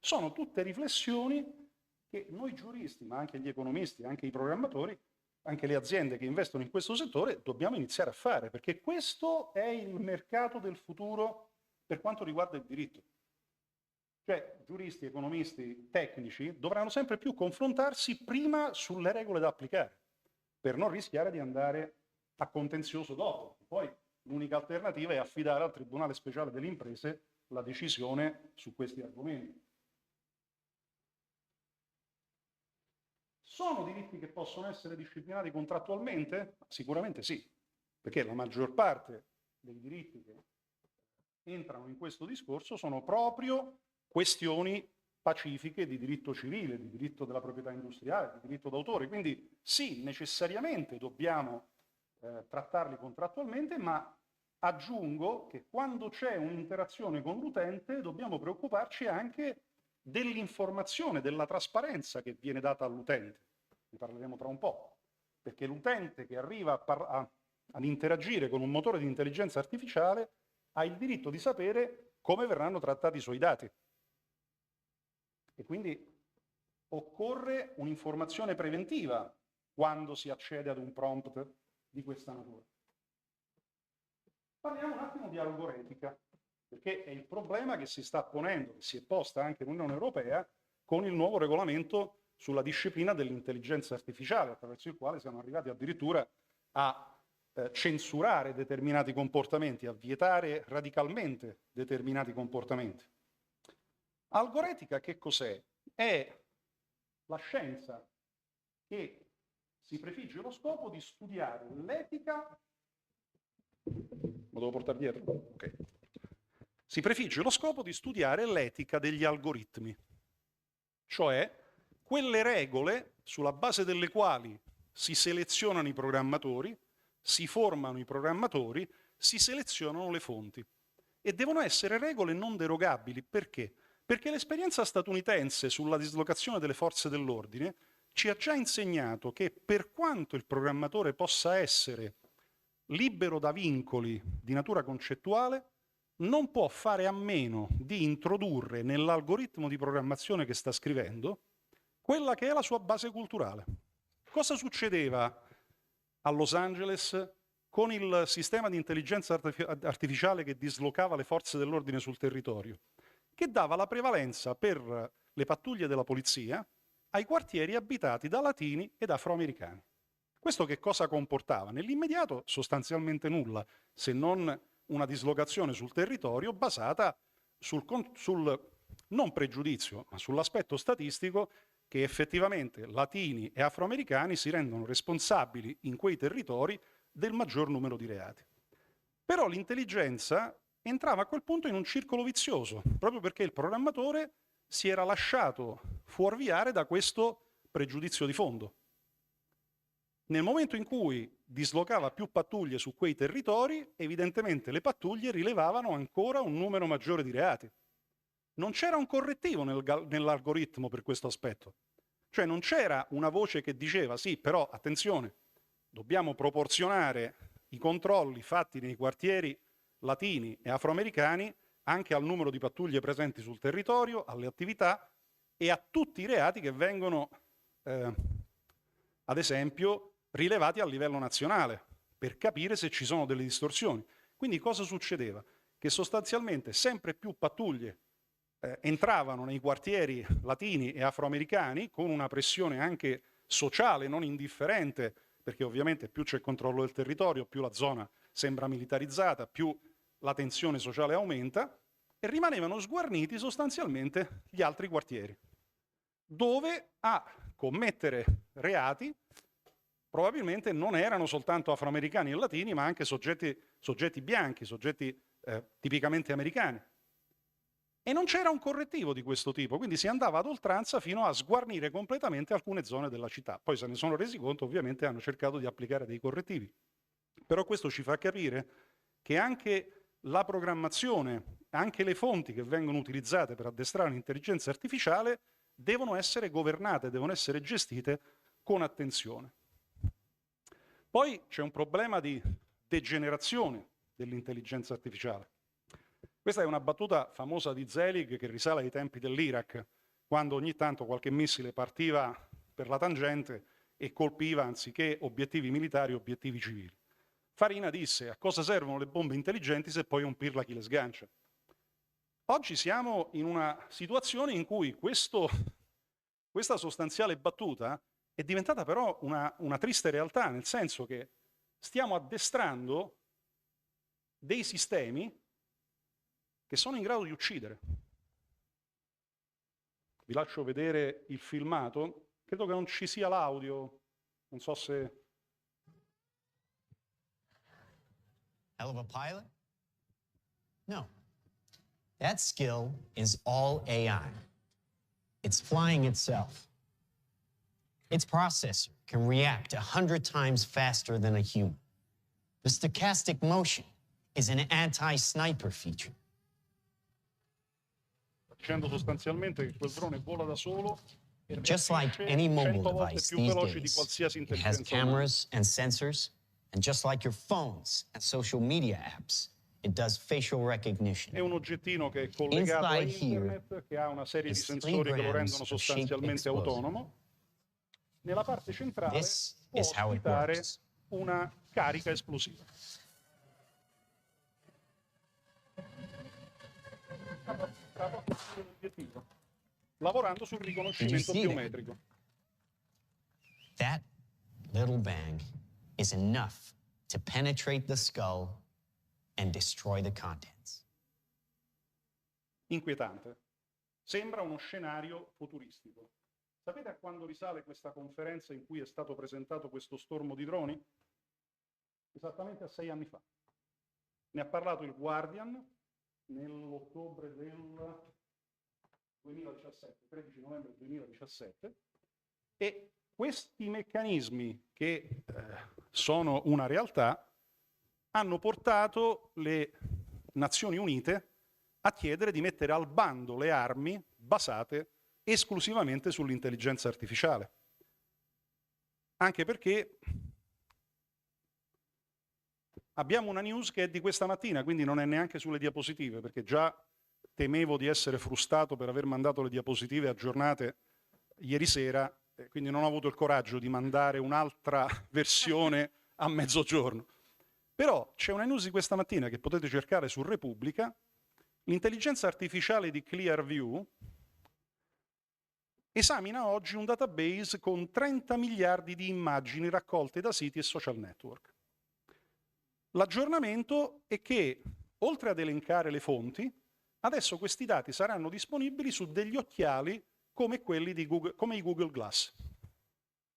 Sono tutte riflessioni che noi giuristi, ma anche gli economisti, anche i programmatori, anche le aziende che investono in questo settore, dobbiamo iniziare a fare, perché questo è il mercato del futuro per quanto riguarda il diritto. Cioè, giuristi, economisti, tecnici dovranno sempre più confrontarsi prima sulle regole da applicare, per non rischiare di andare a contenzioso dopo. Poi l'unica alternativa è affidare al Tribunale Speciale delle Imprese la decisione su questi argomenti. Sono diritti che possono essere disciplinati contrattualmente? Sicuramente sì, perché la maggior parte dei diritti che entrano in questo discorso sono proprio questioni pacifiche di diritto civile, di diritto della proprietà industriale, di diritto d'autore. Quindi sì, necessariamente dobbiamo trattarli contrattualmente, ma aggiungo che quando c'è un'interazione con l'utente dobbiamo preoccuparci anche dell'informazione, della trasparenza che viene data all'utente. Ne parleremo tra un po', perché l'utente che arriva ad interagire con un motore di intelligenza artificiale ha il diritto di sapere come verranno trattati i suoi dati. E quindi occorre un'informazione preventiva quando si accede ad un prompt di questa natura. Parliamo un attimo di algoretica, perché è il problema che si sta ponendo, che si è posta anche l'Unione Europea con il nuovo regolamento sulla disciplina dell'intelligenza artificiale, attraverso il quale siamo arrivati addirittura a censurare determinati comportamenti, a vietare radicalmente determinati comportamenti. Algoretica che cos'è? È la scienza che si prefigge lo scopo di studiare l'etica. Lo devo portare dietro? Ok. Si prefigge lo scopo di studiare l'etica degli algoritmi, cioè quelle regole sulla base delle quali si selezionano i programmatori, si formano i programmatori, si selezionano le fonti. E devono essere regole non derogabili. Perché? Perché l'esperienza statunitense sulla dislocazione delle forze dell'ordine ci ha già insegnato che per quanto il programmatore possa essere libero da vincoli di natura concettuale, non può fare a meno di introdurre nell'algoritmo di programmazione che sta scrivendo quella che è la sua base culturale. Cosa succedeva a Los Angeles con il sistema di intelligenza artificiale che dislocava le forze dell'ordine sul territorio? Che dava la prevalenza per le pattuglie della polizia ai quartieri abitati da latini ed afroamericani. Questo che cosa comportava? Nell'immediato sostanzialmente nulla, se non una dislocazione sul territorio basata sul non pregiudizio, ma sull'aspetto statistico che effettivamente latini e afroamericani si rendono responsabili in quei territori del maggior numero di reati. Però l'intelligenza entrava a quel punto in un circolo vizioso, proprio perché il programmatore si era lasciato fuorviare da questo pregiudizio di fondo. Nel momento in cui dislocava più pattuglie su quei territori, evidentemente le pattuglie rilevavano ancora un numero maggiore di reati. Non c'era un correttivo nell'algoritmo per questo aspetto. Cioè non c'era una voce che diceva sì, però attenzione, dobbiamo proporzionare i controlli fatti nei quartieri latini e afroamericani anche al numero di pattuglie presenti sul territorio, alle attività e a tutti i reati che vengono, ad esempio, rilevati a livello nazionale, per capire se ci sono delle distorsioni. Quindi cosa succedeva? Che sostanzialmente sempre più pattuglie entravano nei quartieri latini e afroamericani con una pressione anche sociale non indifferente, perché ovviamente più c'è controllo del territorio, più la zona sembra militarizzata, più la tensione sociale aumenta, e rimanevano sguarniti sostanzialmente gli altri quartieri, dove a commettere reati probabilmente non erano soltanto afroamericani e latini, ma anche soggetti bianchi, soggetti tipicamente americani. E non c'era un correttivo di questo tipo, quindi si andava ad oltranza fino a sguarnire completamente alcune zone della città. Poi se ne sono resi conto, ovviamente hanno cercato di applicare dei correttivi. Però questo ci fa capire che anche la programmazione, anche le fonti che vengono utilizzate per addestrare l'intelligenza artificiale devono essere governate, devono essere gestite con attenzione. Poi c'è un problema di degenerazione dell'intelligenza artificiale. Questa è una battuta famosa di Zelig che risale ai tempi dell'Iraq, quando ogni tanto qualche missile partiva per la tangente e colpiva, anziché obiettivi militari, obiettivi civili. Farina disse: a cosa servono le bombe intelligenti se poi un pirla chi le sgancia? Oggi siamo in una situazione in cui questa sostanziale battuta è diventata però una triste realtà, nel senso che stiamo addestrando dei sistemi che sono in grado di uccidere. Vi lascio vedere il filmato, credo che non ci sia l'audio, non so se... Hell of a pilot? No. That skill is all AI. It's flying itself. Its processor can react 100 times faster than a human. The stochastic motion is an anti-sniper feature. Dicendo sostanzialmente che quel drone vola da solo e Just like any mobile 100 volte device più these veloce di days, qualsiasi it has intelligenza umana. cameras and sensors, and just like your phones and social media apps, it does facial recognition. È un oggettino che è collegato a Inside here internet, che ha una serie di is 3 sensori che lo grams rendono of shaped sostanzialmente explosive. autonomo. Nella parte centrale This può is how it ospitare works. una carica esplosiva. Lavorando sul riconoscimento see that? biometrico. That little bang is enough to penetrate the skull and destroy the contents. Inquietante. Sembra uno scenario futuristico. Sapete a quando risale questa conferenza in cui è stato presentato questo stormo di droni? Esattamente a 6 anni fa. Ne ha parlato il Guardian nell'ottobre del 2017, 13 novembre 2017, e questi meccanismi che sono una realtà hanno portato le Nazioni Unite a chiedere di mettere al bando le armi basate esclusivamente sull'intelligenza artificiale. Anche perché abbiamo una news che è di questa mattina, quindi non è neanche sulle diapositive, perché già temevo di essere frustrato per aver mandato le diapositive aggiornate ieri sera, quindi non ho avuto il coraggio di mandare un'altra versione a mezzogiorno. Però c'è una news di questa mattina che potete cercare su Repubblica. L'intelligenza artificiale di Clearview esamina oggi un database con 30 miliardi di immagini raccolte da siti e social network. L'aggiornamento è che, oltre ad elencare le fonti, adesso questi dati saranno disponibili su degli occhiali come quelli di Google, come i Google Glass.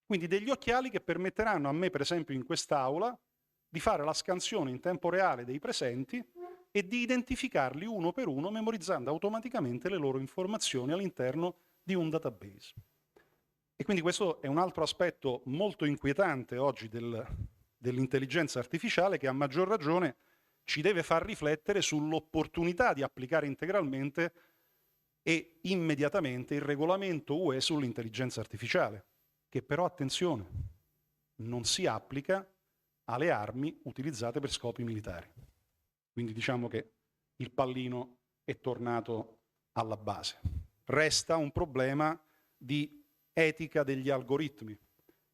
Quindi degli occhiali che permetteranno a me, per esempio in quest'aula, di fare la scansione in tempo reale dei presenti e di identificarli uno per uno, memorizzando automaticamente le loro informazioni all'interno di un database. E quindi questo è un altro aspetto molto inquietante oggi dell'intelligenza artificiale, che a maggior ragione ci deve far riflettere sull'opportunità di applicare integralmente e immediatamente il regolamento UE sull'intelligenza artificiale, che però, attenzione, non si applica alle armi utilizzate per scopi militari. Quindi diciamo che il pallino è tornato alla base. Resta un problema di etica degli algoritmi.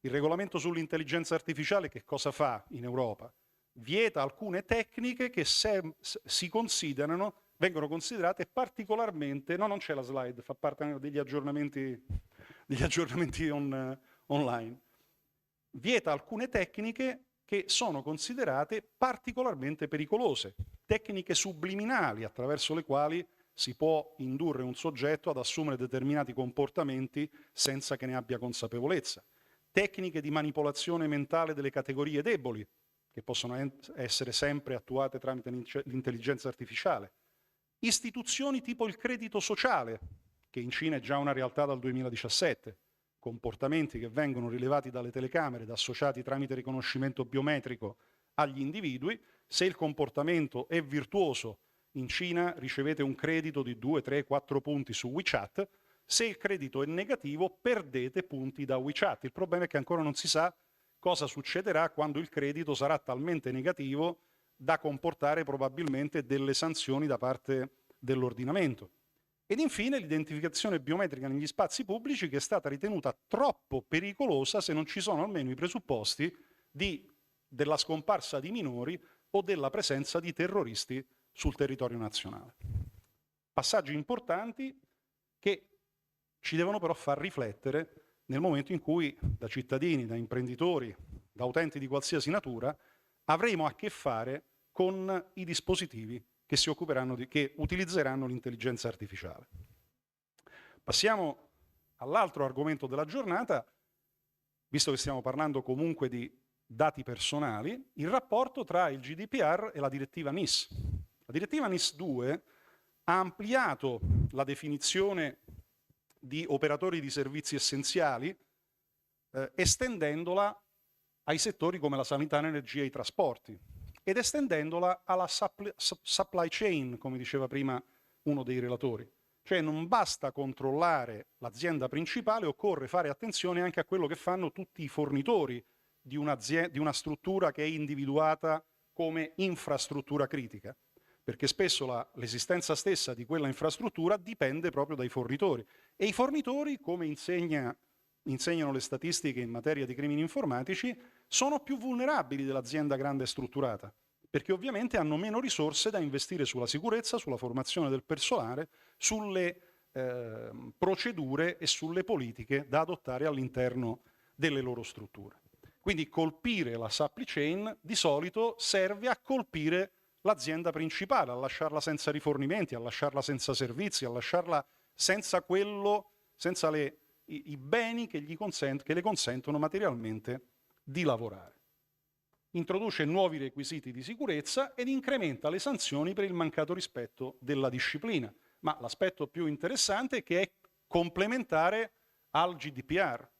Il regolamento sull'intelligenza artificiale che cosa fa in Europa? Vieta alcune tecniche che si considerano, vengono considerate particolarmente, no, non c'è la slide, fa parte degli aggiornamenti online. Vieta alcune tecniche che sono considerate particolarmente pericolose, tecniche subliminali attraverso le quali si può indurre un soggetto ad assumere determinati comportamenti senza che ne abbia consapevolezza, tecniche di manipolazione mentale delle categorie deboli, che possono essere sempre attuate tramite l'intelligenza artificiale, Istituzioni tipo il credito sociale, che in Cina è già una realtà dal 2017, comportamenti che vengono rilevati dalle telecamere ed associati tramite riconoscimento biometrico agli individui. Se il comportamento è virtuoso, in Cina ricevete un credito di 2, 3, 4 punti su WeChat. Se il credito è negativo, perdete punti da WeChat. Il problema è che ancora non si sa cosa succederà quando il credito sarà talmente negativo da comportare probabilmente delle sanzioni da parte dell'ordinamento. Ed infine l'identificazione biometrica negli spazi pubblici, che è stata ritenuta troppo pericolosa se non ci sono almeno i presupposti della scomparsa di minori o della presenza di terroristi sul territorio nazionale. Passaggi importanti che ci devono però far riflettere nel momento in cui da cittadini, da imprenditori, da utenti di qualsiasi natura avremo a che fare con i dispositivi che utilizzeranno l'intelligenza artificiale. Passiamo all'altro argomento della giornata, visto che stiamo parlando comunque di dati personali, il rapporto tra il GDPR e la direttiva NIS. La direttiva NIS 2 ha ampliato la definizione di operatori di servizi essenziali, estendendola ai settori come la sanità, l'energia e i trasporti, ed estendendola alla supply chain, come diceva prima uno dei relatori. Cioè non basta controllare l'azienda principale, occorre fare attenzione anche a quello che fanno tutti i fornitori di una struttura che è individuata come infrastruttura critica, perché spesso l'esistenza stessa di quella infrastruttura dipende proprio dai fornitori. E i fornitori, come insegnano le statistiche in materia di crimini informatici, sono più vulnerabili dell'azienda grande e strutturata, perché ovviamente hanno meno risorse da investire sulla sicurezza, sulla formazione del personale, sulle procedure e sulle politiche da adottare all'interno delle loro strutture. Quindi colpire la supply chain di solito serve a colpire l'azienda principale, a lasciarla senza rifornimenti, a lasciarla senza servizi, a lasciarla senza i beni che le consentono materialmente di lavorare. Introduce nuovi requisiti di sicurezza ed incrementa le sanzioni per il mancato rispetto della disciplina. Ma l'aspetto più interessante è che è complementare al GDPR.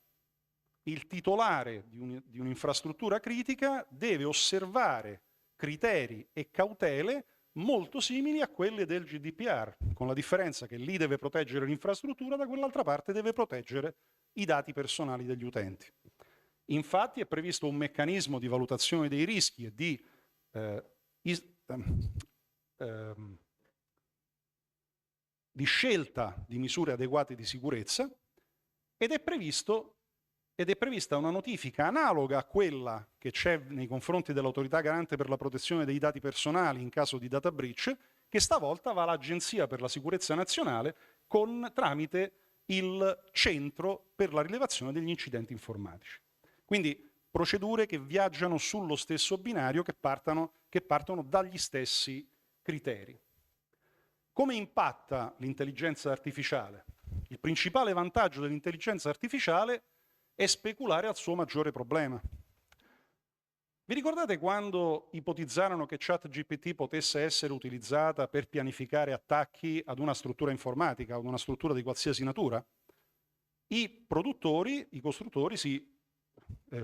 Il titolare di un'infrastruttura critica deve osservare criteri e cautele molto simili a quelle del GDPR, con la differenza che lì deve proteggere l'infrastruttura, da quell'altra parte deve proteggere i dati personali degli utenti. Infatti è previsto un meccanismo di valutazione dei rischi e di scelta di misure adeguate di sicurezza ed è prevista una notifica analoga a quella che c'è nei confronti dell'Autorità Garante per la protezione dei dati personali in caso di data breach, che stavolta va all'Agenzia per la Sicurezza Nazionale tramite il Centro per la rilevazione degli incidenti informatici. Quindi procedure che viaggiano sullo stesso binario, che partono dagli stessi criteri. Come impatta l'intelligenza artificiale? Il principale vantaggio dell'intelligenza artificiale è speculare al suo maggiore problema. Vi ricordate quando ipotizzarono che ChatGPT potesse essere utilizzata per pianificare attacchi ad una struttura informatica, ad una struttura di qualsiasi natura? I costruttori si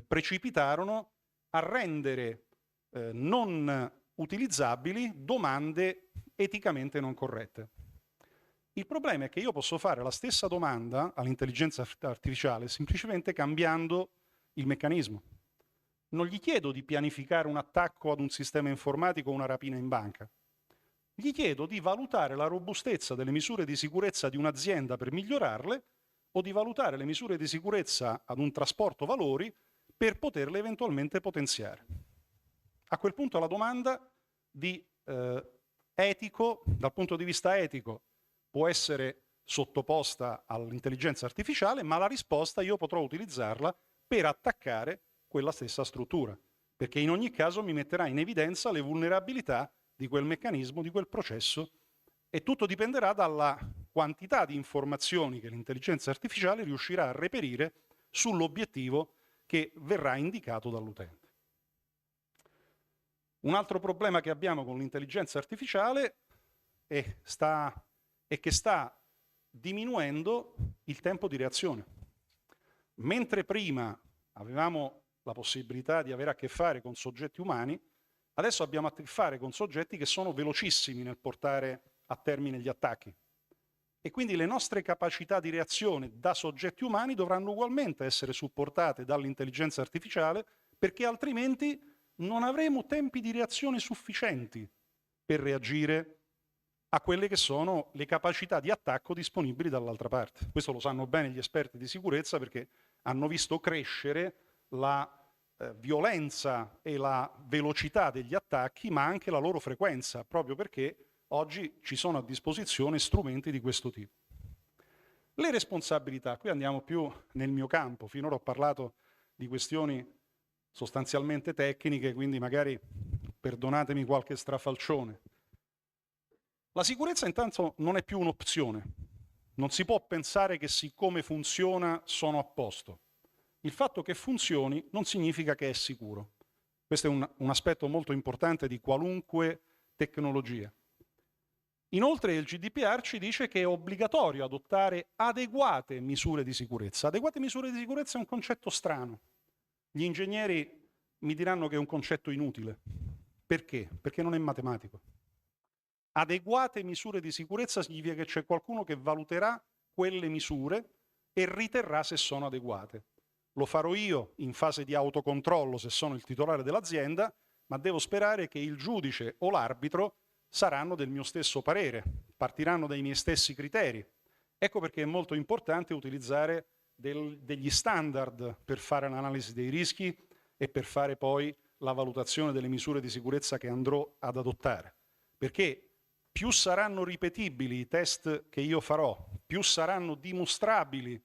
precipitarono a rendere non utilizzabili domande eticamente non corrette. Il problema è che io posso fare la stessa domanda all'intelligenza artificiale semplicemente cambiando il meccanismo. Non gli chiedo di pianificare un attacco ad un sistema informatico o una rapina in banca. Gli chiedo di valutare la robustezza delle misure di sicurezza di un'azienda per migliorarle o di valutare le misure di sicurezza ad un trasporto valori per poterle eventualmente potenziare. A quel punto la domanda dal punto di vista etico, può essere sottoposta all'intelligenza artificiale, ma la risposta io potrò utilizzarla per attaccare quella stessa struttura, perché in ogni caso mi metterà in evidenza le vulnerabilità di quel meccanismo, di quel processo, e tutto dipenderà dalla quantità di informazioni che l'intelligenza artificiale riuscirà a reperire sull'obiettivo che verrà indicato dall'utente. Un altro problema che abbiamo con l'intelligenza artificiale è che sta diminuendo il tempo di reazione. Mentre prima avevamo la possibilità di avere a che fare con soggetti umani, adesso abbiamo a che fare con soggetti che sono velocissimi nel portare a termine gli attacchi. E quindi le nostre capacità di reazione da soggetti umani dovranno ugualmente essere supportate dall'intelligenza artificiale, perché altrimenti non avremo tempi di reazione sufficienti per reagire a quelle che sono le capacità di attacco disponibili dall'altra parte. Questo lo sanno bene gli esperti di sicurezza, perché hanno visto crescere la violenza e la velocità degli attacchi, ma anche la loro frequenza, proprio perché oggi ci sono a disposizione strumenti di questo tipo. Le responsabilità, qui andiamo più nel mio campo, finora ho parlato di questioni sostanzialmente tecniche, quindi magari perdonatemi qualche strafalcione. La sicurezza intanto non è più un'opzione, non si può pensare che siccome funziona sono a posto. Il fatto che funzioni non significa che è sicuro. Questo è un aspetto molto importante di qualunque tecnologia. Inoltre il GDPR ci dice che è obbligatorio adottare adeguate misure di sicurezza. Adeguate misure di sicurezza è un concetto strano. Gli ingegneri mi diranno che è un concetto inutile. Perché? Perché non è matematico. Adeguate misure di sicurezza significa che c'è qualcuno che valuterà quelle misure e riterrà se sono adeguate. Lo farò io in fase di autocontrollo se sono il titolare dell'azienda, ma devo sperare che il giudice o l'arbitro saranno del mio stesso parere, partiranno dai miei stessi criteri. Ecco perché è molto importante utilizzare degli standard per fare l'analisi dei rischi e per fare poi la valutazione delle misure di sicurezza che andrò ad adottare. Perché più saranno ripetibili i test che io farò, più saranno dimostrabili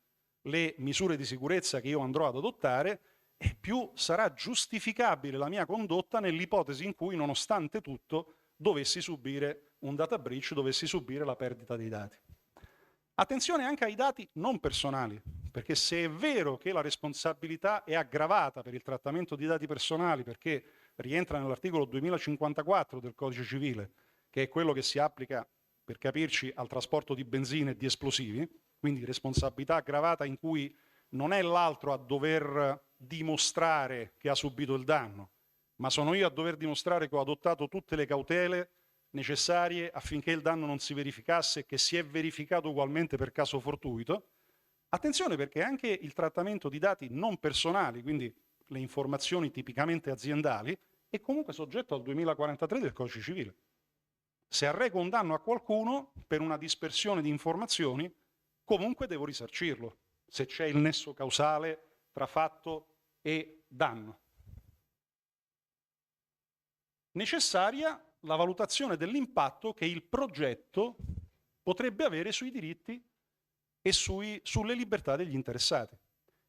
le misure di sicurezza che io andrò ad adottare, e più sarà giustificabile la mia condotta nell'ipotesi in cui, nonostante tutto, dovessi subire un data breach, dovessi subire la perdita dei dati. Attenzione anche ai dati non personali, perché se è vero che la responsabilità è aggravata per il trattamento di dati personali, perché rientra nell'articolo 2054 del Codice Civile, che è quello che si applica, per capirci, al trasporto di benzina e di esplosivi, quindi responsabilità aggravata in cui non è l'altro a dover dimostrare che ha subito il danno, ma sono io a dover dimostrare che ho adottato tutte le cautele necessarie affinché il danno non si verificasse e che si è verificato ugualmente per caso fortuito. Attenzione, perché anche il trattamento di dati non personali, quindi le informazioni tipicamente aziendali, è comunque soggetto al 2043 del Codice Civile. Se arreco un danno a qualcuno per una dispersione di informazioni, comunque devo risarcirlo, se c'è il nesso causale tra fatto e danno. Necessaria la valutazione dell'impatto che il progetto potrebbe avere sui diritti e sulle libertà degli interessati.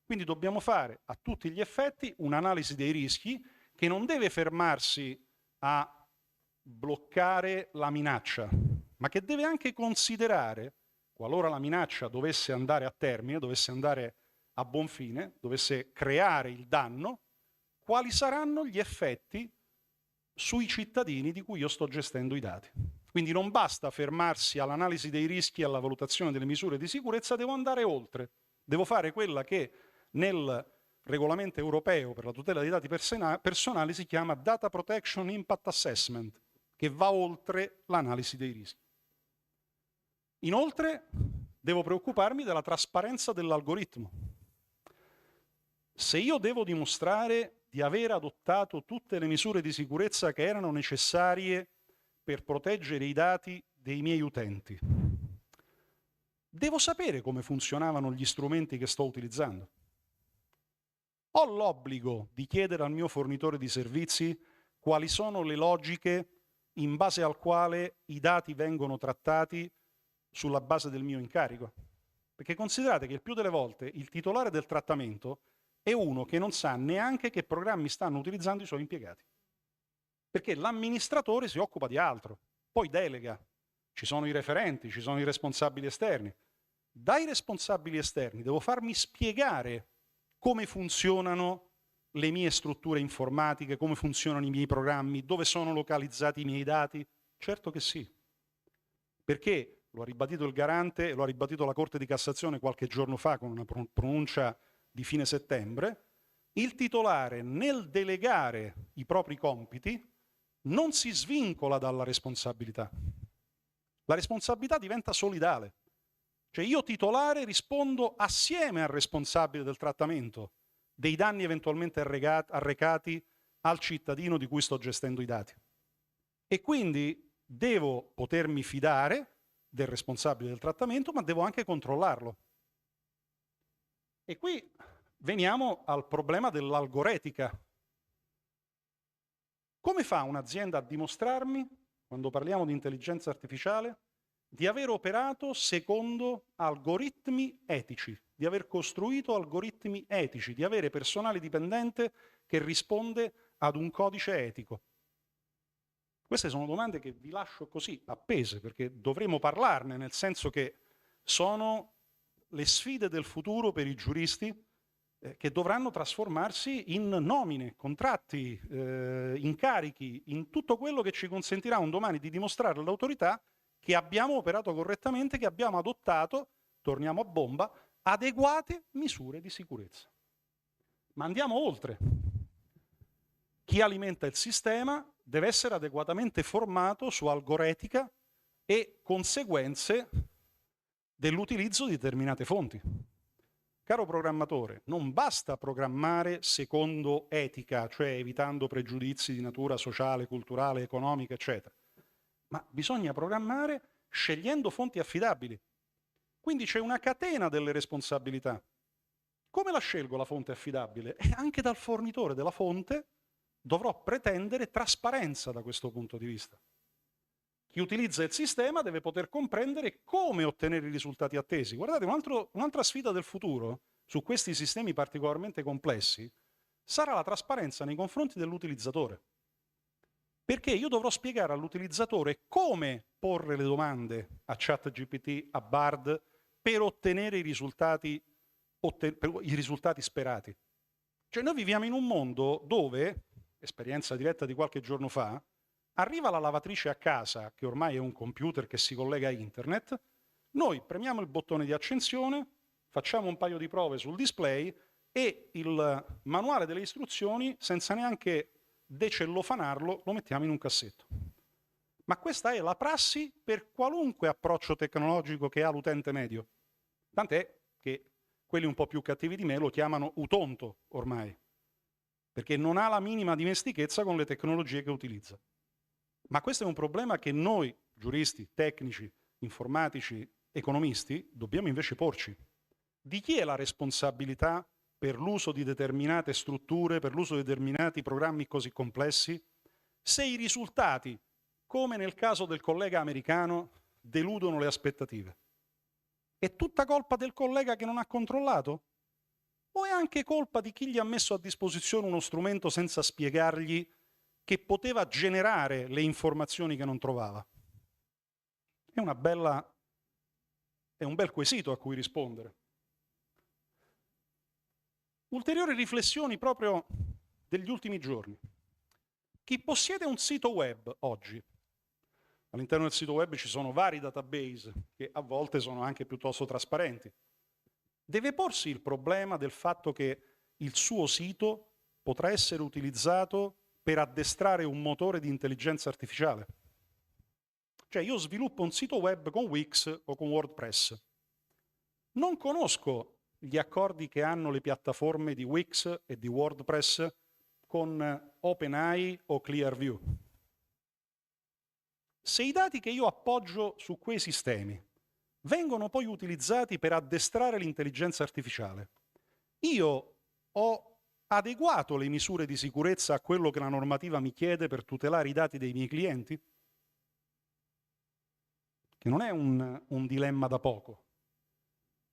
Quindi dobbiamo fare a tutti gli effetti un'analisi dei rischi che non deve fermarsi a bloccare la minaccia, ma che deve anche considerare, qualora la minaccia dovesse andare a termine, dovesse andare a buon fine, dovesse creare il danno, quali saranno gli effetti sui cittadini di cui io sto gestendo i dati. Quindi non basta fermarsi all'analisi dei rischi e alla valutazione delle misure di sicurezza, devo andare oltre. Devo fare quella che nel regolamento europeo per la tutela dei dati personali si chiama Data Protection Impact Assessment, che va oltre l'analisi dei rischi. Inoltre, devo preoccuparmi della trasparenza dell'algoritmo. Se io devo dimostrare di aver adottato tutte le misure di sicurezza che erano necessarie per proteggere i dati dei miei utenti, devo sapere come funzionavano gli strumenti che sto utilizzando. Ho l'obbligo di chiedere al mio fornitore di servizi quali sono le logiche in base al quale i dati vengono trattati sulla base del mio incarico. Perché considerate che il più delle volte il titolare del trattamento è uno che non sa neanche che programmi stanno utilizzando i suoi impiegati. Perché l'amministratore si occupa di altro, poi delega. Ci sono i referenti, ci sono i responsabili esterni. Dai responsabili esterni devo farmi spiegare come funzionano le mie strutture informatiche, come funzionano i miei programmi, dove sono localizzati i miei dati? Certo che sì. perché, lo ha ribadito il garante e lo ha ribadito la Corte di Cassazione qualche giorno fa con una pronuncia di fine settembre, il titolare nel delegare i propri compiti non si svincola dalla responsabilità. La responsabilità diventa solidale. Cioè io titolare rispondo assieme al responsabile del trattamento dei danni eventualmente arrecati al cittadino di cui sto gestendo i dati. E quindi devo potermi fidare del responsabile del trattamento, ma devo anche controllarlo. E qui veniamo al problema dell'algoretica. Come fa un'azienda a dimostrarmi, quando parliamo di intelligenza artificiale, di aver operato secondo algoritmi etici, di aver costruito algoritmi etici, di avere personale dipendente che risponde ad un codice etico? Queste sono domande che vi lascio così appese, perché dovremo parlarne, nel senso che sono le sfide del futuro per i giuristi che dovranno trasformarsi in nomine, contratti, incarichi, in tutto quello che ci consentirà un domani di dimostrare all'autorità che abbiamo operato correttamente, che abbiamo adottato, torniamo a bomba, adeguate misure di sicurezza. Ma andiamo oltre. Chi alimenta il sistema deve essere adeguatamente formato su algoretica e conseguenze dell'utilizzo di determinate fonti. Caro programmatore, non basta programmare secondo etica, cioè evitando pregiudizi di natura sociale, culturale, economica, eccetera, ma bisogna programmare scegliendo fonti affidabili. Quindi c'è una catena delle responsabilità. Come la scelgo la fonte affidabile? Anche dal fornitore della fonte dovrò pretendere trasparenza da questo punto di vista. Chi utilizza il sistema deve poter comprendere come ottenere i risultati attesi. Guardate, un'altra sfida del futuro su questi sistemi particolarmente complessi sarà la trasparenza nei confronti dell'utilizzatore. Perché io dovrò spiegare all'utilizzatore come porre le domande a ChatGPT, a Bard, per ottenere i risultati sperati. Cioè noi viviamo in un mondo dove, esperienza diretta di qualche giorno fa, arriva la lavatrice a casa, che ormai è un computer che si collega a internet, noi premiamo il bottone di accensione, facciamo un paio di prove sul display e il manuale delle istruzioni, senza neanche decellofanarlo, lo mettiamo in un cassetto. Ma questa è la prassi per qualunque approccio tecnologico che ha l'utente medio. Tant'è che quelli un po' più cattivi di me lo chiamano utonto ormai, perché non ha la minima dimestichezza con le tecnologie che utilizza. Ma questo è un problema che noi, giuristi, tecnici, informatici, economisti, dobbiamo invece porci. Di chi è la responsabilità per l'uso di determinate strutture, per l'uso di determinati programmi così complessi, se i risultati, come nel caso del collega americano, deludono le aspettative? È tutta colpa del collega che non ha controllato? O è anche colpa di chi gli ha messo a disposizione uno strumento senza spiegargli che poteva generare le informazioni che non trovava? È un bel quesito a cui rispondere. Ulteriori riflessioni proprio degli ultimi giorni. Chi possiede un sito web oggi, all'interno del sito web ci sono vari database che a volte sono anche piuttosto trasparenti, deve porsi il problema del fatto che il suo sito potrà essere utilizzato per addestrare un motore di intelligenza artificiale. Cioè io sviluppo un sito web con Wix o con WordPress. Non conosco gli accordi che hanno le piattaforme di Wix e di WordPress con OpenAI o Clearview. Se i dati che io appoggio su quei sistemi vengono poi utilizzati per addestrare l'intelligenza artificiale, io ho adeguato le misure di sicurezza a quello che la normativa mi chiede per tutelare i dati dei miei clienti? Che non è un dilemma da poco.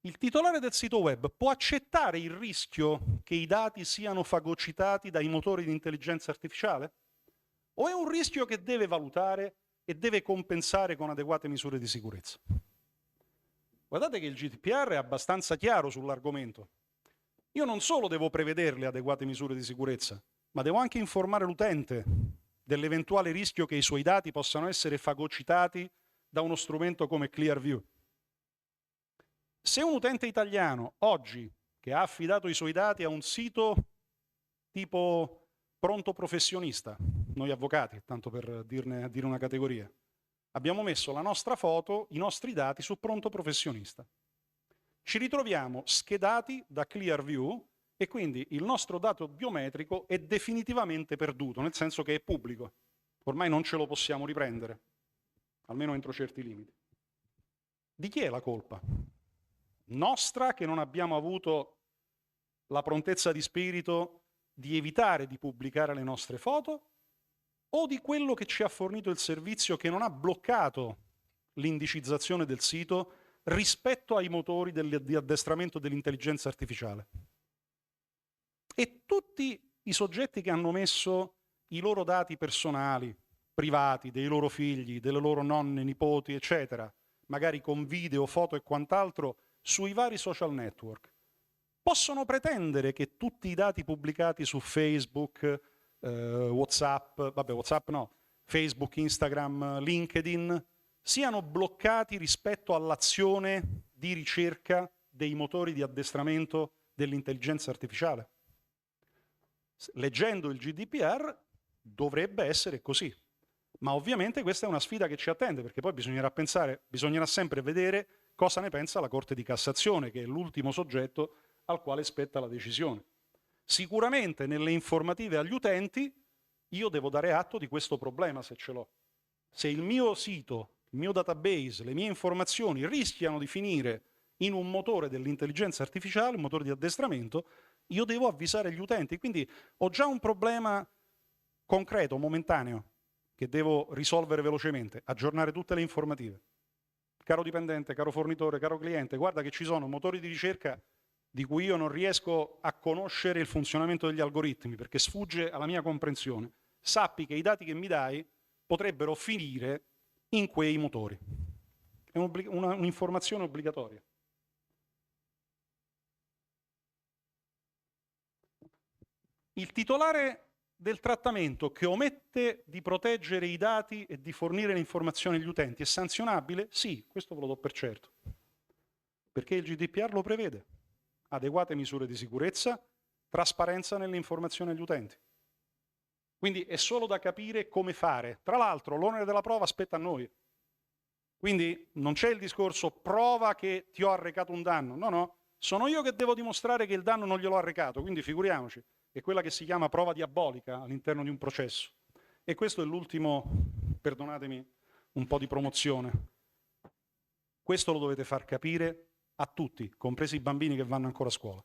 Il titolare del sito web può accettare il rischio che i dati siano fagocitati dai motori di intelligenza artificiale? O è un rischio che deve valutare e deve compensare con adeguate misure di sicurezza? Guardate che il GDPR è abbastanza chiaro sull'argomento. Io non solo devo prevedere le adeguate misure di sicurezza, ma devo anche informare l'utente dell'eventuale rischio che i suoi dati possano essere fagocitati da uno strumento come Clearview. Se un utente italiano oggi che ha affidato i suoi dati a un sito tipo Pronto Professionista, noi avvocati, tanto per dire una categoria, abbiamo messo la nostra foto, i nostri dati su Pronto Professionista. Ci ritroviamo schedati da Clearview e quindi il nostro dato biometrico è definitivamente perduto, nel senso che è pubblico. Ormai non ce lo possiamo riprendere, almeno entro certi limiti. Di chi è la colpa? Nostra, che non abbiamo avuto la prontezza di spirito di evitare di pubblicare le nostre foto, o di quello che ci ha fornito il servizio che non ha bloccato l'indicizzazione del sito rispetto ai motori di addestramento dell'intelligenza artificiale? E tutti i soggetti che hanno messo i loro dati personali, privati, dei loro figli, delle loro nonne, nipoti, eccetera, magari con video, foto e quant'altro, sui vari social network, possono pretendere che tutti i dati pubblicati su Facebook, WhatsApp no, Facebook, Instagram, LinkedIn, siano bloccati rispetto all'azione di ricerca dei motori di addestramento dell'intelligenza artificiale? Leggendo il GDPR dovrebbe essere così, ma ovviamente questa è una sfida che ci attende, perché poi bisognerà sempre vedere cosa ne pensa la Corte di Cassazione, che è l'ultimo soggetto al quale spetta la decisione. Sicuramente nelle informative agli utenti io devo dare atto di questo problema se ce l'ho. Se il mio sito, il mio database, le mie informazioni rischiano di finire in un motore dell'intelligenza artificiale, un motore di addestramento, io devo avvisare gli utenti. Quindi ho già un problema concreto, momentaneo, che devo risolvere velocemente, aggiornare tutte le informative. Caro dipendente, caro fornitore, caro cliente, guarda che ci sono motori di ricerca di cui io non riesco a conoscere il funzionamento degli algoritmi perché sfugge alla mia comprensione. Sappi che i dati che mi dai potrebbero finire in quei motori. È un'informazione obbligatoria. Il titolare del trattamento che omette di proteggere i dati e di fornire le informazioni agli utenti è sanzionabile? Sì, questo ve lo do per certo, perché il GDPR lo prevede. Adeguate misure di sicurezza, trasparenza nelle informazioni agli utenti. Quindi è solo da capire come fare. Tra l'altro l'onere della prova spetta a noi. Quindi non c'è il discorso prova che ti ho arrecato un danno. No, no, sono io che devo dimostrare che il danno non gliel'ho arrecato, quindi figuriamoci. È quella che si chiama prova diabolica all'interno di un processo. E questo è l'ultimo, perdonatemi, un po' di promozione. Questo lo dovete far capire a tutti, compresi i bambini che vanno ancora a scuola.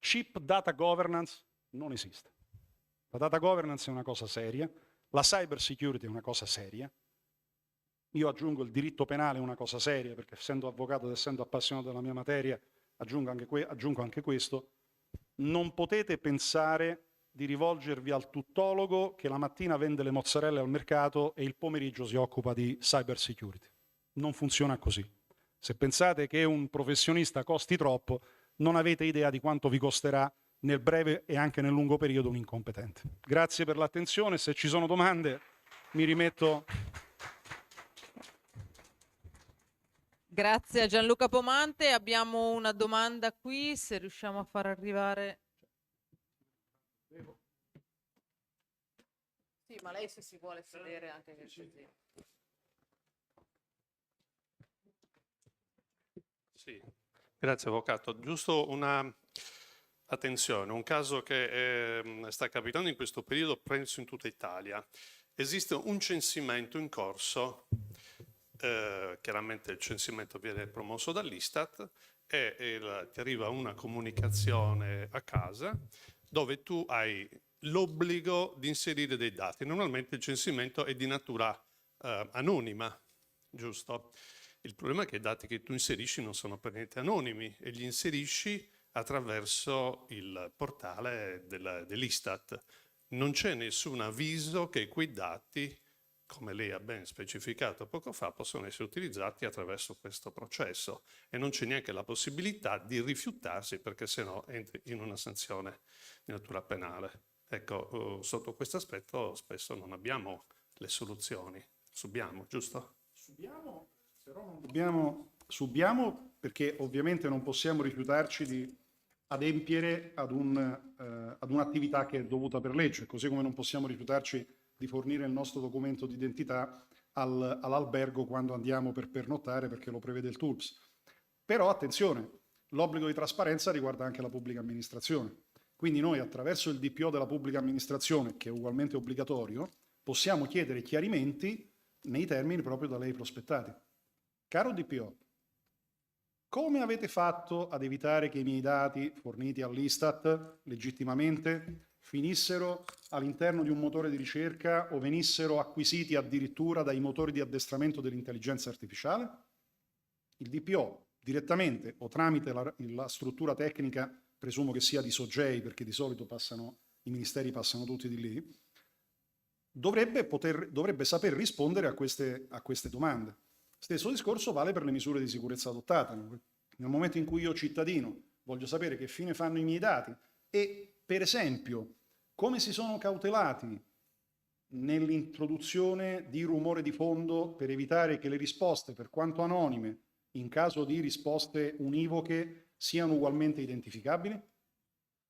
Cheap data governance non esiste. La data governance è una cosa seria, la cyber security è una cosa seria. Io aggiungo il diritto penale è una cosa seria, perché essendo avvocato ed essendo appassionato della mia materia, aggiungo anche questo. Non potete pensare di rivolgervi al tuttologo che la mattina vende le mozzarelle al mercato e il pomeriggio si occupa di cyber security. Non funziona così. Se pensate che un professionista costi troppo, non avete idea di quanto vi costerà nel breve e anche nel lungo periodo un incompetente. Grazie per l'attenzione, se ci sono domande mi rimetto. Grazie a Gianluca Pomante. Abbiamo una domanda qui, se riusciamo a far arrivare. Sì, ma lei se si vuole sedere anche così. Sì, grazie Avvocato. Giusto una attenzione, un caso che sta capitando in questo periodo, penso in tutta Italia. Esiste un censimento in corso, chiaramente il censimento viene promosso dall'Istat e ti arriva una comunicazione a casa dove tu hai l'obbligo di inserire dei dati. Normalmente il censimento è di natura anonima, giusto? Il problema è che i dati che tu inserisci non sono per niente anonimi e li inserisci attraverso il portale dell'Istat. Non c'è nessun avviso che quei dati, come lei ha ben specificato poco fa, possono essere utilizzati attraverso questo processo e non c'è neanche la possibilità di rifiutarsi perché sennò entri in una sanzione di natura penale. Ecco, sotto questo aspetto spesso non abbiamo le soluzioni. Subiamo, giusto? Subiamo, però non dobbiamo... Subiamo perché ovviamente non possiamo rifiutarci di adempiere ad un'attività che è dovuta per legge, così come non possiamo rifiutarci di fornire il nostro documento di identità all'albergo quando andiamo per pernottare, perché lo prevede il TULPS. Però attenzione, l'obbligo di trasparenza riguarda anche la pubblica amministrazione. Quindi noi attraverso il DPO della pubblica amministrazione, che è ugualmente obbligatorio, possiamo chiedere chiarimenti nei termini proprio da lei prospettati. Caro DPO, come avete fatto ad evitare che i miei dati forniti all'Istat legittimamente finissero all'interno di un motore di ricerca o venissero acquisiti addirittura dai motori di addestramento dell'intelligenza artificiale? Il DPO, direttamente o tramite la struttura tecnica, presumo che sia di Sogei, perché di solito i ministeri passano tutti di lì, dovrebbe saper rispondere a queste domande. Stesso discorso vale per le misure di sicurezza adottate. Nel momento in cui io cittadino voglio sapere che fine fanno i miei dati e, per esempio, come si sono cautelati nell'introduzione di rumore di fondo per evitare che le risposte, per quanto anonime, in caso di risposte univoche, siano ugualmente identificabili?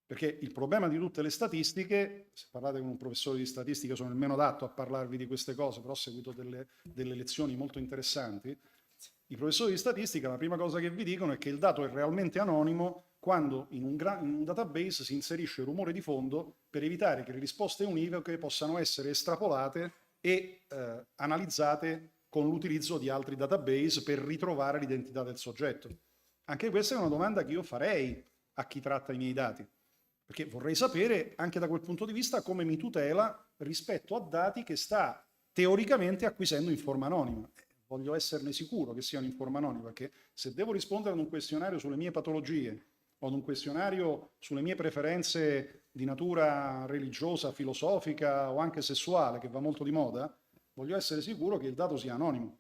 Perché il problema di tutte le statistiche, se parlate con un professore di statistica sono il meno adatto a parlarvi di queste cose, però ho seguito delle lezioni molto interessanti, i professori di statistica la prima cosa che vi dicono è che il dato è realmente anonimo quando in un database si inserisce rumore di fondo per evitare che le risposte univoche possano essere estrapolate e analizzate con l'utilizzo di altri database per ritrovare l'identità del soggetto. Anche questa è una domanda che io farei a chi tratta i miei dati, perché vorrei sapere anche da quel punto di vista come mi tutela rispetto a dati che sta teoricamente acquisendo in forma anonima. Voglio esserne sicuro che siano in forma anonima, perché se devo rispondere ad un questionario sulle mie patologie o ad un questionario sulle mie preferenze di natura religiosa, filosofica o anche sessuale, che va molto di moda, voglio essere sicuro che il dato sia anonimo,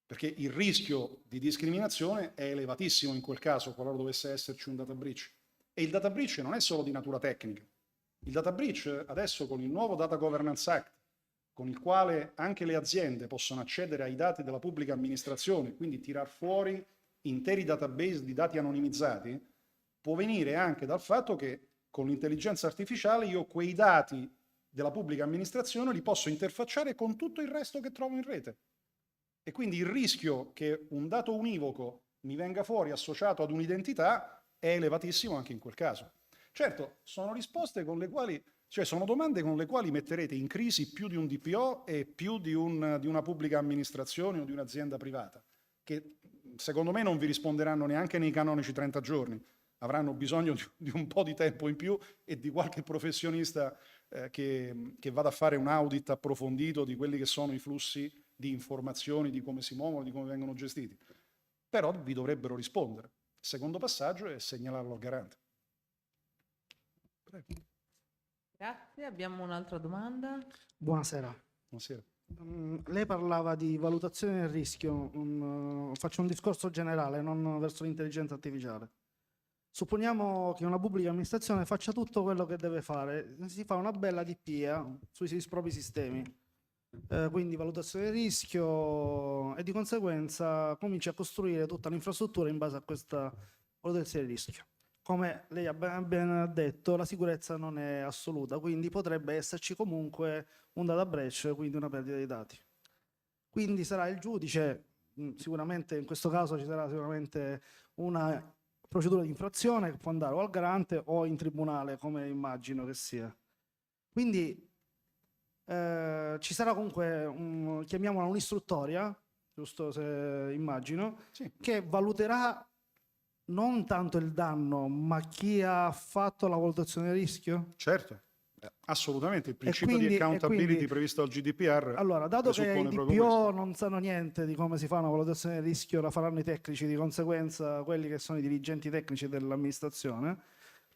perché il rischio di discriminazione è elevatissimo in quel caso, qualora dovesse esserci un data breach. E il data breach non è solo di natura tecnica. Il data breach adesso con il nuovo Data Governance Act, con il quale anche le aziende possono accedere ai dati della pubblica amministrazione, quindi tirar fuori interi database di dati anonimizzati, può venire anche dal fatto che con l'intelligenza artificiale io quei dati della pubblica amministrazione li posso interfacciare con tutto il resto che trovo in rete. E quindi il rischio che un dato univoco mi venga fuori associato ad un'identità è elevatissimo anche in quel caso. Certo, sono risposte con le quali, cioè sono domande con le quali metterete in crisi più di un DPO e più di una pubblica amministrazione o di un'azienda privata, che secondo me non vi risponderanno neanche nei canonici 30 giorni. Avranno bisogno di un po' di tempo in più e di qualche professionista che vada a fare un audit approfondito di quelli che sono i flussi di informazioni, di come si muovono, di come vengono gestiti. Però vi dovrebbero rispondere. Il secondo passaggio è segnalarlo al garante. Prego. Grazie, abbiamo un'altra domanda. Buonasera. Buonasera. Lei parlava di valutazione del rischio, faccio un discorso generale, non verso l'intelligenza artificiale. Supponiamo che una pubblica amministrazione faccia tutto quello che deve fare, si fa una bella DPA sui propri sistemi, quindi valutazione del rischio e di conseguenza comincia a costruire tutta l'infrastruttura in base a questa valutazione del rischio. Come lei ha ben detto, la sicurezza non è assoluta, quindi potrebbe esserci comunque un data breach, quindi una perdita dei dati. Quindi sarà il giudice, sicuramente in questo caso ci sarà sicuramente una procedura di infrazione che può andare o al garante o in tribunale, come immagino che sia. Quindi ci sarà comunque, chiamiamola un'istruttoria, giusto se immagino, sì, che valuterà non tanto il danno, ma chi ha fatto la valutazione del rischio? Certo, assolutamente. Il principio di accountability previsto dal GDPR. Allora, dato che i DPO non sanno niente di come si fa una valutazione del rischio, la faranno i tecnici, di conseguenza quelli che sono i dirigenti tecnici dell'amministrazione,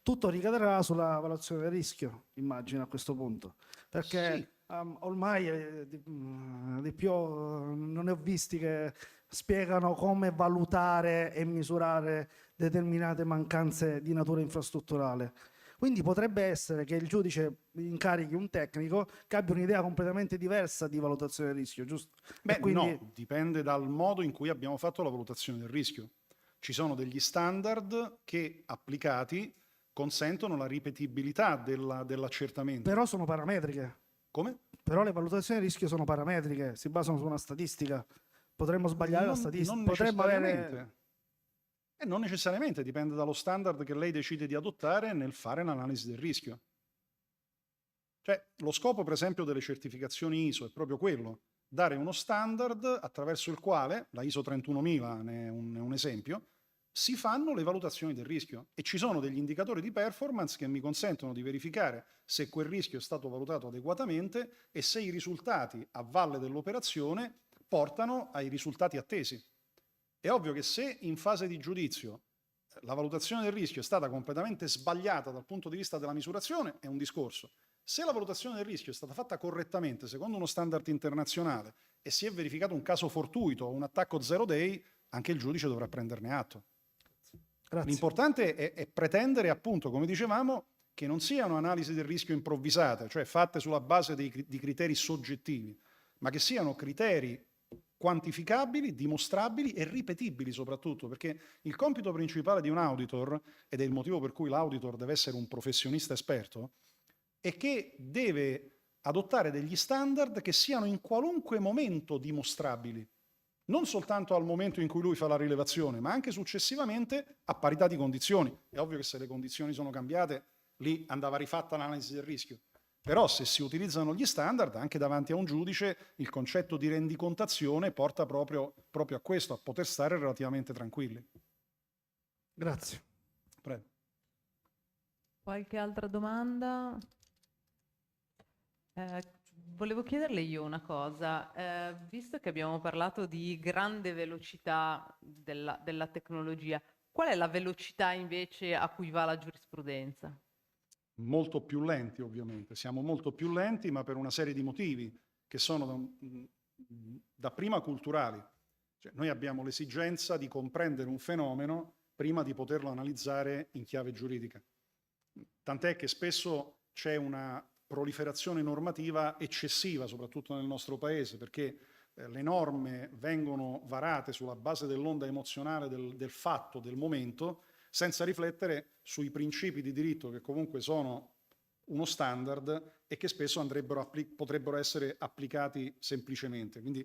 tutto ricadrà sulla valutazione del rischio, immagino a questo punto. Perché sì, ormai DPO non ne ho visti che spiegano come valutare e misurare determinate mancanze di natura infrastrutturale. Quindi potrebbe essere che il giudice incarichi un tecnico che abbia un'idea completamente diversa di valutazione del rischio, giusto? Beh, E quindi... no, dipende dal modo in cui abbiamo fatto la valutazione del rischio. Ci sono degli standard che applicati consentono la ripetibilità dell'accertamento. Però sono parametriche. Come? Però le valutazioni di rischio sono parametriche, si basano su una statistica. Potremmo sbagliare la statistica. Non Potremmo necessariamente. Non necessariamente, dipende dallo standard che lei decide di adottare nel fare l'analisi del rischio. Cioè, lo scopo, per esempio, delle certificazioni ISO è proprio quello, dare uno standard attraverso il quale, la ISO 31000 ne è un esempio, si fanno le valutazioni del rischio e ci sono degli indicatori di performance che mi consentono di verificare se quel rischio è stato valutato adeguatamente e se i risultati a valle dell'operazione portano ai risultati attesi. È ovvio che se in fase di giudizio la valutazione del rischio è stata completamente sbagliata dal punto di vista della misurazione, è un discorso. Se la valutazione del rischio è stata fatta correttamente, secondo uno standard internazionale, e si è verificato un caso fortuito o un attacco zero day, anche il giudice dovrà prenderne atto. Grazie. L'importante è pretendere, appunto, come dicevamo, che non siano analisi del rischio improvvisate, cioè fatte sulla base di criteri soggettivi, ma che siano criteri quantificabili, dimostrabili e ripetibili soprattutto, perché il compito principale di un auditor, ed è il motivo per cui l'auditor deve essere un professionista esperto, è che deve adottare degli standard che siano in qualunque momento dimostrabili, non soltanto al momento in cui lui fa la rilevazione, ma anche successivamente a parità di condizioni. È ovvio che se le condizioni sono cambiate, lì andava rifatta l'analisi del rischio. Però se si utilizzano gli standard, anche davanti a un giudice, il concetto di rendicontazione porta proprio a questo, a poter stare relativamente tranquilli. Grazie. Prego. Qualche altra domanda? Volevo chiederle io una cosa, visto che abbiamo parlato di grande velocità della tecnologia, qual è la velocità invece a cui va la giurisprudenza? Molto più lenti, ovviamente. Siamo molto più lenti, ma per una serie di motivi che sono dapprima culturali. Cioè, noi abbiamo l'esigenza di comprendere un fenomeno prima di poterlo analizzare in chiave giuridica. Tant'è che spesso c'è una proliferazione normativa eccessiva, soprattutto nel nostro paese, perché le norme vengono varate sulla base dell'onda emozionale del fatto, del momento, senza riflettere sui principi di diritto che comunque sono uno standard e che spesso potrebbero essere applicati semplicemente. Quindi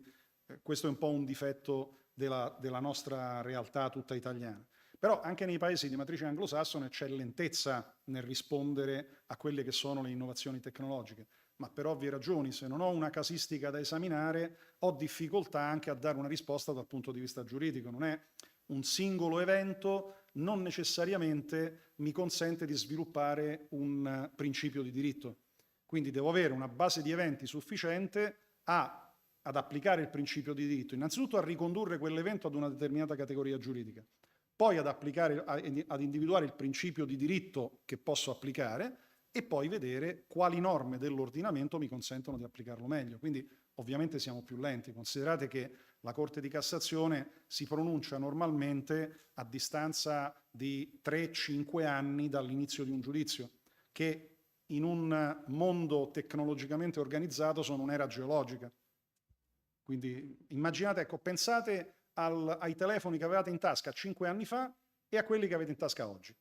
questo è un po' un difetto della nostra realtà tutta italiana. Però anche nei paesi di matrice anglosassone c'è lentezza nel rispondere a quelle che sono le innovazioni tecnologiche, ma per ovvie ragioni, se non ho una casistica da esaminare, ho difficoltà anche a dare una risposta dal punto di vista giuridico. Non è un singolo evento, non necessariamente mi consente di sviluppare un principio di diritto. Quindi devo avere una base di eventi sufficiente ad applicare il principio di diritto, innanzitutto a ricondurre quell'evento ad una determinata categoria giuridica, poi ad individuare il principio di diritto che posso applicare e poi vedere quali norme dell'ordinamento mi consentono di applicarlo meglio. Quindi ovviamente siamo più lenti. Considerate che la Corte di Cassazione si pronuncia normalmente a distanza di 3-5 anni dall'inizio di un giudizio, che in un mondo tecnologicamente organizzato sono un'era geologica. Quindi immaginate, ecco, pensate ai telefoni che avevate in tasca 5 anni fa e a quelli che avete in tasca oggi.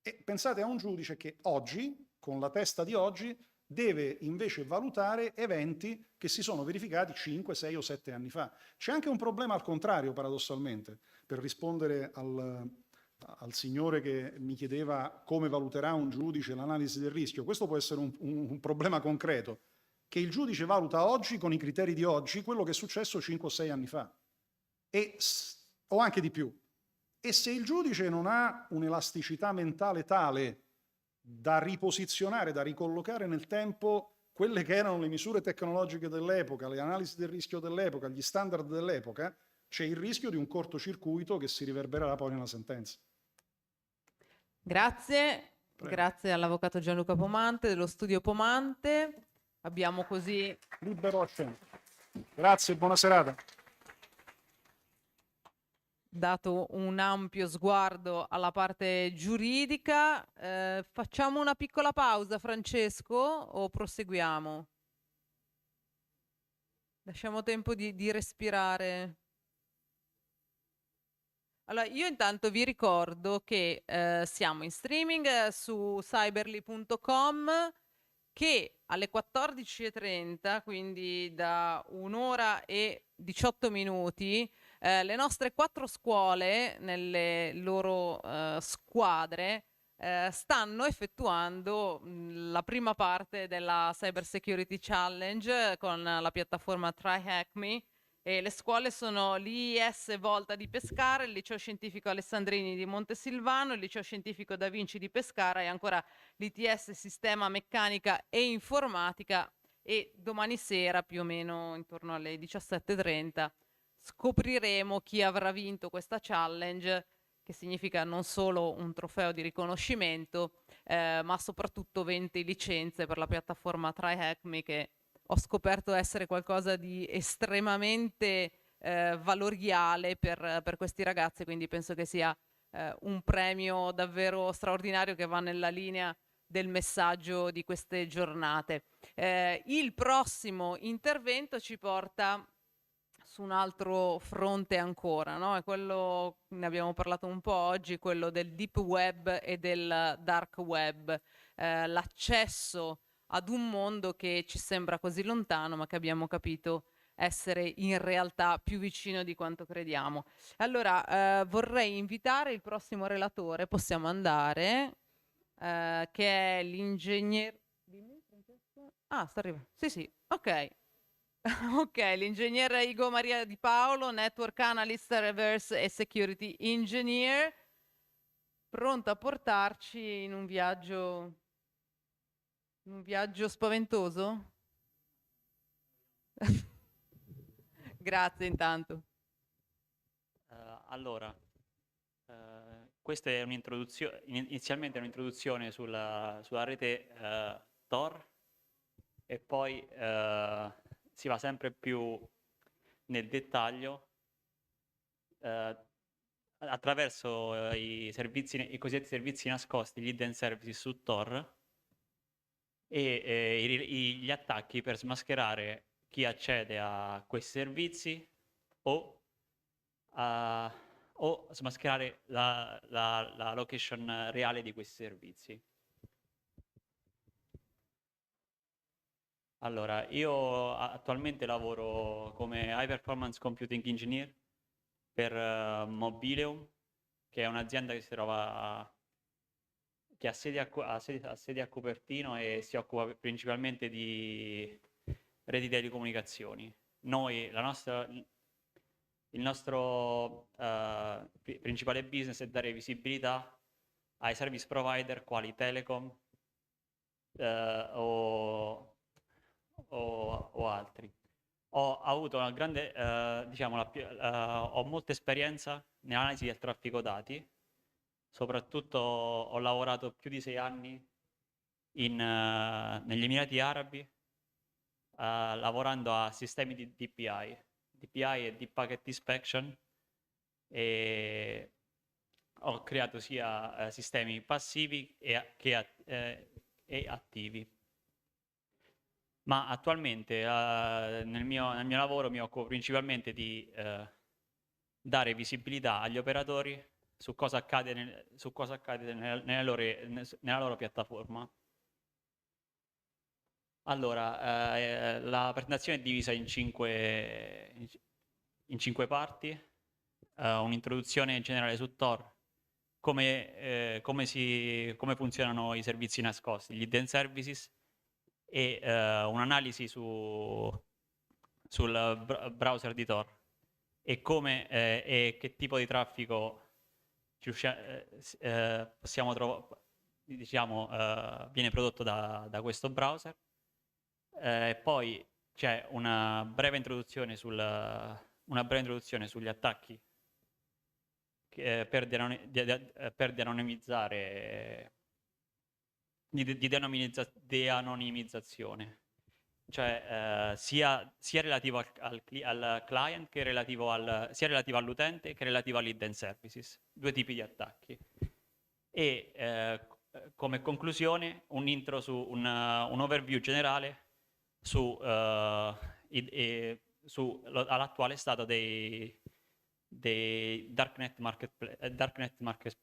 E pensate a un giudice che oggi, con la testa di oggi, deve invece valutare eventi che si sono verificati 5, 6 o 7 anni fa. C'è anche un problema al contrario, paradossalmente, per rispondere al signore che mi chiedeva come valuterà un giudice l'analisi del rischio. Questo può essere un problema concreto, che il giudice valuta oggi, con i criteri di oggi, quello che è successo 5 o 6 anni fa, o anche di più. E se il giudice non ha un'elasticità mentale tale da riposizionare, da ricollocare nel tempo quelle che erano le misure tecnologiche dell'epoca, le analisi del rischio dell'epoca, gli standard dell'epoca, c'è il rischio di un cortocircuito che si riverbererà poi nella sentenza. Grazie. Prego. Grazie all'avvocato Gianluca Pomante dello studio Pomante. Abbiamo così... Libero a scena. Grazie, buona serata. dato un ampio sguardo alla parte giuridica. Facciamo una piccola pausa, Francesco, o proseguiamo? Lasciamo tempo di respirare. Allora, io intanto vi ricordo che siamo in streaming su cyberly.com, che alle 14:30, quindi da 1 ora e 18 minuti, le nostre 4 scuole nelle loro squadre stanno effettuando la prima parte della Cyber Security Challenge con la piattaforma TryHackMe, e le scuole sono l'IIS Volta di Pescara, il Liceo Scientifico Alessandrini di Montesilvano, il Liceo Scientifico Da Vinci di Pescara e ancora l'ITS Sistema Meccanica e Informatica. E domani sera, più o meno intorno alle 17:30, scopriremo chi avrà vinto questa challenge, che significa non solo un trofeo di riconoscimento, ma soprattutto 20 licenze per la piattaforma TryHackMe, che ho scoperto essere qualcosa di estremamente valoriale per questi ragazzi, quindi penso che sia un premio davvero straordinario che va nella linea del messaggio di queste giornate. Il prossimo intervento ci porta su un altro fronte ancora, no? È quello, ne abbiamo parlato un po' oggi, quello del deep web e del dark web, l'accesso ad un mondo che ci sembra così lontano, ma che abbiamo capito essere in realtà più vicino di quanto crediamo. Allora, vorrei invitare il prossimo relatore, possiamo andare, che è l'ingegner... Ah, sta arrivando. Sì, ok. Ok, l'ingegner Igo Maria Di Paolo, Network Analyst, Reverse e Security Engineer, pronto a portarci in un viaggio spaventoso? Grazie intanto. Allora, questa è un'introduzione, inizialmente è un'introduzione sulla rete Tor, e poi si va sempre più nel dettaglio attraverso i cosiddetti servizi nascosti, gli hidden services su Tor, e gli attacchi per smascherare chi accede a questi servizi o smascherare la location reale di questi servizi. Allora, io attualmente lavoro come High Performance Computing Engineer per Mobileum, che è un'azienda che che ha sede a Cupertino e si occupa principalmente di reti di telecomunicazioni. Noi, il nostro principale business è dare visibilità ai service provider quali Telecom o altri. Ho avuto una grande, ho molta esperienza nell'analisi del traffico dati, soprattutto ho lavorato più di 6 anni negli Emirati Arabi, lavorando a sistemi di DPI. DPI è Deep Packet Inspection, e ho creato sia sistemi passivi e attivi. Ma attualmente nel mio lavoro mi occupo principalmente di dare visibilità agli operatori su cosa accade nella loro piattaforma. Allora, la presentazione è divisa in 5 parti. Un'introduzione generale su Tor, come funzionano i servizi nascosti, gli hidden services, e un'analisi sul browser di Tor e che tipo di traffico possiamo trovare, viene prodotto da questo browser. Poi c'è una breve introduzione sugli attacchi per deanonimizzare, di deanonimizzazione, cioè sia relativo al client che sia relativo all'utente che relativo all'hidden services, 2 tipi di attacchi. E come conclusione un intro su un overview generale all'attuale stato dei darknet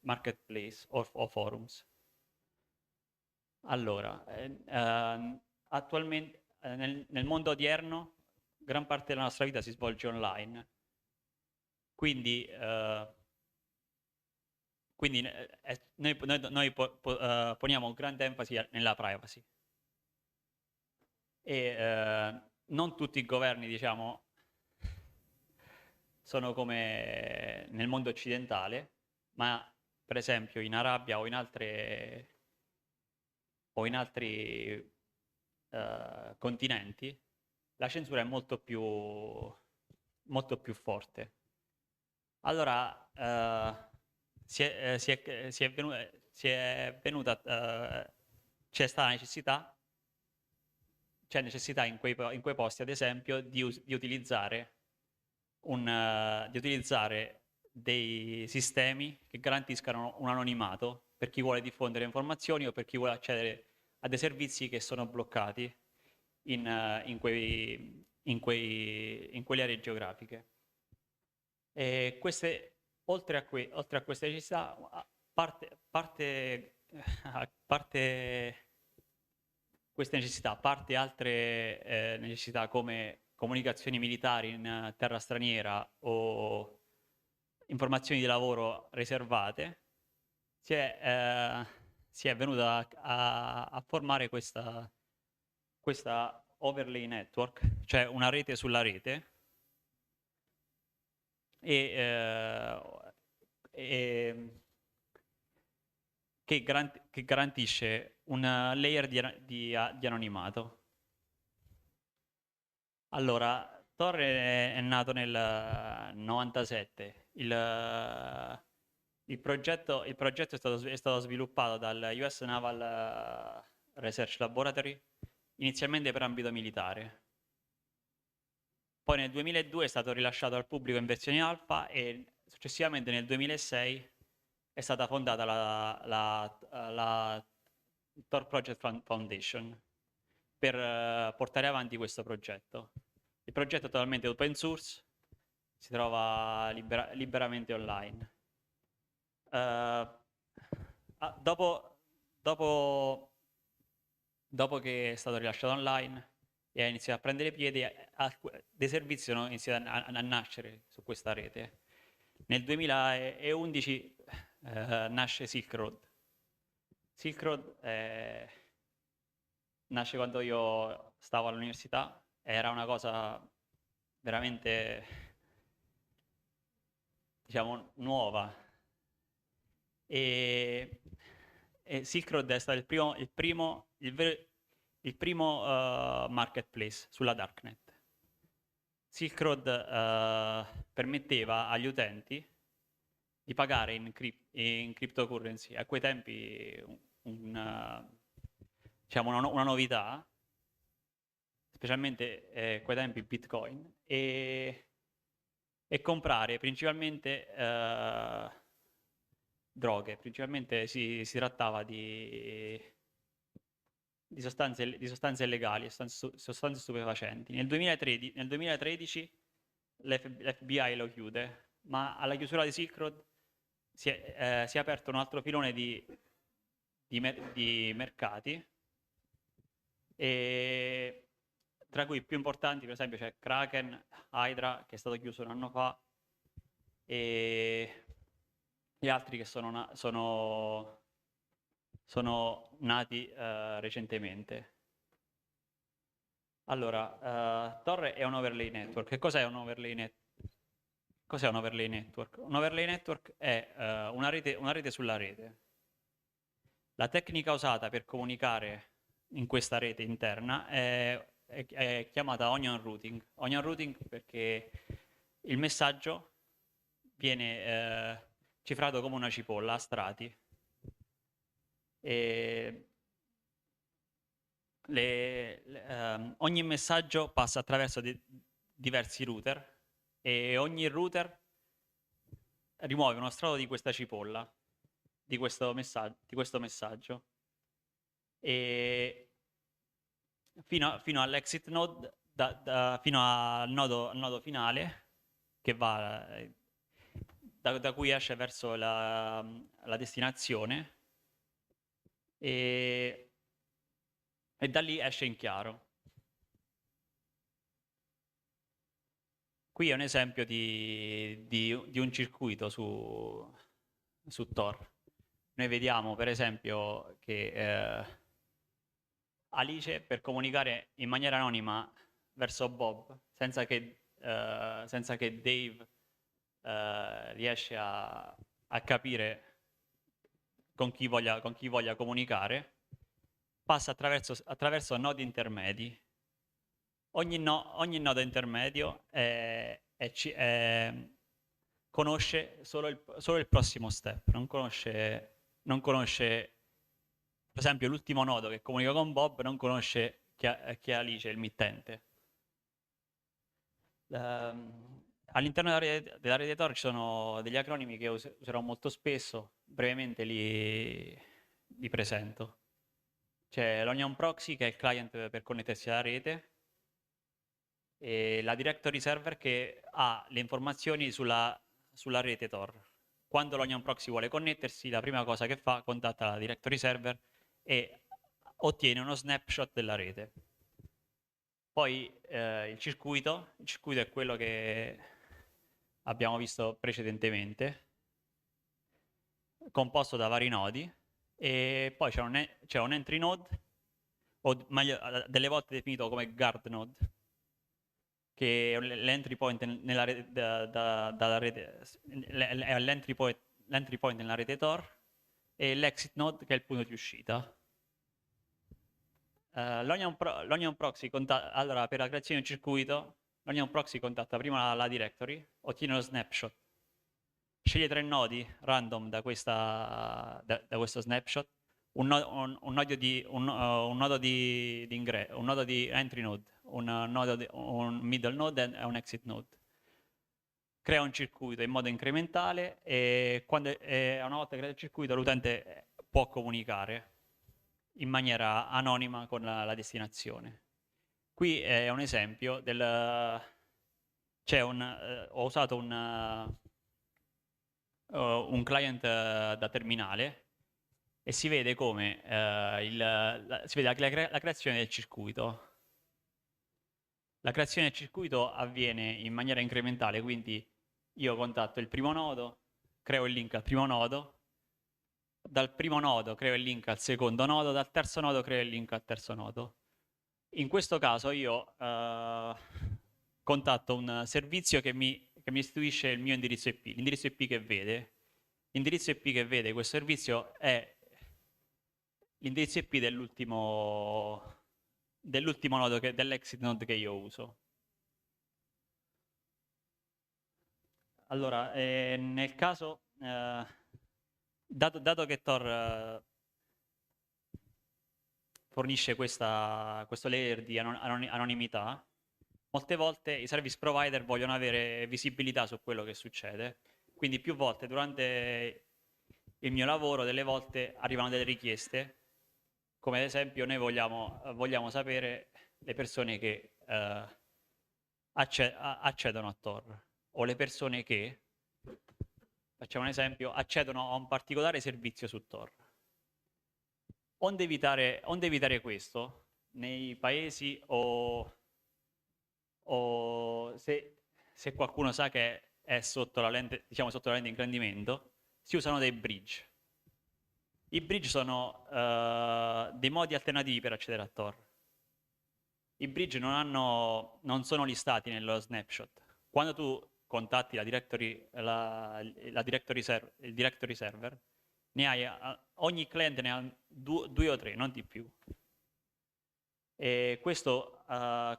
marketplace o forums. Allora, attualmente nel mondo odierno gran parte della nostra vita si svolge online, quindi noi poniamo grande enfasi nella privacy e non tutti i governi, diciamo, sono come nel mondo occidentale, ma per esempio in Arabia o in altri continenti la censura è molto più forte. Allora c'è necessità in quei posti, ad esempio, di utilizzare dei sistemi che garantiscano un anonimato per chi vuole diffondere informazioni o per chi vuole accedere a dei servizi che sono bloccati in quelle aree geografiche. E oltre a queste necessità, parte altre necessità come comunicazioni militari in terra straniera o informazioni di lavoro riservate, si è venuta a formare questa overlay network, cioè una rete sulla rete, che garantisce un layer di anonimato. Allora, Tor è nato nel 97. Il progetto è stato sviluppato dal US Naval Research Laboratory, inizialmente per ambito militare. Poi nel 2002 è stato rilasciato al pubblico in versione alfa e successivamente nel 2006 è stata fondata la Tor Project Foundation per portare avanti questo progetto. Il progetto è totalmente open source, si trova liberamente online. Dopo che è stato rilasciato online e ha iniziato a prendere piede, dei servizi sono iniziati a nascere su questa rete. Nel 2011 nasce Silk Road. Silk Road nasce quando io stavo all'università, era una cosa veramente, diciamo, nuova. E Silk Road è stato il primo marketplace sulla darknet. Silk Road permetteva agli utenti di pagare in cryptocurrency. A quei tempi diciamo una novità, specialmente a quei tempi Bitcoin, e comprare principalmente droghe. Principalmente si trattava di sostanze illegali, sostanze stupefacenti. Nel 2013 l'FBI lo chiude, ma alla chiusura di Silk Road si è aperto un altro filone di mercati, e tra cui i più importanti, per esempio, c'è Kraken, Hydra, che è stato chiuso un anno fa, e gli altri che sono nati recentemente. Allora, Tor è un overlay network. Che cos'è un overlay network? Cos'è un overlay network? Un overlay network è una rete sulla rete. La tecnica usata per comunicare in questa rete interna è chiamata onion routing. Onion routing perché il messaggio viene cifrato come una cipolla a strati. ogni messaggio passa attraverso diversi router e ogni router rimuove uno strato di questa cipolla, di questo messaggio. E fino all'exit node, fino al nodo finale, che va da cui esce verso la destinazione, e da lì esce in chiaro. Qui è un esempio di un circuito su Tor. Noi vediamo per esempio che Alice, per comunicare in maniera anonima verso Bob, senza che Dave riesce a capire con chi voglia comunicare, passa attraverso nodi intermedi. Ogni nodo intermedio conosce solo il prossimo step, non conosce, per esempio, l'ultimo nodo che comunica con Bob non conosce chi è Alice, il mittente. All'interno della rete Tor ci sono degli acronimi che userò molto spesso, brevemente li presento. C'è l'Onion Proxy, che è il client per connettersi alla rete, e la Directory Server, che ha le informazioni sulla rete Tor. Quando l'Onion Proxy vuole connettersi, la prima cosa che fa, contatta la Directory Server e ottiene uno snapshot della rete. Poi il circuito è quello che abbiamo visto precedentemente, composto da vari nodi, e poi c'è un entry node, o meglio, delle volte definito come guard node, che è l'entry point nella rete, dalla rete, è l'entry point nella rete Tor, e l'exit node, che è il punto di uscita. L'Onion Proxy allora, per la creazione del circuito, l'Onion Proxy contatta prima la directory, ottiene lo snapshot, sceglie 3 nodi random da questo snapshot, un nodo di ingresso, un nodo di entry node, un middle node e un exit node. Crea un circuito in modo incrementale e una volta creato il circuito l'utente può comunicare in maniera anonima con la destinazione. Qui è un esempio ho usato un client da terminale e si vede come si vede la creazione del circuito. La creazione del circuito avviene in maniera incrementale, quindi io contatto il primo nodo, creo il link al primo nodo, dal primo nodo creo il link al secondo nodo, dal terzo nodo creo il link al terzo nodo. In questo caso io contatto un servizio che mi istituisce il mio indirizzo IP, l'indirizzo IP che vede. L'indirizzo IP che vede questo servizio è l'indirizzo IP dell'ultimo nodo, dell'exit node che io uso. Allora, nel caso, dato che Tor fornisce questo layer di anonimità, molte volte i service provider vogliono avere visibilità su quello che succede, quindi più volte durante il mio lavoro, delle volte arrivano delle richieste, come ad esempio noi vogliamo sapere le persone che accedono a Tor, o le persone che, facciamo un esempio, accedono a un particolare servizio su Tor. Onde evitare questo, nei paesi o se qualcuno sa che è sotto la lente di ingrandimento, si usano dei bridge. I bridge sono dei modi alternativi per accedere a Tor. I bridge non sono listati nello snapshot. Quando tu contatti il directory server, ogni client ne ha 2 o 3, non di più. E questo è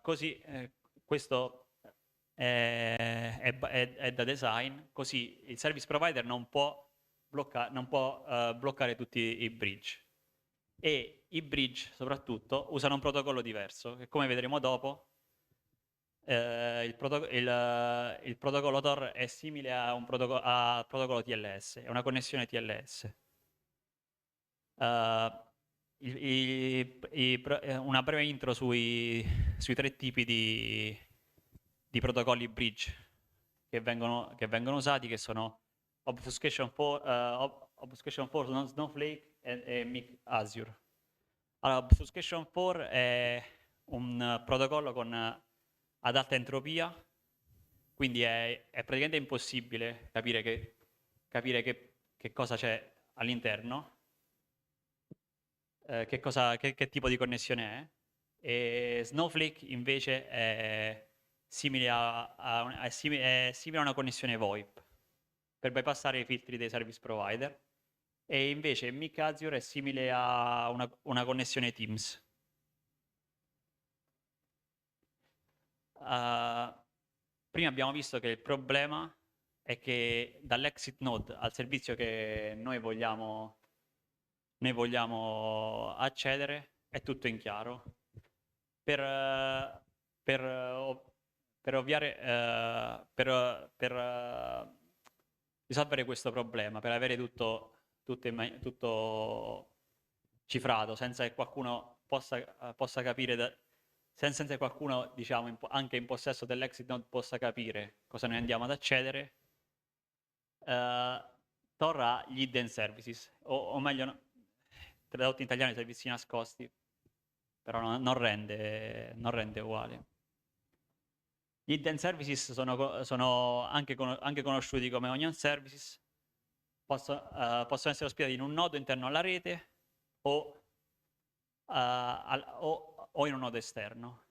da design, così il service provider non può bloccare tutti i bridge. E i bridge soprattutto usano un protocollo diverso, che come vedremo dopo il protocollo Tor è simile a un al protocollo TLS, è una connessione TLS. Una breve intro sui 3 tipi di protocolli bridge che vengono usati, che sono Obfuscation for Snowflake e MIC Azure. Allora, Obfuscation for è un protocollo ad alta entropia, quindi è praticamente impossibile capire che cosa c'è all'interno, che tipo di connessione è. E Snowflake invece è simile a una connessione VoIP per bypassare i filtri dei service provider, e invece MIC Azure è simile a una connessione Teams. Prima abbiamo visto che il problema è che dall'exit node al servizio che noi vogliamo accedere è tutto in chiaro. Per risolvere questo problema, per avere tutto cifrato, senza che qualcuno possa capire, senza che qualcuno, diciamo, anche in possesso dell'exit node possa capire cosa noi andiamo ad accedere, Tor ha gli hidden services, o meglio, tradotto in italiano i servizi nascosti, però non rende uguale. Gli hidden services sono anche conosciuti come onion services, possono essere ospitati in un nodo interno alla rete o in un nodo esterno.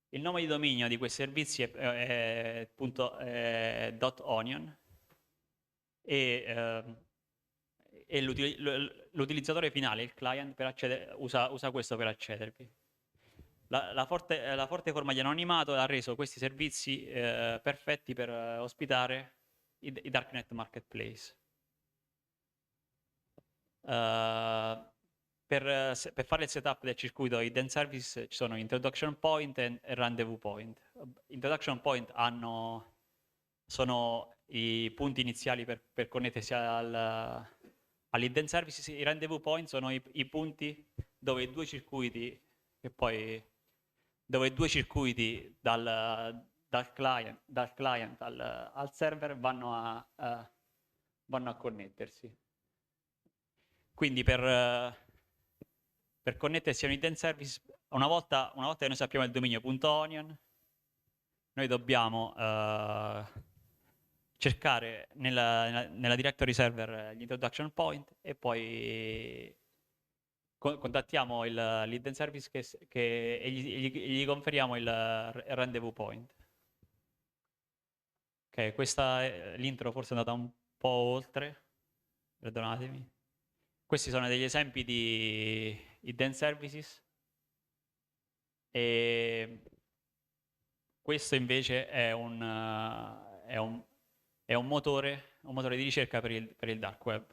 Il nome di dominio di questi servizi è .onion e l'utilizzatore finale, il client, per accedere, usa questo per accedervi. La forte forma di anonimato ha reso questi servizi perfetti per ospitare i Darknet Marketplace. Per fare il setup del circuito hidden service ci sono introduction point e rendezvous point. Introduction point sono i punti iniziali per connettersi all'hidden service. I rendezvous point sono i punti dove i due circuiti dal client al server vanno a connettersi. Quindi per connettersi a un hidden service, una volta che noi sappiamo il dominio .onion, noi dobbiamo cercare nella directory server gli introduction point e poi contattiamo l'hidden service e gli conferiamo il rendezvous point. Ok, questa è l'intro, forse è andata un po' oltre, perdonatemi. Questi sono degli esempi di hidden services e questo invece è un motore di ricerca per il dark web.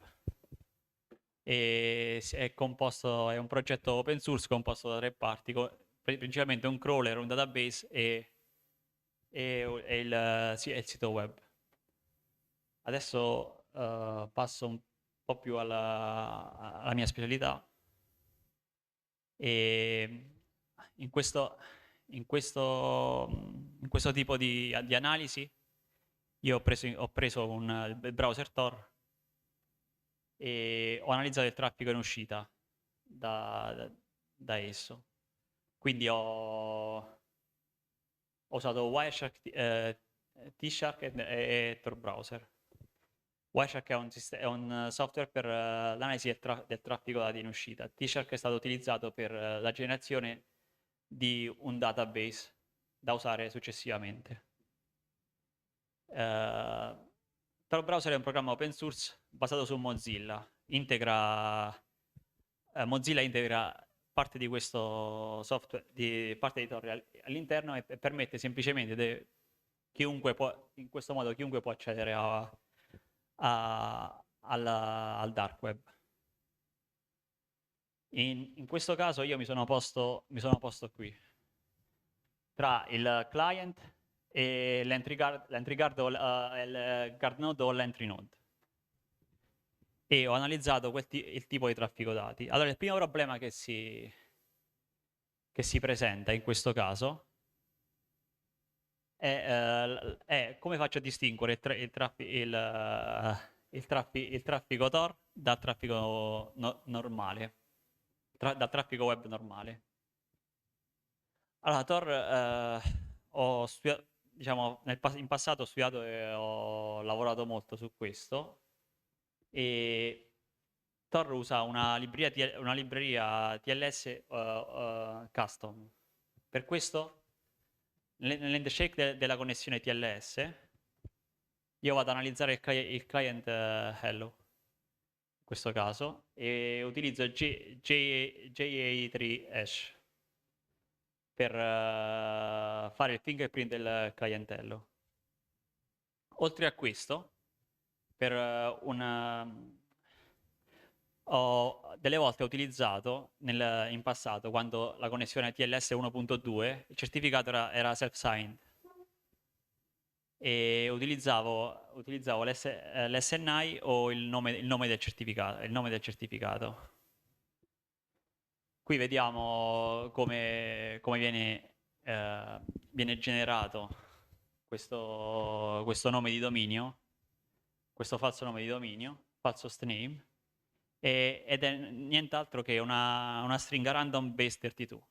E è un progetto open source composto da 3 parti, principalmente un crawler, un database e il sito web. Adesso passo un po' più alla mia specialità. E in questo tipo di analisi io ho preso il browser Tor e ho analizzato il traffico in uscita da esso. Quindi ho usato Wireshark, T-Shark e Tor Browser. Wireshark è un software per l'analisi del traffico dati in uscita. T-Shark è stato utilizzato per la generazione di un database da usare successivamente. Tor Browser è un programma open source basato su Mozilla. Mozilla integra parte di questo software, parte di Tor all'interno, e permette semplicemente in questo modo chiunque può accedere al dark web. In questo caso io mi sono posto qui, tra il client e l'entry guard o il guard node o l'entry node. E ho analizzato il tipo di traffico dati. Allora, il primo problema che si presenta in questo caso è come faccio a distinguere il traffico Tor dal traffico normale, dal traffico web normale. Allora, Tor ho studiato, diciamo, in passato ho studiato e ho lavorato molto su questo, e Tor usa una libreria TLS custom. Per questo, nell'handshake della connessione TLS, io vado ad analizzare il client hello, in questo caso, e utilizzo JA3 hash per fare il fingerprint del clientello. Oltre a questo, delle volte ho utilizzato in passato, quando la connessione TLS 1.2, il certificato era self-signed, e utilizzavo l'SNI o il nome del certificato. Qui vediamo come viene generato questo nome di dominio, questo falso nome di dominio, false host name, ed è nient'altro che una stringa random base 32.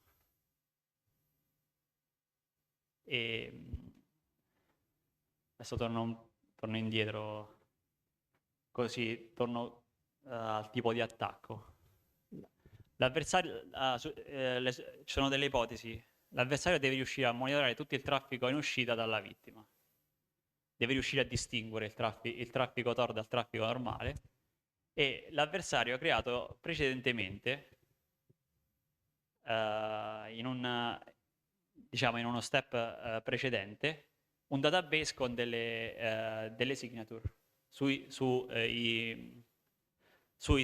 Adesso torno indietro, così torno al tipo di attacco. L'avversario, ci sono delle ipotesi. L'avversario deve riuscire a monitorare tutto il traffico in uscita dalla vittima. Deve riuscire a distinguere il traffico Tor dal traffico normale, e l'avversario ha creato precedentemente, in uno step precedente, un database con delle signature sui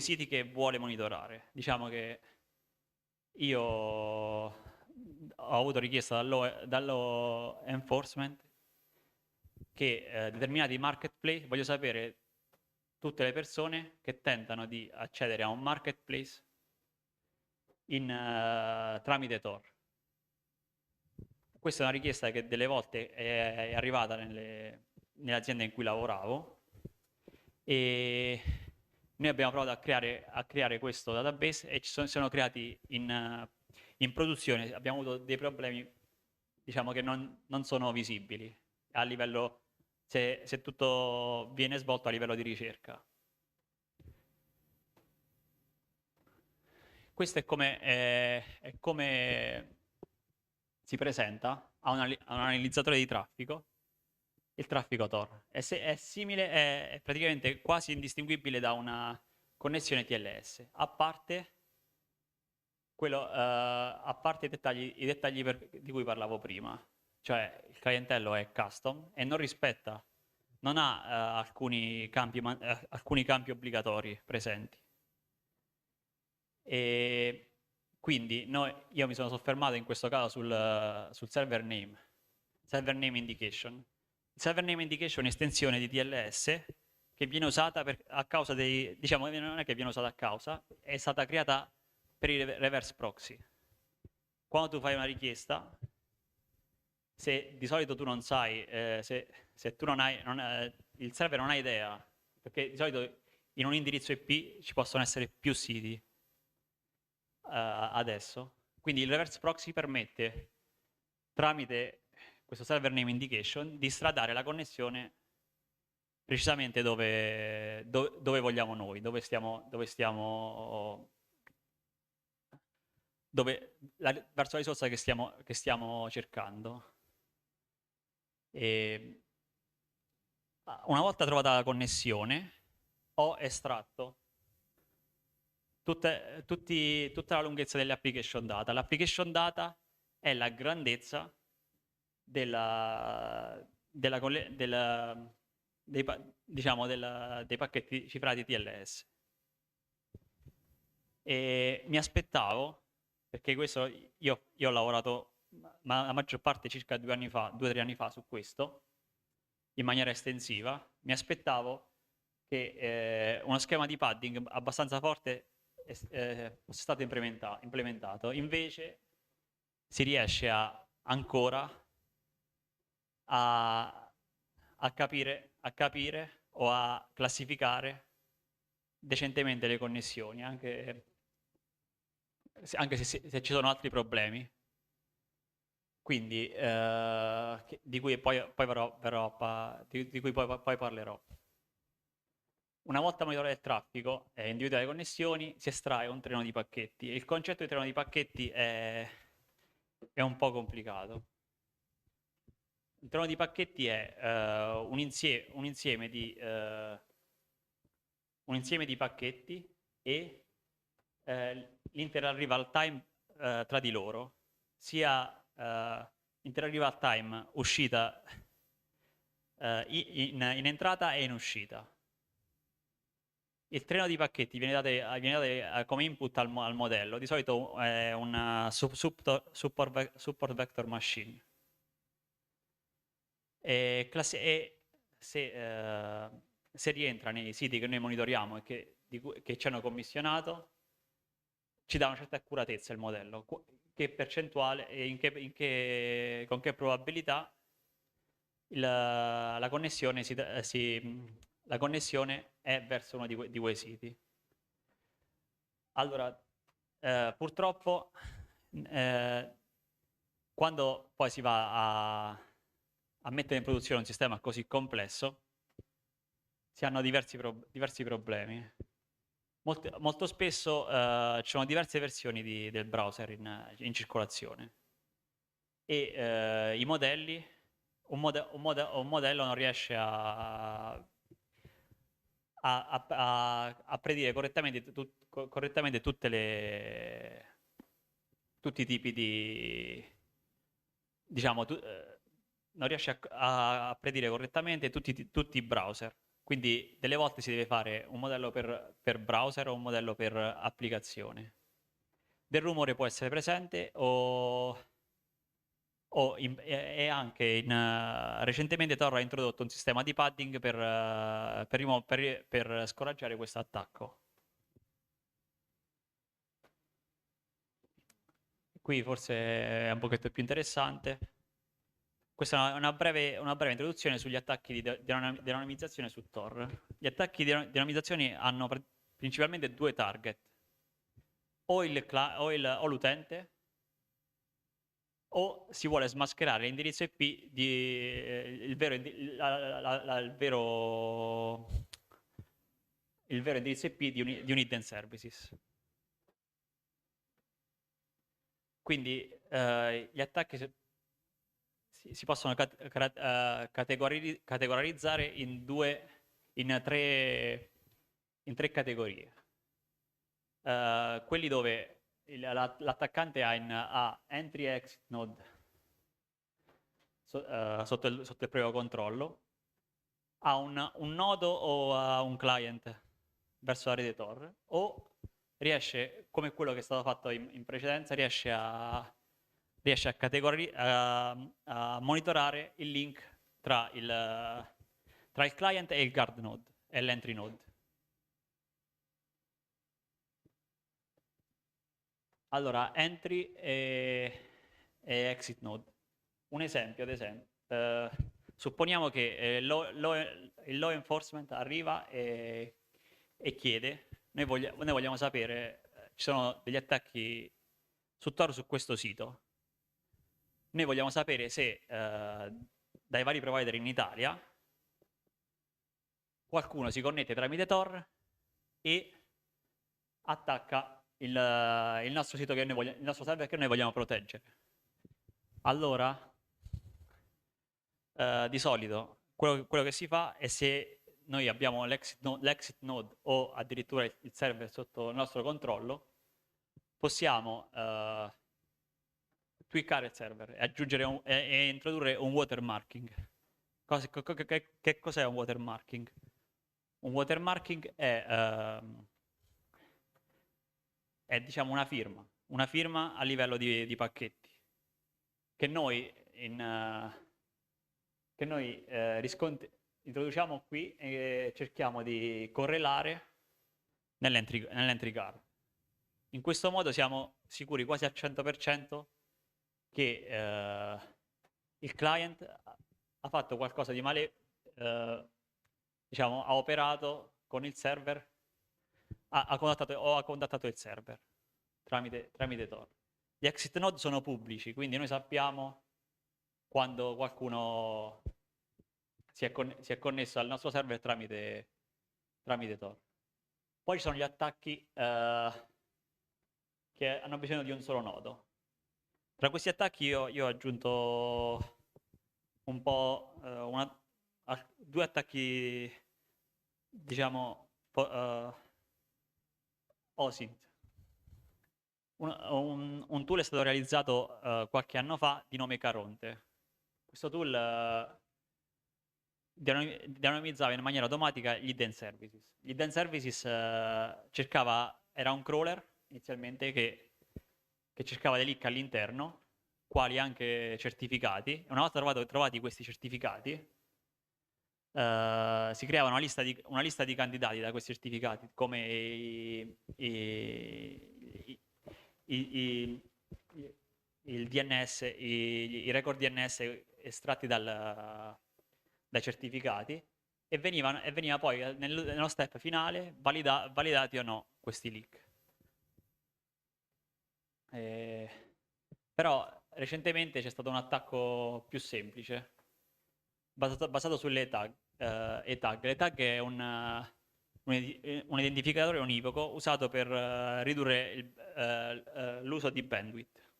siti che vuole monitorare. Diciamo che io ho avuto richiesta dallo enforcement che determinati marketplace, voglio sapere tutte le persone che tentano di accedere a un marketplace tramite Tor. Questa è una richiesta che delle volte è arrivata nelle aziende in cui lavoravo, e noi abbiamo provato a creare questo database, e ci sono creati in produzione. Abbiamo avuto dei problemi, diciamo, che non sono visibili a livello, se tutto viene svolto a livello di ricerca. Questo è come si presenta a un analizzatore di traffico il traffico Tor. È simile, è praticamente quasi indistinguibile da una connessione TLS, a parte i dettagli di cui parlavo prima. Cioè, il clientello è custom e non ha alcuni campi obbligatori presenti. E quindi io mi sono soffermato in questo caso sul server name indication. Il server name indication è un'estensione di TLS che viene usata a causa diciamo, non è che viene usata a causa, è stata creata per i reverse proxy. Quando tu fai una richiesta, se di solito tu non sai, se tu non hai, il server non ha idea, perché di solito in un indirizzo IP ci possono essere più siti adesso, quindi il reverse proxy permette, tramite questo server name indication, di stradare la connessione precisamente dove vogliamo noi, verso la risorsa che stiamo cercando. E una volta trovata la connessione, ho estratto tutta la lunghezza delle application data. L'application data è la grandezza dei pacchetti cifrati TLS. E mi aspettavo, perché questo io ho lavorato ma la maggior parte circa 2 o 3 anni fa su questo, in maniera estensiva, mi aspettavo che uno schema di padding abbastanza forte fosse stato implementato. Invece si riesce ancora a capire o a classificare decentemente le connessioni, anche se ci sono altri problemi. Quindi, di cui poi parlerò. Una volta monitorato il traffico e individuate le connessioni, si estrae un treno di pacchetti. Il concetto di treno di pacchetti è un po' complicato. Il treno di pacchetti è un insieme di pacchetti e l'interarrival time tra di loro, sia interarrival time uscita in entrata e in uscita. Il treno di pacchetti viene dato come input al modello, di solito è una support vector machine. E se rientra nei siti che noi monitoriamo e che ci hanno commissionato, ci dà una certa accuratezza il modello. Che percentuale e con che probabilità la connessione è verso uno di quei siti. Allora, purtroppo, quando poi si va a mettere in produzione un sistema così complesso, si hanno diversi problemi. Molto spesso ci sono diverse versioni del browser in circolazione e i modelli, un modello non riesce a predire correttamente tutti i tipi di, diciamo, non riesce a predire correttamente tutti i browser. Quindi delle volte si deve fare un modello per browser o un modello per applicazione. Del rumore può essere presente e anche recentemente Tor ha introdotto un sistema di padding per scoraggiare questo attacco. Qui forse è un pochetto più interessante. Questa è una breve introduzione sugli attacchi di deanonimizzazione su Tor. Gli attacchi di deanonimizzazione hanno principalmente 2 target, o l'utente, o si vuole smascherare l'indirizzo IP il vero indirizzo IP di un hidden services. Quindi gli attacchi si possono categorizzare in tre categorie. Quelli dove l'attaccante ha entry e exit node sotto il proprio controllo, ha un nodo o ha un client verso la rete Tor, o riesce, come quello che è stato fatto in precedenza, riesce a monitorare il link tra il client e il guard node e l'entry node. Allora, entry e exit node. Un esempio, ad esempio, supponiamo che il law enforcement arriva e chiede, noi vogliamo sapere, ci sono degli attacchi su Tor su questo sito. Noi vogliamo sapere se dai vari provider in Italia qualcuno si connette tramite Tor e attacca il nostro sito il nostro server che noi vogliamo proteggere. Allora, di solito quello che si fa è, se noi abbiamo l'exit node o addirittura il server sotto il nostro controllo, possiamo tweakare il server e aggiungere e introdurre un watermarking. Che cos'è un watermarking? Un watermarking è è diciamo una firma a livello di pacchetti che noi, introduciamo qui e cerchiamo di correlare nell'entry card. In questo modo siamo sicuri quasi al 100% che il client ha fatto qualcosa di male, diciamo, ha operato con il server, ha contattato il server tramite Tor. Gli exit node sono pubblici, quindi noi sappiamo quando qualcuno si è connesso al nostro server tramite Tor. Poi ci sono gli attacchi che hanno bisogno di un solo nodo. Tra questi attacchi io ho aggiunto un po' due attacchi, diciamo, OSINT. Un tool è stato realizzato qualche anno fa di nome Caronte. Questo tool dinamizzava in maniera automatica gli hidden services. Gli hidden services era un crawler inizialmente che cercava dei leak all'interno, quali anche certificati. Una volta trovati questi certificati, si creava una lista di candidati da questi certificati, come il DNS, i record DNS estratti dai certificati, e veniva poi nello step finale validati o no questi leak. Però recentemente c'è stato un attacco più semplice basato sulle tag. Le tag è un identificatore univoco usato per ridurre l'uso di bandwidth.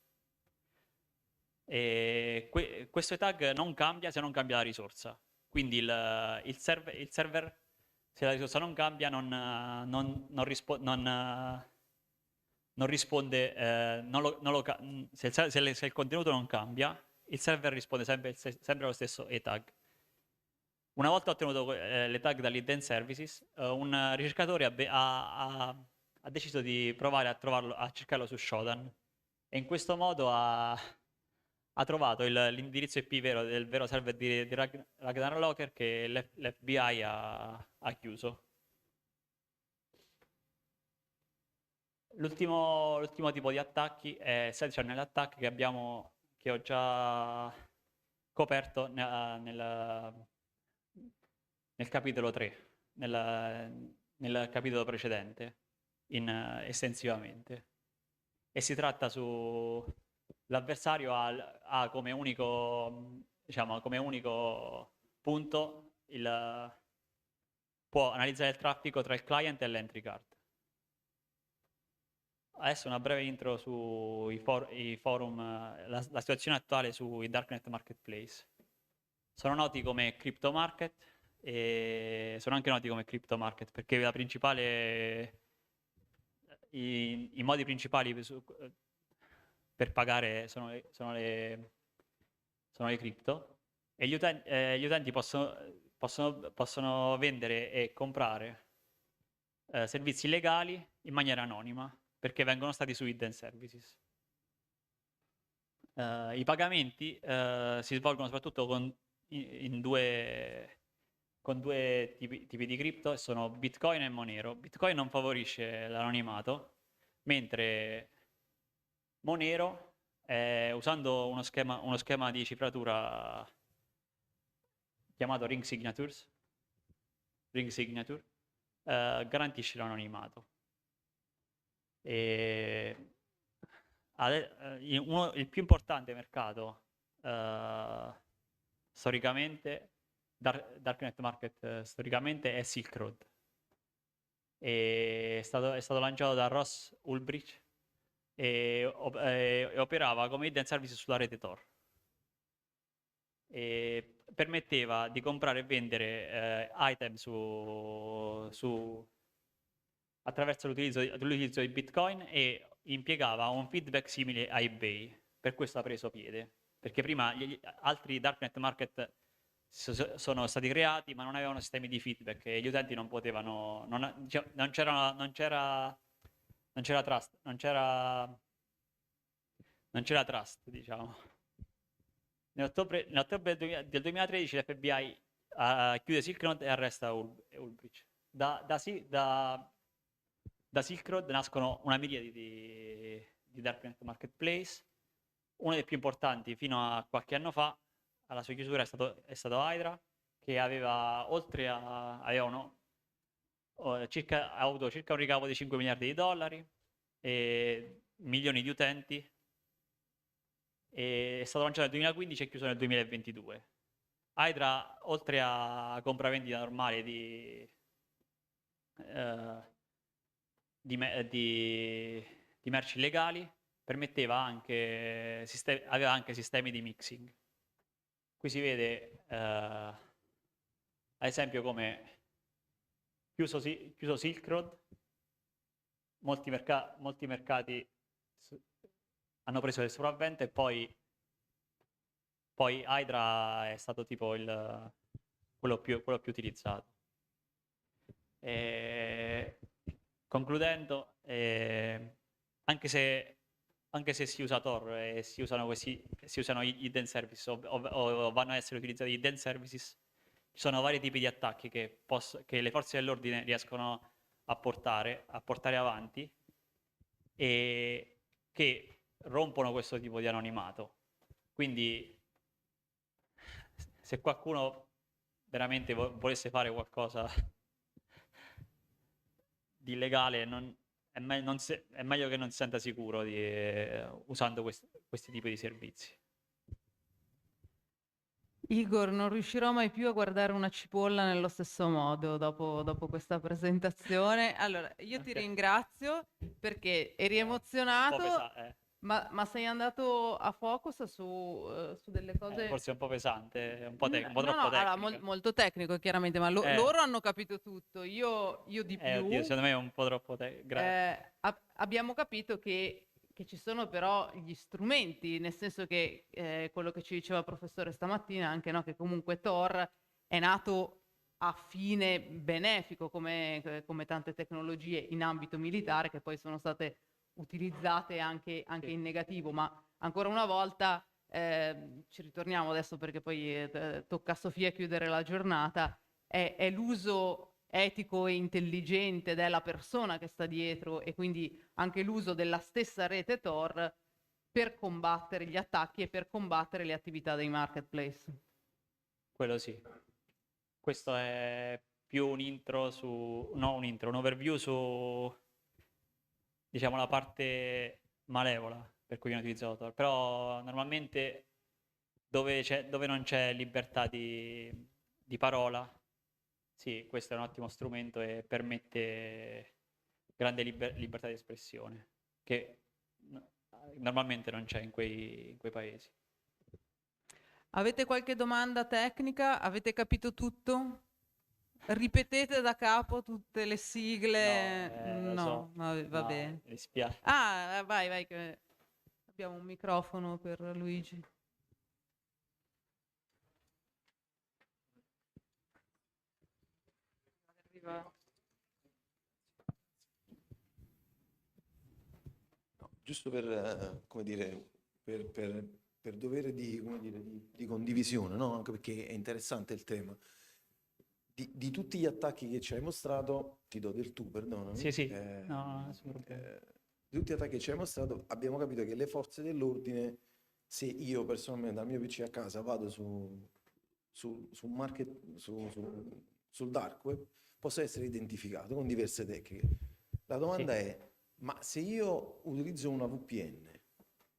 Questo tag non cambia se non cambia la risorsa. Quindi il server, se la risorsa non cambia, non risponde, se il contenuto non cambia, il server risponde sempre allo stesso e-tag. Una volta ottenuto le tag dall'hidden services, un ricercatore ha deciso di provare a cercarlo su Shodan, e in questo modo ha trovato l'indirizzo IP del vero server di Ragnar Locker, che l'FBI ha chiuso. L'ultimo tipo di attacchi è side channel attack, che ho già coperto nel capitolo 3, nel capitolo precedente, estensivamente. E si tratta l'avversario ha come unico, diciamo, come unico punto può analizzare il traffico tra il client e l'entry card. Adesso una breve intro sui forum, la situazione attuale sui Darknet Marketplace. Sono noti come crypto market e sono anche noti come crypto market perché i modi principali per pagare sono le cripto, e gli utenti possono vendere e comprare servizi illegali in maniera anonima, perché vengono stati su hidden services. I pagamenti si svolgono soprattutto con due tipi di cripto, e sono Bitcoin e Monero. Bitcoin non favorisce l'anonimato, mentre Monero, usando uno schema di cifratura chiamato Ring Signature, garantisce l'anonimato. Il più importante mercato storicamente, Darknet Market storicamente, è Silk Road. È stato lanciato da Ross Ulbricht e operava come hidden service sulla rete Tor. E permetteva di comprare e vendere item attraverso l'utilizzo di Bitcoin, e impiegava un feedback simile a eBay. Per questo ha preso piede, perché prima gli altri Darknet Market sono stati creati ma non avevano sistemi di feedback, e gli utenti non potevano, non c'era non c'era trust, diciamo. Nell'ottobre del 2013 l'FBI chiude Silk Road e arresta Ulbricht. Da Silk Road nascono una miriade di darknet marketplace. Uno dei più importanti fino a qualche anno fa, alla sua chiusura, è stato Hydra, che aveva ha avuto circa un ricavo di 5 miliardi di dollari e milioni di utenti. E è stato lanciato nel 2015 e chiuso nel 2022. Hydra, oltre a compravendita normale di merci illegali, aveva anche sistemi di mixing. Qui si vede ad esempio come chiuso Silk Road, molti mercati hanno preso il sopravvento e poi Hydra è stato tipo quello più utilizzato. Concludendo, anche se si usa Tor e si usano i hidden services o vanno a essere utilizzati hidden services, ci sono vari tipi di attacchi che le forze dell'ordine riescono a portare avanti e che rompono questo tipo di anonimato. Quindi se qualcuno veramente volesse fare qualcosa di illegale, è meglio che non si senta sicuro usando questi tipi di servizi. Igor, non riuscirò mai più a guardare una cipolla nello stesso modo dopo questa presentazione. Allora, io ti ringrazio perché eri emozionato, ma sei andato a focus su delle cose... Forse è un po' pesante, un po' troppo allora, tecnico. molto tecnico chiaramente, ma loro hanno capito tutto, io di più. Oddio, secondo me è un po' troppo tecnico. Abbiamo capito che ci sono però gli strumenti, nel senso che quello che ci diceva il professore stamattina, anche no, che comunque Tor è nato a fine benefico, come tante tecnologie in ambito militare che poi sono state utilizzate anche in negativo, ma ancora una volta ci ritorniamo adesso perché poi tocca a Sofia chiudere la giornata, è l'uso etico e intelligente della persona che sta dietro e quindi anche l'uso della stessa rete Tor per combattere gli attacchi e per combattere le attività dei marketplace. Quello sì. Questo è più un overview su, diciamo, la parte malevola per cui viene utilizzato Tor. Però normalmente dove non c'è libertà di parola, sì, questo è un ottimo strumento e permette grande libertà di espressione, che normalmente non c'è in quei paesi. Avete qualche domanda tecnica? Avete capito tutto? Ripetete da capo tutte le sigle? No, va bene. Mi dispiace. Vai, che abbiamo un microfono per Luigi. No, giusto per, come dire, per dovere di condivisione, no? Anche perché è interessante il tema. Di tutti gli attacchi che ci hai mostrato, ti do del tu, perdonami. Sì. No, nessun problema. Di tutti gli attacchi che ci hai mostrato, abbiamo capito che le forze dell'ordine, se io personalmente dal mio PC a casa vado sul dark web, posso essere identificato con diverse tecniche. La domanda è, ma se io utilizzo una VPN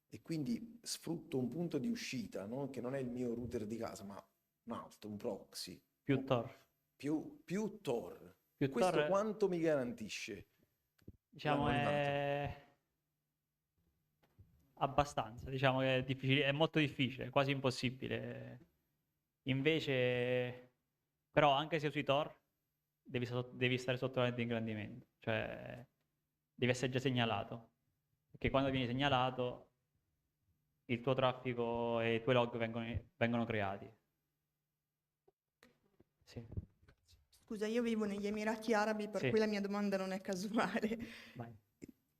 e quindi sfrutto un punto di uscita, no? Che non è il mio router di casa, ma un altro, un proxy. Più Tor. Più Tor. Più Questo Tor, quanto mi garantisce? diciamo, è abbastanza, diciamo che è difficile, è molto difficile, quasi impossibile. Invece, però, anche se usi Tor, devi stare sotto la lente di ingrandimento, cioè devi essere già segnalato, perché quando vieni segnalato il tuo traffico e i tuoi log vengono creati. Sì. Scusa, io vivo negli Emirati Arabi, per Sì. cui la mia domanda non è casuale. Vai.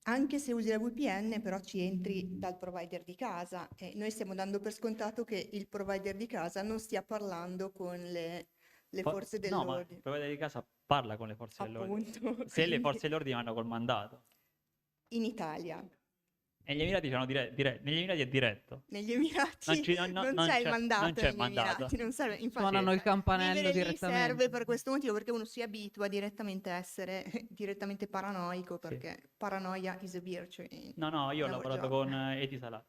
anche se usi la VPN, però ci entri dal provider di casa e noi stiamo dando per scontato che il provider di casa non stia parlando con le forze No, ma il dell'ordine. provider di casa parla con le forze dell'ordine. Appunto, Se le quindi forze dell'ordine vanno col mandato. in Italia, Negli Emirati c'hanno negli Emirati è diretto. negli Emirati non non c'è il c'è mandato negli mandato. Emirati, non serve, infatti Suonano il campanello vivere lì direttamente. serve per questo motivo, perché uno si abitua direttamente a essere direttamente paranoico, perché paranoia is a virtue. No, io ho in lavorato our con job. Etisalat,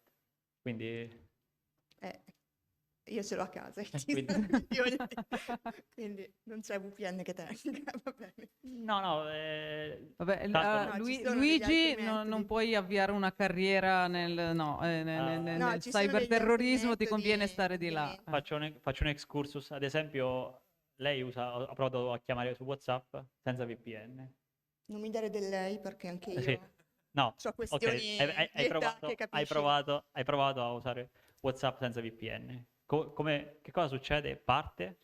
quindi Io ce l'ho a casa, Quindi- quindi non c'è VPN che tenga, va bene. no, Vabbè, tanto No, ci sono degli Luigi, altri non metodi. puoi avviare una carriera nel, no, No, nel ci sono degli altri cyberterrorismo, ti conviene metodi, stare di là. faccio un excursus. Ad esempio, lei ha provato a chiamare su WhatsApp senza VPN. Non mi dare del lei perché anche io Sì. No, ho ok, questioni di età che hai capisci. provato a usare WhatsApp senza VPN. Che cosa succede? Parte.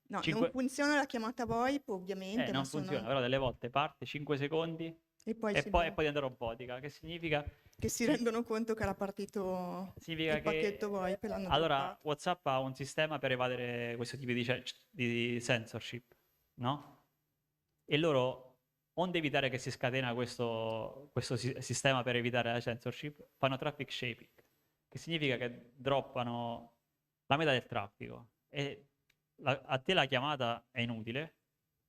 No, Cinque- non funziona la chiamata VoIP ovviamente, non ma sono... funziona, però delle volte parte 5 secondi E poi, e poi diventa robotica. Che significa? che si rendono conto che era partito Significa il pacchetto VoIP e l'hanno Allora, droppato. WhatsApp ha un sistema per evadere questo tipo di censorship, no? E loro, onde evitare che si scatena questo sistema per evitare la censorship, fanno traffic shaping, che significa che droppano la metà del traffico e a te la chiamata è inutile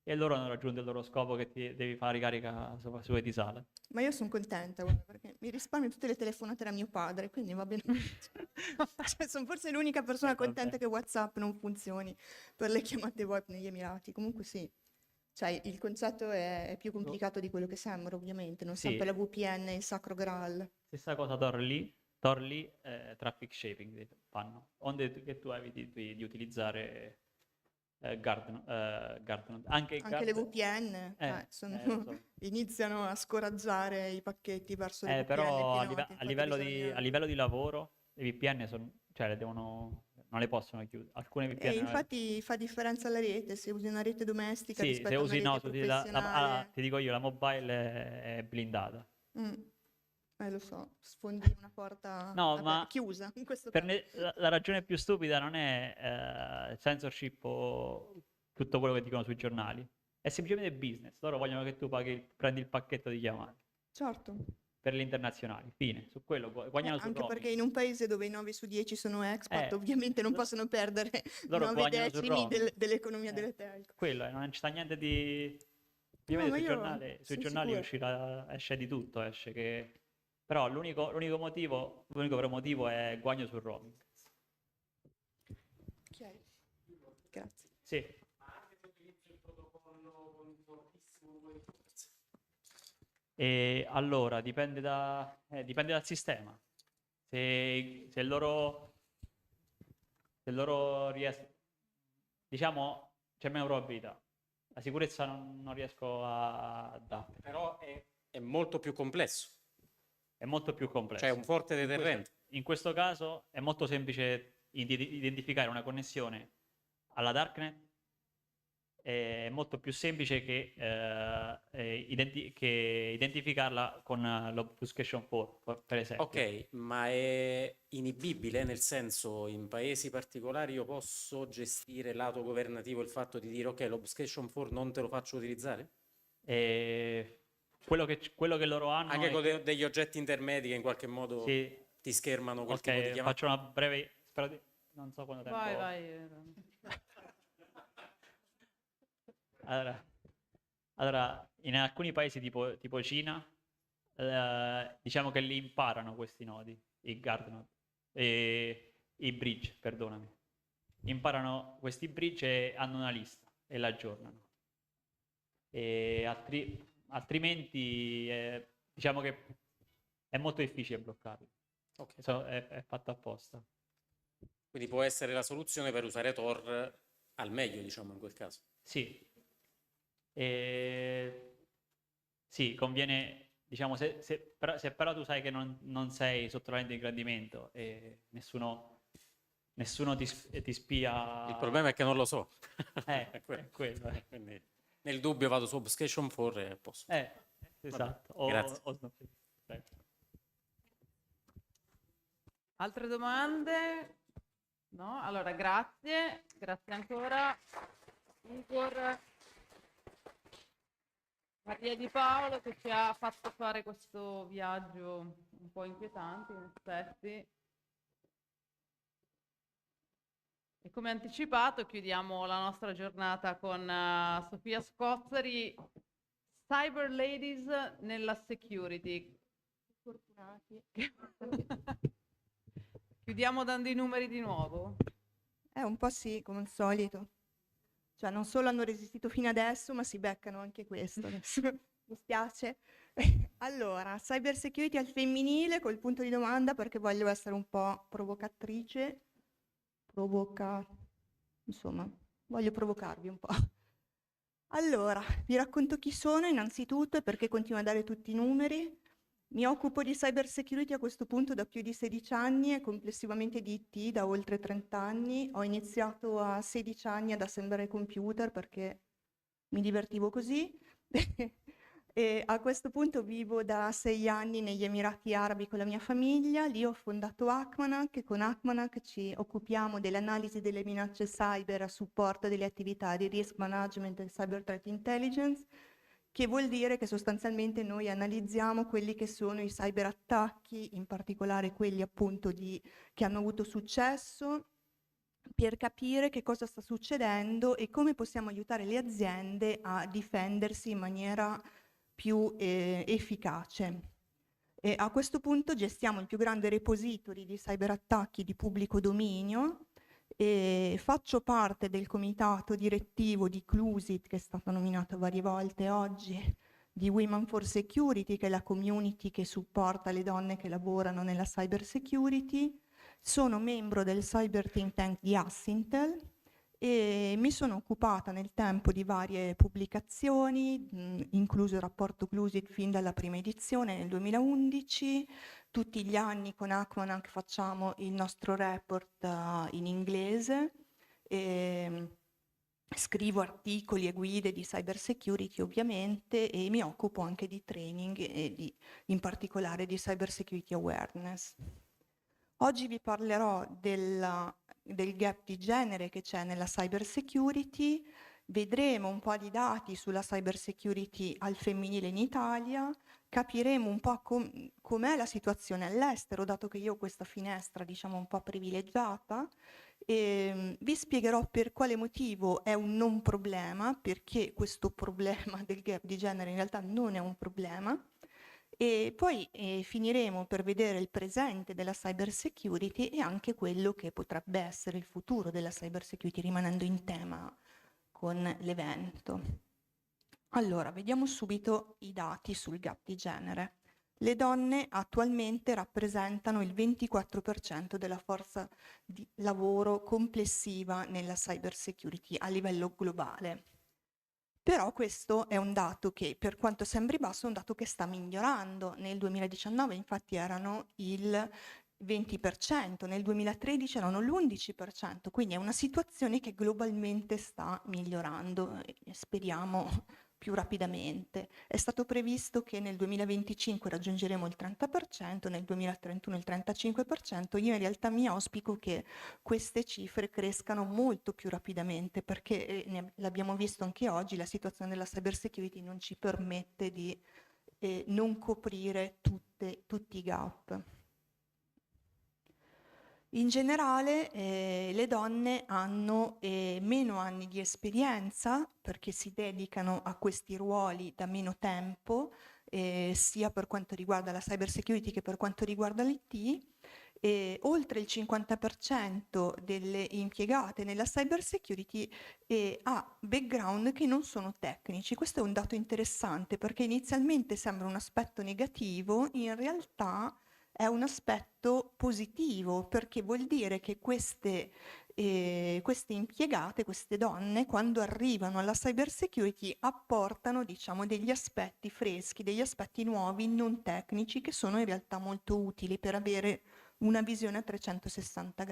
e loro hanno raggiunto il loro scopo che ti devi fare ricarica su Etisalat. Ma io sono contenta, guarda, perché mi risparmio tutte le telefonate da mio padre, quindi va bene. Cioè, sono forse l'unica persona contenta che WhatsApp non funzioni per le chiamate VoIP negli Emirati. Comunque sì, cioè il concetto è più complicato di quello che sembra, ovviamente. Non Sì. sempre la VPN è il sacro graal. Stessa cosa Torli, traffic shaping fanno, onde che tu eviti di utilizzare Guard. Anche Anche le VPN lo so. iniziano a scoraggiare i pacchetti verso le VPN Però più noti, a livello infatti a livello di lavoro le VPN cioè non le possono chiudere. Alcune VPN E infatti fa differenza la rete, se usi una rete domestica sì, rispetto se a una usi rete no, se usi professionale. ti dico io, la mobile è blindata. Lo so, sfondi una porta No, ma chiusa in questo caso. la ragione più stupida non è censorship o tutto quello che dicono sui giornali, è semplicemente business. Loro vogliono che tu prendi il pacchetto di chiamate Certo, per le internazionali, fine, su quello guadagnano sul anche roaming. perché in un paese dove i 9 su 10 sono expat, Eh, ovviamente non possono perdere loro 9 guadagnano sul decimi roaming. dell'economia delle telco. Quello, non ci sta niente di... No, Ovviamente ma sui io giornali, sono sicura. esce di tutto, esce che... Però l'unico vero motivo è guadagno sul roaming. Ok, grazie. Sì. E allora dipende dal sistema. Se loro riescono, diciamo, c'è meno probabilità. La sicurezza non riesco a dare. Però è molto più complesso. È molto più complesso. Cioè un forte deterrente. In questo caso è molto semplice identificare una connessione alla darknet, è molto più semplice che identificarla con l'obfuscation 4, per esempio. Ok, ma è inibibile, nel senso, in paesi particolari io posso gestire lato governativo il fatto di dire ok, l'obfuscation 4 non te lo faccio utilizzare? Quello che loro hanno Anche è con degli oggetti intermedi che in qualche modo ti schermano quel tipo di chiamata? faccio una breve... spero non so quanto tempo... Vai. Allora, in alcuni paesi tipo Cina, diciamo che li imparano questi nodi, i guard node, i bridge, perdonami. Imparano questi bridge e hanno una lista e la aggiornano. E altrimenti diciamo che è molto difficile bloccarli. È fatto apposta. Quindi può essere la soluzione per usare Tor al meglio, diciamo, in quel caso. Sì. Sì, conviene, diciamo, se però tu sai che non sei sotto la lente di ingrandimento e nessuno ti spia... Il problema è che non lo so. È quello. Quindi, nel dubbio vado su Obfuscation 4 e posso. Esatto. Grazie. Prego. Altre domande? No? Allora, grazie. Grazie ancora. Igor. Maria Di Paolo che ci ha fatto fare questo viaggio un po' inquietante in effetti. E come anticipato chiudiamo la nostra giornata con Sofia Scozzari, Cyber Ladies nella security. Fortunati. Chiudiamo dando i numeri di nuovo? Un po' sì, come al solito. Cioè, non solo hanno resistito fino adesso, ma si beccano anche questo adesso. Mi spiace. Allora, cyber security al femminile col punto di domanda perché voglio essere un po' provocatrice. Insomma, voglio provocarvi un po'. Allora, vi racconto chi sono innanzitutto e perché continuo a dare tutti i numeri. Mi occupo di cyber security a questo punto da più di 16 anni e complessivamente di IT da oltre 30 anni. Ho iniziato a 16 anni ad assemblare computer perché mi divertivo così. E a questo punto vivo da 6 anni negli Emirati Arabi con la mia famiglia. Lì ho fondato Acmanac e con Acmanac ci occupiamo dell'analisi delle minacce cyber a supporto delle attività di risk management e cyber threat intelligence, che vuol dire che sostanzialmente noi analizziamo quelli che sono i cyberattacchi, in particolare quelli appunto che hanno avuto successo, per capire che cosa sta succedendo e come possiamo aiutare le aziende a difendersi in maniera più efficace. E a questo punto gestiamo il più grande repository di cyberattacchi di pubblico dominio e faccio parte del comitato direttivo di Clusit, che è stato nominato varie volte oggi, di Women for Security, che è la community che supporta le donne che lavorano nella cyber security. Sono membro del cyber think tank di Assintel e mi sono occupata nel tempo di varie pubblicazioni, incluso il rapporto Clusit fin dalla prima edizione nel 2011. Tutti gli anni con Acmanac facciamo il nostro report in inglese, scrivo articoli e guide di cyber security ovviamente e mi occupo anche di training e in particolare di cyber security awareness. Oggi vi parlerò del gap di genere che c'è nella cyber security, vedremo un po' di dati sulla cyber security al femminile in Italia, capiremo un po' com'è la situazione all'estero, dato che io ho questa finestra diciamo un po' privilegiata, e vi spiegherò per quale motivo è un non problema, perché questo problema del gap di genere in realtà non è un problema, e poi finiremo per vedere il presente della cyber security e anche quello che potrebbe essere il futuro della cyber security, rimanendo in tema con l'evento. Allora, vediamo subito i dati sul gap di genere. Le donne attualmente rappresentano il 24% della forza di lavoro complessiva nella cyber security a livello globale. Però questo è un dato che, per quanto sembri basso, è un dato che sta migliorando. Nel 2019 infatti erano il 20%, nel 2013 erano l'11%, quindi è una situazione che globalmente sta migliorando e speriamo più rapidamente. È stato previsto che nel 2025 raggiungeremo il 30%, nel 2031 il 35%. Io in realtà mi auspico che queste cifre crescano molto più rapidamente perché l'abbiamo visto anche oggi, la situazione della cyber security non ci permette di non coprire tutti i gap. In generale le donne hanno meno anni di esperienza perché si dedicano a questi ruoli da meno tempo, sia per quanto riguarda la cyber security che per quanto riguarda l'IT. Oltre il 50% delle impiegate nella cyber security ha background che non sono tecnici. Questo è un dato interessante perché inizialmente sembra un aspetto negativo, in realtà è un aspetto positivo perché vuol dire che queste impiegate, queste donne, quando arrivano alla cyber security apportano, diciamo, degli aspetti freschi, degli aspetti nuovi, non tecnici, che sono in realtà molto utili per avere una visione a 360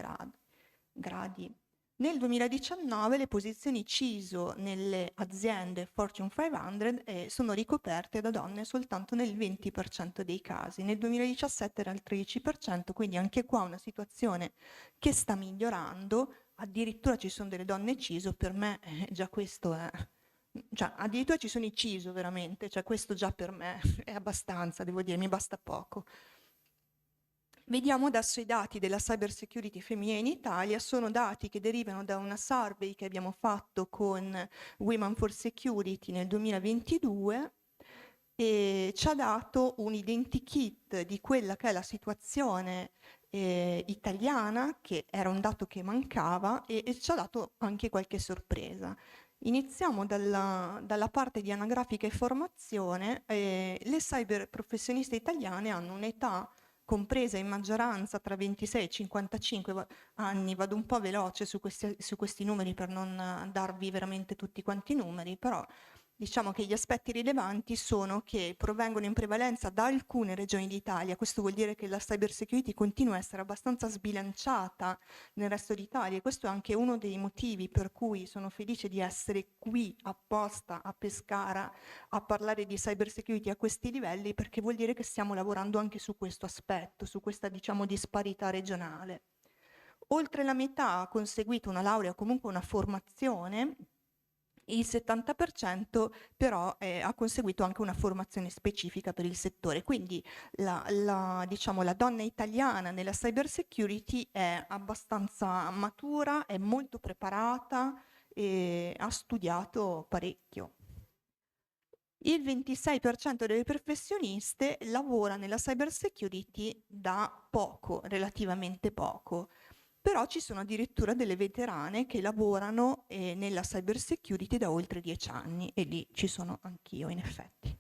gradi. Nel 2019 le posizioni CISO nelle aziende Fortune 500 sono ricoperte da donne soltanto nel 20% dei casi. Nel 2017 era il 13%, quindi anche qua una situazione che sta migliorando. Addirittura ci sono delle donne CISO, per me già questo è... Cioè, addirittura ci sono i CISO veramente, cioè questo già per me è abbastanza, devo dire, mi basta poco. Vediamo adesso i dati della cyber security femminile in Italia. Sono dati che derivano da una survey che abbiamo fatto con Women for Security nel 2022 e ci ha dato un identikit di quella che è la situazione italiana, che era un dato che mancava, e ci ha dato anche qualche sorpresa. Iniziamo dalla parte di anagrafica e formazione. Le cyber professioniste italiane hanno un'età compresa in maggioranza tra 26 e 55 anni. Vado un po' veloce su questi numeri per non darvi veramente tutti quanti i numeri, però diciamo che gli aspetti rilevanti sono che provengono in prevalenza da alcune regioni d'Italia. Questo vuol dire che la cyber security continua a essere abbastanza sbilanciata nel resto d'Italia, e questo è anche uno dei motivi per cui sono felice di essere qui apposta a Pescara a parlare di cyber security a questi livelli, perché vuol dire che stiamo lavorando anche su questo aspetto, su questa, diciamo, disparità regionale. Oltre la metà ha conseguito una laurea o comunque una formazione. Il 70% però ha conseguito anche una formazione specifica per il settore, quindi diciamo, la donna italiana nella cyber security è abbastanza matura, è molto preparata e ha studiato parecchio. Il 26% delle professioniste lavora nella cyber security da poco, relativamente poco. Però ci sono addirittura delle veterane che lavorano nella cyber security da oltre 10 anni, e lì ci sono anch'io in effetti.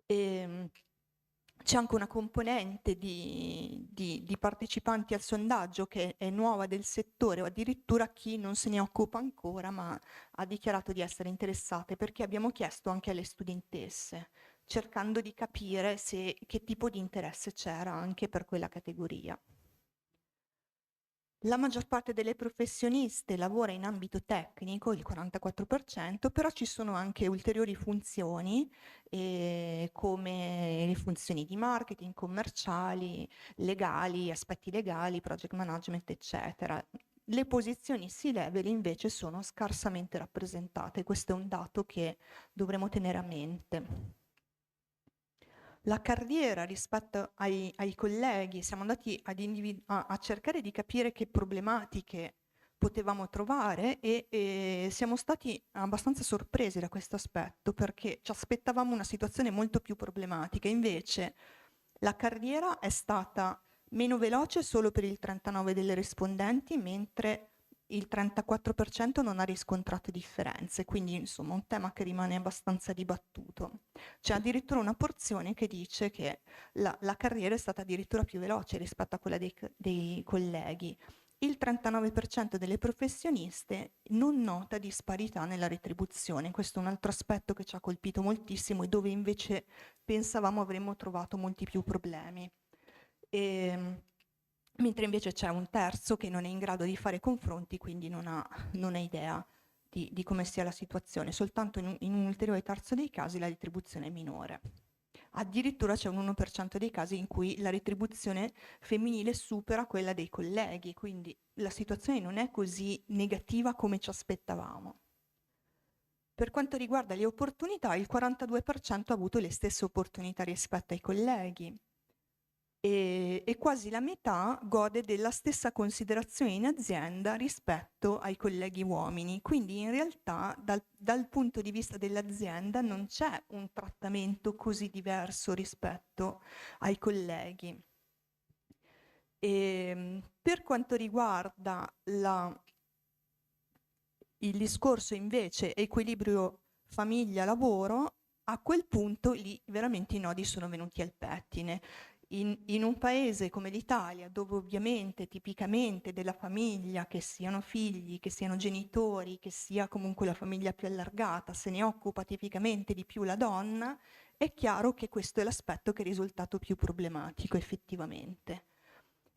C'è anche una componente di partecipanti al sondaggio che è nuova del settore, o addirittura chi non se ne occupa ancora ma ha dichiarato di essere interessate, perché abbiamo chiesto anche alle studentesse, cercando di capire che tipo di interesse c'era anche per quella categoria. La maggior parte delle professioniste lavora in ambito tecnico, il 44%, però ci sono anche ulteriori funzioni come le funzioni di marketing, commerciali, legali, aspetti legali, project management, eccetera. Le posizioni C-level invece sono scarsamente rappresentate, questo è un dato che dovremo tenere a mente. La carriera rispetto ai colleghi, siamo andati a cercare di capire che problematiche potevamo trovare e siamo stati abbastanza sorpresi da questo aspetto, perché ci aspettavamo una situazione molto più problematica. Invece la carriera è stata meno veloce solo per il 39% delle rispondenti, mentre il 34% non ha riscontrato differenze, quindi insomma un tema che rimane abbastanza dibattuto. C'è addirittura una porzione che dice che la carriera è stata addirittura più veloce rispetto a quella dei colleghi. Il 39% delle professioniste non nota disparità nella retribuzione. Questo è un altro aspetto che ci ha colpito moltissimo e dove invece pensavamo avremmo trovato molti più problemi. Mentre invece c'è un terzo che non è in grado di fare confronti, quindi non ha idea di come sia la situazione. Soltanto in un ulteriore terzo dei casi la retribuzione è minore. Addirittura c'è un 1% dei casi in cui la retribuzione femminile supera quella dei colleghi, quindi la situazione non è così negativa come ci aspettavamo. Per quanto riguarda le opportunità, il 42% ha avuto le stesse opportunità rispetto ai colleghi. E quasi la metà gode della stessa considerazione in azienda rispetto ai colleghi uomini. Quindi in realtà dal punto di vista dell'azienda non c'è un trattamento così diverso rispetto ai colleghi. Per quanto riguarda il discorso invece equilibrio famiglia-lavoro, a quel punto lì veramente i nodi sono venuti al pettine. In un paese come l'Italia, dove ovviamente tipicamente della famiglia, che siano figli, che siano genitori, che sia comunque la famiglia più allargata, se ne occupa tipicamente di più la donna, è chiaro che questo è l'aspetto che è risultato più problematico effettivamente.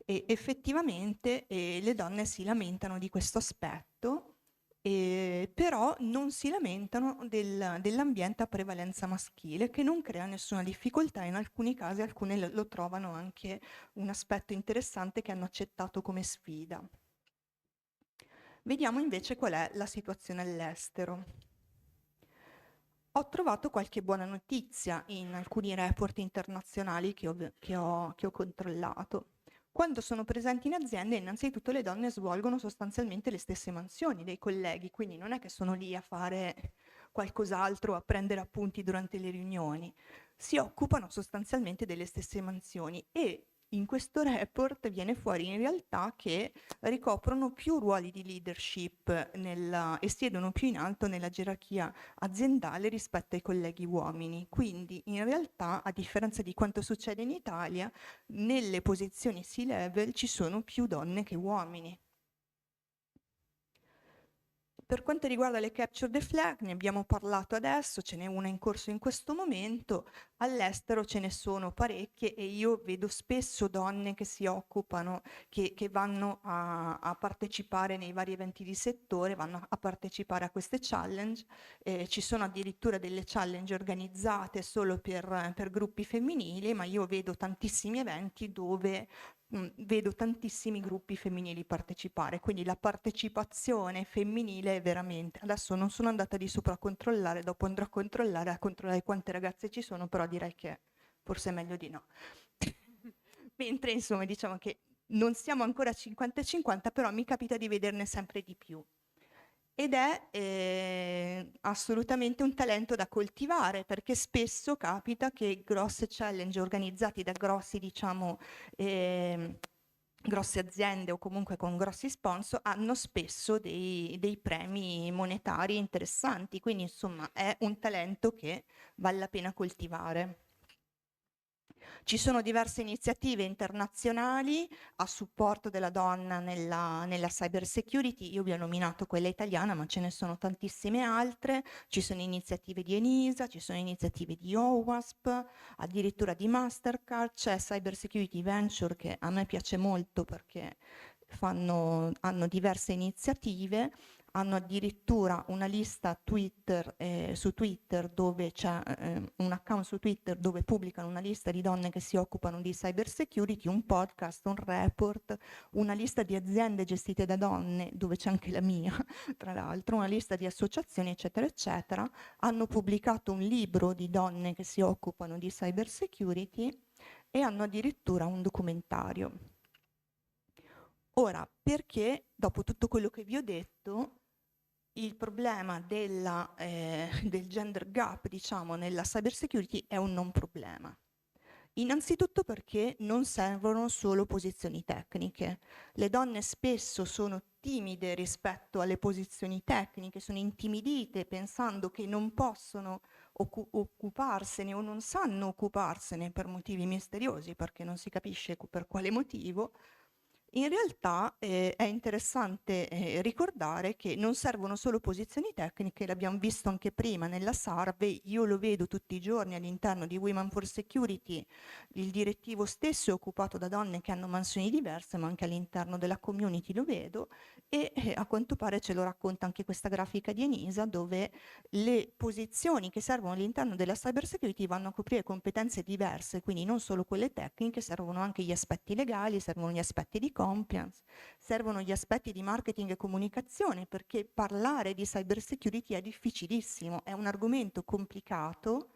E effettivamente le donne si lamentano di questo aspetto, però non si lamentano dell'ambiente a prevalenza maschile, che non crea nessuna difficoltà. In alcuni casi alcune lo trovano anche un aspetto interessante che hanno accettato come sfida. Vediamo invece qual è la situazione all'estero. Ho trovato qualche buona notizia in alcuni report internazionali che ho controllato. Quando sono presenti in azienda, innanzitutto le donne svolgono sostanzialmente le stesse mansioni dei colleghi, quindi non è che sono lì a fare qualcos'altro, a prendere appunti durante le riunioni. Si occupano sostanzialmente delle stesse mansioni e in questo report viene fuori in realtà che ricoprono più ruoli di leadership e siedono più in alto nella gerarchia aziendale rispetto ai colleghi uomini. Quindi in realtà, a differenza di quanto succede in Italia, nelle posizioni C-level ci sono più donne che uomini. Per quanto riguarda le capture the flag, ne abbiamo parlato adesso, ce n'è una in corso in questo momento, all'estero ce ne sono parecchie e io vedo spesso donne che si occupano, che vanno a partecipare nei vari eventi di settore, vanno a partecipare a queste challenge, ci sono addirittura delle challenge organizzate solo per gruppi femminili, ma io vedo tantissimi eventi dove vedo tantissimi gruppi femminili partecipare, quindi la partecipazione femminile è veramente, adesso non sono andata di sopra a controllare, dopo andrò a controllare quante ragazze ci sono, però direi che forse è meglio di no. Mentre insomma diciamo che non siamo ancora 50-50, però mi capita di vederne sempre di più. Ed è assolutamente un talento da coltivare, perché spesso capita che grosse challenge organizzati da grossi, diciamo, grosse aziende o comunque con grossi sponsor hanno spesso dei premi monetari interessanti, quindi insomma è un talento che vale la pena coltivare. Ci sono diverse iniziative internazionali a supporto della donna nella cyber security, io vi ho nominato quella italiana, ma ce ne sono tantissime altre, ci sono iniziative di ENISA, ci sono iniziative di OWASP, addirittura di Mastercard, c'è Cyber Security Venture che a me piace molto perché hanno diverse iniziative, hanno addirittura una lista Twitter, su Twitter dove c'è un account su Twitter dove pubblicano una lista di donne che si occupano di cyber security, un podcast, un report, una lista di aziende gestite da donne dove c'è anche la mia, tra l'altro, una lista di associazioni eccetera eccetera. Hanno pubblicato un libro di donne che si occupano di cyber security e hanno addirittura un documentario. Ora, perché dopo tutto quello che vi ho detto il problema del gender gap, diciamo, nella cyber security è un non problema? Innanzitutto perché non servono solo posizioni tecniche. Le donne spesso sono timide rispetto alle posizioni tecniche, sono intimidite pensando che non possono occuparsene o non sanno occuparsene per motivi misteriosi, perché non si capisce per quale motivo. In realtà è interessante ricordare che non servono solo posizioni tecniche, l'abbiamo visto anche prima nella survey, io lo vedo tutti i giorni all'interno di Women for Security, il direttivo stesso è occupato da donne che hanno mansioni diverse, ma anche all'interno della community lo vedo e a quanto pare ce lo racconta anche questa grafica di ENISA dove le posizioni che servono all'interno della cyber security vanno a coprire competenze diverse, quindi non solo quelle tecniche, servono anche gli aspetti legali, servono gli aspetti di compliance, servono gli aspetti di marketing e comunicazione, perché parlare di cyber security è difficilissimo, è un argomento complicato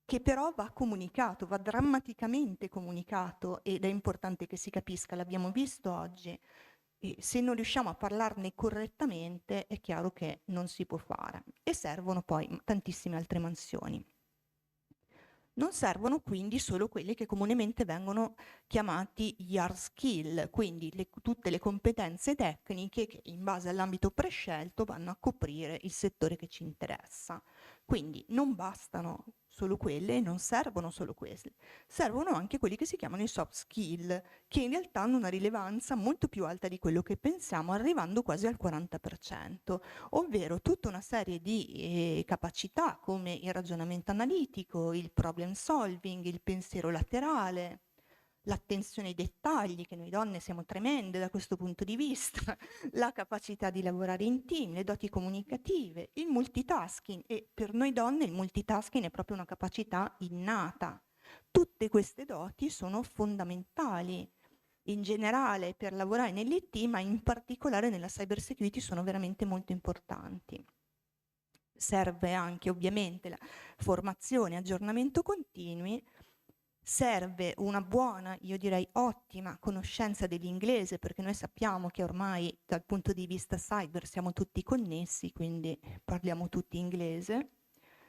che però va comunicato, va drammaticamente comunicato ed è importante che si capisca, l'abbiamo visto oggi. E se non riusciamo a parlarne correttamente è chiaro che non si può fare e servono poi tantissime altre mansioni. Non servono quindi solo quelli che comunemente vengono chiamati gli hard skill, quindi tutte le competenze tecniche che in base all'ambito prescelto vanno a coprire il settore che ci interessa. Quindi non bastano solo quelle e non servono solo quelle, servono anche quelli che si chiamano i soft skill, che in realtà hanno una rilevanza molto più alta di quello che pensiamo, arrivando quasi al 40%, ovvero tutta una serie di capacità come il ragionamento analitico, il problem solving, il pensiero laterale, l'attenzione ai dettagli, che noi donne siamo tremende da questo punto di vista, la capacità di lavorare in team, le doti comunicative, il multitasking, e per noi donne il multitasking è proprio una capacità innata. Tutte queste doti sono fondamentali in generale per lavorare nell'IT, ma in particolare nella cyber security sono veramente molto importanti. Serve anche ovviamente la formazione, aggiornamento continui, serve una buona, io direi ottima conoscenza dell'inglese, perché noi sappiamo che ormai dal punto di vista cyber siamo tutti connessi, quindi parliamo tutti inglese.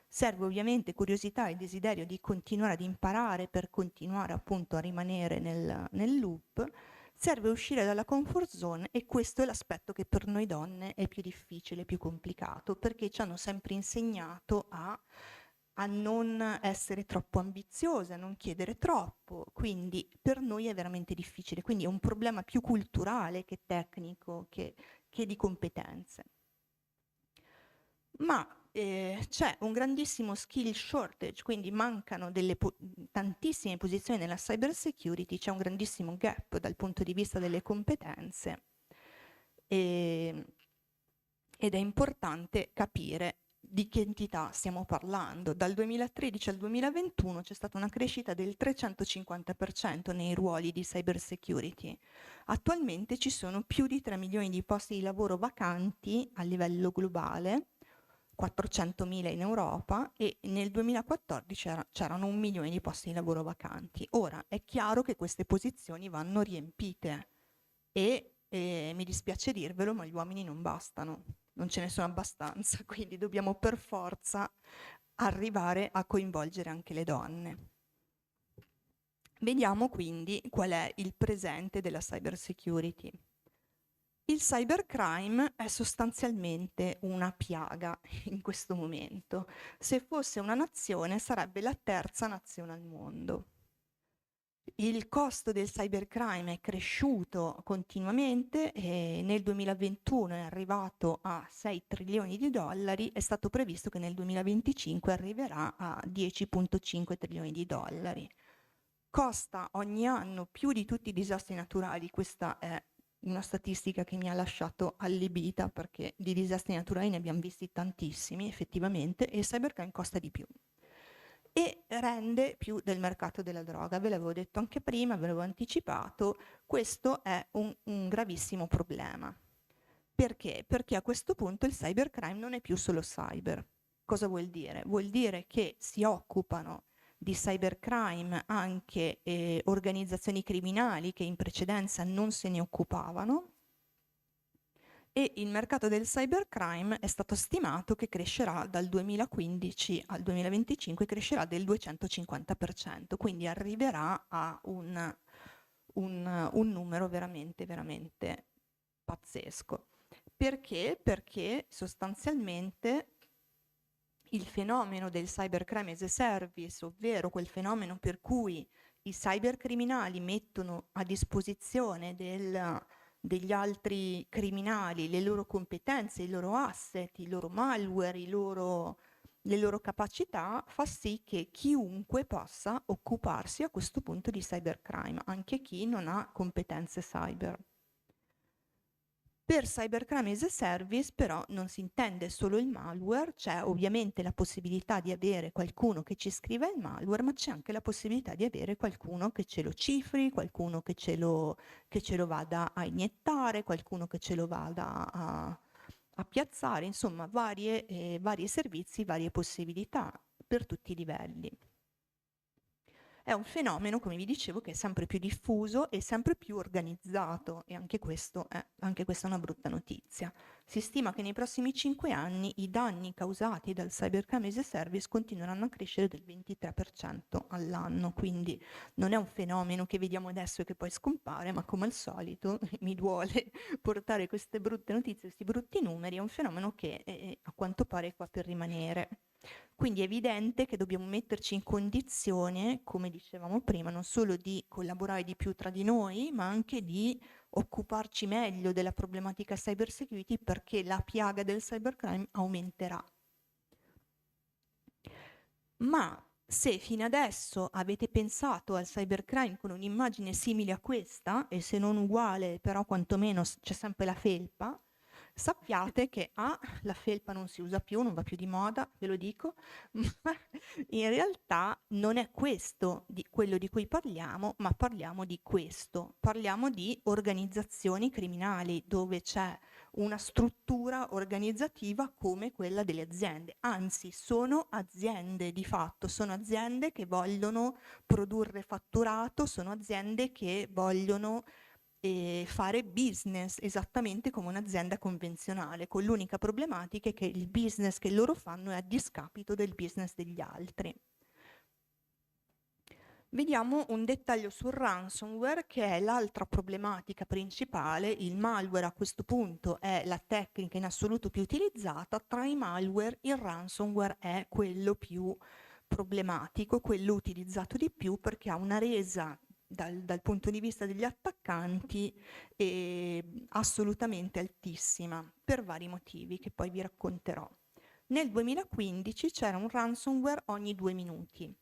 Serve ovviamente curiosità e desiderio di continuare ad imparare per continuare appunto a rimanere nel loop. Serve uscire dalla comfort zone, e questo è l'aspetto che per noi donne è più difficile, più complicato, perché ci hanno sempre insegnato a non essere troppo ambiziose, a non chiedere troppo, quindi per noi è veramente difficile, quindi è un problema più culturale che tecnico, che di competenze. Ma c'è un grandissimo skill shortage, quindi mancano tantissime posizioni nella cyber security, c'è un grandissimo gap dal punto di vista delle competenze, ed è importante capire di che entità stiamo parlando. Dal 2013 al 2021 c'è stata una crescita del 350% nei ruoli di cyber security. Attualmente ci sono più di 3 milioni di posti di lavoro vacanti a livello globale, 400.000 in Europa, e nel 2014 c'erano 1 milione di posti di lavoro vacanti. Ora è chiaro che queste posizioni vanno riempite e mi dispiace dirvelo, ma gli uomini non bastano, non ce ne sono abbastanza, quindi dobbiamo per forza arrivare a coinvolgere anche le donne. Vediamo quindi qual è il presente della cyber security. Il cybercrime è sostanzialmente una piaga in questo momento. Se fosse una nazione sarebbe la terza nazione al mondo. Il costo del cybercrime è cresciuto continuamente e nel 2021 è arrivato a 6 trilioni di dollari, è stato previsto che nel 2025 arriverà a 10,5 trilioni di dollari. Costa ogni anno più di tutti i disastri naturali, questa è una statistica che mi ha lasciato allibita, perché di disastri naturali ne abbiamo visti tantissimi effettivamente, e il cybercrime costa di più e rende più del mercato della droga. Ve l'avevo detto anche prima, ve l'avevo anticipato, questo è un gravissimo problema. Perché? Perché a questo punto il cybercrime non è più solo cyber. Cosa vuol dire? Vuol dire che si occupano di cybercrime anche organizzazioni criminali che in precedenza non se ne occupavano, e il mercato del cybercrime è stato stimato che crescerà dal 2015 al 2025, crescerà del 250%, quindi arriverà a un numero veramente, veramente pazzesco. Perché? Perché sostanzialmente il fenomeno del cybercrime as a service, ovvero quel fenomeno per cui i cybercriminali mettono a disposizione degli altri criminali le loro competenze, i loro asset, i loro malware, le loro capacità, fa sì che chiunque possa occuparsi a questo punto di cybercrime, anche chi non ha competenze cyber. Per cybercrime as a service però non si intende solo il malware, c'è ovviamente la possibilità di avere qualcuno che ci scriva il malware, ma c'è anche la possibilità di avere qualcuno che ce lo cifri, qualcuno che ce lo vada a iniettare, qualcuno che ce lo vada a piazzare, insomma vari servizi, varie possibilità per tutti i livelli. È un fenomeno, come vi dicevo, che è sempre più diffuso e sempre più organizzato, e anche questa è una brutta notizia. Si stima che nei prossimi 5 anni i danni causati dal cybercrime as a service continueranno a crescere del 23% all'anno, quindi non è un fenomeno che vediamo adesso e che poi scompare, ma come al solito mi duole portare queste brutte notizie, questi brutti numeri, è un fenomeno che a quanto pare è qua per rimanere. Quindi è evidente che dobbiamo metterci in condizione, come dicevamo prima, non solo di collaborare di più tra di noi, ma anche di occuparci meglio della problematica cyber security, perché la piaga del cybercrime aumenterà. Ma se fino adesso avete pensato al cybercrime con un'immagine simile a questa, e se non uguale, però quantomeno c'è sempre la felpa, sappiate che la felpa non si usa più, non va più di moda, ve lo dico, ma in realtà non è questo quello di cui parliamo, ma parliamo di questo. Parliamo di organizzazioni criminali dove c'è una struttura organizzativa come quella delle aziende. Anzi, sono aziende di fatto, sono aziende che vogliono produrre fatturato, sono aziende che vogliono fare business esattamente come un'azienda convenzionale, con l'unica problematica è che il business che loro fanno è a discapito del business degli altri. Vediamo un dettaglio sul ransomware, che è l'altra problematica principale. Il malware a questo punto è la tecnica in assoluto più utilizzata. Tra i malware il ransomware è quello più problematico, quello utilizzato di più, perché ha una resa dal punto di vista degli attaccanti assolutamente altissima, per vari motivi che poi vi racconterò. Nel 2015 c'era un ransomware ogni 2 minuti.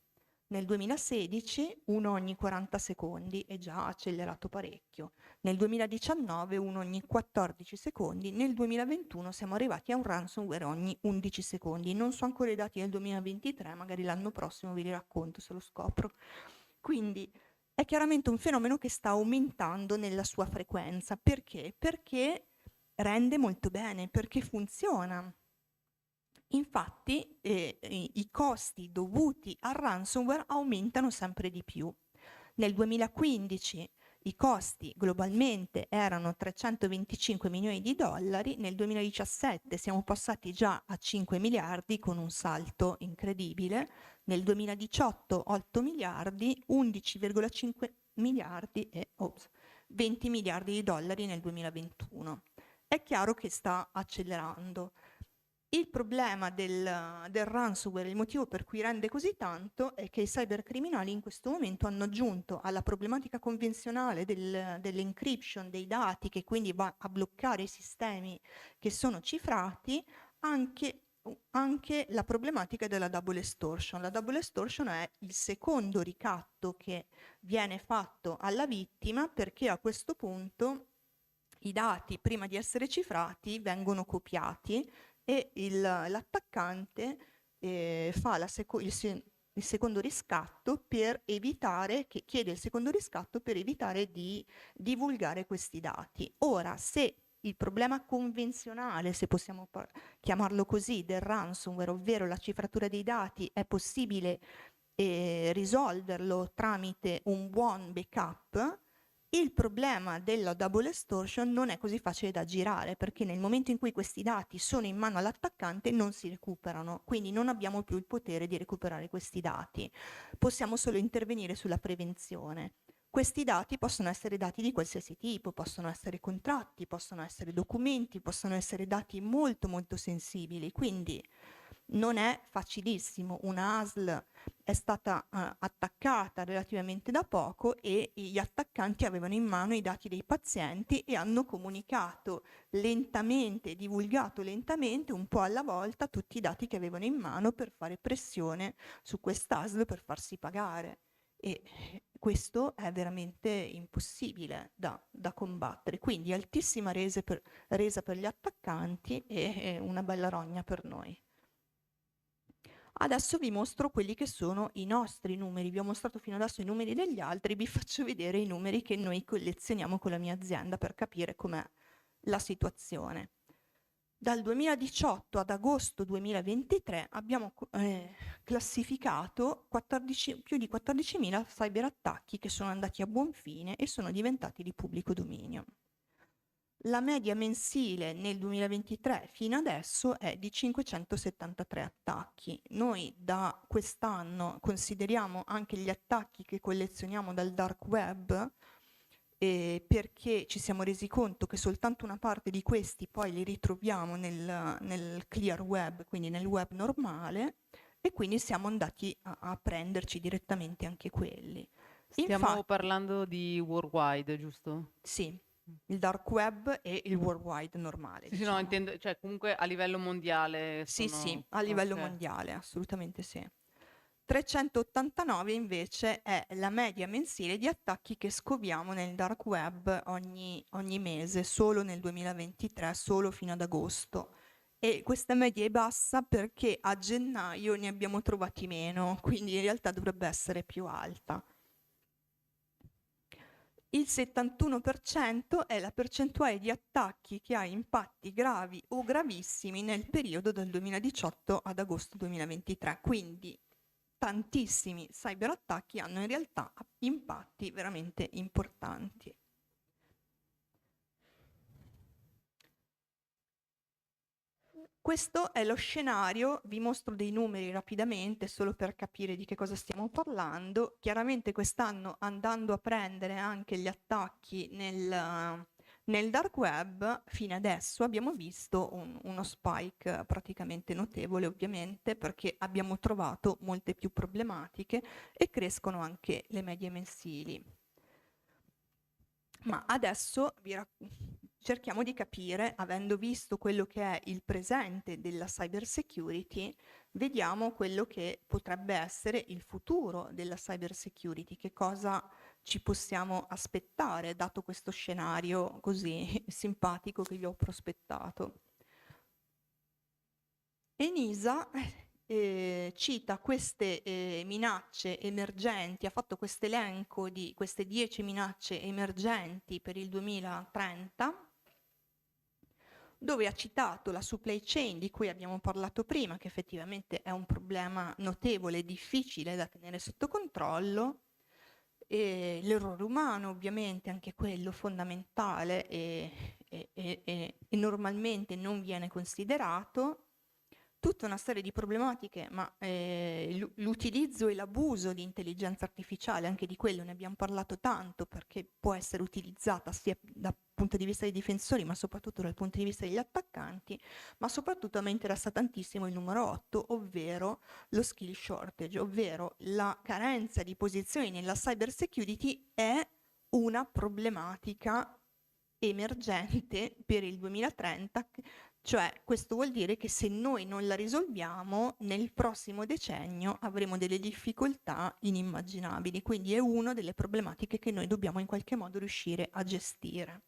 Nel 2016 uno ogni 40 secondi, è già accelerato parecchio. Nel 2019 uno ogni 14 secondi. Nel 2021 siamo arrivati a un ransomware ogni 11 secondi. Non so ancora i dati del 2023, magari l'anno prossimo vi li racconto se lo scopro. Quindi è chiaramente un fenomeno che sta aumentando nella sua frequenza. Perché? Perché rende molto bene, perché funziona. Infatti i costi dovuti al ransomware aumentano sempre di più. Nel 2015 i costi globalmente erano 325 milioni di dollari, nel 2017 siamo passati già a 5 miliardi con un salto incredibile, nel 2018 8 miliardi, 11,5 miliardi e 20 miliardi di dollari nel 2021. È chiaro che sta accelerando. Il problema del ransomware, il motivo per cui rende così tanto, è che i cybercriminali in questo momento hanno aggiunto alla problematica convenzionale dell'encryption dei dati, che quindi va a bloccare i sistemi che sono cifrati, anche la problematica della double extortion. La double extortion è il secondo ricatto che viene fatto alla vittima, perché a questo punto i dati, prima di essere cifrati, vengono copiati e l'attaccante fa il secondo riscatto per evitare, che chiede il secondo riscatto per evitare di divulgare questi dati. Ora, se il problema convenzionale, se possiamo chiamarlo così, del ransomware, ovvero la cifratura dei dati, è possibile risolverlo tramite un buon backup, il problema della double extortion non è così facile da girare, perché nel momento in cui questi dati sono in mano all'attaccante non si recuperano, quindi non abbiamo più il potere di recuperare questi dati. Possiamo solo intervenire sulla prevenzione. Questi dati possono essere dati di qualsiasi tipo, possono essere contratti, possono essere documenti, possono essere dati molto molto sensibili, quindi non è facilissimo. Una ASL è stata attaccata relativamente da poco e gli attaccanti avevano in mano i dati dei pazienti e hanno comunicato lentamente, divulgato lentamente, un po' alla volta, tutti i dati che avevano in mano per fare pressione su quest'ASL per farsi pagare. E questo è veramente impossibile da combattere. Quindi altissima resa per gli attaccanti e una bella rogna per noi. Adesso vi mostro quelli che sono i nostri numeri. Vi ho mostrato fino adesso i numeri degli altri, vi faccio vedere i numeri che noi collezioniamo con la mia azienda per capire com'è la situazione. Dal 2018 ad agosto 2023 abbiamo classificato più di 14.000 cyberattacchi che sono andati a buon fine e sono diventati di pubblico dominio. La media mensile nel 2023 fino adesso è di 573 attacchi. Noi da quest'anno consideriamo anche gli attacchi che collezioniamo dal dark web, perché ci siamo resi conto che soltanto una parte di questi poi li ritroviamo nel clear web, quindi nel web normale, e quindi siamo andati a prenderci direttamente anche quelli. Stiamo parlando di worldwide, giusto? Sì. Il dark web e il worldwide normale. Sì, no, intendo, cioè comunque a livello mondiale. Sì, a livello mondiale, assolutamente sì. 389 invece è la media mensile di attacchi che scoviamo nel dark web ogni mese, solo nel 2023, solo fino ad agosto. E questa media è bassa perché a gennaio ne abbiamo trovati meno, quindi in realtà dovrebbe essere più alta. Il 71% è la percentuale di attacchi che ha impatti gravi o gravissimi nel periodo dal 2018 ad agosto 2023, quindi tantissimi cyberattacchi hanno in realtà impatti veramente importanti. Questo è lo scenario, vi mostro dei numeri rapidamente solo per capire di che cosa stiamo parlando. Chiaramente quest'anno, andando a prendere anche gli attacchi nel dark web, fino adesso abbiamo visto uno spike praticamente notevole, ovviamente, perché abbiamo trovato molte più problematiche e crescono anche le medie mensili. Ma adesso cerchiamo di capire, avendo visto quello che è il presente della cyber security, vediamo quello che potrebbe essere il futuro della cyber security, che cosa ci possiamo aspettare dato questo scenario così simpatico che vi ho prospettato. ENISA cita queste minacce emergenti, ha fatto questo elenco di queste 10 minacce emergenti per il 2030, dove ha citato la supply chain di cui abbiamo parlato prima, che effettivamente è un problema notevole e difficile da tenere sotto controllo, e l'errore umano ovviamente anche quello fondamentale e normalmente non viene considerato, tutta una serie di problematiche, ma l'utilizzo e l'abuso di intelligenza artificiale, anche di quello ne abbiamo parlato tanto, perché può essere utilizzata sia dal punto di vista dei difensori, ma soprattutto dal punto di vista degli attaccanti, ma soprattutto a me interessa tantissimo il numero 8, ovvero lo skill shortage, ovvero la carenza di posizioni nella cyber security è una problematica emergente per il 2030, cioè questo vuol dire che se noi non la risolviamo nel prossimo decennio avremo delle difficoltà inimmaginabili, quindi è una delle problematiche che noi dobbiamo in qualche modo riuscire a gestire.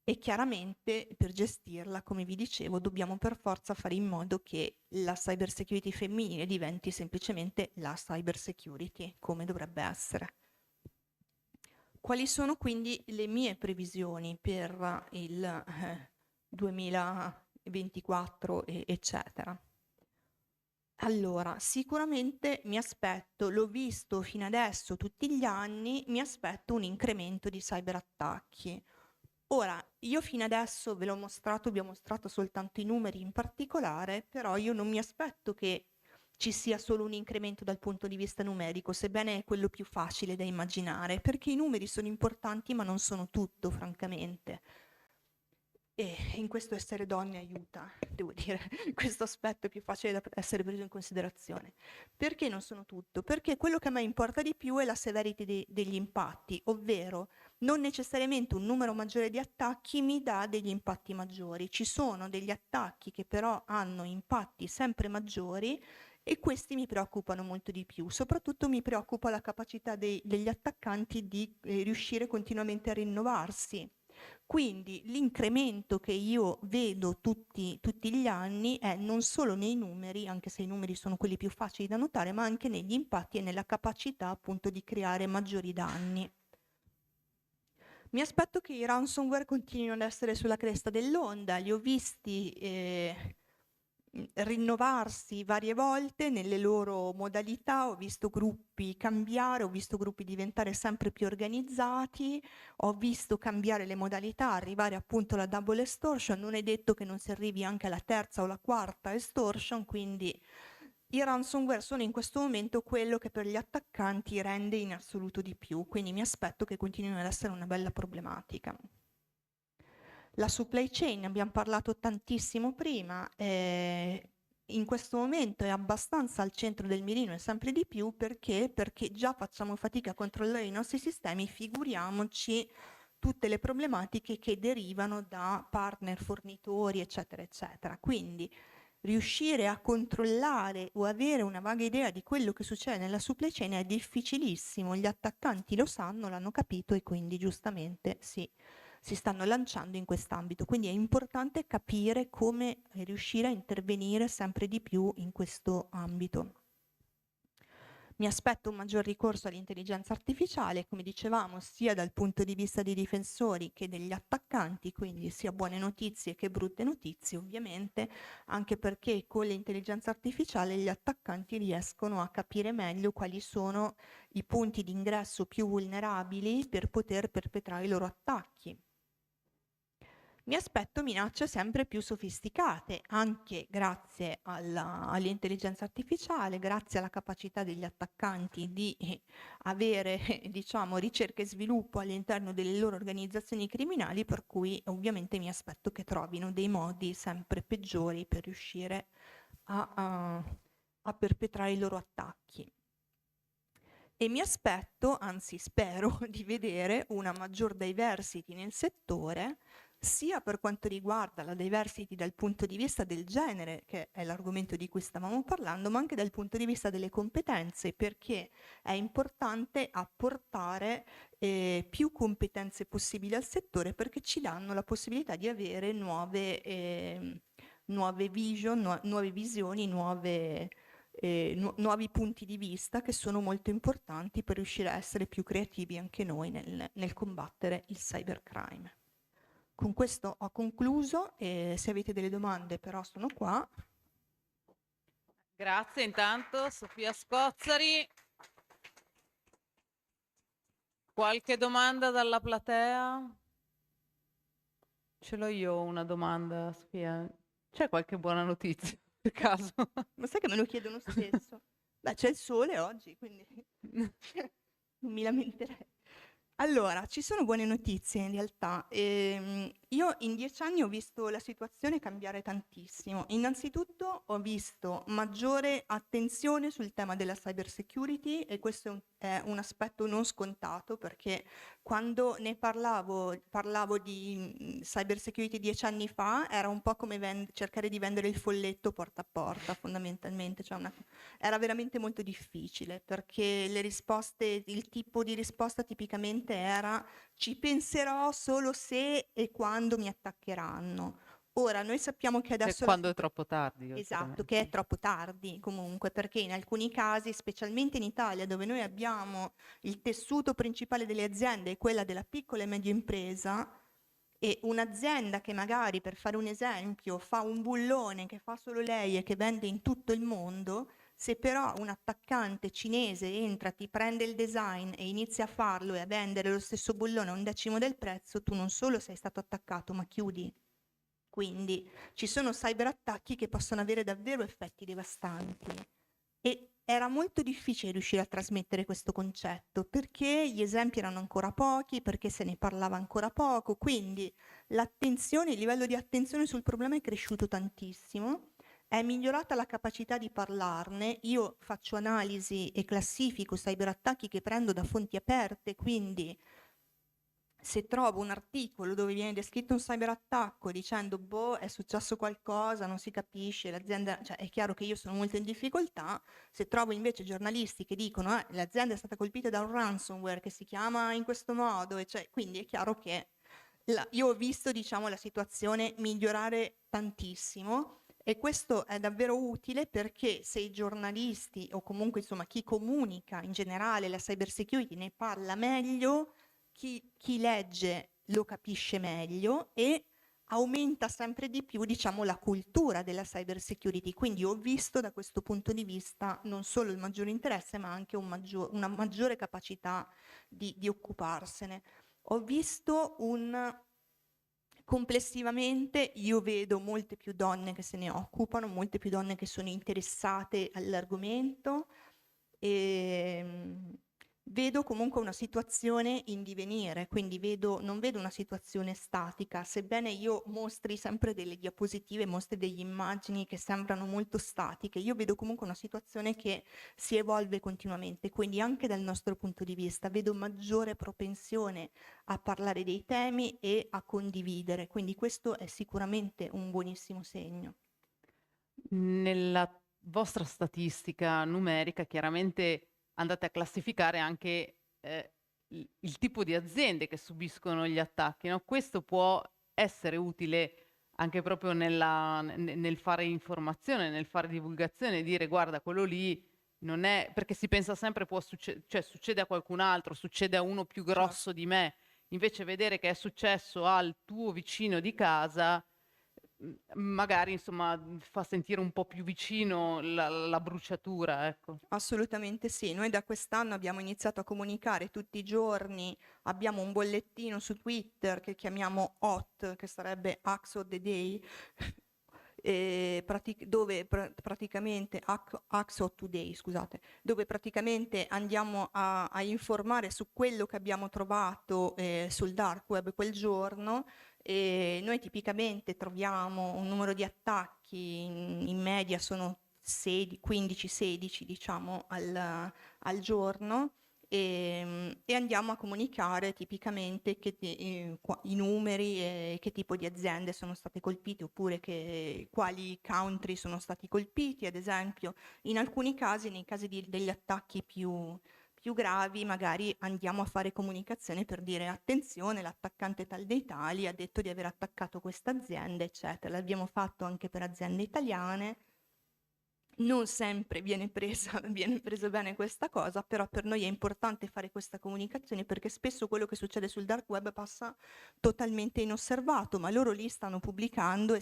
E chiaramente per gestirla, come vi dicevo, dobbiamo per forza fare in modo che la cyber security femminile diventi semplicemente la cyber security, come dovrebbe essere. Quali sono quindi le mie previsioni per il 2024 eccetera? Allora, sicuramente mi aspetto, l'ho visto fino adesso tutti gli anni, mi aspetto un incremento di cyberattacchi. Ora, io fino adesso ve l'ho mostrato, vi ho mostrato soltanto i numeri in particolare, però io non mi aspetto che ci sia solo un incremento dal punto di vista numerico, sebbene è quello più facile da immaginare, perché i numeri sono importanti ma non sono tutto, francamente. E in questo essere donne aiuta, devo dire, questo aspetto è più facile da essere preso in considerazione. Perché non sono tutto? Perché quello che a me importa di più è la severity degli impatti, ovvero non necessariamente un numero maggiore di attacchi mi dà degli impatti maggiori. Ci sono degli attacchi che però hanno impatti sempre maggiori e questi mi preoccupano molto di più. Soprattutto mi preoccupa la capacità degli attaccanti di riuscire continuamente a rinnovarsi. Quindi l'incremento che io vedo tutti gli anni è non solo nei numeri, anche se i numeri sono quelli più facili da notare, ma anche negli impatti e nella capacità appunto di creare maggiori danni. Mi aspetto che i ransomware continuino ad essere sulla cresta dell'onda, li ho visti rinnovarsi varie volte nelle loro modalità, ho visto gruppi cambiare, ho visto gruppi diventare sempre più organizzati, ho visto cambiare le modalità, arrivare appunto alla double extortion, non è detto che non si arrivi anche alla terza o la quarta extortion, quindi i ransomware sono in questo momento quello che per gli attaccanti rende in assoluto di più, quindi mi aspetto che continuino ad essere una bella problematica. La supply chain, ne abbiamo parlato tantissimo prima, in questo momento è abbastanza al centro del mirino e sempre di più perché già facciamo fatica a controllare i nostri sistemi, figuriamoci tutte le problematiche che derivano da partner, fornitori, eccetera, eccetera. Quindi riuscire a controllare o avere una vaga idea di quello che succede nella supply chain è difficilissimo. Gli attaccanti lo sanno, l'hanno capito e quindi giustamente si stanno lanciando in quest'ambito. Quindi è importante capire come riuscire a intervenire sempre di più in questo ambito. Mi aspetto un maggior ricorso all'intelligenza artificiale, come dicevamo, sia dal punto di vista dei difensori che degli attaccanti, quindi sia buone notizie che brutte notizie, ovviamente, anche perché con l'intelligenza artificiale gli attaccanti riescono a capire meglio quali sono i punti di ingresso più vulnerabili per poter perpetrare i loro attacchi. Mi aspetto minacce sempre più sofisticate, anche grazie all'intelligenza artificiale, grazie alla capacità degli attaccanti di avere, diciamo, ricerca e sviluppo all'interno delle loro organizzazioni criminali, per cui ovviamente mi aspetto che trovino dei modi sempre peggiori per riuscire a perpetrare i loro attacchi. E mi aspetto, anzi spero, di vedere una maggior diversity nel settore, sia per quanto riguarda la diversity dal punto di vista del genere, che è l'argomento di cui stavamo parlando, ma anche dal punto di vista delle competenze, perché è importante apportare più competenze possibili al settore, perché ci danno la possibilità di avere nuove vision, nuove visioni, nuovi punti di vista che sono molto importanti per riuscire a essere più creativi anche noi nel combattere il cybercrime. Con questo ho concluso e se avete delle domande però sono qua. Grazie intanto Sofia Scozzari. Qualche domanda dalla platea? Ce l'ho io una domanda, Sofia. C'è qualche buona notizia per caso? Ma sai che me lo chiedono spesso? Beh, c'è il sole oggi, quindi non mi lamenterei. Allora, ci sono buone notizie in realtà. Io in 10 anni ho visto la situazione cambiare tantissimo. Innanzitutto ho visto maggiore attenzione sul tema della cyber security e questo è un aspetto non scontato perché quando ne parlavo di cyber security 10 anni fa era un po' come cercare di vendere il folletto porta a porta fondamentalmente, cioè era veramente molto difficile perché le risposte, il tipo di risposta tipicamente era ci penserò solo se e quando mi attaccheranno. Ora, noi sappiamo che adesso... quando è troppo tardi. Esatto, che è troppo tardi comunque, perché in alcuni casi, specialmente in Italia, dove noi abbiamo il tessuto principale delle aziende è quella della piccola e media impresa, e un'azienda che magari, per fare un esempio, fa un bullone che fa solo lei e che vende in tutto il mondo, se però un attaccante cinese entra, ti prende il design e inizia a farlo e a vendere lo stesso bullone a 1/10 del prezzo, tu non solo sei stato attaccato, ma chiudi. Quindi ci sono cyberattacchi che possono avere davvero effetti devastanti. E era molto difficile riuscire a trasmettere questo concetto perché gli esempi erano ancora pochi, perché se ne parlava ancora poco, quindi l'attenzione, il livello di attenzione sul problema è cresciuto tantissimo. È migliorata la capacità di parlarne. Io faccio analisi e classifico cyberattacchi che prendo da fonti aperte, quindi se trovo un articolo dove viene descritto un cyberattacco dicendo boh, è successo qualcosa, non si capisce, l'azienda, cioè è chiaro che io sono molto in difficoltà. Se trovo invece giornalisti che dicono l'azienda è stata colpita da un ransomware che si chiama in questo modo, e cioè, quindi è chiaro che io ho visto, diciamo, la situazione migliorare tantissimo. E questo è davvero utile perché se i giornalisti o comunque insomma chi comunica in generale la cyber security ne parla meglio, chi legge lo capisce meglio e aumenta sempre di più, diciamo, la cultura della cyber security. Quindi ho visto da questo punto di vista non solo il maggiore interesse ma anche una maggiore capacità di occuparsene. Ho visto complessivamente io vedo molte più donne che se ne occupano, molte più donne che sono interessate all'argomento e vedo comunque una situazione in divenire, quindi non vedo una situazione statica, sebbene io mostri sempre delle diapositive, mostri delle immagini che sembrano molto statiche, io vedo comunque una situazione che si evolve continuamente, quindi anche dal nostro punto di vista vedo maggiore propensione a parlare dei temi e a condividere, quindi questo è sicuramente un buonissimo segno. Nella vostra statistica numerica chiaramente andate a classificare anche il tipo di aziende che subiscono gli attacchi, no? Questo può essere utile anche proprio nel fare informazione, nel fare divulgazione, dire guarda quello lì non è, perché si pensa sempre cioè succede a qualcun altro, succede a uno più grosso di me, invece vedere che è successo al tuo vicino di casa magari insomma fa sentire un po' più vicino la bruciatura, ecco. Assolutamente sì, noi da quest'anno abbiamo iniziato a comunicare tutti i giorni, abbiamo un bollettino su Twitter che chiamiamo HOT, che sarebbe Acts of the Day, dove praticamente Acts of Today, scusate, dove praticamente andiamo a informare su quello che abbiamo trovato sul dark web quel giorno. E noi tipicamente troviamo un numero di attacchi, in media sono 15-16 diciamo al giorno, e andiamo a comunicare tipicamente i numeri e che tipo di aziende sono state colpite, oppure quali country sono stati colpiti. Ad esempio, in alcuni casi, nei casi degli attacchi più gravi, magari andiamo a fare comunicazione per dire attenzione, l'attaccante tal dei tali ha detto di aver attaccato questa azienda, eccetera. L'abbiamo fatto anche per aziende italiane. Non sempre viene presa bene questa cosa, però per noi è importante fare questa comunicazione, perché spesso quello che succede sul dark web passa totalmente inosservato, ma loro lì stanno pubblicando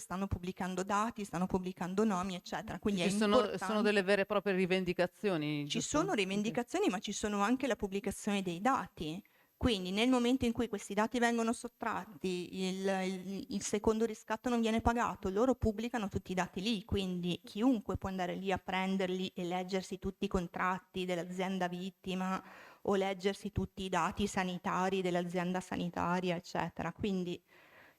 dati, stanno pubblicando nomi, eccetera. Quindi è sono importante. delle vere e proprie rivendicazioni, Ci giusto? sono rivendicazioni, ma ci sono anche la pubblicazione dei dati. Quindi nel momento in cui questi dati vengono sottratti, il secondo riscatto non viene pagato, loro pubblicano tutti i dati lì, quindi chiunque può andare lì a prenderli e leggersi tutti i contratti dell'azienda vittima o leggersi tutti i dati sanitari dell'azienda sanitaria, eccetera. Quindi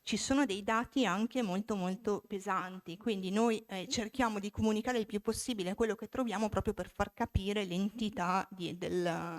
ci sono dei dati anche molto molto pesanti, quindi noi cerchiamo di comunicare il più possibile quello che troviamo, proprio per far capire l'entità del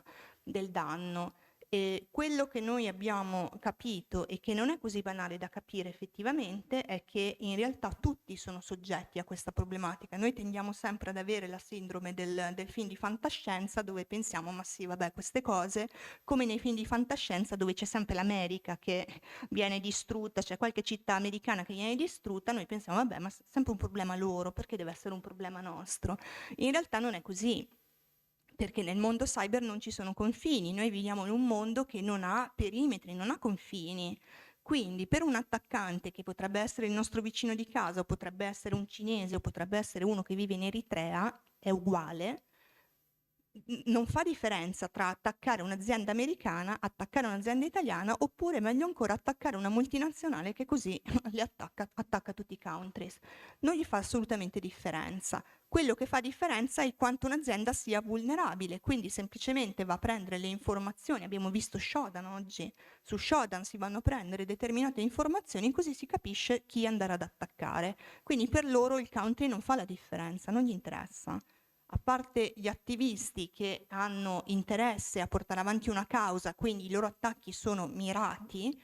danno. E quello che noi abbiamo capito, e che non è così banale da capire effettivamente, è che in realtà tutti sono soggetti a questa problematica. Noi tendiamo sempre ad avere la sindrome del film di fantascienza, dove pensiamo, ma sì, vabbè, queste cose, come nei film di fantascienza dove c'è sempre l'America che viene distrutta, c'è qualche città americana che viene distrutta, noi pensiamo, vabbè, ma è sempre un problema loro, perché deve essere un problema nostro? In realtà non è così, perché nel mondo cyber non ci sono confini, noi viviamo in un mondo che non ha perimetri, non ha confini. Quindi per un attaccante che potrebbe essere il nostro vicino di casa, o potrebbe essere un cinese, o potrebbe essere uno che vive in Eritrea, è uguale. Non fa differenza tra attaccare un'azienda americana, attaccare un'azienda italiana, oppure meglio ancora attaccare una multinazionale che così li attacca tutti i countries. Non gli fa assolutamente differenza. Quello che fa differenza è quanto un'azienda sia vulnerabile, quindi semplicemente va a prendere le informazioni. Abbiamo visto Shodan oggi, su Shodan si vanno a prendere determinate informazioni, così si capisce chi andare ad attaccare. Quindi per loro il country non fa la differenza, non gli interessa. A parte gli attivisti che hanno interesse a portare avanti una causa, quindi i loro attacchi sono mirati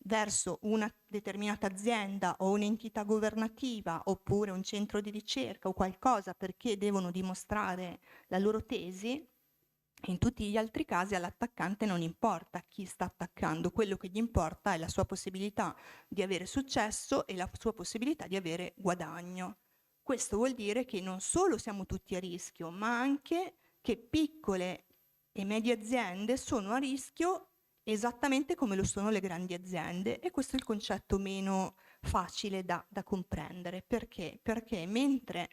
verso una determinata azienda o un'entità governativa, oppure un centro di ricerca o qualcosa, perché devono dimostrare la loro tesi, in tutti gli altri casi all'attaccante non importa chi sta attaccando, quello che gli importa è la sua possibilità di avere successo e la sua possibilità di avere guadagno. Questo vuol dire che non solo siamo tutti a rischio, ma anche che piccole e medie aziende sono a rischio esattamente come lo sono le grandi aziende, e questo è il concetto meno facile da comprendere. Perché? Perché mentre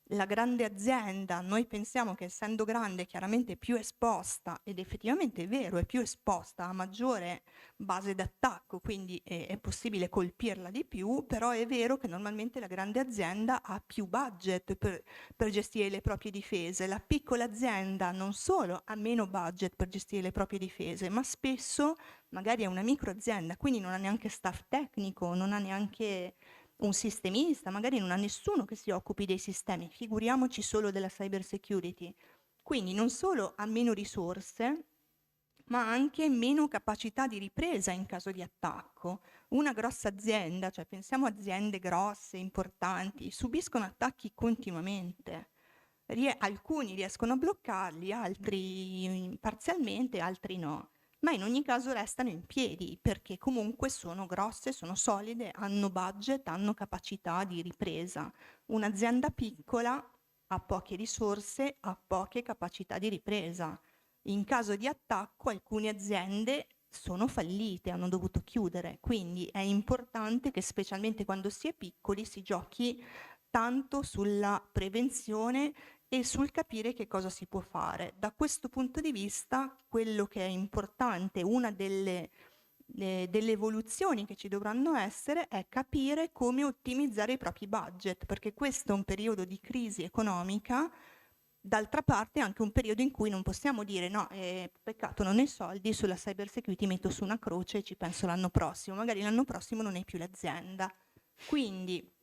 la grande azienda, noi pensiamo che essendo grande chiaramente è più esposta, ed effettivamente è vero, è più esposta a maggiore base d'attacco, quindi è possibile colpirla di più, però è vero che normalmente la grande azienda ha più budget per gestire le proprie difese. La piccola azienda non solo ha meno budget per gestire le proprie difese, ma spesso magari è una micro azienda, quindi non ha neanche staff tecnico, non ha neanche un sistemista, magari non ha nessuno che si occupi dei sistemi, figuriamoci solo della cyber security. Quindi non solo ha meno risorse, ma anche meno capacità di ripresa in caso di attacco. una grossa azienda, cioè pensiamo a aziende grosse, importanti, subiscono attacchi continuamente. Alcuni riescono a bloccarli, altri parzialmente, altri no. Ma in ogni caso restano in piedi perché comunque sono grosse, sono solide, hanno budget, hanno capacità di ripresa. Un'azienda piccola ha poche risorse, ha poche capacità di ripresa. In caso di attacco alcune aziende sono fallite, hanno dovuto chiudere, quindi è importante che specialmente quando si è piccoli si giochi tanto sulla prevenzione e sul capire che cosa si può fare. Da questo punto di vista, quello che è importante, una delle evoluzioni che ci dovranno essere è capire come ottimizzare i propri budget, perché questo è un periodo di crisi economica, d'altra parte è anche un periodo in cui non possiamo dire no, peccato non ho i soldi, sulla cyber security metto su una croce e ci penso l'anno prossimo, magari l'anno prossimo non hai più l'azienda. Quindi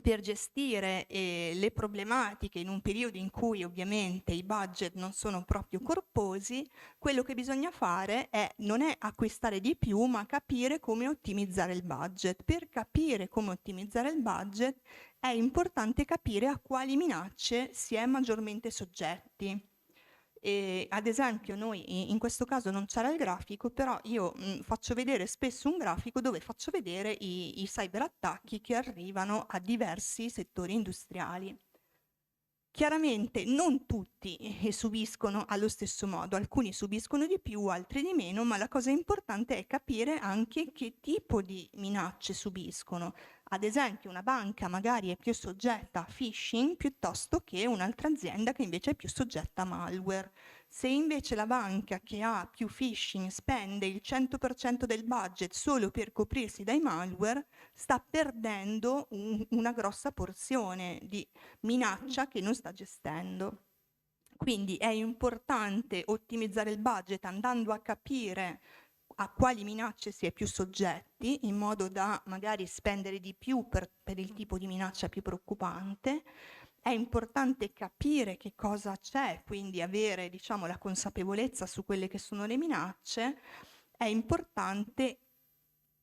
per gestire le problematiche in un periodo in cui ovviamente i budget non sono proprio corposi, quello che bisogna fare non è acquistare di più, ma capire come ottimizzare il budget. Per capire come ottimizzare il budget è importante capire a quali minacce si è maggiormente soggetti. Ad esempio noi in questo caso non c'era il grafico, però io faccio vedere spesso un grafico dove faccio vedere i cyberattacchi che arrivano a diversi settori industriali. Chiaramente non tutti subiscono allo stesso modo, alcuni subiscono di più, altri di meno, ma la cosa importante è capire anche che tipo di minacce subiscono. Ad esempio una banca magari è più soggetta a phishing piuttosto che un'altra azienda che invece è più soggetta a malware. Se invece la banca che ha più phishing spende il 100% del budget solo per coprirsi dai malware, sta perdendo una grossa porzione di minaccia che non sta gestendo. Quindi è importante ottimizzare il budget andando a capire a quali minacce si è più soggetti, in modo da magari spendere di più per il tipo di minaccia più preoccupante. È importante capire che cosa c'è, quindi avere, diciamo, la consapevolezza su quelle che sono le minacce. È importante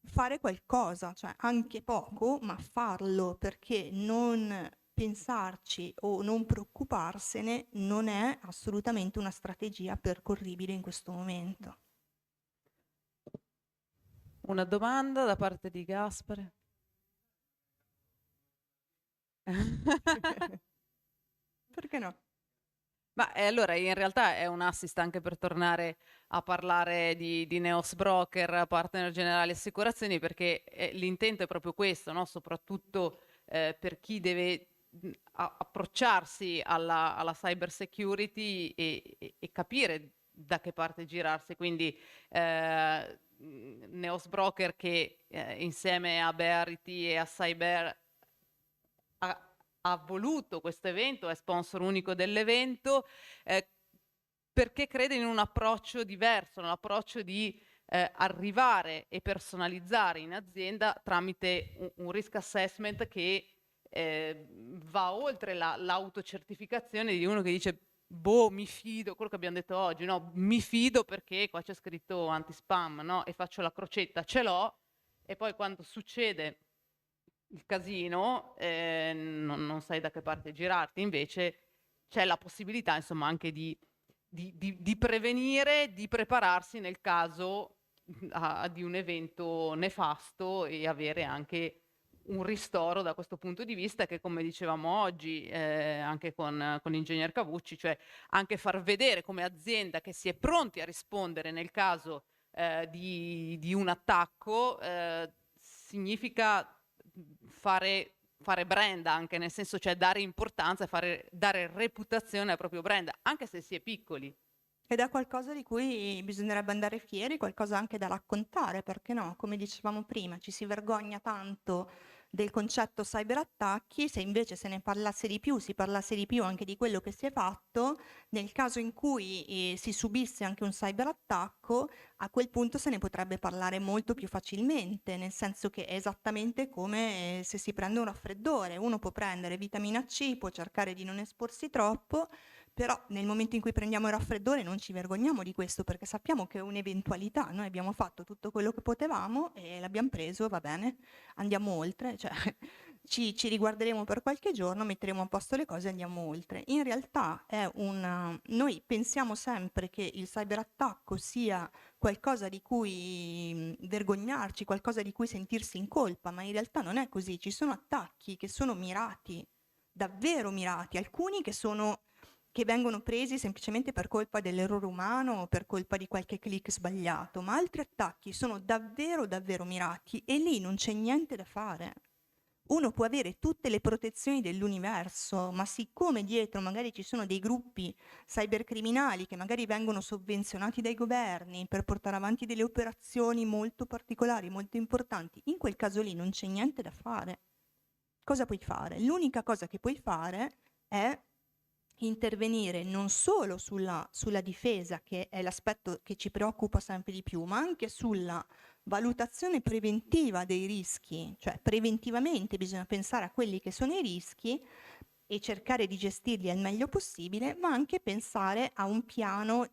fare qualcosa, cioè anche poco, ma farlo, perché non pensarci o non preoccuparsene non è assolutamente una strategia percorribile in questo momento. Una domanda da parte di Gaspare. Perché no? Ma allora in realtà è un assist anche per tornare a parlare di Neos Broker, partner generali assicurazioni, perché l'intento è proprio questo, no? Soprattutto per chi deve approcciarsi alla cyber security e capire da che parte girarsi. Quindi Neos Broker che insieme a Bearity e a Cyber ha voluto questo evento, è sponsor unico dell'evento, perché crede in un approccio diverso, un approccio di arrivare e personalizzare in azienda tramite un risk assessment che va oltre l'autocertificazione di uno che dice boh, mi fido, quello che abbiamo detto oggi, no? Mi fido perché qua c'è scritto anti-spam, no? E faccio la crocetta, ce l'ho, e poi quando succede il casino non sai da che parte girarti. Invece c'è la possibilità, insomma, anche di prevenire, di prepararsi nel caso di un evento nefasto e avere anche un ristoro da questo punto di vista, che come dicevamo oggi anche con l'ingegner Cavucci, cioè anche far vedere come azienda che si è pronti a rispondere nel caso di un attacco, significa fare brand anche, nel senso, cioè dare importanza e dare reputazione al proprio brand, anche se si è piccoli. Ed è qualcosa di cui bisognerebbe andare fieri, qualcosa anche da raccontare, perché no? Come dicevamo prima, ci si vergogna tanto del concetto cyberattacchi, se invece se ne parlasse di più, si parlasse di più anche di quello che si è fatto, nel caso in cui si subisse anche un cyberattacco, a quel punto se ne potrebbe parlare molto più facilmente, nel senso che è esattamente come se si prende un raffreddore, uno può prendere vitamina C, può cercare di non esporsi troppo, Però nel momento in cui prendiamo il raffreddore non ci vergogniamo di questo, perché sappiamo che è un'eventualità. Noi abbiamo fatto tutto quello che potevamo e l'abbiamo preso, va bene, andiamo oltre, cioè ci riguarderemo per qualche giorno, metteremo a posto le cose e andiamo oltre. In realtà noi pensiamo sempre che il cyberattacco sia qualcosa di cui vergognarci, qualcosa di cui sentirsi in colpa, ma in realtà non è così. Ci sono attacchi che sono mirati, davvero mirati, alcuni che vengono presi semplicemente per colpa dell'errore umano o per colpa di qualche click sbagliato, ma altri attacchi sono davvero davvero mirati e lì non c'è niente da fare. Uno può avere tutte le protezioni dell'universo, ma siccome dietro magari ci sono dei gruppi cybercriminali che magari vengono sovvenzionati dai governi per portare avanti delle operazioni molto particolari, molto importanti, in quel caso lì non c'è niente da fare. Cosa puoi fare? L'unica cosa che puoi fare è intervenire non solo sulla difesa, che è l'aspetto che ci preoccupa sempre di più, ma anche sulla valutazione preventiva dei rischi, cioè preventivamente bisogna pensare a quelli che sono i rischi e cercare di gestirli al meglio possibile, ma anche pensare a un piano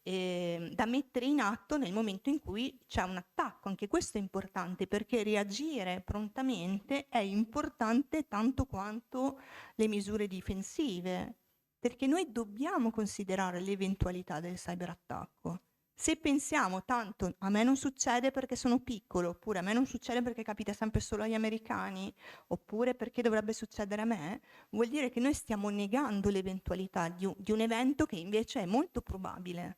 da mettere in atto nel momento in cui c'è un attacco. Anche questo è importante, perché reagire prontamente è importante tanto quanto le misure difensive, perché noi dobbiamo considerare l'eventualità del cyberattacco. Se pensiamo tanto a me non succede perché sono piccolo, oppure a me non succede perché capita sempre solo agli americani, oppure perché dovrebbe succedere a me, vuol dire che noi stiamo negando l'eventualità di un evento che invece è molto probabile.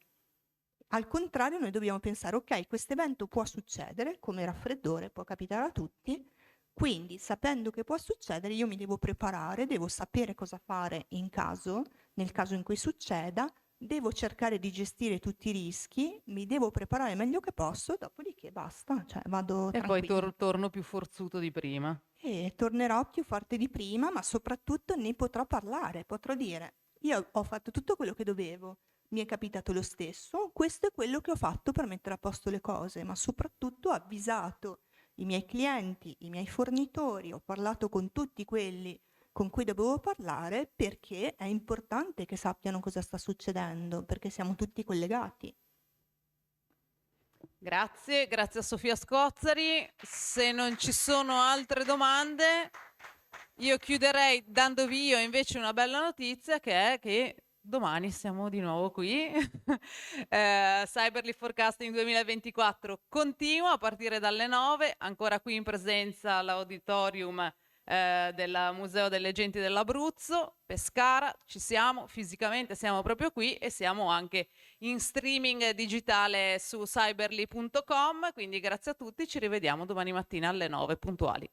Al contrario, noi dobbiamo pensare, ok, questo evento può succedere, come raffreddore, può capitare a tutti, quindi sapendo che può succedere io mi devo preparare, devo sapere cosa fare nel caso in cui succeda, devo cercare di gestire tutti i rischi, mi devo preparare il meglio che posso, dopodiché basta, cioè vado E poi tranquilla. torno più forzuto di prima. E tornerò più forte di prima, ma soprattutto ne potrò parlare, potrò dire, io ho fatto tutto quello che dovevo, mi è capitato lo stesso, questo è quello che ho fatto per mettere a posto le cose, ma soprattutto ho avvisato i miei clienti, i miei fornitori, ho parlato con tutti quelli con cui dovevo parlare, perché è importante che sappiano cosa sta succedendo, perché siamo tutti collegati. Grazie a Sofia Scozzari. Se non ci sono altre domande, io chiuderei dandovi io invece una bella notizia, che è che domani siamo di nuovo qui. Cyberly Forecasting 2024 continua a partire dalle 9, ancora qui in presenza all'auditorium del Museo delle Genti dell'Abruzzo, Pescara. Ci siamo fisicamente, siamo proprio qui e siamo anche in streaming digitale su cyberly.com, quindi grazie a tutti, ci rivediamo domani mattina alle 9 puntuali.